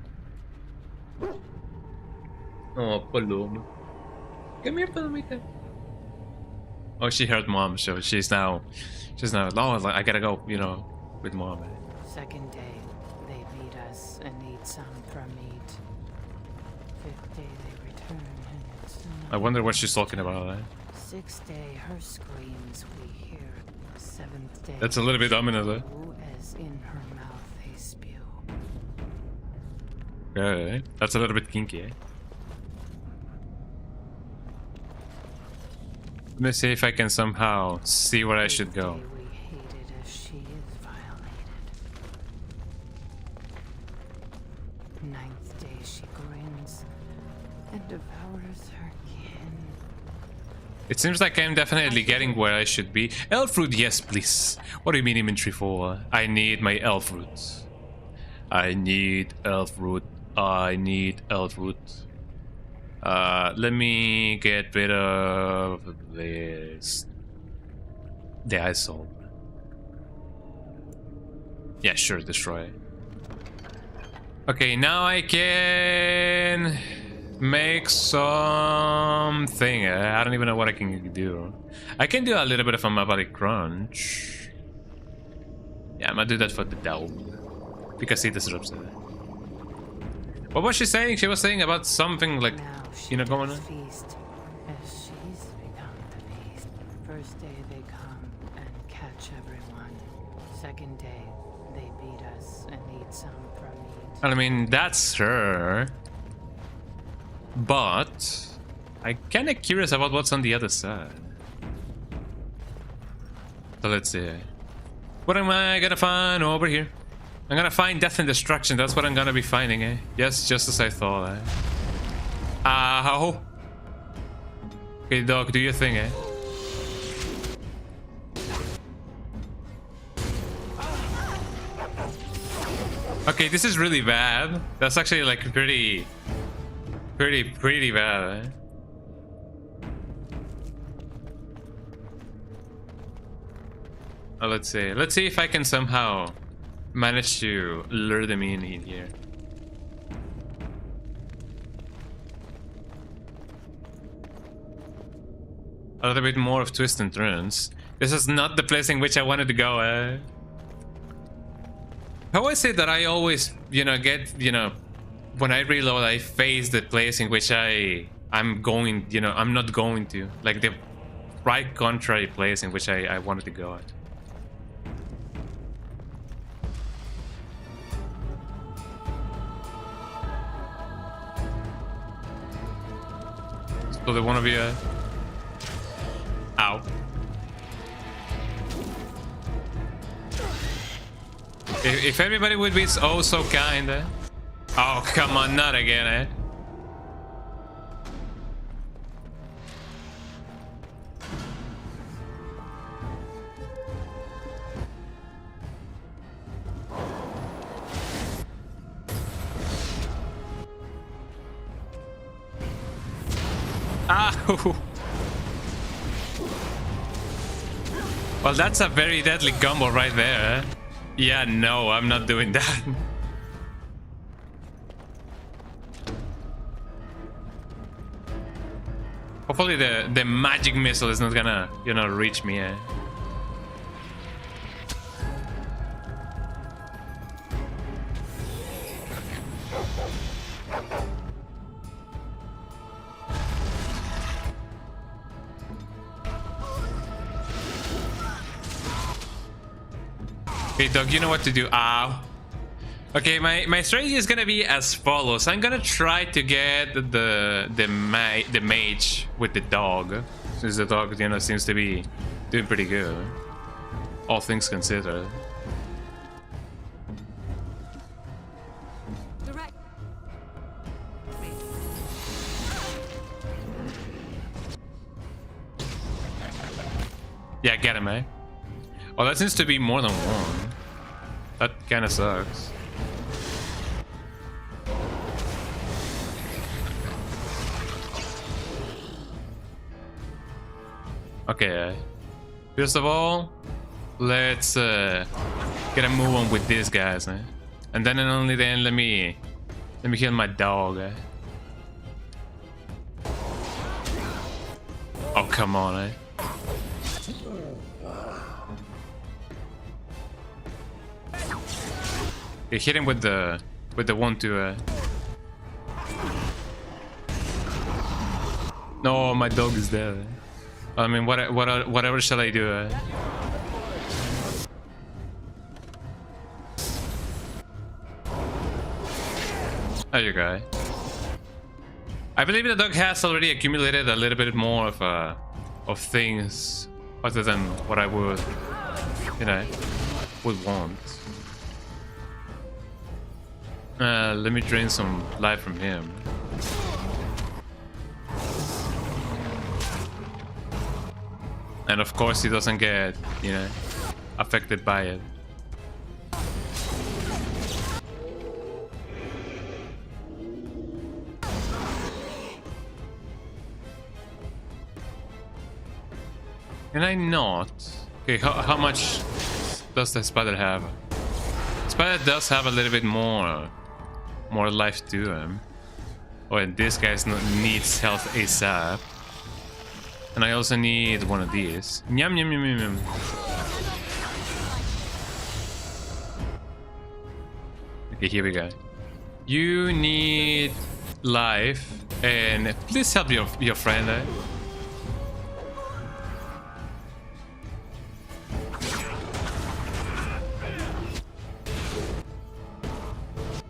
Oh, Paloma. Come here, Palomita. Oh, she heard mom, so she's now, oh, I gotta go, you know, with mom. Second day, they feed us and eat some from meat. Fifth day, they return and it's I wonder what she's talking about. Eh? Sixth day, her screams we hear. Seventh day, that's a little bit ominous. Eh? as in her mouth they spew. Okay, that's a little bit kinky. Eh? Let me see if I can somehow see where I should go. We hated as she is violated. Ninth day she grins and devours her kin. It seems like I'm definitely getting where I should be. Elf root, yes, please. What do you mean inventory for? I need my elf root. I need elf root. Let me get rid of this. The isol. Yeah, sure, destroy. Okay, now I can make something. I don't even know what I can do. I can do a little bit of a body crunch. Yeah, I'm gonna do that for the dog. Because he deserves it. What was she saying? She was saying about something like, you know, going on? Feast. As she's become the beast. First day they come and catch everyone. Second day they beat us and eat some from meat. I mean, that's her. But I'm kind of curious about what's on the other side. So let's see. What am I gonna find over here? I'm gonna find death and destruction. That's what I'm gonna be finding, eh? Yes, just as I thought, eh? Ow! Okay, dog, do your thing, eh? Okay, this is really bad. That's actually like pretty bad, eh? Oh, let's see. Let's see if I can somehow manage to lure them in here. A little bit more of twists and turns. This is not the place in which I wanted to go, eh? I always say that I always, you know, get, you know, when I reload, I face the place in which I'm going, you know, I'm not going to. Like the right contrary place in which I wanted to go at. So they want to be a... Ow. If everybody would be oh so kind, eh? Oh, come on, not again, eh? Ow! Well, that's a very deadly combo right there, eh? Yeah, no, I'm not doing that. Hopefully the magic missile is not gonna, you know, reach me, eh? Okay, dog, you know what to do. Ow. Okay, my strategy is gonna be as follows. I'm gonna try to get the mage with the dog, since the dog, you know, seems to be doing pretty good, all things considered. Yeah, get him, eh? Oh, that seems to be more than one. That kind of sucks. Okay. First of all, let's get a move on with these guys, eh? And then and only then let me heal my dog, eh? Oh, come on, eh? Okay, hit him with the 1-2. No, my dog is dead. I mean, whatever shall I do? There you go. I believe the dog has already accumulated a little bit more of things other than what I would, you know, would want. Let me drain some life from him. And of course he doesn't get, you know, affected by it. Can I not? Okay, how much does the spider have? Spider does have a little bit more life to him. Oh, and this guy needs health ASAP. And I also need one of these. Yum yum yum yum yum. Okay, here we go. You need life, and please help your friend.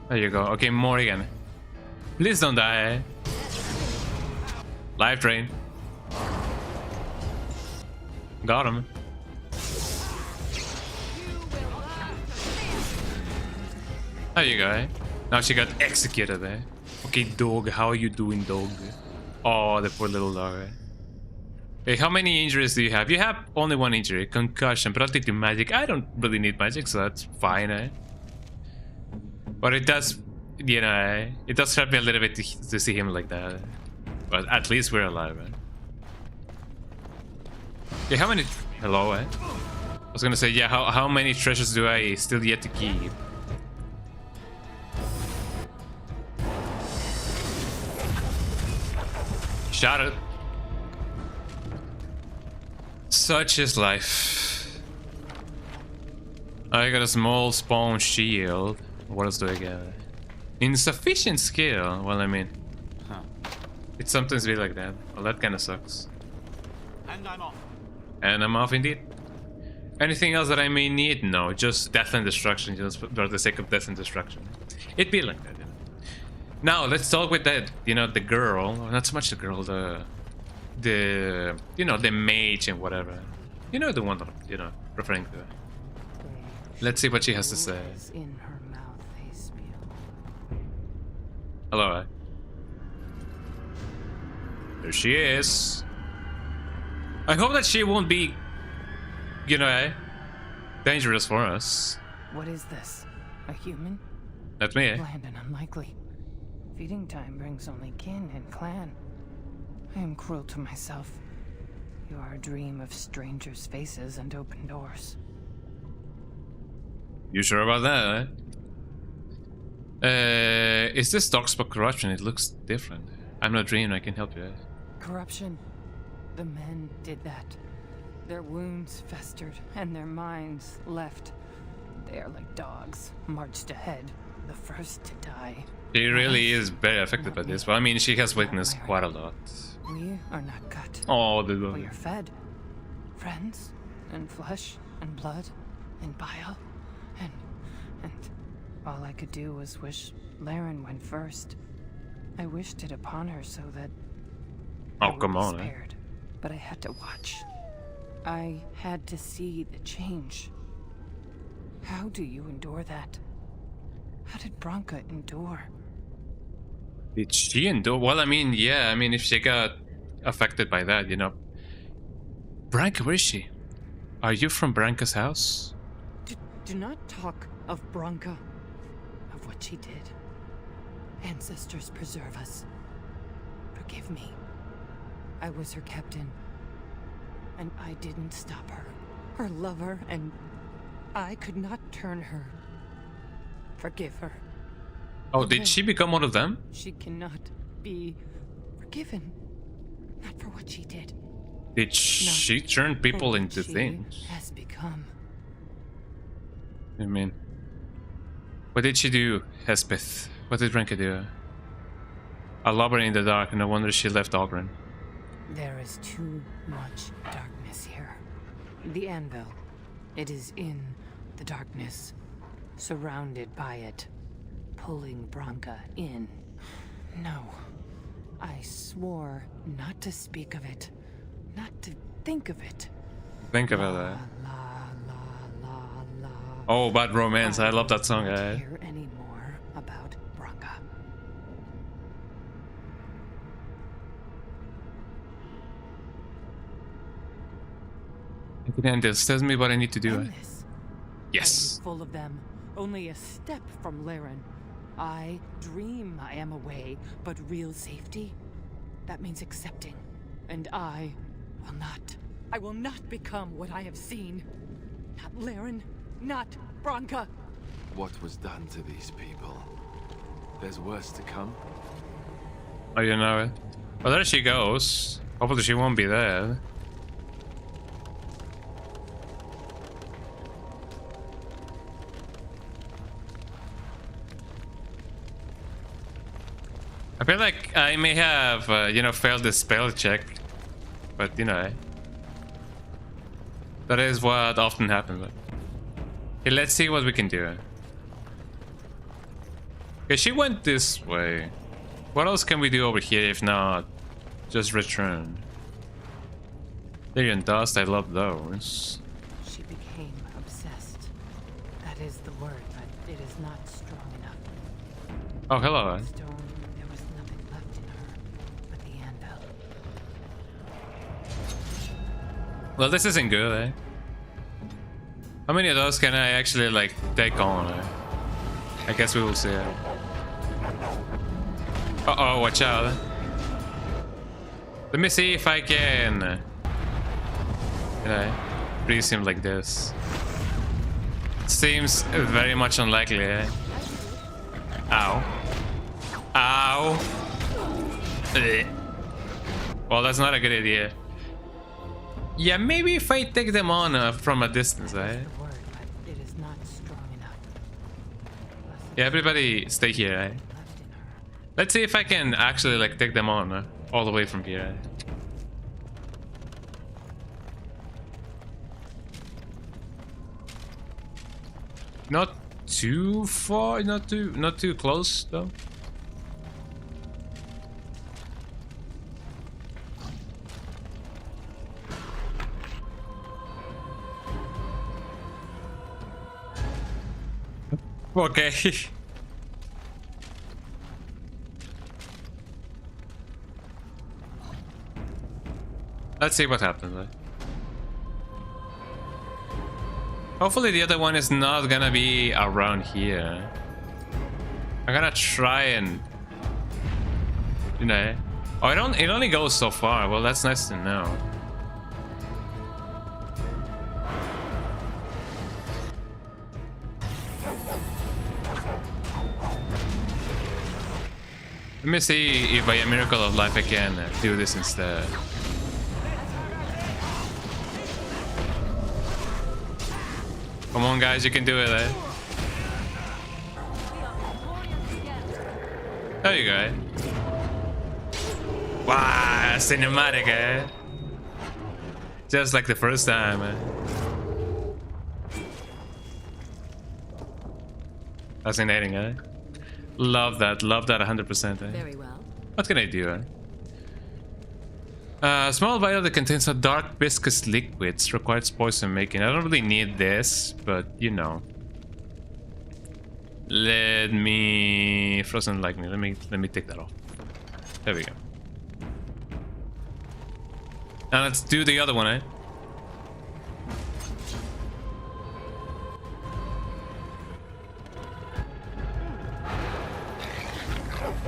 There you go. Okay, Morrigan. Please don't die. Life drain. Got him. There you go. Now she got executed there. Okay, dog. How are you doing, dog? Oh, the poor little dog. Hey, how many injuries do you have? You have only one injury. Concussion. But I'll take the magic. I don't really need magic, so that's fine, eh? But it does, you know, it does hurt me a little bit to see him like that. But at least we're alive, eh? Yeah, how many... Hello, eh? I was gonna say, yeah, how many treasures do I still yet to keep? Shot it. Such is life. I got a small spawn shield. What else do I get? Insufficient skill. Well, I mean, it sometimes be like that. Well, that kind of sucks. And I'm off. And I'm off indeed. Anything else that I may need? No, just death and destruction, just for the sake of death and destruction. It'd be like that, you know. Now let's talk with that, you know, the girl. Not so much the girl, the you know, the mage and whatever. You know, the one that, you know, referring to. Let's see what she has to say. In her mouth, they spew. Hello. There she is. I hope that she won't be, you know, dangerous for us. What is this? A human? That's me, eh? Bland and unlikely. Feeding time brings only kin and clan. I am cruel to myself. You are a dream of strangers' faces and open doors. You sure about that, eh? Is this Darkspoke corruption? It looks different. I'm not dreaming, I can help you, eh? Corruption. The men did that. Their wounds festered and their minds left. They are like dogs, marched ahead, the first to die. She really is very affected by this. Well, I mean, she has witnessed quite a lot. We are not cut. Oh, the We are fed. Friends, and flesh, and blood, and bile, and all I could do was wish Laren went first. I wished it upon her so that oh, come on, eh? spared, but I had to watch. I had to see the change. How do you endure that? How did Branka endure? Did she endure? Well, I mean, yeah, I mean, if she got affected by that, you know. Branka, where is she? Are you from Branka's house? Do not talk of Branka, of what she did. Ancestors preserve us. Forgive me. I was her captain, and I didn't stop her. Her lover, and I could not turn her. Forgive her. Oh, did she become one of them? She cannot be forgiven. Not for what she did. Did she turn people into things? Has become. I mean, what did she do, Hespeth? What did Branka do? I love her in the dark, and no wonder she left Auburn. There is too much darkness here. The anvil. It is in the darkness, surrounded by it, pulling Branka in. No. I swore not to speak of it, not to think of it. Think about that. Oh, Bad Romance. I love that song. I don't hear any more about Branka. I can end this. Tell me what I need to do. Endless. Yes. I am full of them. Only a step from Laren. I dream I am away, but real safety, that means accepting. And I will not. I will not become what I have seen. Not Laren, not Branka. What was done to these people? There's worse to come. Oh, you know it. Well, there she goes. Hopefully she won't be there. I feel like I may have, you know, failed the spell check, but you know, that is what often happens. Okay, let's see what we can do. Okay, she went this way. What else can we do over here if not just return? Lyrian dust, I love those. She became obsessed. That is the word, but it is not strong enough. Oh, hello. Stone, there was nothing left in her but the anvil. Well, this isn't good, eh? How many of those can I actually, like, take on? I guess we will see. Uh-oh, watch out. Let me see if I can... you know, freeze him like this. Seems very much unlikely, eh? Ow. Ow. Ugh. Well, that's not a good idea. Yeah, maybe if I take them on from a distance, eh? It is not strong enough. Yeah, everybody stay here, eh? Let's see if I can actually, like, take them on all the way from here, eh? Not too far, not too close though. Okay. Let's see what happens. Right? Hopefully the other one is not gonna be around here. I'm gonna try and, you know. Oh, it only goes so far. Well, that's nice to know. Let me see if by a miracle of life I can do this instead. Come on, guys, you can do it, eh? There you go. Wow, cinematic, eh? Just like the first time, eh? Fascinating, eh? Love that 100%, eh? Very well. What can I do, eh? Small vial that contains a dark viscous liquids requires poison making. I don't really need this, but you know. Let me frozen lightning. Let me take that off. There we go. Now let's do the other one, eh?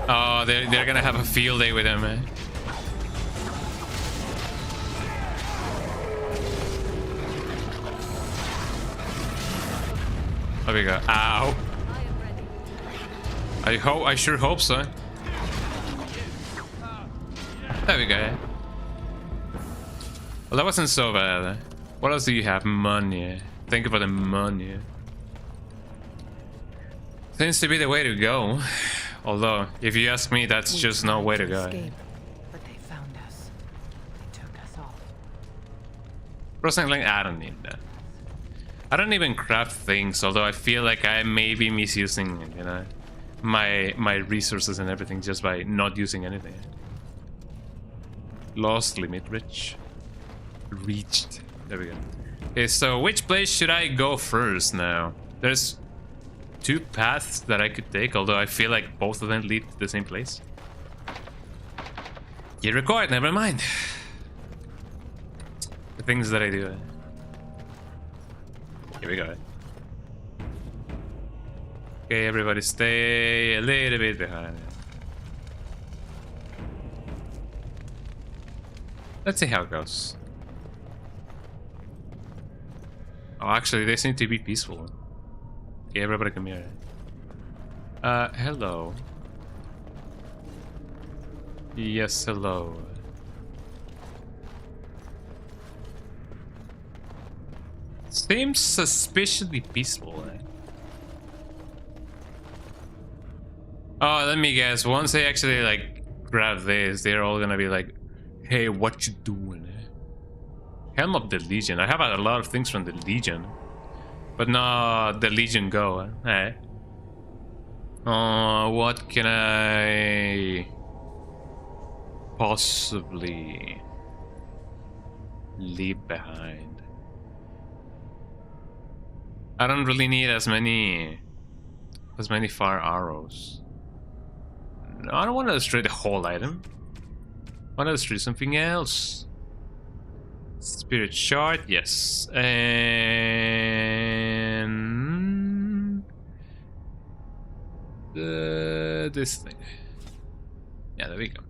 Oh, they're gonna have a field day with him, eh? There we go. Ow. I sure hope so. There we go. Well, that wasn't so bad. What else do you have? Money. Thank you for the money. Seems to be the way to go. Although, if you ask me, that's just no way to go. Escape, but they found us. They took us off. Frozen Link, I don't need that. I don't even craft things, although I feel like I may be misusing, you know, my resources and everything just by not using anything. Lost limit reached. There we go. Okay, so which place should I go first now? There's two paths that I could take, although I feel like both of them lead to the same place. Get required, never mind. The things that I do. Here we go. Okay, everybody stay a little bit behind. Let's see how it goes. Oh, actually, they seem to be peaceful. Okay, everybody come here. Hello. Yes, hello. Seems suspiciously peaceful, eh? Oh, let me guess. Once I actually like grab this, they're all gonna be like, "Hey, what you doing?" Helm of the Legion. I have a lot of things from the Legion, but no, the Legion go. Hey. What can I possibly leave behind? I don't really need as many fire arrows. No, I don't want to destroy the whole item. I want to destroy something else. Spirit shard, yes. And this thing. Yeah, there we go.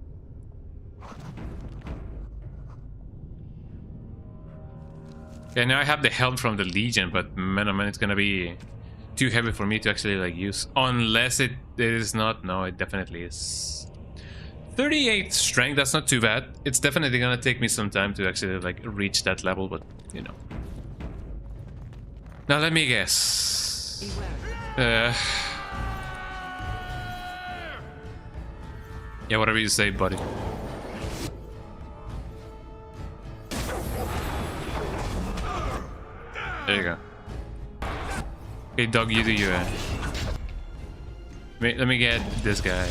Okay, now I have the help from the Legion, but man, oh man, it's gonna be too heavy for me to actually like use. Unless it is not. No, it definitely is. 38 strength, that's not too bad. It's definitely gonna take me some time to actually like reach that level, but you know. Now let me guess. Yeah, whatever you say, buddy. There you go. Okay, dog, you do you. Let me get this guy.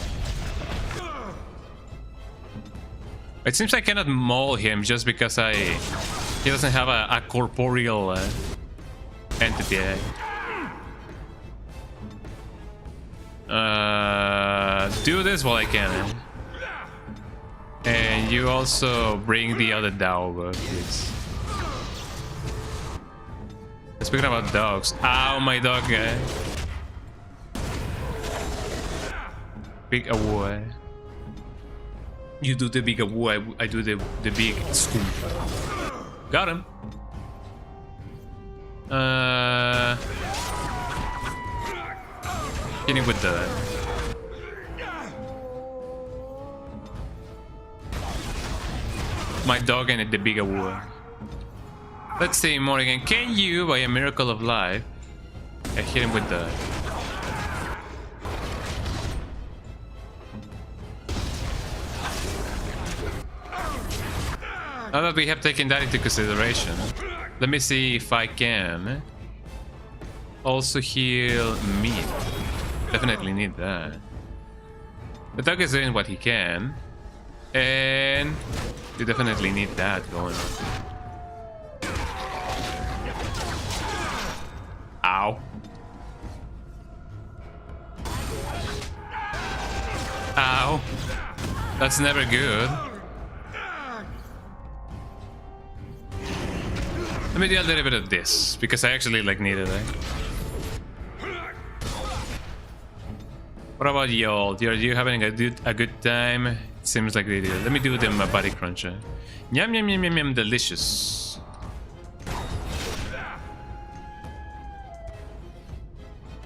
It seems I cannot maul him just because he doesn't have a corporeal entity. Do this while I can. And you also bring the other dog over, please. Speaking about dogs, ow, my dog guy. Big away. You do the big away, I do the big scoop. Got him. Hitting with the. My dog and the big away. Let's see, Morrigan, can you, by a miracle of life, I hit him with the... Now that we have taken that into consideration, let me see if I can also heal me. Definitely need that. The dog is doing what he can, and you definitely need that going on. Ow. Ow. That's never good. Let me do a little bit of this, because I actually like need it. What about y'all? Are you having a good time? It seems like they do. Let me do them a body cruncher. Yum yum yum yum yum, delicious.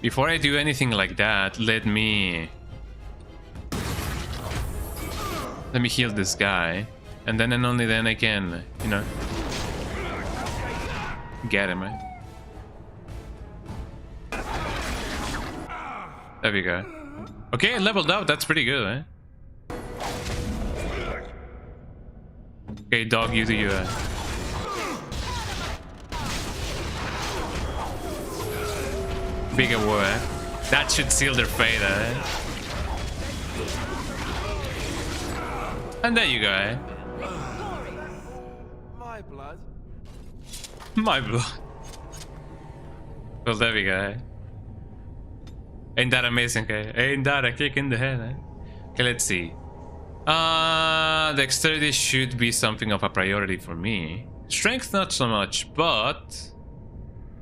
Before I do anything like that, let me heal this guy, and then and only then I can, you know, get him. Right? There we go. Okay, leveled up. That's pretty good, eh? Okay, dog, you do you. Bigger war. That should seal their fate, eh? And there you go, eh? My blood. My blood. Well, there we go, eh? Ain't that amazing, eh? Ain't that a kick in the head, eh? Okay, let's see. Dexterity should be something of a priority for me. Strength, not so much, but...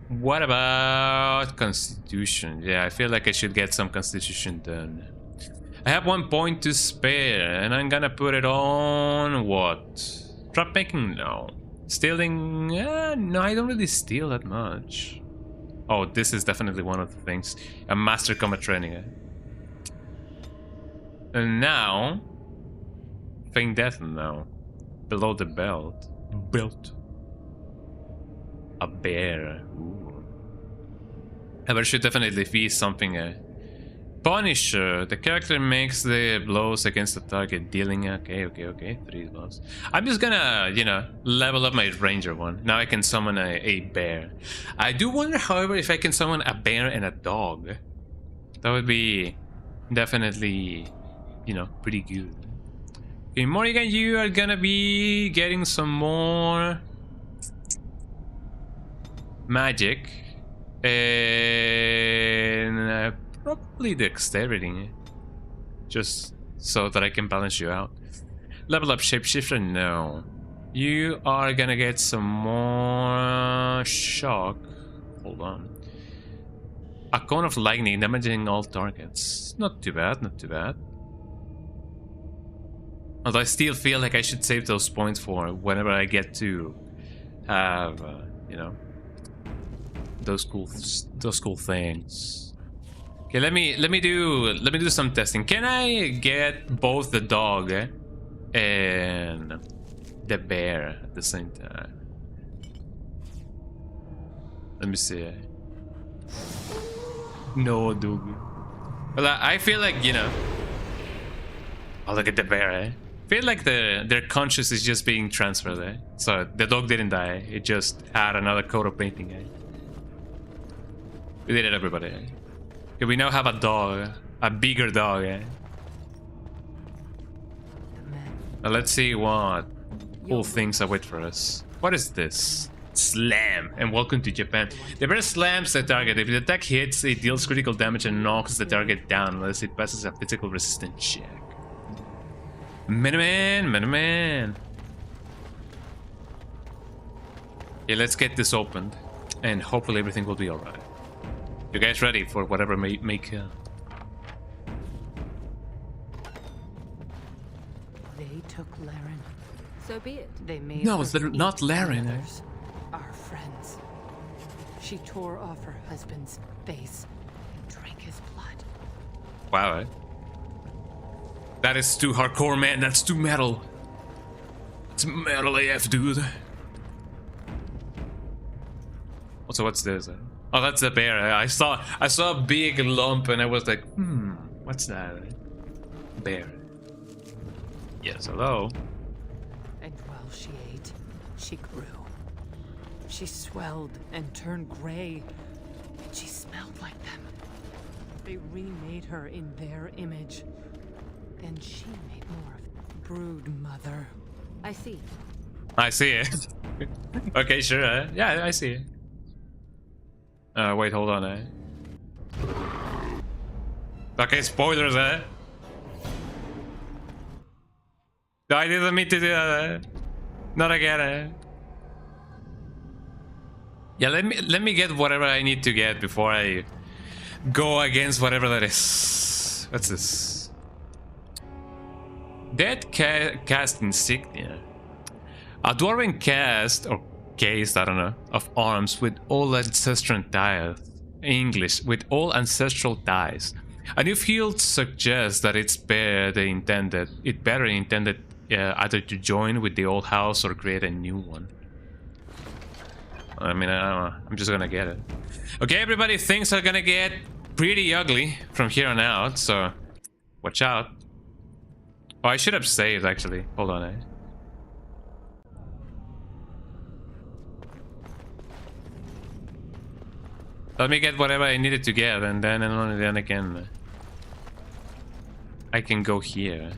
What about Constitution? Yeah, I feel like I should get some Constitution done. I have 1 point to spare, and I'm gonna put it on what? Trap making? No. Stealing? No, I don't really steal that much. Oh, this is definitely one of the things. A Master Combat Training. Eh? And now... Feign Death now. Below the belt. Belt. A bear. Ooh. There should definitely be something Punisher. The character makes the blows against the target, dealing... Okay. 3 blows. I'm just gonna, you know, level up my ranger one. Now I can summon a bear. I do wonder, however, if I can summon a bear and a dog. That would be definitely, you know, pretty good. Okay, Morrigan, you are gonna be getting some more magic. And probably dexterity, just so that I can balance you out. Level up shapeshifter, no. You are gonna get some more shock. Hold on. A cone of lightning damaging all targets. Not too bad, not too bad. Although I still feel like I should save those points for whenever I get to have, you know, those cool things. Okay, let me do some testing. Can I get both the dog and the bear at the same time? Let me see. No, dude. Well, I feel like, you know. Oh, look at the bear. I feel like their conscious is just being transferred. So the dog didn't die. It just had another coat of painting. We did it, everybody. Okay, we now have a dog, a bigger dog. Now let's see what cool things await for us. What is this? Slam, and welcome to Japan. The bear slams the target. If the attack hits, it deals critical damage and knocks the target down unless it passes a physical resistance check. Man. Okay, let's get this opened, and hopefully everything will be alright. You guys ready for whatever may come? They took Laren. So be it. They made No, her they're not eat Laren. others, our friends. She tore off her husband's face and drank his blood. Wow, that is too hardcore, man. That's too metal. It's metal AF, dude. Also, what's this? Oh, that's the bear. I saw a big lump and I was like, what's that? Bear. Yes, hello. And while she ate, she grew. She swelled and turned gray, and she smelled like them. They remade her in their image. Then she made more of brood mother. I see. I see it. Okay, sure. Yeah, I see it. Wait, hold on, Okay, spoilers, No, I didn't mean to do that, Not again, Yeah, let me get whatever I need to get before I go against whatever that is. What's this? Dead cast insignia. A dwarven cast, or case, I don't know, of arms with all ancestral ties. English, with all ancestral ties. A new field suggests that it better intended either to join with the old house or create a new one. I mean, I don't know. I'm just gonna get it. Okay, everybody, things are gonna get pretty ugly from here on out, so watch out. Oh, I should have saved, actually. Hold on, Let me get whatever I needed to get, and then only then I can go here.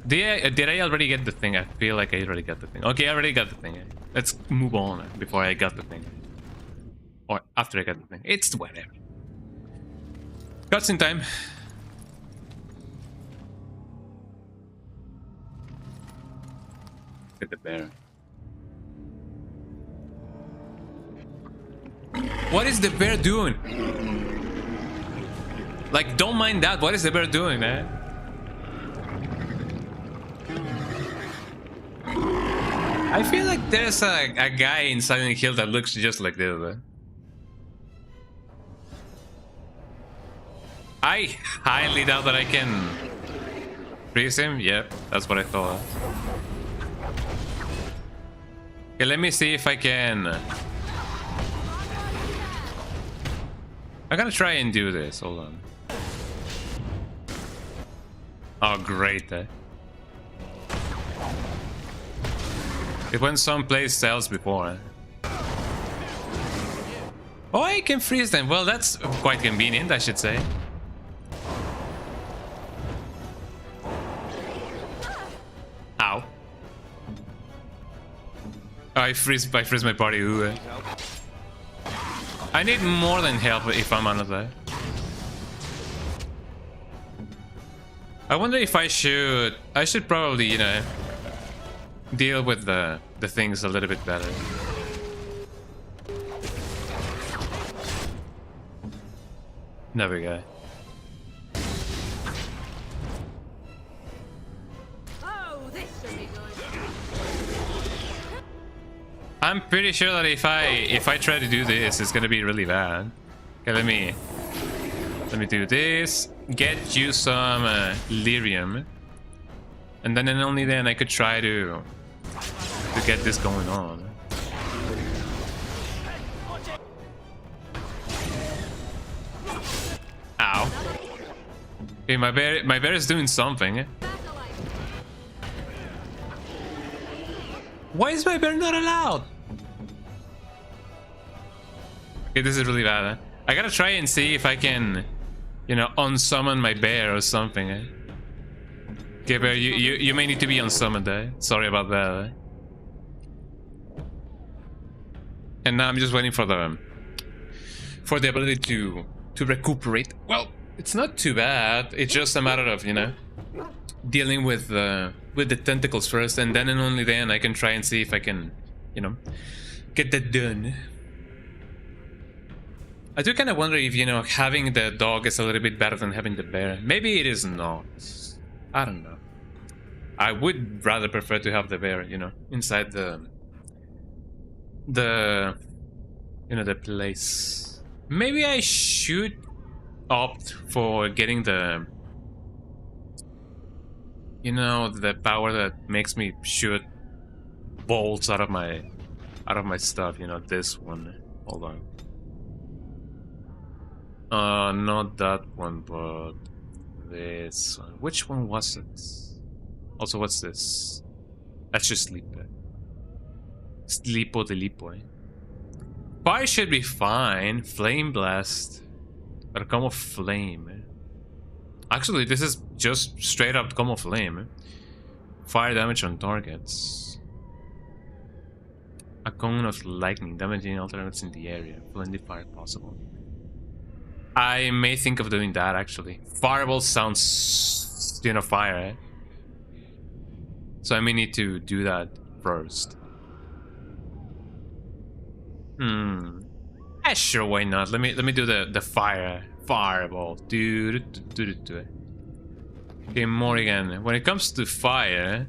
Did I already get the thing? I feel like I already got the thing. Okay, I already got the thing. Let's move on before I got the thing. Or after I got the thing. It's whatever. Cutscene time. Look at the bear. What is the bear doing? Like, don't mind that. What is the bear doing, man? I feel like there's a guy in Silent Hill that looks just like this, man. I highly doubt that I can freeze him. Yep, that's what I thought. Okay, let me see if I can. I'm gonna try and do this. Hold on. Oh, great. It went someplace else before. Oh, I can freeze them. Well, that's quite convenient, I should say. Ow. Oh, I freeze my party. Ooh. I need more than help if I'm honest. I wonder if I should probably, you know, deal with the things a little bit better. There we go. Oh, this should be good. I'm pretty sure that if I try to do this, it's gonna be really bad. Okay, let me do this. Get you some lyrium, and then and only then I could try to get this going on. Ow. Okay, my bear is doing something. Why is my bear not allowed? Okay, this is really bad. I gotta try and see if I can, you know, unsummon my bear or something. Okay, bear, you may need to be unsummoned. Sorry about that. And now I'm just waiting for the ability to recuperate. Well, it's not too bad. It's just a matter of, you know, dealing with the tentacles first, and then and only then I can try and see if I can, you know, get that done. I do kind of wonder if, you know, having the dog is a little bit better than having the bear. Maybe it is not. I don't know. I would rather prefer to have the bear, you know, inside the you know, the place. Maybe I should opt for getting the, you know, the power that makes me shoot bolts out of my stuff, you know, this one. Hold on. Not that one, but this one. Which one was it? Also, what's this? That's just sleep. Sleepo de lipo, eh? Fire should be fine. Flame blast. Or como flame, eh? Actually, this is just straight up como flame, eh? Fire damage on targets. A cone of lightning, damaging alternates in the area. Friendly fire possible. I may think of doing that, actually. Fireball sounds, you know, fire, eh? So I may need to do that first. Sure, why not? Let me do the fireball. Okay, Morrigan. When it comes to fire,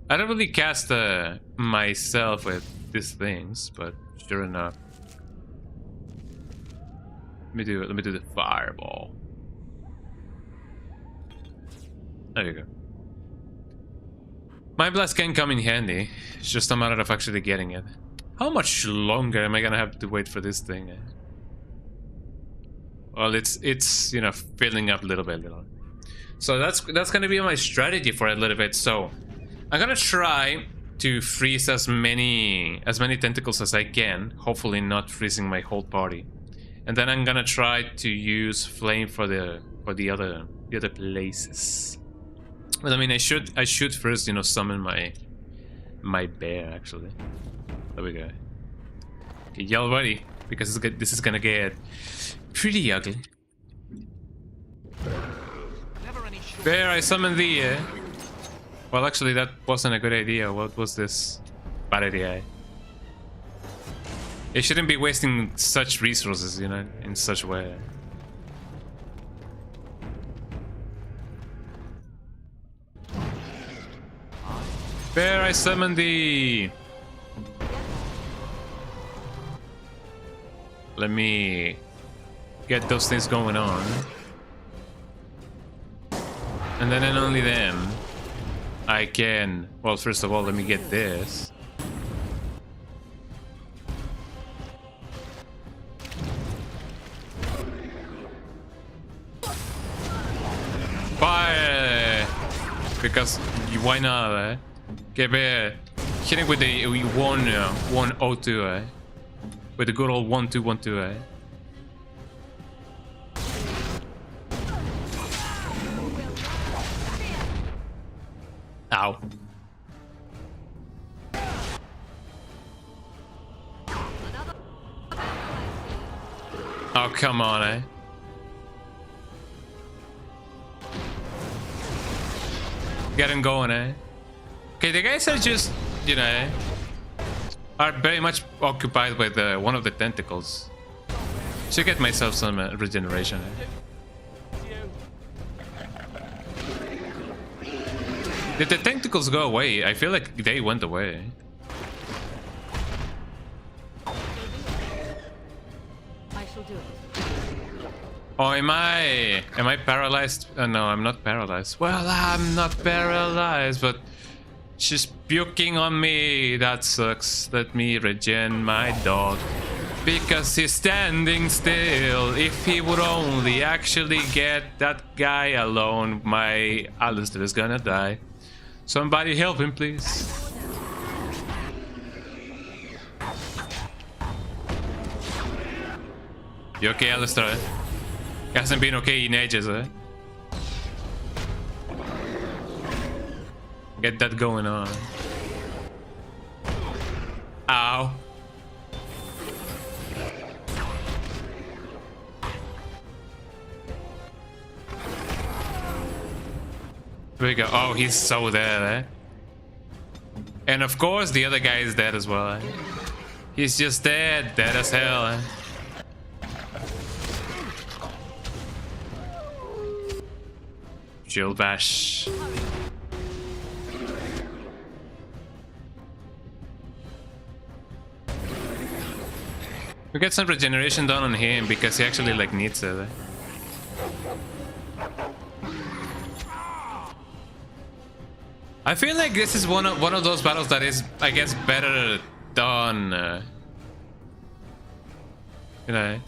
I don't really cast myself with these things, but sure enough. Let me do the fireball. There you go. My blast can come in handy. It's just a matter of actually getting it. How much longer am I gonna have to wait for this thing? Well, it's you know, filling up little by little. So that's gonna be my strategy for a little bit. So I'm gonna try to freeze as many tentacles as I can. Hopefully not freezing my whole party. And then I'm gonna try to use flame for the other places. But I mean, I should first, you know, summon my bear, actually. There we go. Okay, y'all ready? Because this is gonna get pretty ugly. Bear, I summoned thee. Well, actually, that wasn't a good idea. What was this? Bad idea. It shouldn't be wasting such resources, you know, in such a way. Bear, I summoned thee. Let me get those things going on. And then and only then I can, well, first of all, let me get this. Fire! Because why not, eh? Okay, but hitting with the 1-0-2, eh? With the good old 1-2-1-2, eh? Ow. Oh, come on, eh? Get him going, eh? Okay, the guys are just, you know, are very much occupied with one of the tentacles. Should get myself some regeneration, eh? Did the tentacles go away? I feel like they went away. I shall do it. Oh, am I paralyzed? No, I'm not paralyzed. Well, I'm not paralyzed, but she's puking on me. That sucks. Let me regen my dog. Because he's standing still. If he would only actually get that guy alone, my Alistair is gonna die. Somebody help him, please. You okay, Alistair? He hasn't been okay in ages, eh? Get that going on. Ow. There we go. Oh, he's so dead, eh? And of course, the other guy is dead as well, eh? He's just dead as hell, eh? Shield bash. We get some regeneration done on him because he actually like needs it, eh? I feel like this is one of those battles that is, I guess, better done, you know,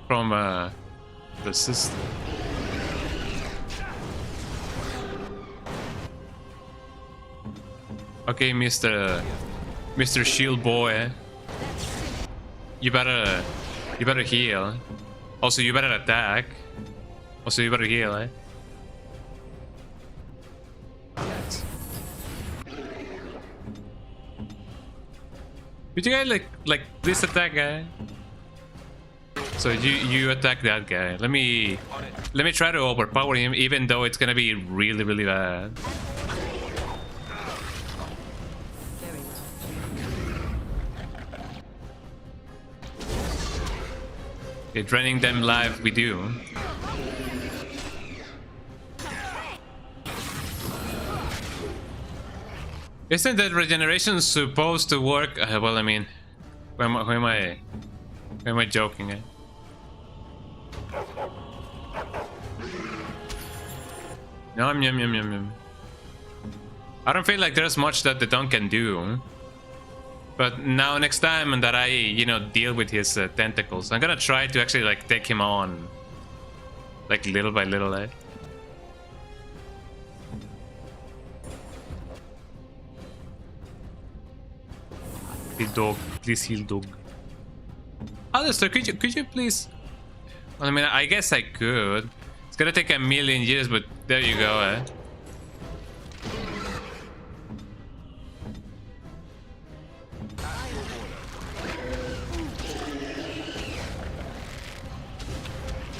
from the system. Okay, Mr. Shield Boy, you better heal. Also, you better attack. Also, you better heal, eh? Would you guys like this attack guy? So you attack that guy. Let me try to overpower him, even though it's gonna be really bad. Okay, draining them live we do. Isn't that regeneration supposed to work? Well, I mean, who am I joking? Eh? Yum. I don't feel like there's much that the dog can do. But now, next time that I, you know, deal with his tentacles, I'm gonna try to actually like take him on, like little by little, eh? Heal dog, please heal dog. Alistair, could you please? Well, I mean, I guess I could. It's gonna take a million years, but there you go, eh?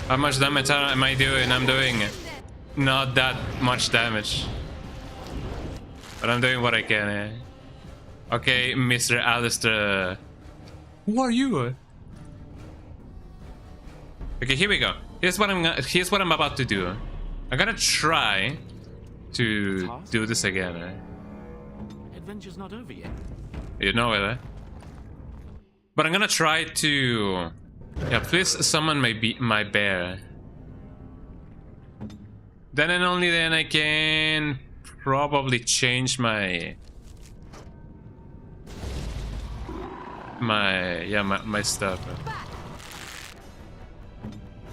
How much damage am I doing? I'm doing not that much damage, but I'm doing what I can, eh? Okay, Mr. Alistair. Who are you? Okay, here we go. Here's what I'm about to do. I'm gonna try to do this again. Eh? Adventure's not over yet. You know it, eh? But I'm gonna try to. Yeah, please summon my bear. Then and only then I can probably change my stuff.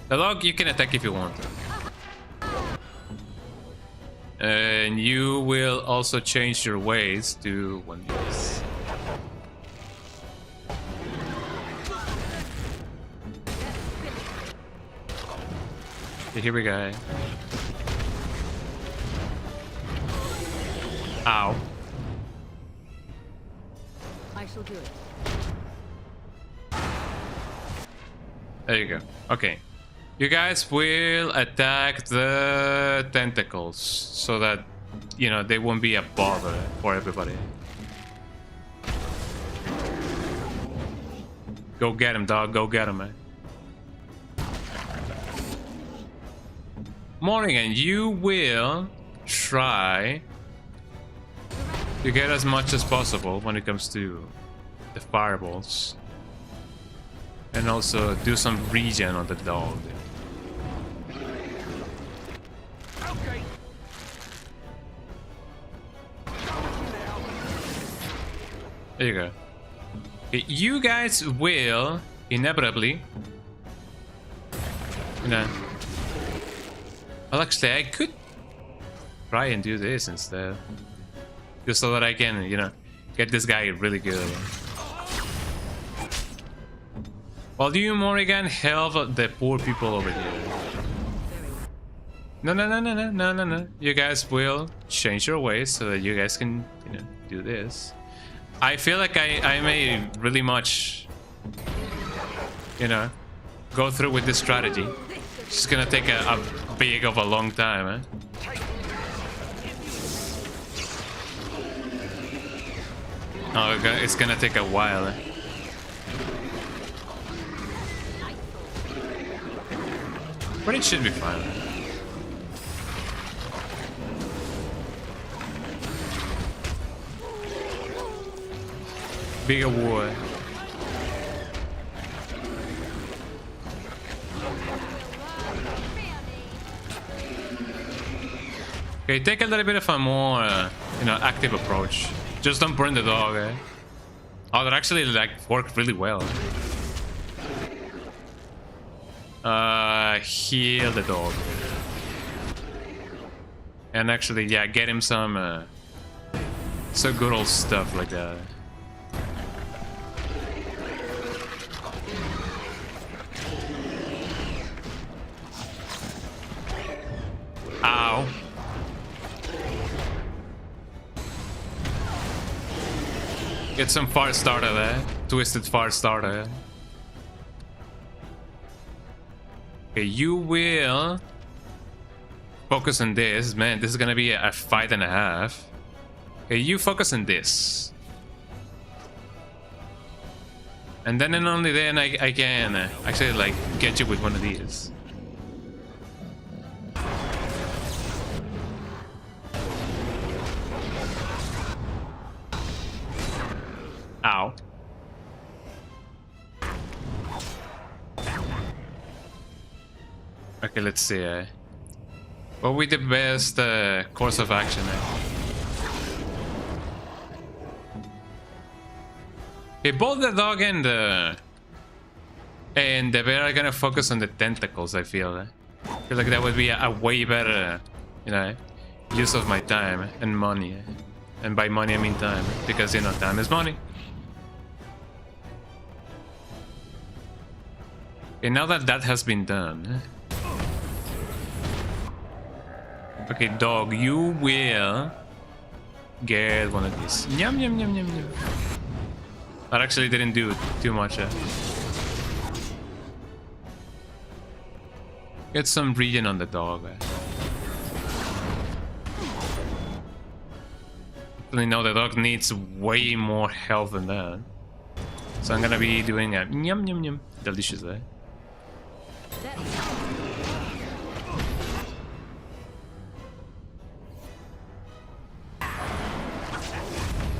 The dog, you can attack if you want. And you will also change your ways to one of these. Okay, here we go. Ow. I shall do it. There you go. Okay. You guys will attack the tentacles so that, you know, they won't be a bother for everybody. Go get him, dog. Go get him, man. Morrigan, you will try to get as much as possible when it comes to the fireballs. And also do some regen on the dog. Okay. There you go. Okay, you guys will inevitably, you know. Well, actually, I could try and do this instead, just so that I can, you know, get this guy really good. While you, Morrigan, help the poor people over here. No. You guys will change your ways so that you guys can, you know, do this. I feel like I may really much, you know, go through with this strategy. It's gonna take a big of a long time, eh? Oh, it's gonna take a while, eh? But it should be fine. Bigger war. Okay, take a little bit of a more, you know, active approach. Just don't burn the dog, eh? Oh, that actually like worked really well. Heal the dog. And actually, yeah, get him some good old stuff like that. Ow. Get some fire starter there. Twisted fire starter. Okay, you will focus on this. Man, this is gonna be a fight and a half. Okay, you focus on this. And then and only then I can actually like get you with one of these. Ow. Okay, let's see. What would be the best course of action? Okay, both the dog and the bear are gonna focus on the tentacles. I feel like that would be a way better, you know, use of my time and money. And by money I mean time, because you know time is money. Okay, now that that has been done. Okay, dog, you will get one of these. Yum, yum, yum, yum, yum. That actually didn't do too much. Get some regen on the dog. I know the dog needs way more health than that. So I'm gonna be doing a yum, yum, yum. Delicious, eh?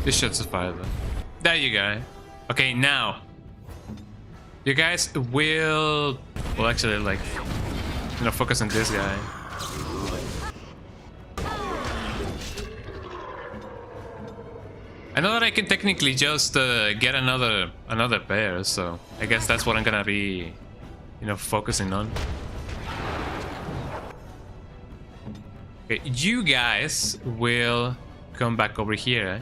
This should survive. There you go. Okay, now you guys will actually like, you know, focus on this guy. I know that I can technically just get another bear, so I guess that's what I'm gonna be, you know, focusing on. Okay, you guys will come back over here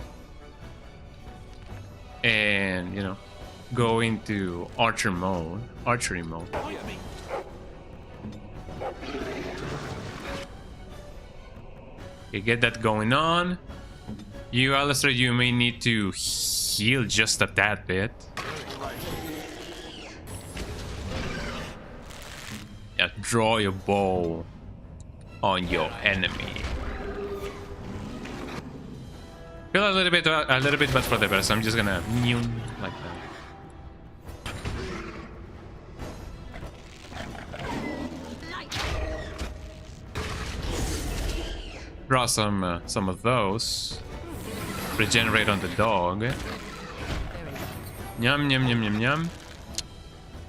and, you know, go into archery mode. Okay, get that going on. You, Alistair, you may need to heal just a tad bit. Yeah, draw your bow on your enemy. Feel a little bit bad for the bear, so I'm just gonna like that. Draw some of those. Regenerate on the dog. Yum yum yum yum yum.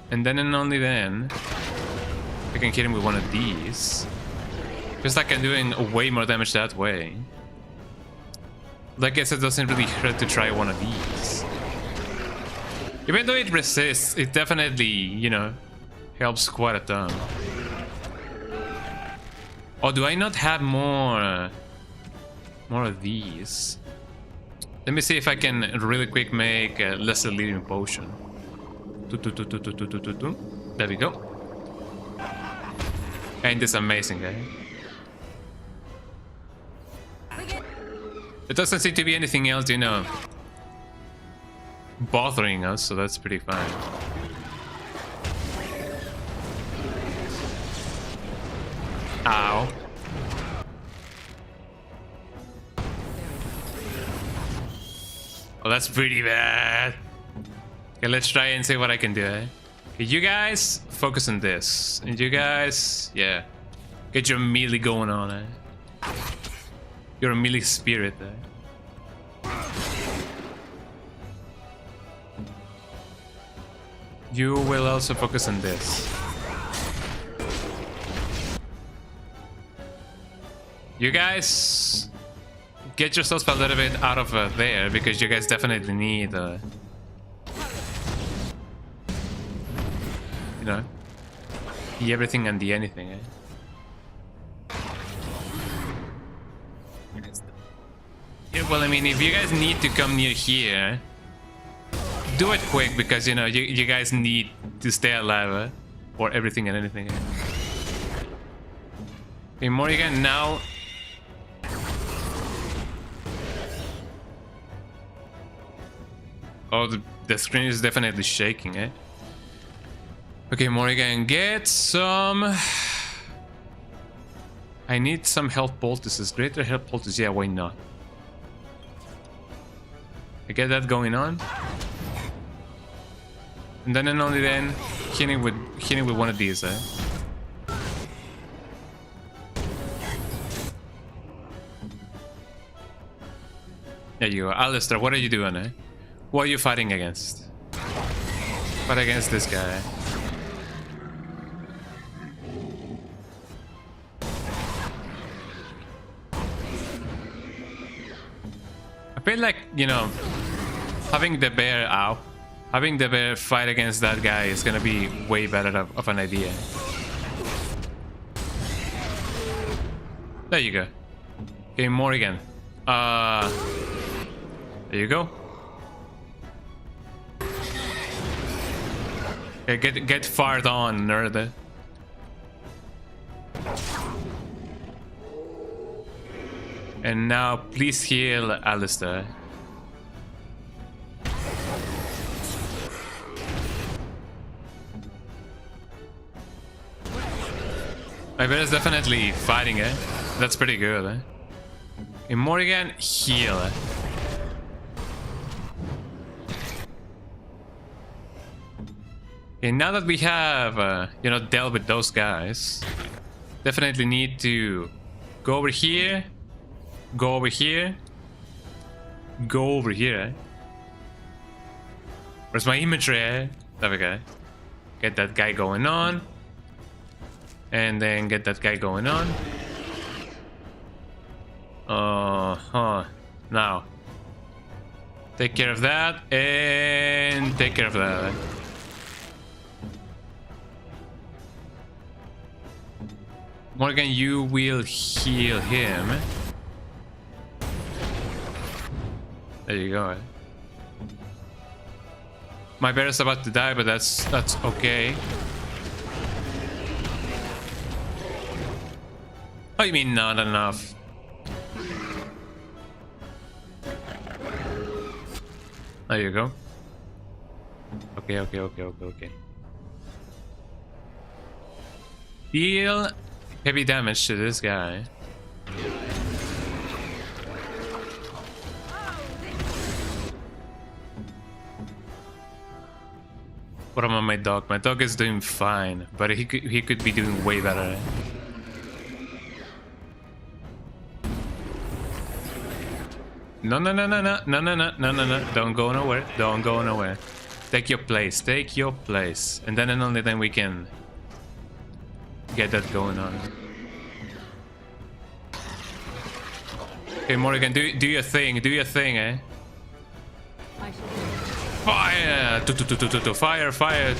And then and only then I can hit him with one of these. Feels like I'm doing way more damage that way. I guess it doesn't really hurt to try one of these. Even though it resists, it definitely, you know, helps quite a ton. Oh, do I not have more of these? Let me see if I can really quick make a lesser leading potion. There we go. Ain't this amazing, eh? There doesn't seem to be anything else, you know, bothering us, so that's pretty fine. Ow. Oh, that's pretty bad. Okay, let's try and see what I can do, eh? Okay, you guys, focus on this. And you guys, yeah, get your melee going on, eh? You're a melee spirit, eh? You will also focus on this. You guys, get yourselves a little bit out of there, because you guys definitely need, you know, the everything and the anything, eh? Yeah, well, I mean, if you guys need to come near here, do it quick, because, you know, you guys need to stay alive, eh? For everything and anything, eh? Okay, Morrigan, now... Oh, the screen is definitely shaking, eh? Okay, Morrigan, get some... I need some health poultices. Greater health poultices, yeah, why not? I get that going on. And then and only then, hitting with one of these, eh? There you go. Alistair, what are you doing, eh? What are you fighting against? Fight against this guy. I feel like, you know, having the bear out, having the bear fight against that guy is gonna be way better of an idea. There you go. Okay, Morrigan. There you go. Okay, get fired on, nerd. And now, please heal Alistair. My bear is definitely fighting, eh? That's pretty good, eh? Okay, Morrigan, heal. Okay, now that we have, you know, dealt with those guys, definitely need to go over here, go over here, go over here, eh? Where's my imagery, eh? There we go. Get that guy going on. And then get that guy going on. Now. Take care of that, and take care of that. Morgan, you will heal him. There you go. My bear is about to die, but that's okay. Oh, you mean not enough? There you go. Okay. Deal heavy damage to this guy. What about my dog? My dog is doing fine, but he could be doing way better. No. Don't go nowhere. Don't go nowhere. Take your place. Take your place. And then and only then we can get that going on. Okay, Morrigan, do your thing. Do your thing, eh? Fire! Fire! Fire!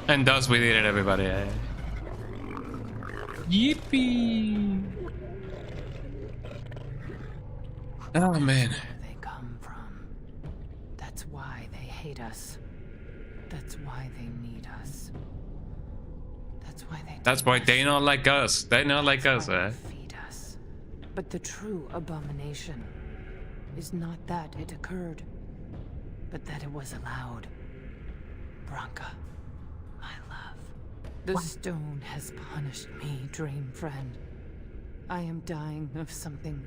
And thus we did it, everybody. Eh? Yippee! Oh man. They come from. That's why they hate us. That's why they need us. That's why they not like us. They not like us, eh? Feed us. But the true abomination is not that it occurred, but that it was allowed. Branka, my love. The stone has punished me, dream friend. I am dying of something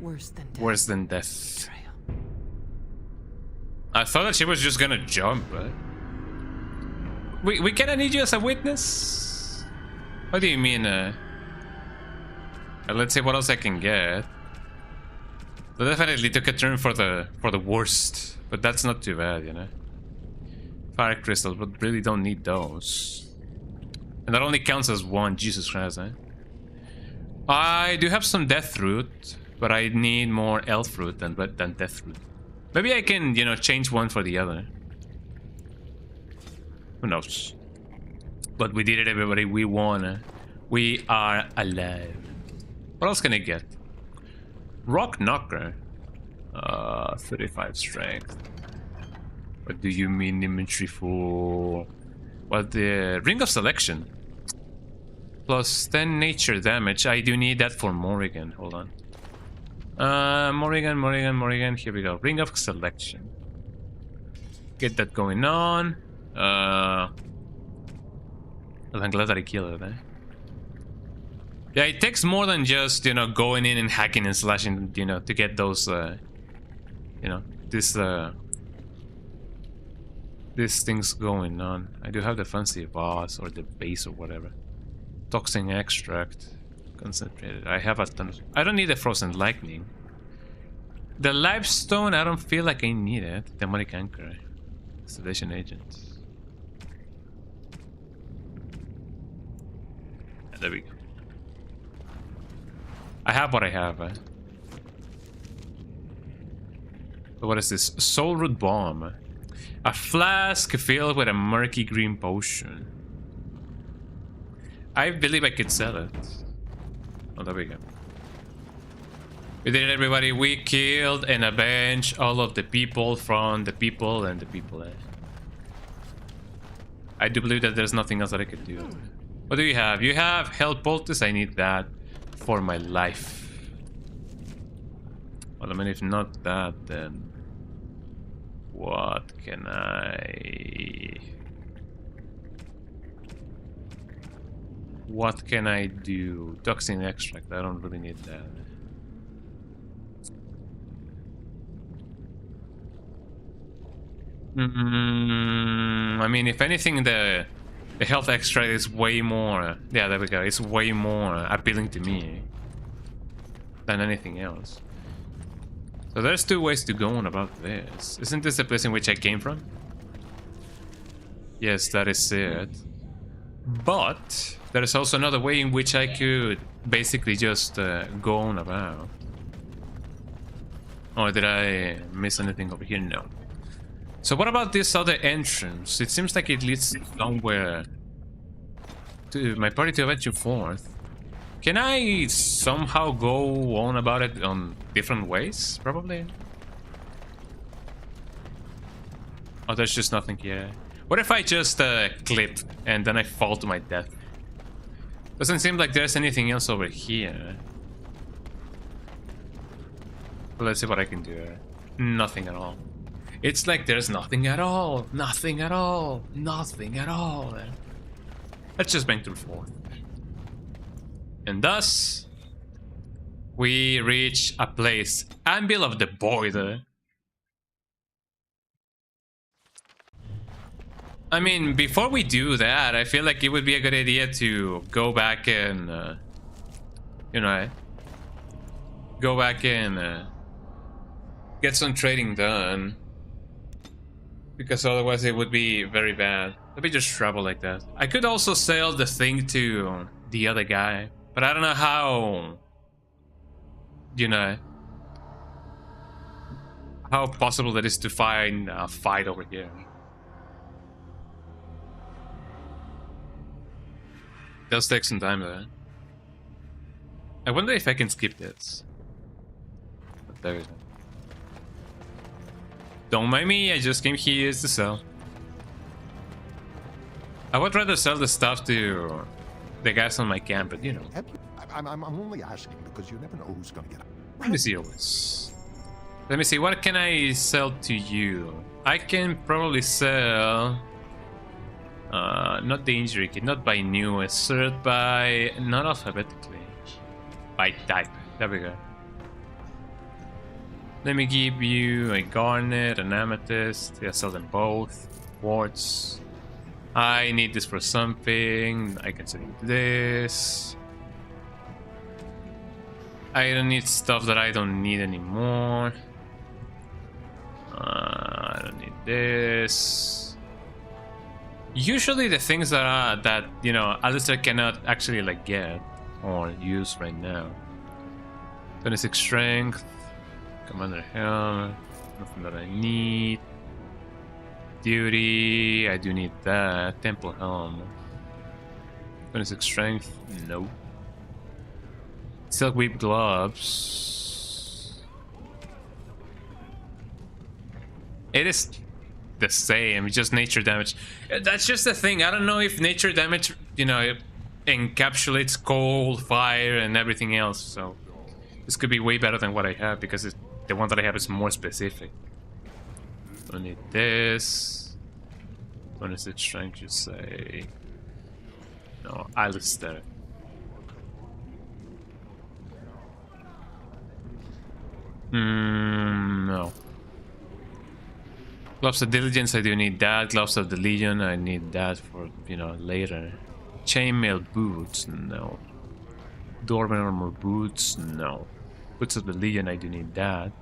worse than death. Worse than death. Betrayal. I thought that she was just gonna jump, right? We kinda need you as a witness? What do you mean, let's see what else I can get. They definitely took a turn for the worst, but that's not too bad, you know. Fire crystals, but really don't need those. And that only counts as one, Jesus Christ, eh? I do have some death root, but I need more elf root than death root. Maybe I can, you know, change one for the other. Who knows? But we did it, everybody. We won. We are alive. What else can I get? Rock Knocker. 35 strength. What do you mean inventory for? Well, the Ring of Selection. Plus 10 nature damage. I do need that for Morrigan. Hold on. Morrigan. Here we go. Ring of Selection. Get that going on. Well, I'm glad that I killed it, eh? Yeah, it takes more than just, you know, going in and hacking and slashing, you know, to get those, you know, these things going on. I do have the fancy boss or the base or whatever. Toxin extract. Concentrated. I have a ton of... I don't need the frozen lightning. The lifestone, I don't feel like I need it. Demonic anchor. Sedation agent. There we go. I have what I have. What is this? Soul Root Bomb. A flask filled with a murky green potion. I believe I could sell it. Oh, there we go. We did it, everybody. We killed and avenged all of the people from the people and the people. I do believe that there's nothing else that I could do. What do you have? You have Hell Poultice. I need that for my life. Well, I mean, if not that, then what can I do? Toxin extract. I don't really need that. I mean, if anything, the health extract is way more... Yeah, there we go. It's way more appealing to me than anything else. So there's two ways to go on about this. Isn't this the place in which I came from? Yes, that is it. But there is also another way in which I could basically just go on about. Or did I miss anything over here? No. So what about this other entrance? It seems like it leads somewhere to my party to venture forth. Can I somehow go on about it on different ways? Probably. Oh, there's just nothing here. What if I just clip and then I fall to my death? Doesn't seem like there's anything else over here. But let's see what I can do. Nothing at all. It's like there's nothing at all. Nothing at all. Nothing at all. Let's just venture forth. And thus, we reach a place. Anvil of the Void. I mean, before we do that, I feel like it would be a good idea to go back and, you know, go back and get some trading done. Because otherwise it would be very bad. Let me just travel like that. I could also sell the thing to the other guy. But I don't know how, you know, how possible that is to find a fight over here. Does take some time though. I wonder if I can skip this. But there we go. Don't mind me, I just came here to sell. I would rather sell the stuff to the guys on my camp, but you know. I'm only asking because you never know who's gonna get up. Let me see yours. Let me see, what can I sell to you? I can probably sell... not the injury kit, not by new, assert by... not alphabetically. By type, there we go. Let me give you a garnet, an amethyst, I sell them both. Quartz. I need this for something, I can sell you this. I don't need stuff that I don't need anymore. I don't need this. Usually the things that are, that, you know, Alistair cannot actually like get or use right now. 26 strength, commander helm, nothing that I need. Duty, I do need that. Temple helm. 26 strength, no. Silk weave gloves. It is the same, just nature damage. That's just the thing. I don't know if nature damage, you know, encapsulates cold, fire, and everything else. So this could be way better than what I have because the one that I have is more specific. Don't need this. 26 strength, you say? No, Alistair. No. Gloves of Diligence, I do need that. Gloves of the Legion, I need that for, you know, later. Chainmail boots, no. Dwarven armor boots, no. Boots of the Legion, I do need that.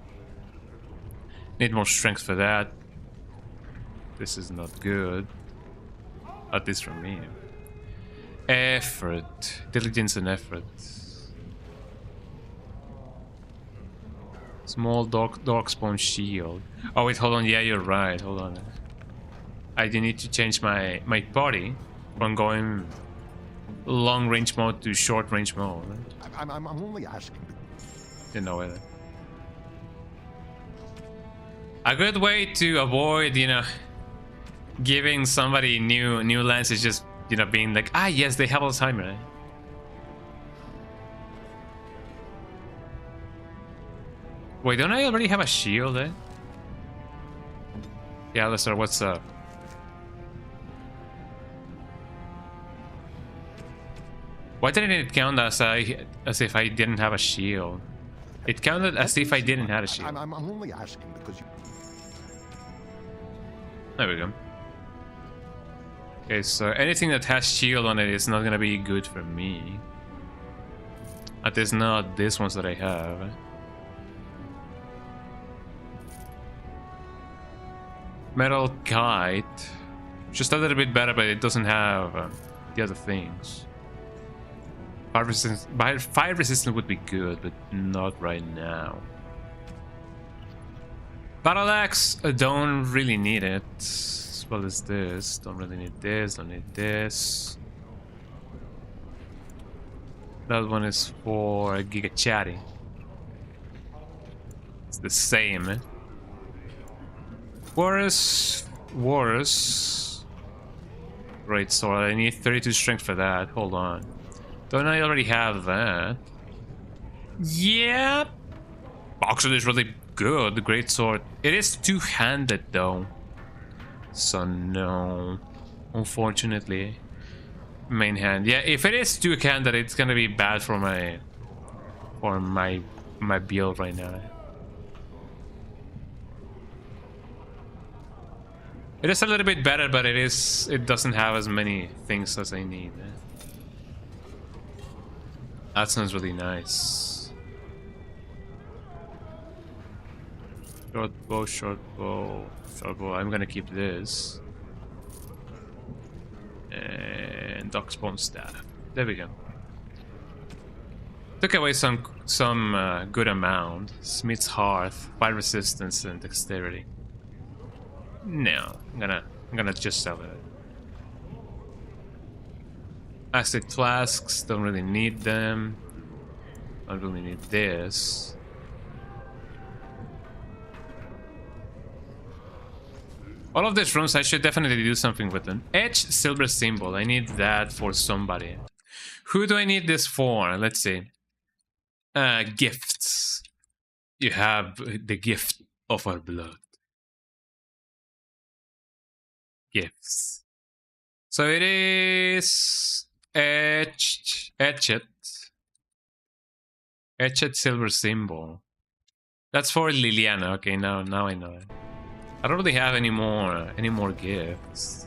Need more strength for that. This is not good. At least for me. Effort. Diligence and effort. Small darkspawn shield. Oh wait, hold on. Yeah, you're right. Hold on. I do need to change my party from going long range mode to short range mode. Right? I'm only asking. Didn't know it. A good way to avoid, you know, giving somebody new lands is just, you know, being like, ah yes, they have Alzheimer. Right? Wait, don't I already have a shield, eh? Yeah, Alistair, what's up? Why didn't it count as if I didn't have a shield? It counted as if I didn't have a shield. I'm only asking because you... There we go. Okay, so anything that has shield on it is not gonna be good for me. At least not these ones that I have. Metal kite, just a little bit better, but it doesn't have the other things. Fire resistance would be good, but not right now. Battle axe, don't really need it. As well as this. Don't really need this, don't need this. That one is for Giga Chatty. It's the same, eh? Worse. Great sword. I need 32 strength for that. Hold on. Don't I already have that? Yeah. Actually, it's really good. Great sword. It is two-handed though. So no. Unfortunately. Main hand. Yeah, if it is two-handed, it's gonna be bad for my build right now. It is a little bit better, but it doesn't have as many things as I need. That sounds really nice. Short bow. I'm gonna keep this. And Darkspawn staff. There we go. Took away some good amount. Smith's Hearth, fire resistance, and dexterity. No, I'm gonna just sell it. Acid flasks, don't really need them. Don't really need this. All of these rooms, I should definitely do something with them. Edge silver symbol, I need that for somebody. Who do I need this for? Let's see. Gifts. You have the gift of our blood. Gifts. So it is etched silver symbol. That's for Liliana. Okay, now I know it. I don't really have any more gifts.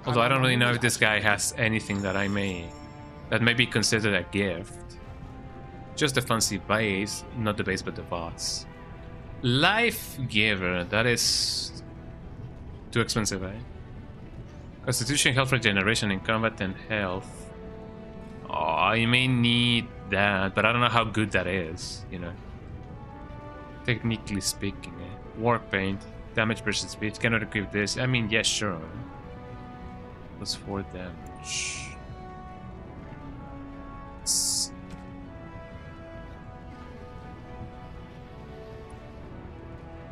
Although I don't really know if this guy has anything that may be considered a gift. Just the fancy base, not the base but the boss. Life Giver, that is too expensive, eh? Constitution, health regeneration in combat, and health. Oh, I may need that, but I don't know how good that is, you know. Technically speaking, eh? War paint, damage versus speed, cannot equip this. I mean, yes, sure. Plus 4 damage.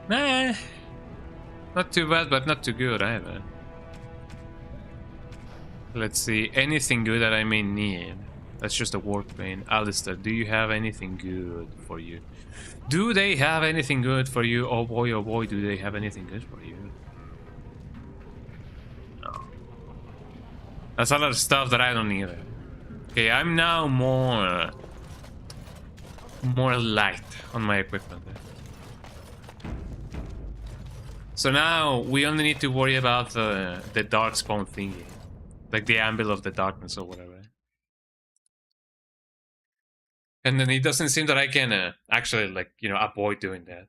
Nah, not too bad, but not too good either. Let's see, anything good that I may need. That's just a workbench. Alistair, do you have anything good for you? Do they have anything good for you? Oh boy, do they have anything good for you? No. That's a lot of stuff that I don't need. Okay, I'm now more light on my equipment. So now we only need to worry about the Darkspawn thingy. Like the Anvil of the Darkness or whatever. And then it doesn't seem that I can actually, like, you know, avoid doing that.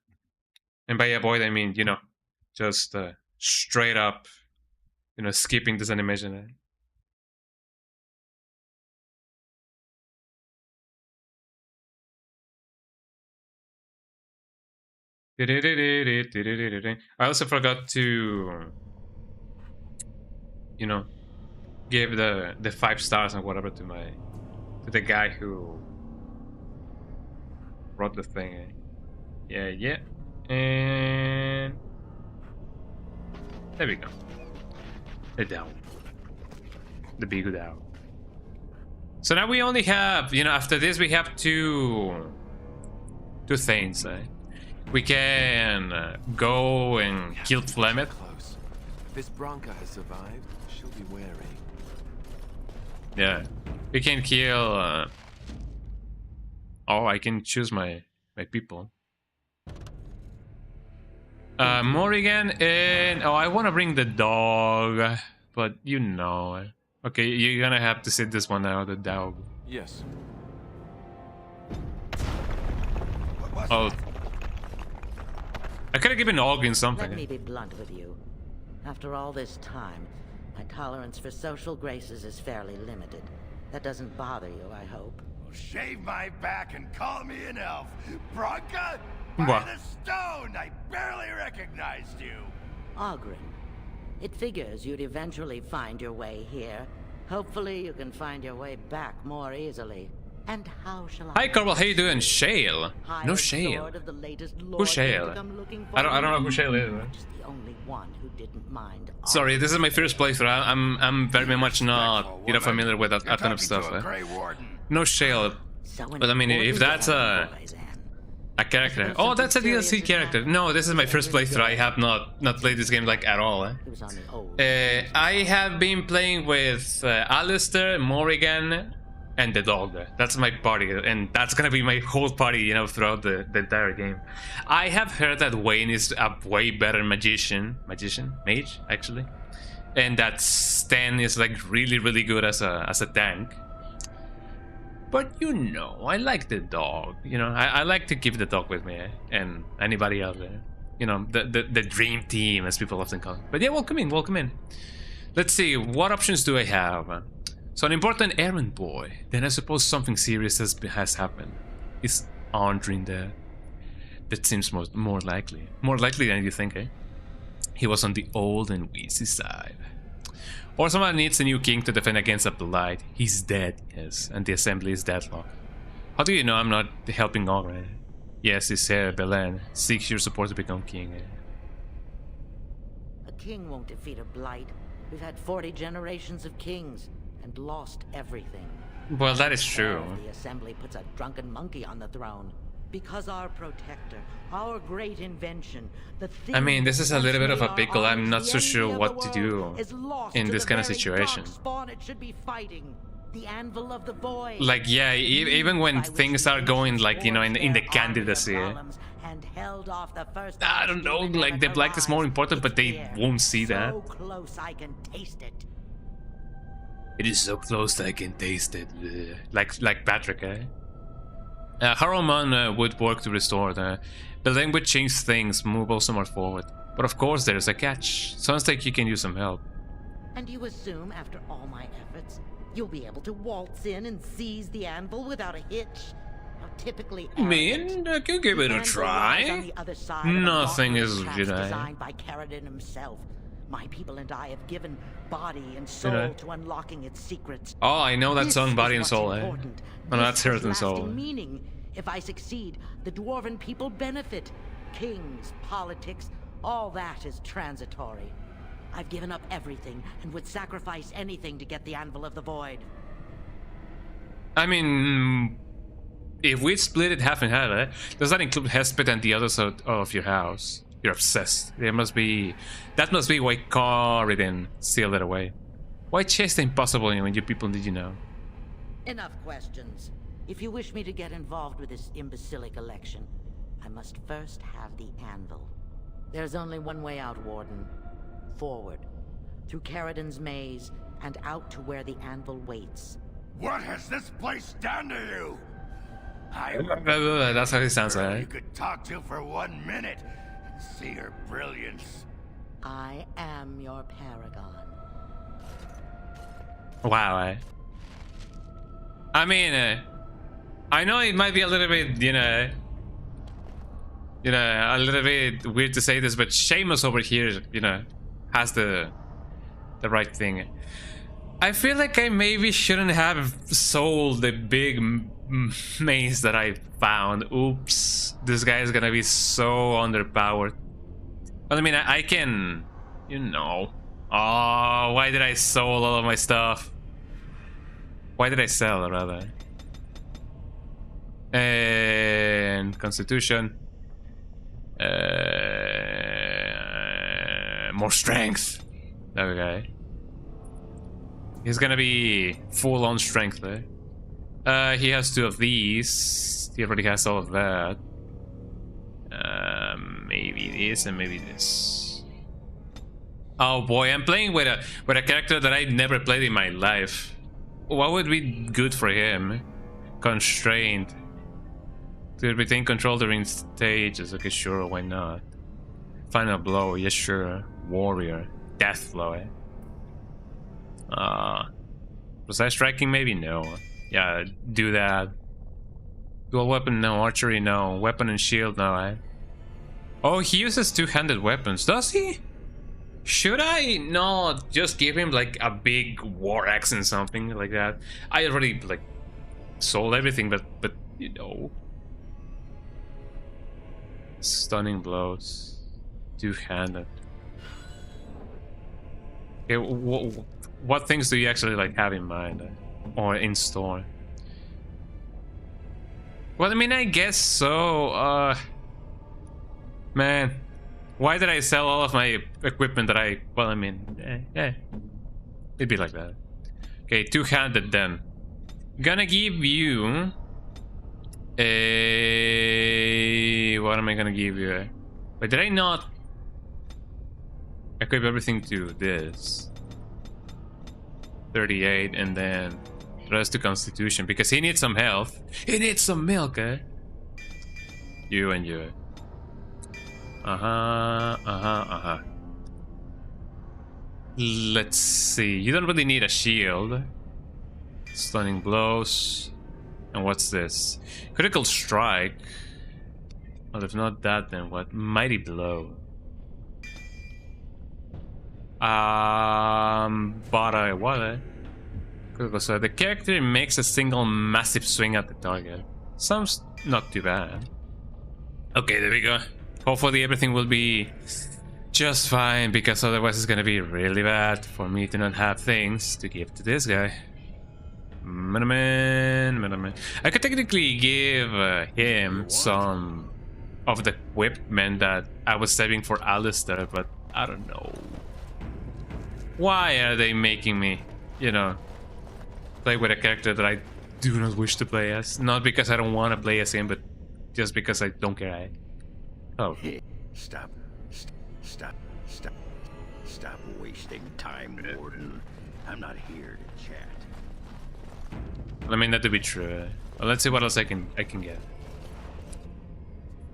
And by avoid, I mean, you know, just straight up, you know, skipping this animation. I also forgot to, you know, give the 5 stars and whatever to the guy who brought the thing. Yeah, and there we go. The Dow, the big Dow. So now we only have, you know, after this we have two things. We can go and kill Flemeth. Close. If this Branca has survived, she'll be wary. Yeah, we can kill. Oh, I can choose my people. Morrigan and I want to bring the dog, but you know, okay, you're gonna have to sit this one out, the dog. Yes. Oh. I could have given Olgin something. Let me be blunt with you. After all this time, my tolerance for social graces is fairly limited. That doesn't bother you, I hope. Shave my back and call me an elf. Branca, by What? the stone! friend, I barely recognized you. Ogren, it figures you'd eventually find your way here. Hopefully you can find your way back more easily. And how shall I... Hi Corbel, how you doing? Shale? No Shale. Who's Shale? I don't know who Shale is. The only one who didn't mind. Sorry, this is my first playthrough. I'm very much not familiar with that kind of stuff. No Shale. But I mean, if that's a character. Oh, that's a DLC character. No, this is my first playthrough. I have not played this game like at all. I have been playing with Alistair, Morrigan, and the dog. That's my party, and that's gonna be my whole party, you know, throughout the entire game. I have heard that Wayne is a way better mage actually, and that Stan is like really good as a tank. But you know, I like the dog. You know, I like to keep the dog with me, and anybody else there. You know, the dream team, as people often call it. But yeah, welcome in. Let's see, what options do I have? So an important errand boy. Then I suppose something serious has happened. Is Andrin there? That seems more likely. More likely than you think, eh? He was on the old and wheezy side. Or someone needs a new king to defend against a blight. He's dead, yes, and the assembly is deadlocked. How do you know I'm not helping Ogre? Yes, his heir, Bhelen, seeks your support to become king. A king won't defeat a blight. We've had 40 generations of kings and lost everything. Well, that is true. The assembly puts a drunken monkey on the throne. Because our protector, our great invention, the thing... I mean, this is a little bit of a pickle. I'm not so sure what to do in this kind of situation. It should be fighting. The anvil of the void. Like, yeah, even when things are going, like, you know, in the candidacy, I don't know, like, the black is more important, but they won't see that. So close I can taste it. It is so close that I can taste it. Like Patrick, eh? Harrowmon would work to restore the Bhelen would change things, move also more forward. But of course there's a catch. Sounds like you can use some help. And you assume after all my efforts, you'll be able to waltz in and seize the anvil without a hitch? How typically I mean, I can give it a try. Nothing is, you know. Designed by Caradon himself. My people and I have given body and soul to unlocking its secrets. Oh, I know that song, Body and Soul, eh? Oh, no, that's Earth and Soul. Meaning. If I succeed, the Dwarven people benefit. Kings, politics, all that is transitory. I've given up everything and would sacrifice anything to get the Anvil of the Void. I mean, if we split it half and half, eh? Does that include Hesped and the other side of your house? You're obsessed. That must be why Caradon sealed it away. Why chase the impossible when your people need you now? Enough questions. If you wish me to get involved with this imbecilic election, I must first have the anvil. There's only one way out, Warden. Forward. Through Caradon's maze, and out to where the anvil waits. What has this place done to you? That's how he sounds, right? You could talk to for 1 minute. See your brilliance. I am your paragon. Wow, eh? I mean, I know it might be a little bit, you know, a little bit weird to say this, but Seamus over here, you know, has the right thing. I feel like I maybe shouldn't have sold the big maze that I found. Oops, this guy is gonna be so underpowered. But I mean, I can, you know. Oh, why did I sell all of my stuff? Why did I sell, rather? And Constitution. More strength. There we go. He's gonna be full on strength there. He has 2 of these. He already has all of that. Maybe this and maybe this. Oh boy, I'm playing with a character that I've never played in my life. What would be good for him? Constrained. To retain control during stages. Okay, sure, why not? Final blow, yes, sure. Warrior. Death blow, eh? Precise striking, maybe? No. Yeah, do that. Dual weapon, no. Archery, no. Weapon and shield, no, eh? Oh, he uses two-handed weapons, does he? Should I not just give him like a big war axe and something like that? I already like sold everything, but you know, stunning blows, two-handed. Okay, what things do you actually like have in mind or in store? Well, I mean, I guess so. Man, why did I sell all of my equipment that I... Well, I mean, it'd be like that. Okay, two-handed then. Gonna give you... a... What am I gonna give you? But did I not equip everything to this? 38 and then the rest to Constitution because he needs some health. He needs some milk, eh? You and you. Let's see. You don't really need a shield. Stunning blows. And what's this? Critical strike. Well, if not that, then what? Mighty blow. But what? Critical. So the character makes a single massive swing at the target. Sounds not too bad. Okay, there we go. Hopefully everything will be just fine, because otherwise it's gonna be really bad for me to not have things to give to this guy. Miniman. I could technically give him some of the equipment that I was saving for Alistair, but I don't know. Why are they making me, you know, play with a character that I do not wish to play as? Not because I don't want to play as him, but just because I don't care. Oh. Stop wasting time, Warden. I'm not here to chat. I mean, that to be true. Well, let's see what else I can get.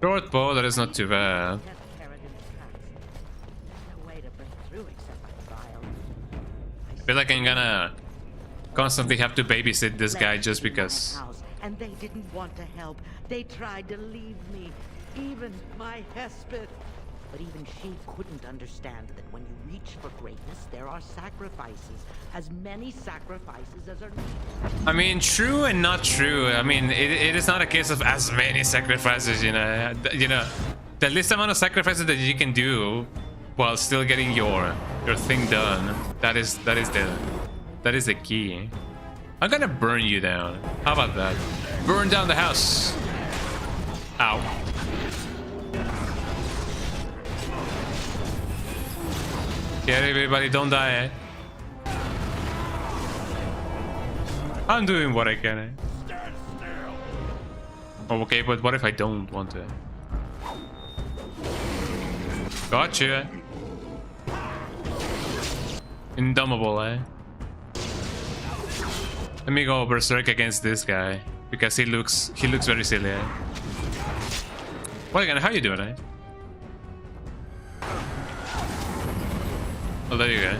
Short bow, that is not too bad. I feel like I'm gonna constantly have to babysit this guy just because. And they didn't want to help. They tried to leave me. Even my Hesped. But even she couldn't understand that when you reach for greatness, there are sacrifices. As many sacrifices as are needed. I mean, true and not true. I mean, it is not a case of as many sacrifices, you know. The least amount of sacrifices that you can do while still getting your thing done. That is the key. I'm gonna burn you down. How about that? Burn down the house. Ow. Get everybody, don't die, eh? I'm doing what I can, eh? Oh, okay, but what if I don't want to? Gotcha. Indomitable, eh? Let me go berserk against this guy because he looks very silly, eh? Well, again, how you doing, eh? Oh, there you go.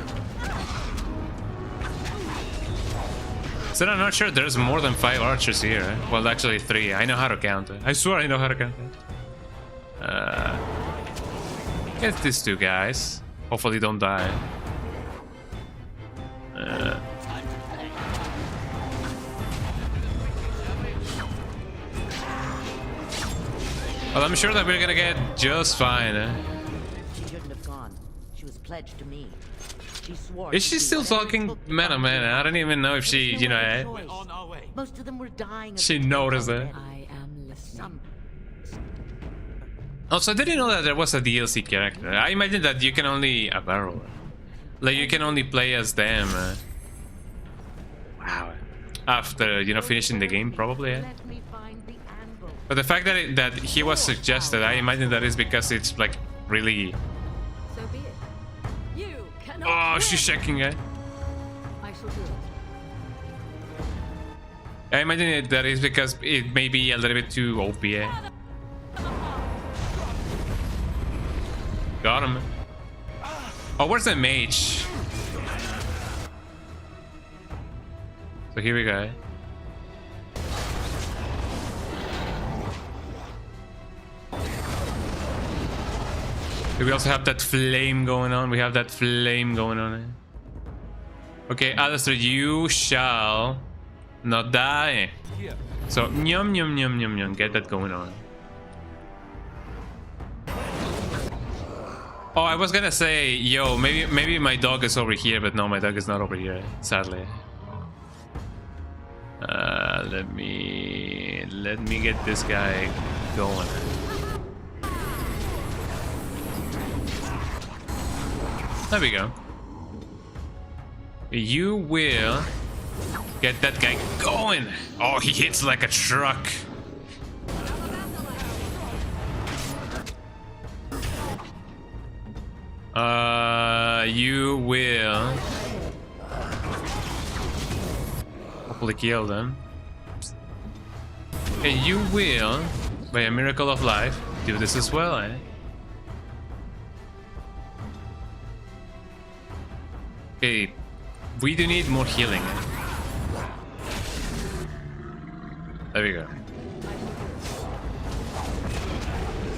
So I'm not sure there's more than 5 archers here. Eh? Well, actually 3. I know how to count it. I swear I know how to count it. Get these 2 guys. Hopefully don't die. Well, I'm sure that we're gonna get just fine. Eh? She shouldn't have gone. She was pledged to me. She swore. Is she still talking? Man, oh man, I don't even know if she, you know, eh? Most of them were dying. She noticed it. I am listening. Also, I didn't know that there was a DLC character. I imagine that you can only a barrel. Like you can only play as them. Wow. After, you know, finishing the game, probably. Eh? But the fact that he was suggested, I imagine that is because it's like really. So be it. You cannot. Oh, she's checking it. I shall do it. I imagine that is because it may be a little bit too OP. Eh? Got him. Oh, where's the mage? So here we go. We also have that flame going on. We have that flame going on. Okay, Alistair, you shall not die. So, yum, yum, yum, yum, yum. Get that going on. Oh, I was gonna say, yo, maybe my dog is over here, but no, my dog is not over here, sadly. Let me get this guy going. There we go. You will get that guy going. Oh, he hits like a truck. You will hopefully kill them. And you will, by a miracle of life, do this as well, eh? Okay, we do need more healing. There we go.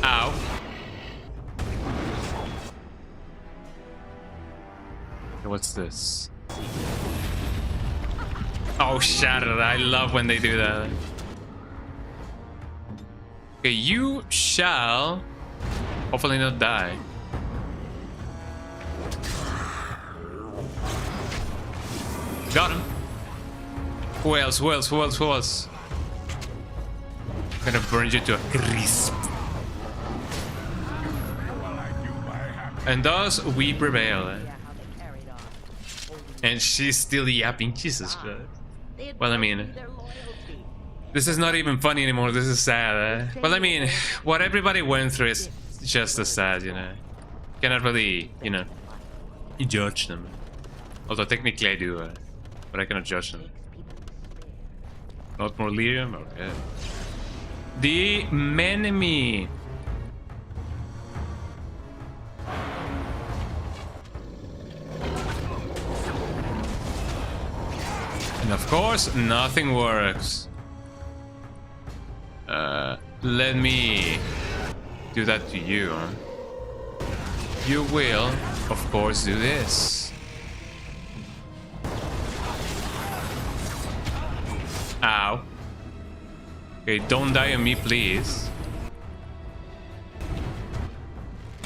Ow. What's this? Oh, shatter. I love when they do that. Okay, you shall hopefully not die. Got him. Who else? Who else? Who else? Who else? I'm gonna burn you to a crisp. And thus we prevail. Eh? And she's still yapping. Jesus Christ. Well, I mean, this is not even funny anymore. This is sad. Eh? Well, I mean, what everybody went through is just as sad, you know. Cannot really, you know, judge them. Although technically I do, but I cannot judge them. Not more lyrium? Okay. The enemy. And of course, nothing works. Let me do that to you, huh? You will, of course, do this. Ow. Okay, don't die on me, please.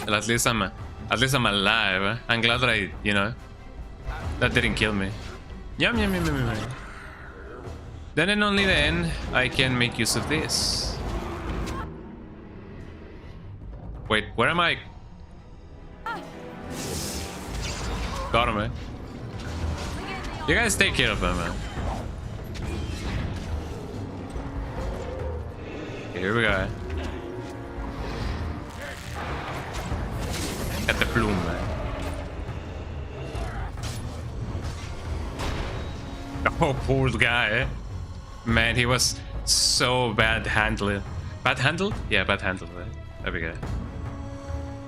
Well, at least I'm alive. I'm glad that I, you know, that didn't kill me. Yum, yum, yum, yum, yum. Then and only then I can make use of this. Wait, where am I? Got him, man. You guys take care of him, man. Here we go. Got the plume, man. Oh, poor guy, eh? Man, he was so bad handled. Bad handled? Yeah, bad handled, right? There we go.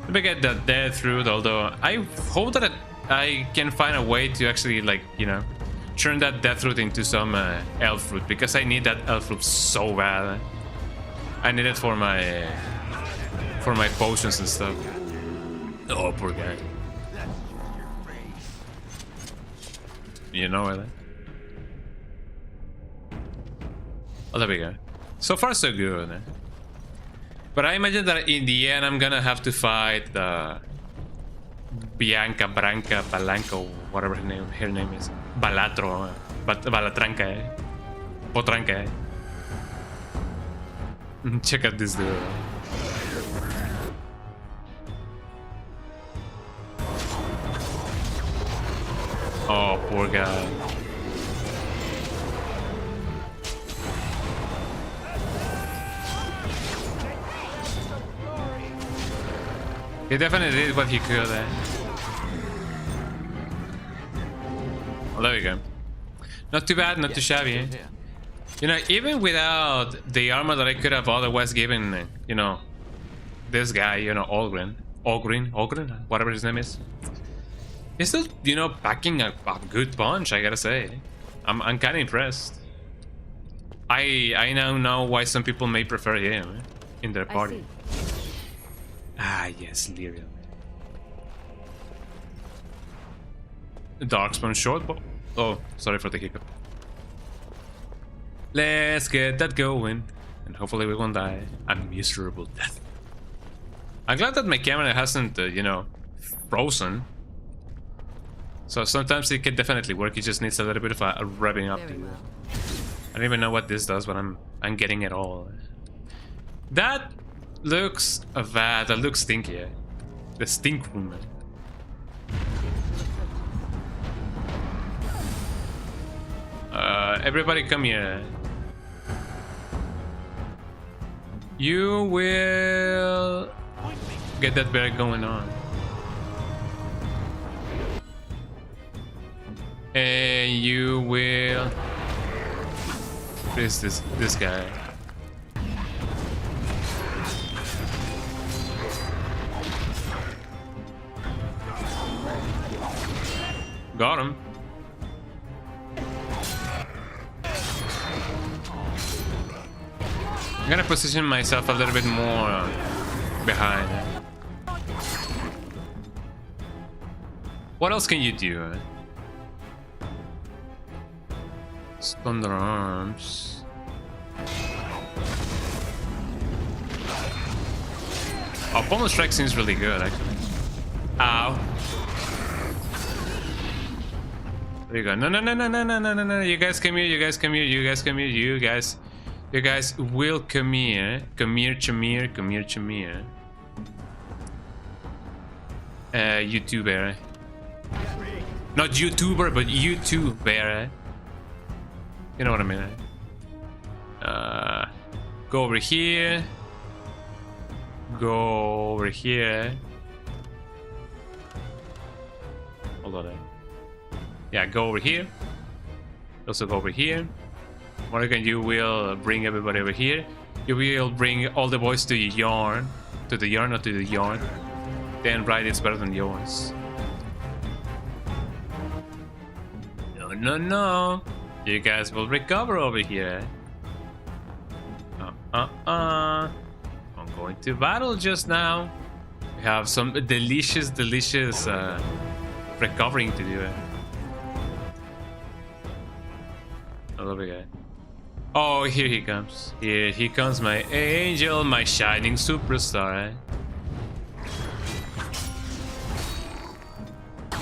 Let me get that death root, although I hope that I can find a way to actually, like, you know, turn that death root into some elf root, because I need that elf root so bad. I need it for my potions and stuff. Oh, poor guy. You know it. Oh, there we go. So far, so good. Eh? But I imagine that in the end, I'm gonna have to fight the Branca, Balanco, whatever her name is. Balatro, Balatranca, eh? Potranca, eh? Check out this dude. Oh, poor guy. He definitely did what he could. Well, there we go. Not too bad, not too shabby. Eh? You know, even without the armor that I could have otherwise given, you know, this guy, you know, Ogren, whatever his name is, he's still, you know, packing a good punch, I gotta say. I'm kind of impressed. I now know why some people may prefer him in their party. Ah, yes, Lyrium. Darkspawn short bow. Oh, sorry for the hiccup. Let's get that going, and hopefully we won't die a miserable death. I'm glad that my camera hasn't, you know, frozen. So sometimes it can definitely work. It just needs a little bit of a revving up. I don't even know what this does, but I'm getting it all. That looks bad. That looks stinky. The stink room. Everybody come here. You will get that bear going on. And you will... What is this guy? Got him. I'm gonna position myself a little bit more behind. What else can you do? Thunder arms. Oh, Pommel Strike seems really good, actually. Ow. There you go. No, no, no, no, no, no, no, no, no. You guys come here, you guys come here, you guys come here, you guys will come here. Come here, Chamir, come here, Chamir. YouTuber. Not YouTuber, but YouTuber. You know what I mean? Go over here. Go over here. Hold on. Yeah, go over here. Also go over here. Morgan, you will bring everybody over here. You will bring all the boys to your yarn. To the yarn, not to the yarn. Then right, it's better than yours. No, no, no. You guys will recover over here. I'm going to battle just now. We have some delicious recovering to do. I love it, guy. Oh, here he comes. Here he comes, my angel, my shining superstar.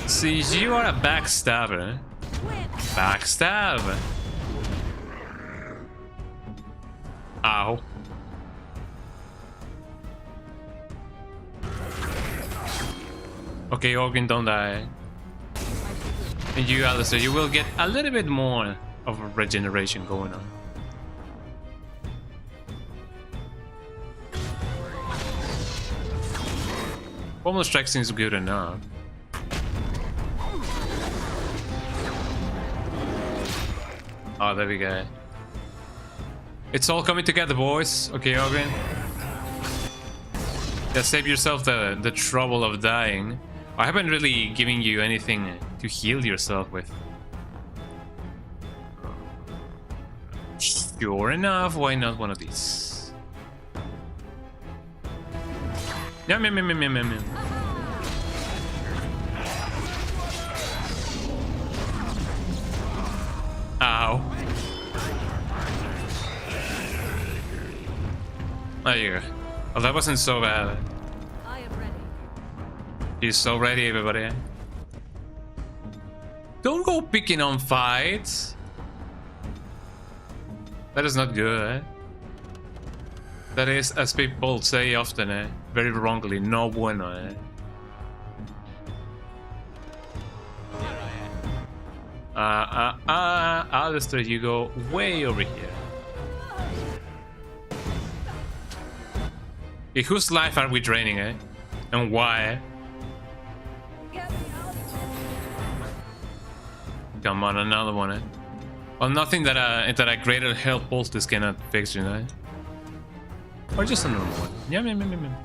See, you are a backstabber. Backstab. Ow. Okay, Organ, don't die. And you, Alistair, you will get a little bit more of a regeneration going on. Pommel Strike seems good enough. Oh, there we go. It's all coming together, boys. Okay, Ogren. Just save yourself the trouble of dying. I haven't really given you anything to heal yourself with. Sure enough, why not one of these? Yum, yum, yum, yum, yum, yum. Ow. There you go. Oh, that wasn't so bad. I am ready. He's so ready, everybody. Don't go picking on fights. That is not good. That is, as people say often, very wrongly, no bueno. Alistair, you go way over here. Okay, whose life are we draining, and why? Come on, another one, Well, nothing that a greater health poultice cannot fix, you know? Or just a normal one. Yum, yum, yum, yum.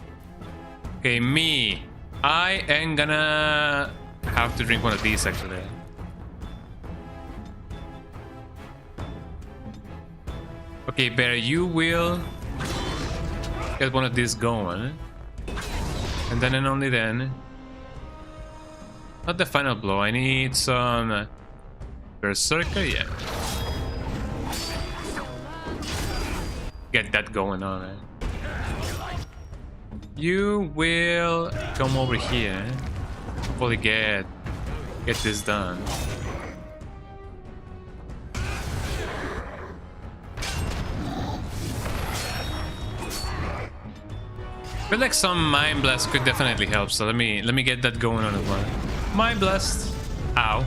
Okay, me. I am gonna have to drink one of these, actually. Okay, Bear, you will get one of these going. And then and only then, Not the final blow. I need some berserker. Yeah. Get that going on. You will come over here. Hopefully get this done. I feel like some Mind Blast could definitely help, so let me get that going on as well. Mind Blast. Ow.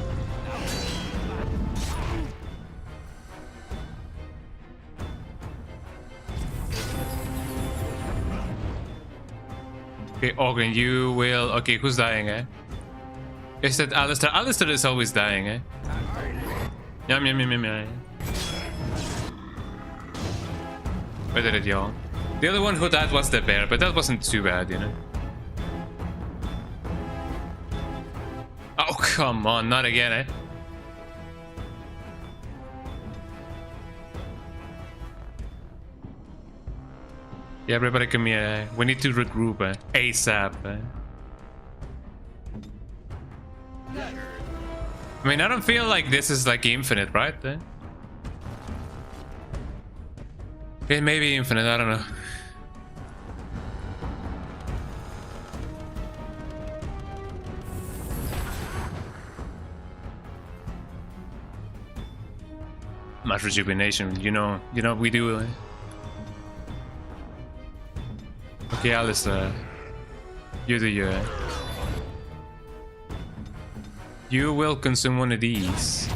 Okay, Ogren, you will... Okay, who's dying, eh? Is that Alistair? Alistair is always dying, eh? Yum, yum, yum, yum, yum. Where did it yawn? The other one who died was the bear, but that wasn't too bad, you know? Oh, come on, not again, eh? Yeah, everybody come here. We need to regroup ASAP. I mean, I don't feel like this is like infinite, right? It may be infinite, I don't know. Much rejuvenation, you know we do. Okay, Alistair. You do you. You will consume one of these.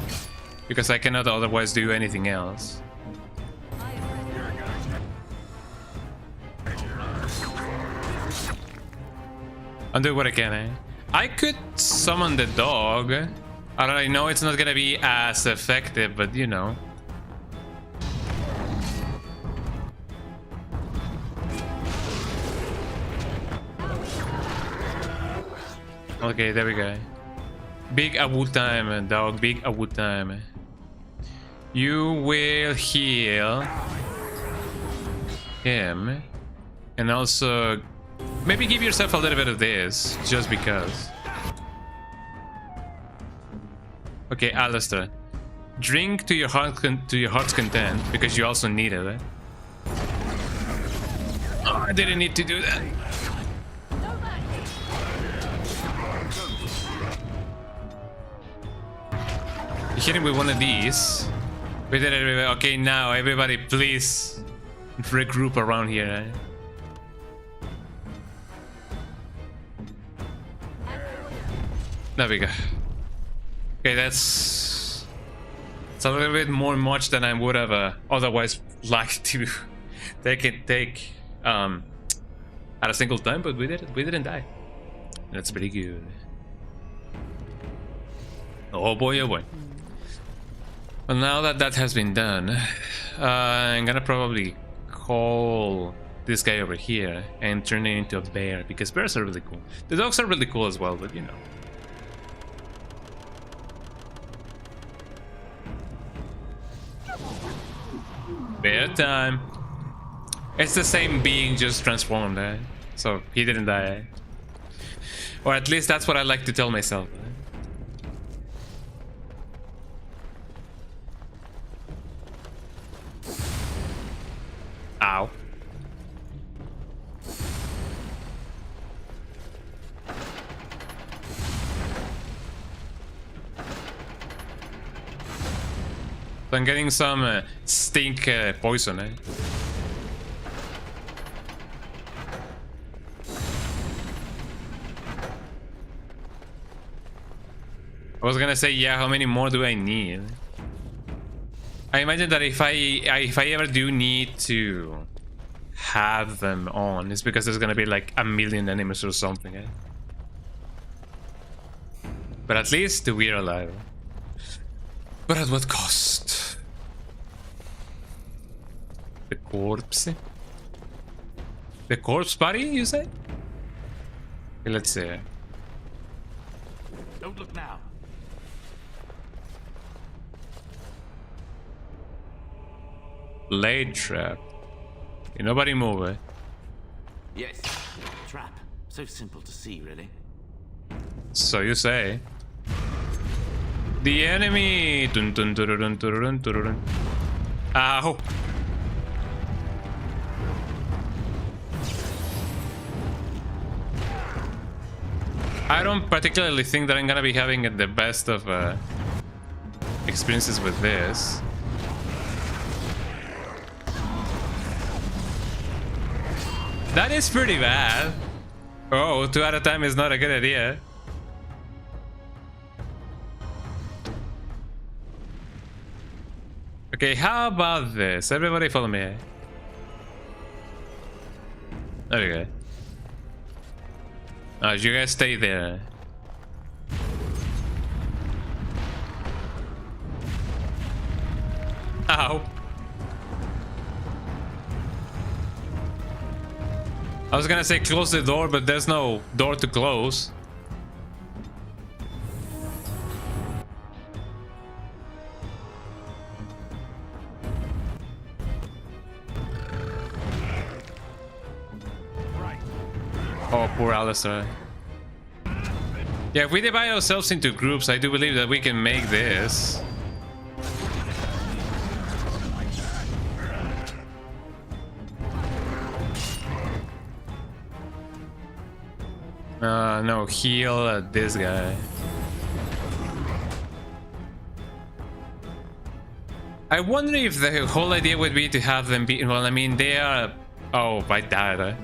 Because I cannot otherwise do anything else. I'll do what I can, eh? I could summon the dog. I know it's not gonna be as effective, but you know. Okay, there we go. Big Awu time, dog. Big Awu time. You will heal him. And also, maybe give yourself a little bit of this, just because. Okay, Alistair. Drink to your heart's content, because you also need it. Eh? Oh, I didn't need to do that. You hit him with one of these. We did it. Okay, now everybody, please regroup around here. Eh? There we go. Okay, that's a little bit more much than I would have otherwise liked to take at a single time, but we didn't die. That's pretty good. Oh boy, oh boy. Well, now that that has been done, I'm gonna probably call this guy over here and turn it into a bear, because bears are really cool. The dogs are really cool as well, but you know. Bear time. It's the same being, just transformed, eh? So he didn't die, eh? Or at least that's what I like to tell myself. Eh? Ow. So I'm getting some stink poison, eh? I was gonna say, yeah, how many more do I need? I imagine that if I ever do need to have them on, it's because there's gonna be like a million enemies or something, eh? But at least we're alive. But at what cost? The corpse? The corpse body, you say? Okay, let's see. Don't look now. Blade trap. Okay, nobody move, eh? Yes. Trap. So simple to see, really. So you say. The enemy. Dun, dun, dun, dun, dun, dun, dun, dun. Ow. I don't particularly think that I'm gonna be having the best of experiences with this. That is pretty bad. Oh, 2 at a time is not a good idea. Okay, how about this? Everybody follow me. There we go. Oh, you guys stay there. Ow. I was gonna say close the door, but there's no door to close. Oh, poor Alistair. Yeah, if we divide ourselves into groups, I do believe that we can make this. No, heal this guy. I wonder if the whole idea would be to have them be... Well, I mean, they are... Oh, I died. I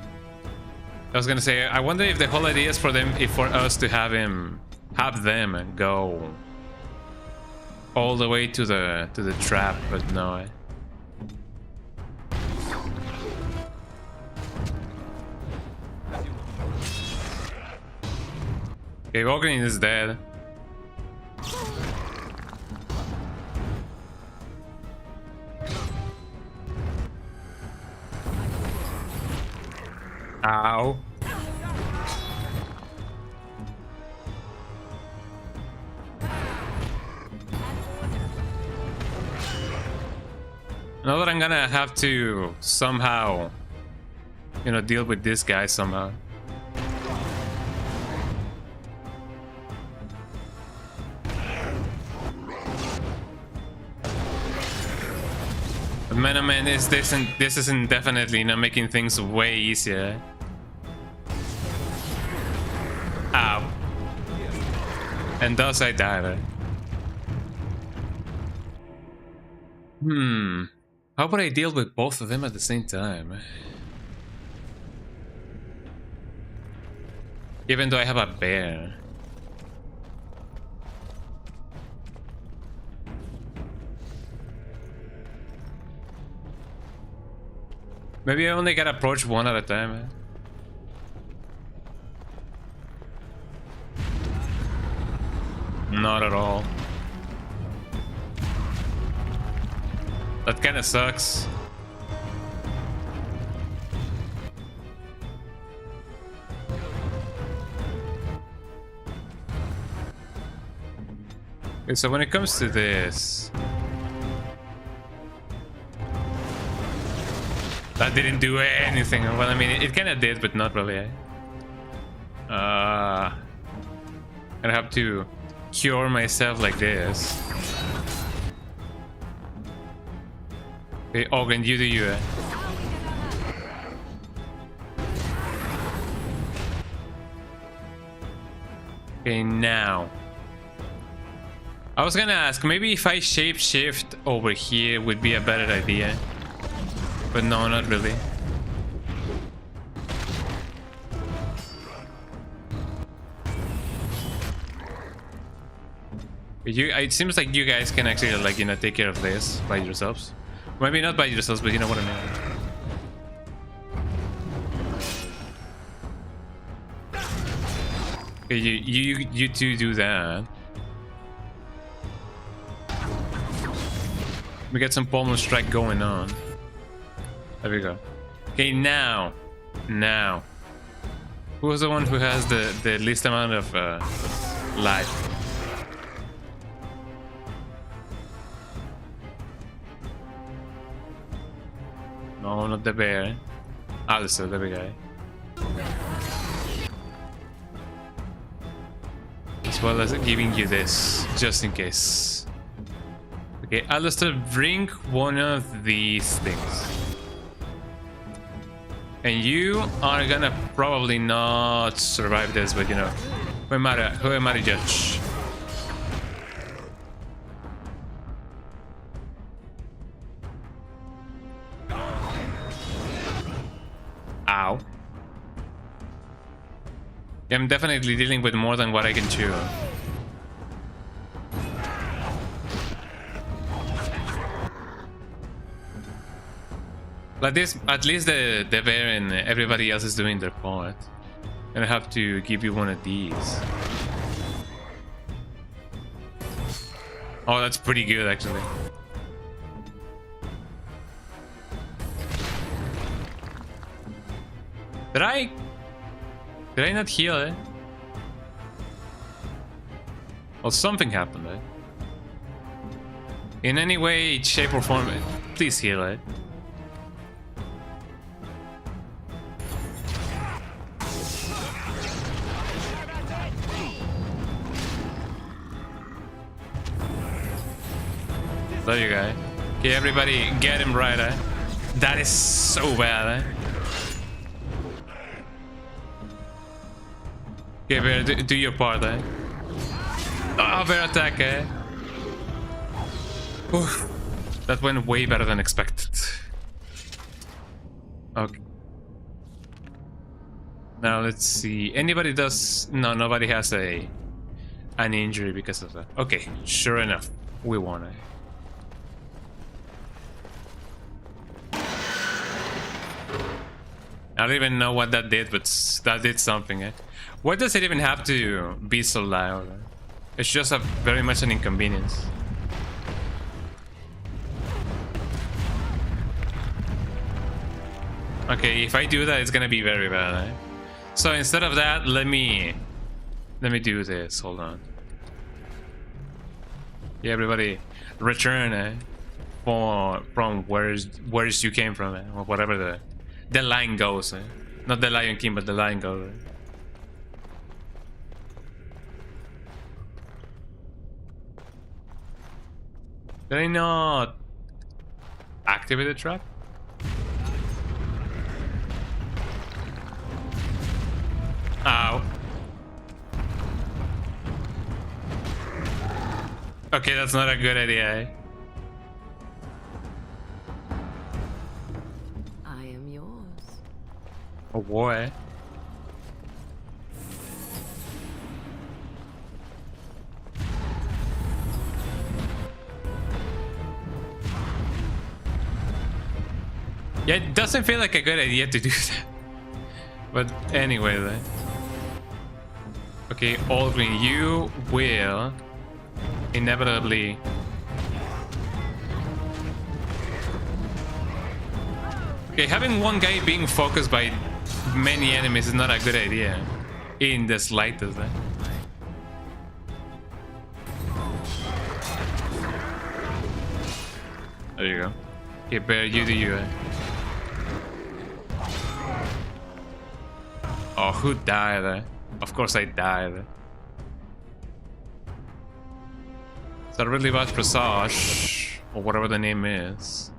was gonna say, I wonder if the whole idea is for them, if for us to have them go all the way to the trap, but no. Okay, Ogrin is dead. Ow. Now that I'm gonna have to somehow, you know, deal with this guy somehow. But man, this isn't definitely, you know, making things way easier. Ow. And thus I died. How would I deal with both of them at the same time? Even though I have a bear. Maybe I only gotta approach one at a time. Not at all. That kinda sucks. Okay, so when it comes to this... That didn't do anything. Well, I mean, it kinda did, but not really. I have to cure myself like this. Okay, Ogren, you do you. Okay, now. I was gonna ask, maybe if I shapeshift over here would be a better idea. But no, not really. It seems like you guys can actually, like, you know, take care of this by yourselves. Maybe not by yourselves, but you know what I mean. Okay, you two do that. We got some pommel strike going on. There we go. Okay, now. Who's the one who has the least amount of life? No, not the bear. Alistair, there we go. well as giving you this, just in case. Okay, Alistair, bring one of these things. And you are gonna probably not survive this, but you know, who am I to judge? Ow. I'm definitely dealing with more than what I can chew. Like this, at least the bear and everybody else is doing their part. And I have to give you one of these. Oh, that's pretty good actually. Did I not heal it? Well, something happened, eh? In any way, shape or form, please heal it. There you go. Okay, everybody get him right, eh? That is so bad, eh? Okay, Bear, do your part, eh? Oh, Bear attack, eh? Oof. That went way better than expected. Okay. Now let's see. Anybody does... No, nobody has an injury because of that. Okay, sure enough. We won, eh? I don't even know what that did, but that did something, eh? Why does it even have to be so loud? It's just very much an inconvenience. Okay, if I do that, it's gonna be very bad, eh? So instead of that, let me do this. Hold on. Yeah, everybody, return, eh? From where's you came from, eh? Or whatever the line goes, eh? Not the Lion King, but the line goes. Eh? Did I not activate the trap? Ow. Okay, that's not a good idea, eh? I am yours. Oh boy. Yeah, it doesn't feel like a good idea to do that. But anyway, then. Okay, Aldrin, you will inevitably... Okay, having one guy being focused by many enemies is not a good idea. In the slightest, eh? There you go. Okay, Bear, you do you, eh? Oh, who died, eh? Of course I died. It's a really bad presage, or whatever the name is.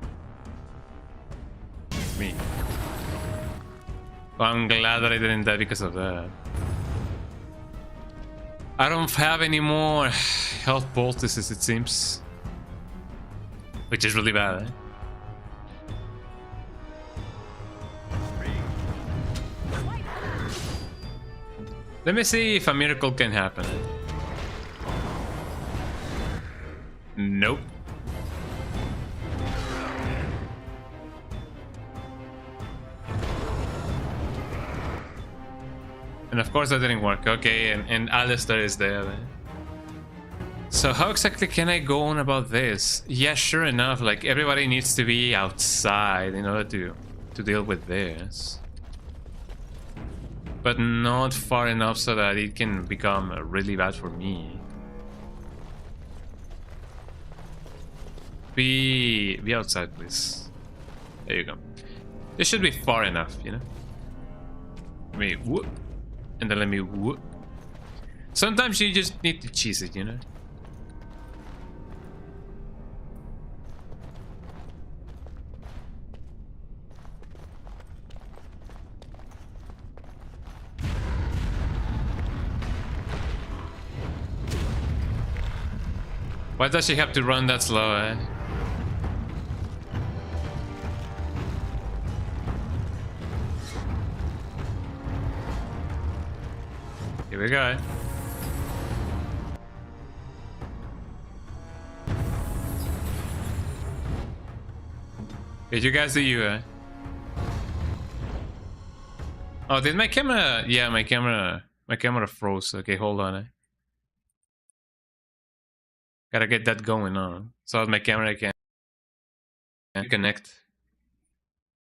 Me. Well, I'm glad that I didn't die because of that. I don't have any more health poultices, it seems. Which is really bad, eh? Let me see if a miracle can happen. Nope. And of course that didn't work. Okay, and Alistair is there. So how exactly can I go on about this? Yeah, sure enough, like everybody needs to be outside in order to deal with this. But not far enough so that it can become really bad for me. Be outside, please. There you go. This should be far enough, you know? Let me whoop. And then let me whoop. Sometimes you just need to cheese it, you know? Why does she have to run that slow, eh? Here we go. Did you guys do you, eh? Oh, did my camera... Yeah, my camera froze. Okay, hold on, eh? Gotta get that going on. So my camera can connect.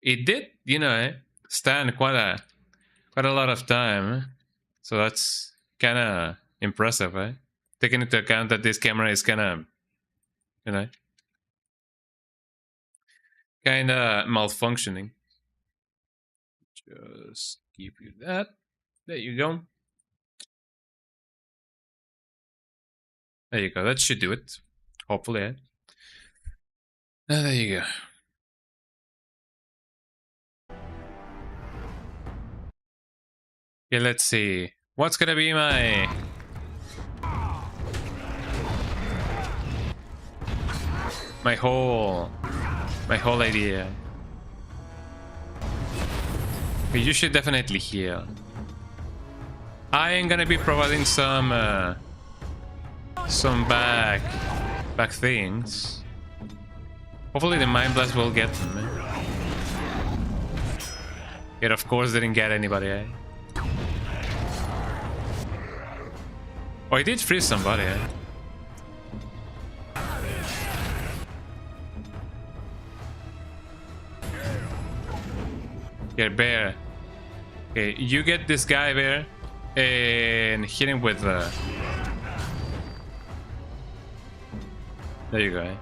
It did, you know, eh? Stand quite a lot of time. Eh? So that's kind of impressive, eh? Taking into account that this camera is kind of, you know, kind of malfunctioning. Just give you that. There you go. There you go. That should do it. Hopefully, eh? There you go. Okay, let's see. What's gonna be my whole idea? Okay, you should definitely heal. I am gonna be providing some back things. Hopefully the Mind Blast will get them. Eh? It of course didn't get anybody, eh? Oh, he did freeze somebody, eh? Yeah, Bear. Okay, you get this guy, Bear, and hit him with the... There you go, eh?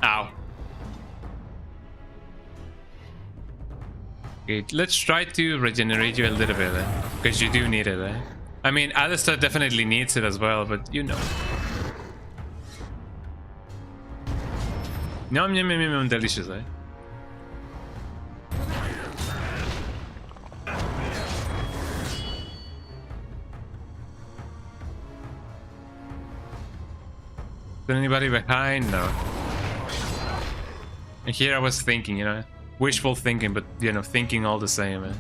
Ow. Okay, let's try to regenerate you a little bit, eh? Because you do need it, eh? I mean, Alistair definitely needs it as well, but you know. Yum, yum, yum, yum, delicious, eh? Is there anybody behind? No. And here I was thinking, you know, wishful thinking, but, you know, thinking all the same, eh?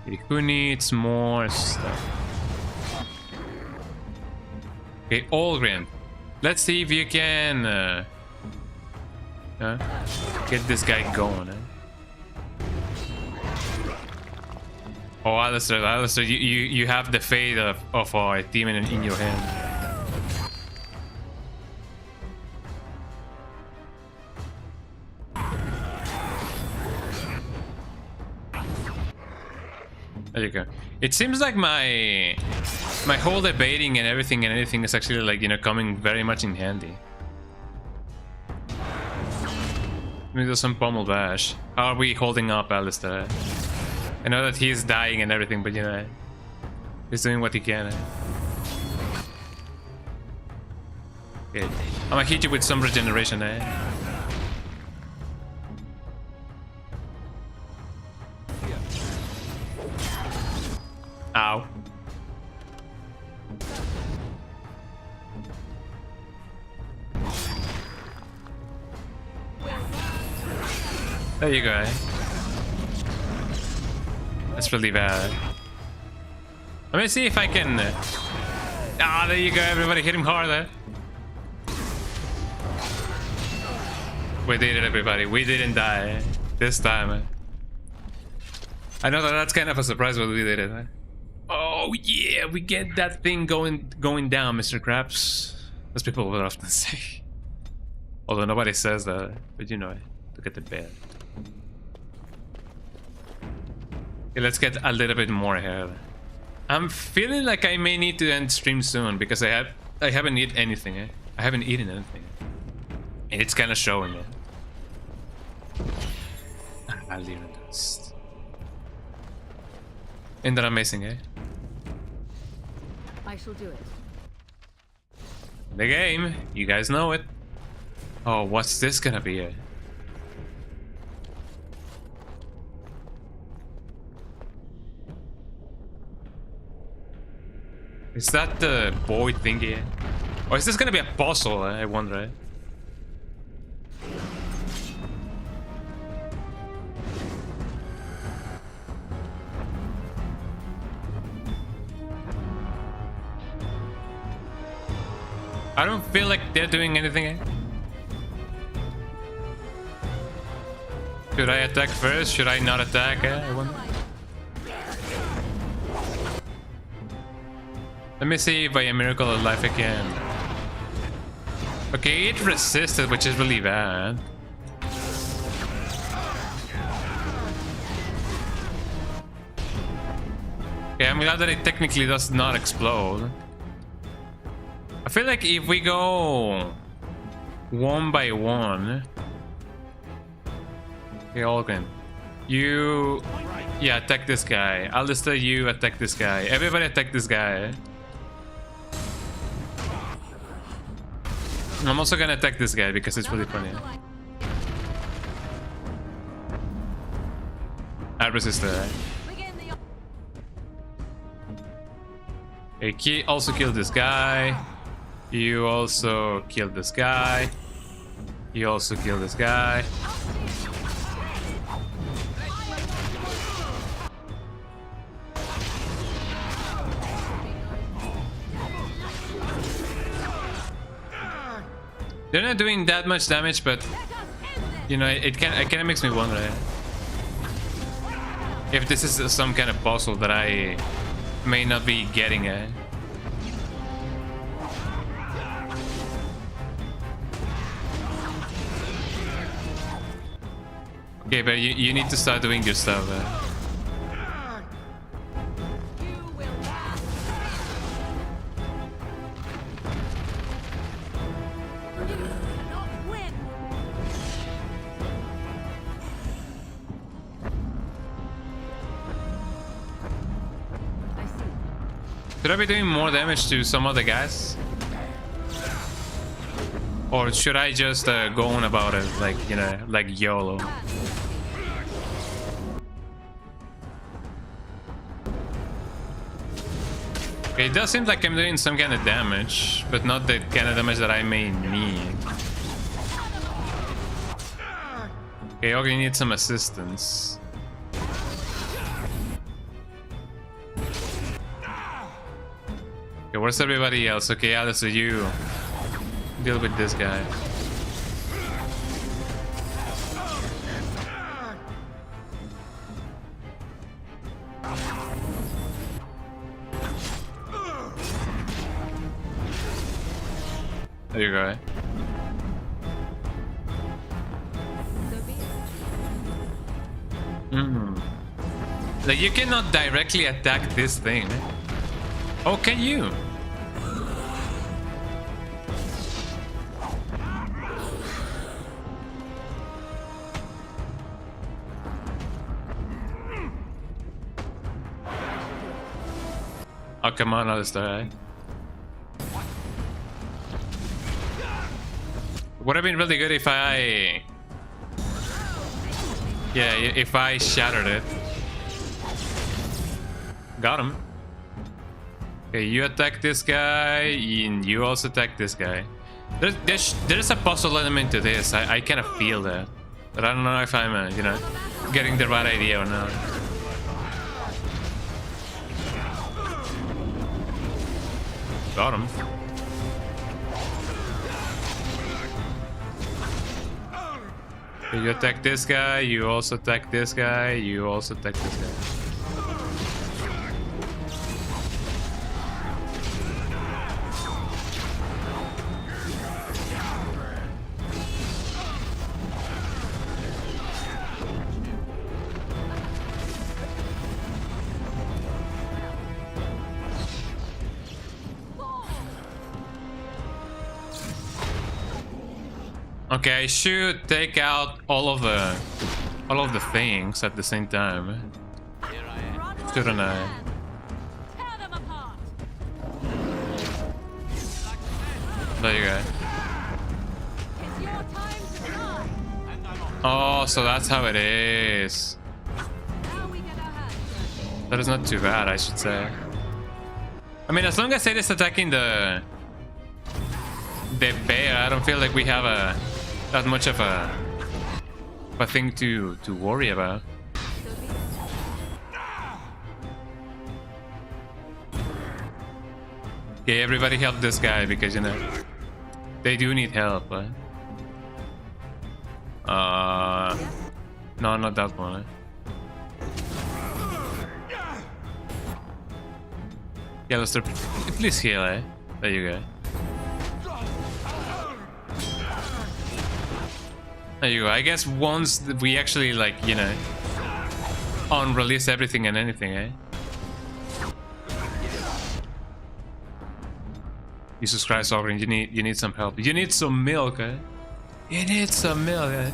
Okay, who needs more stuff? Okay, Allgrim. Let's see if you can get this guy going, eh? Oh, Alistair, you have the fate of our team in your hand. There you go. It seems like my whole debating and everything and anything is actually, like, you know, coming very much in handy. Let me do some pummel bash. How are we holding up, Alistair? I know that he's dying and everything, but, you know, he's doing what he can. Okay, I'm gonna hit you with some regeneration, eh? Ow. There you go, eh? That's really bad. Let me see if I can... Ah, there you go, everybody hit him hard there. We did it, everybody. We didn't die this time. Eh? I know that that's kind of a surprise, but we did it. Eh? Oh yeah, we get that thing going down, Mr. Krabs. As people would often say. Although nobody says that, but you know, look at the bed. Okay, let's get a little bit more here. I'm feeling like I may need to end stream soon because I haven't eaten anything. Eh? I haven't eaten anything, and it's kind of showing. Eh? I'll leave it dust. Isn't that amazing, eh? I shall do it. The game, you guys know it. Oh, what's this gonna be? Eh? Is that the boy thingy? Or is this gonna be a puzzle? I wonder. Eh? I don't feel like they're doing anything. Eh? Should I attack first? Should I not attack? Eh? I wonder. Let me see if by a miracle of life I can. Okay, it resisted, which is really bad. Okay, I'm glad that it technically does not explode. I feel like if we go one by one. Okay, Olgan. You... Yeah, attack this guy. Alistair, you attack this guy. Everybody attack this guy. I'm also gonna attack this guy because it's really funny. I resist that. Hey, also kill this guy. You also kill this guy. You also kill this guy. They're not doing that much damage, but you know, it kind of makes me wonder if this is some kind of puzzle that I may not be getting at. Okay, but you need to start doing your stuff. Should I be doing more damage to some of the guys? Or should I just go on about it, like, you know, like YOLO? Okay, it does seem like I'm doing some kind of damage, but not the kind of damage that I may need. Okay, okay, need some assistance. Okay, where's everybody else? Okay, Alistair, you deal with this guy. There you go. Like, you cannot directly attack this thing. Oh, can you? Oh, come on, Alistair. Would have been really good if I... Yeah, if I shattered it. Got him. Okay, you attack this guy, and you also attack this guy. There's a puzzle element to this. I kind of feel that. But I don't know if I'm, you know, getting the right idea or not. Got him. Okay, you attack this guy, you also attack this guy, you also attack this guy. Okay, I should take out all of the things at the same time. Shouldn't I? There you go. Oh, so that's how it is. That is not too bad, I should say. I mean, as long as it is attacking the bear, I don't feel like we have that much of a thing to worry about. Okay, everybody help this guy because, you know, they do need help. No, not that one. Yeah, let's please heal, eh? There you go. There you go. I guess once we actually, like, you know, unrelease everything and anything, eh? Jesus Christ, Ogren, you need some help. You need some milk, eh? You need some milk, eh?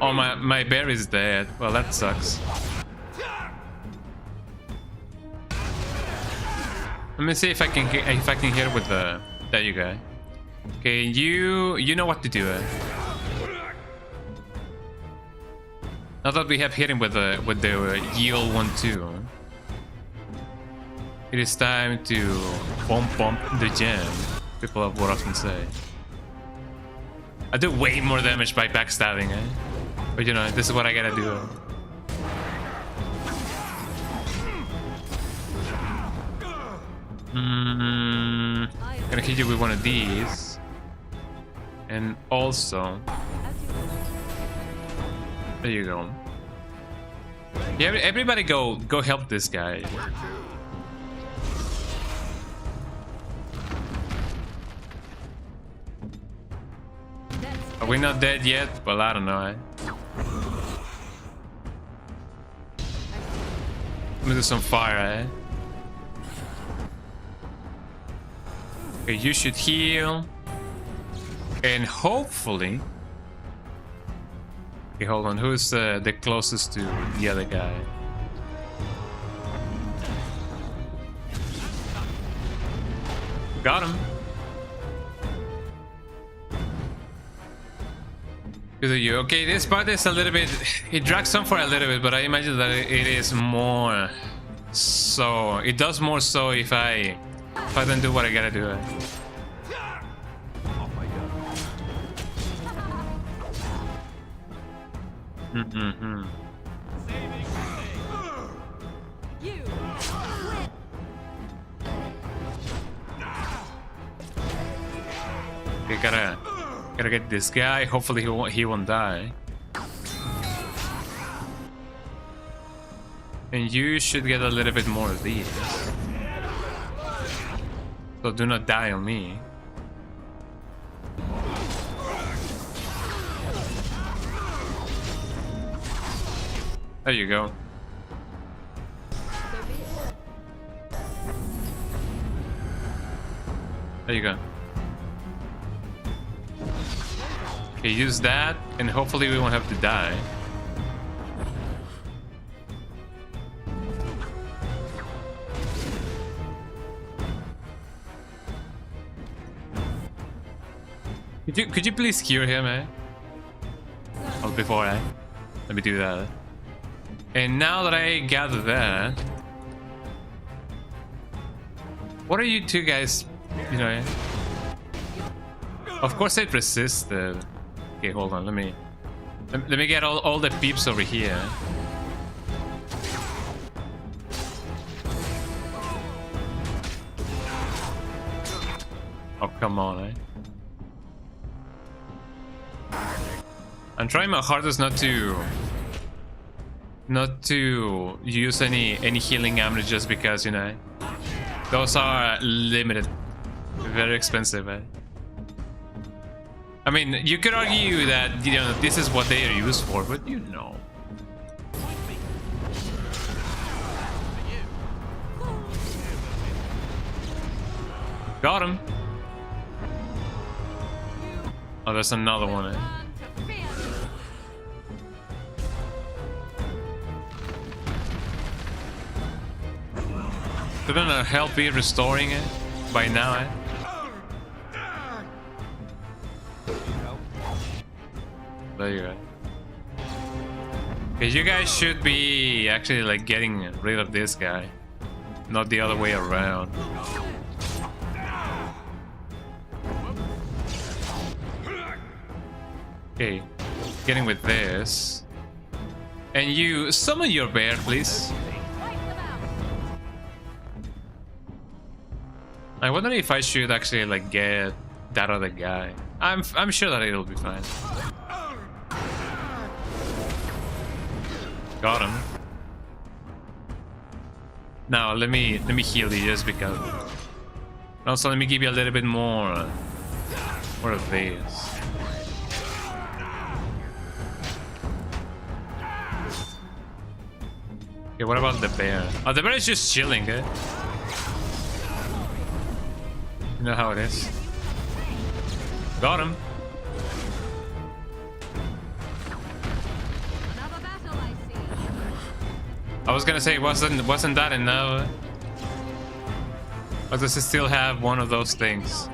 Oh, my bear is dead. Well, that sucks. Let me see if I can hit it with the. There you go. Okay, you know what to do. Now that we have hit him with the yield 1-2, it is time to bump the gem. People would often say. I do way more damage by backstabbing, eh? But you know, this is what I gotta do. Gonna hit you with one of these. And also... There you go. Yeah, everybody go help this guy. Are we not dead yet? Well, I don't know, eh? Let me do some fire, eh? Okay, you should heal. And hopefully... Okay, hold on. Who's the closest to the other guy? Got him. Good at you. Okay, this part is a little bit... It drags on for a little bit, but I imagine that it is more... So... It does more so if I don't do what I gotta do. Mm-hmm. Okay, gotta get this guy. Hopefully he won't die. And you should get a little bit more of these. So do not die on me. There you go. There you go. Okay, use that, and hopefully we won't have to die. Could you please cure him, eh? Oh, before I... Let me do that. And now that I gather that... What are you two guys, you know... Of course it resisted. Okay, hold on, let me get all the peeps over here. Oh, come on, eh? I'm trying my hardest not to use any healing ammo just because, you know, those are limited, very expensive, eh? I mean, you could argue that, you know, this is what they are used for, but you know. Got him. Oh, there's another one. Eh? Couldn't our help be restoring it by now, eh? There you go. Okay, you guys should be actually like getting rid of this guy, not the other way around. Okay, getting with this. And you summon your bear, please. I wonder if I should actually like get that other guy. I'm sure that it'll be fine. Got him. Now let me heal you just because. Also, let me give you a little bit more of this. Okay, what about the bear? Oh, the bear is just chilling, eh? You know how it is. Got him. I was gonna say, wasn't that enough? Or does it still have one of those things?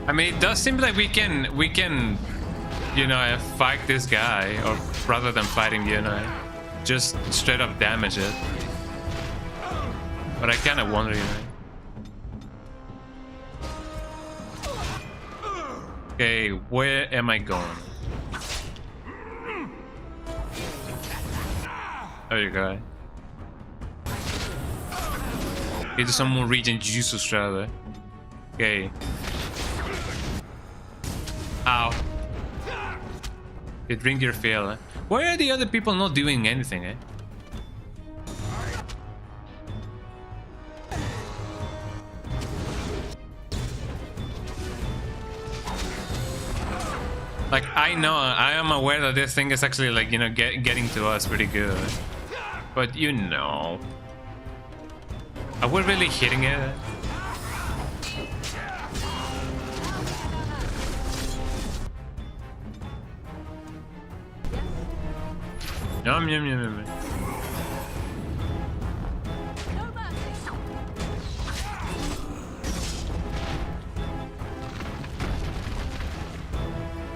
I mean, it does seem like we can, you know, fight this guy, or rather than fighting, you know, just straight up damage it. But I kind of wonder, you know. Okay, where am I going? There you go. Get some more region juices, rather. Okay. Ow. You drink your fill. Eh? Why are the other people not doing anything, eh? Like, I am aware that this thing is actually, like, you know, getting to us pretty good. But, you know. Are we really hitting it? Yum, yum, yum, yum.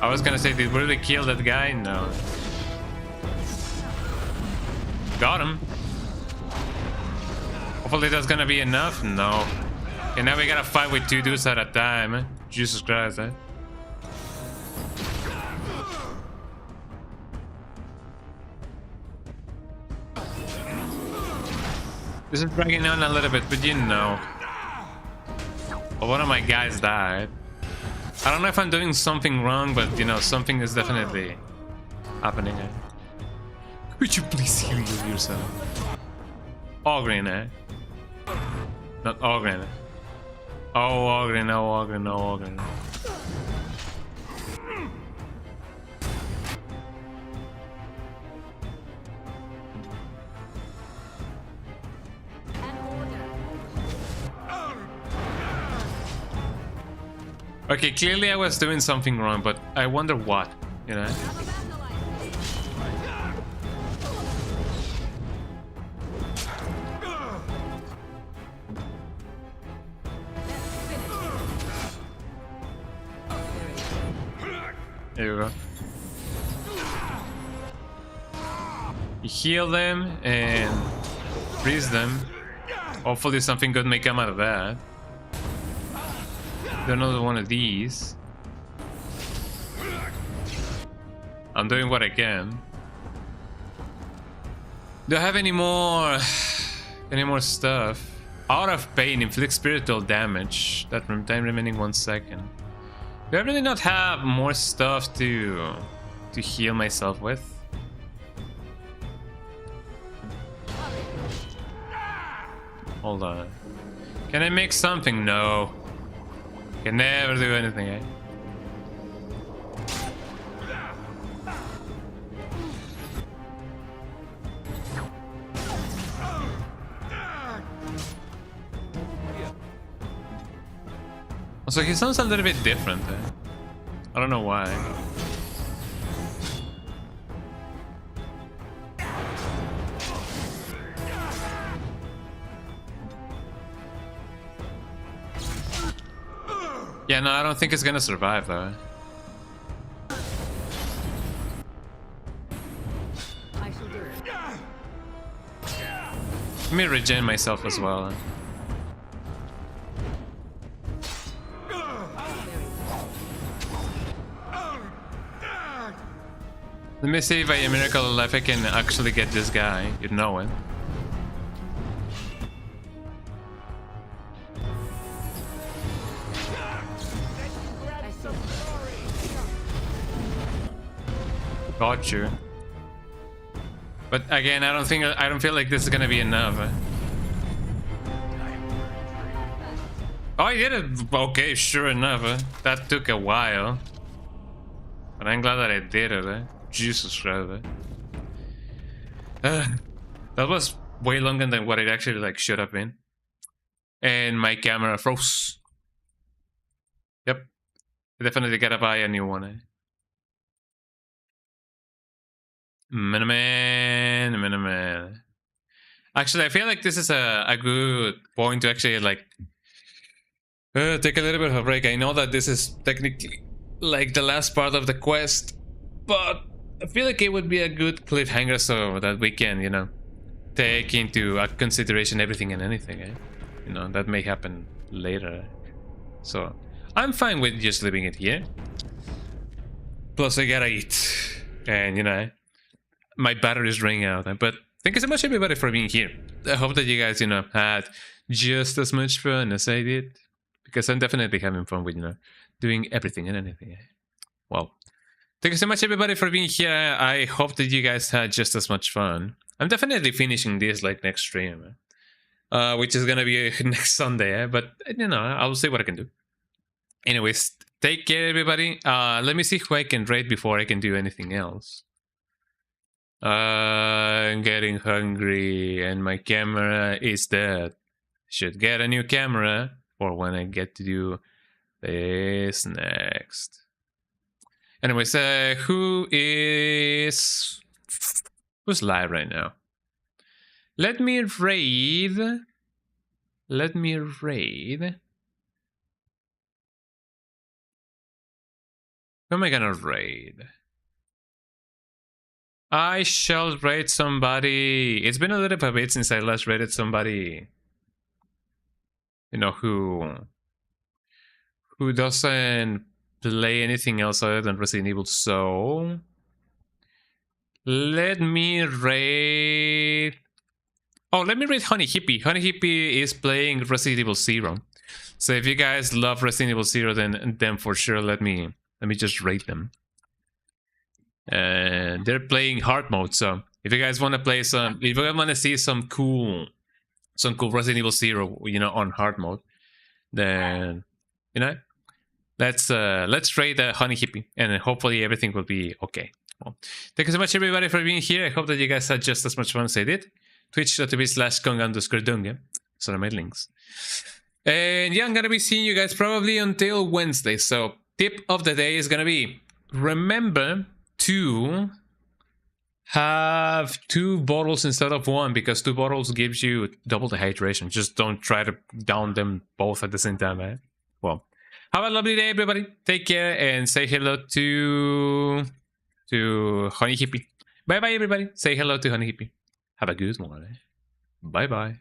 I was gonna say, did we really kill that guy? No. Got him. Hopefully that's gonna be enough. No. And now we gotta fight with 2 dudes at a time. Eh? Jesus Christ, eh? This is dragging on a little bit, but you know. Well, one of my guys died. I don't know if I'm doing something wrong, but you know, something is definitely happening. Eh? Could you please heal yourself? Ogren, eh? Not Ogren. Oh, Ogren, oh, Ogren, oh, Ogren. Okay, clearly I was doing something wrong, but I wonder what, you know? There you go. You heal them and freeze them. Hopefully something good may come out of that. Another one of these. I'm doing what I can. Do I have any more stuff? Out of pain, inflict spiritual damage. That from time remaining 1 second. Do I really not have more stuff to heal myself with? Hold on. Can I make something? No. Can never do anything, eh? Also, he sounds a little bit different. I don't know why. Yeah, no, I don't think it's gonna survive though. I shall do it. Let me regen myself as well. Let me see if by a miracle if I can actually get this guy. You know it. Got you. But again, I don't feel like this is gonna be enough. Oh, I did it. Okay, sure enough. That took a while. But I'm glad that I did it. Jesus Christ. That was way longer than what it actually like should have been. And my camera froze. Yep. I definitely gotta buy a new one. Miniman. Actually, I feel like this is a good point to actually like take a little bit of a break. I know that this is technically like the last part of the quest, but I feel like it would be a good cliffhanger so that we can, you know, take into consideration everything and anything, you know, that may happen later. So I'm fine with just leaving it here. Plus I gotta eat, and you know, my battery's running out. But thank you so much everybody for being here. I hope that you guys, you know, had just as much fun as I did, because I'm definitely having fun with, you know, doing everything and anything. Well, thank you so much everybody for being here. I hope that you guys had just as much fun. I'm definitely finishing this like next stream, which is gonna be next Sunday, but you know, I'll see what I can do. Anyways, take care everybody. Let me see who I can raid before I can do anything else. I'm getting hungry and my camera is dead. Should get a new camera for when I get to do this next. Anyways, who's live right now? Let me raid. Who am I gonna raid? I shall raid somebody. It's been a little bit since I last raided somebody, you know, who doesn't play anything else other than Resident Evil. So let me raid. Oh, let me raid Honey Hippie. Honey Hippie is playing Resident Evil 0. So if you guys love Resident Evil 0, then for sure let me just raid them. And they're playing hard mode, so if you guys want to play some, if you guys want to see some cool Resident Evil 0, you know, on hard mode, then you know, let's raid Honey Hippie, and hopefully everything will be okay. Well, thank you so much everybody for being here. I hope that you guys had just as much fun as I did. Twitch.tv/Kong_Dunga. So are my links. And yeah, I'm gonna be seeing you guys probably until Wednesday. So tip of the day is gonna be, remember to have 2 bottles instead of 1, because 2 bottles gives you double the hydration. Just don't try to down them both at the same time, eh? Well, have a lovely day everybody. Take care and say hello to Honey Hippie. Bye bye everybody. Say hello to Honey Hippie. Have a good one. Bye bye.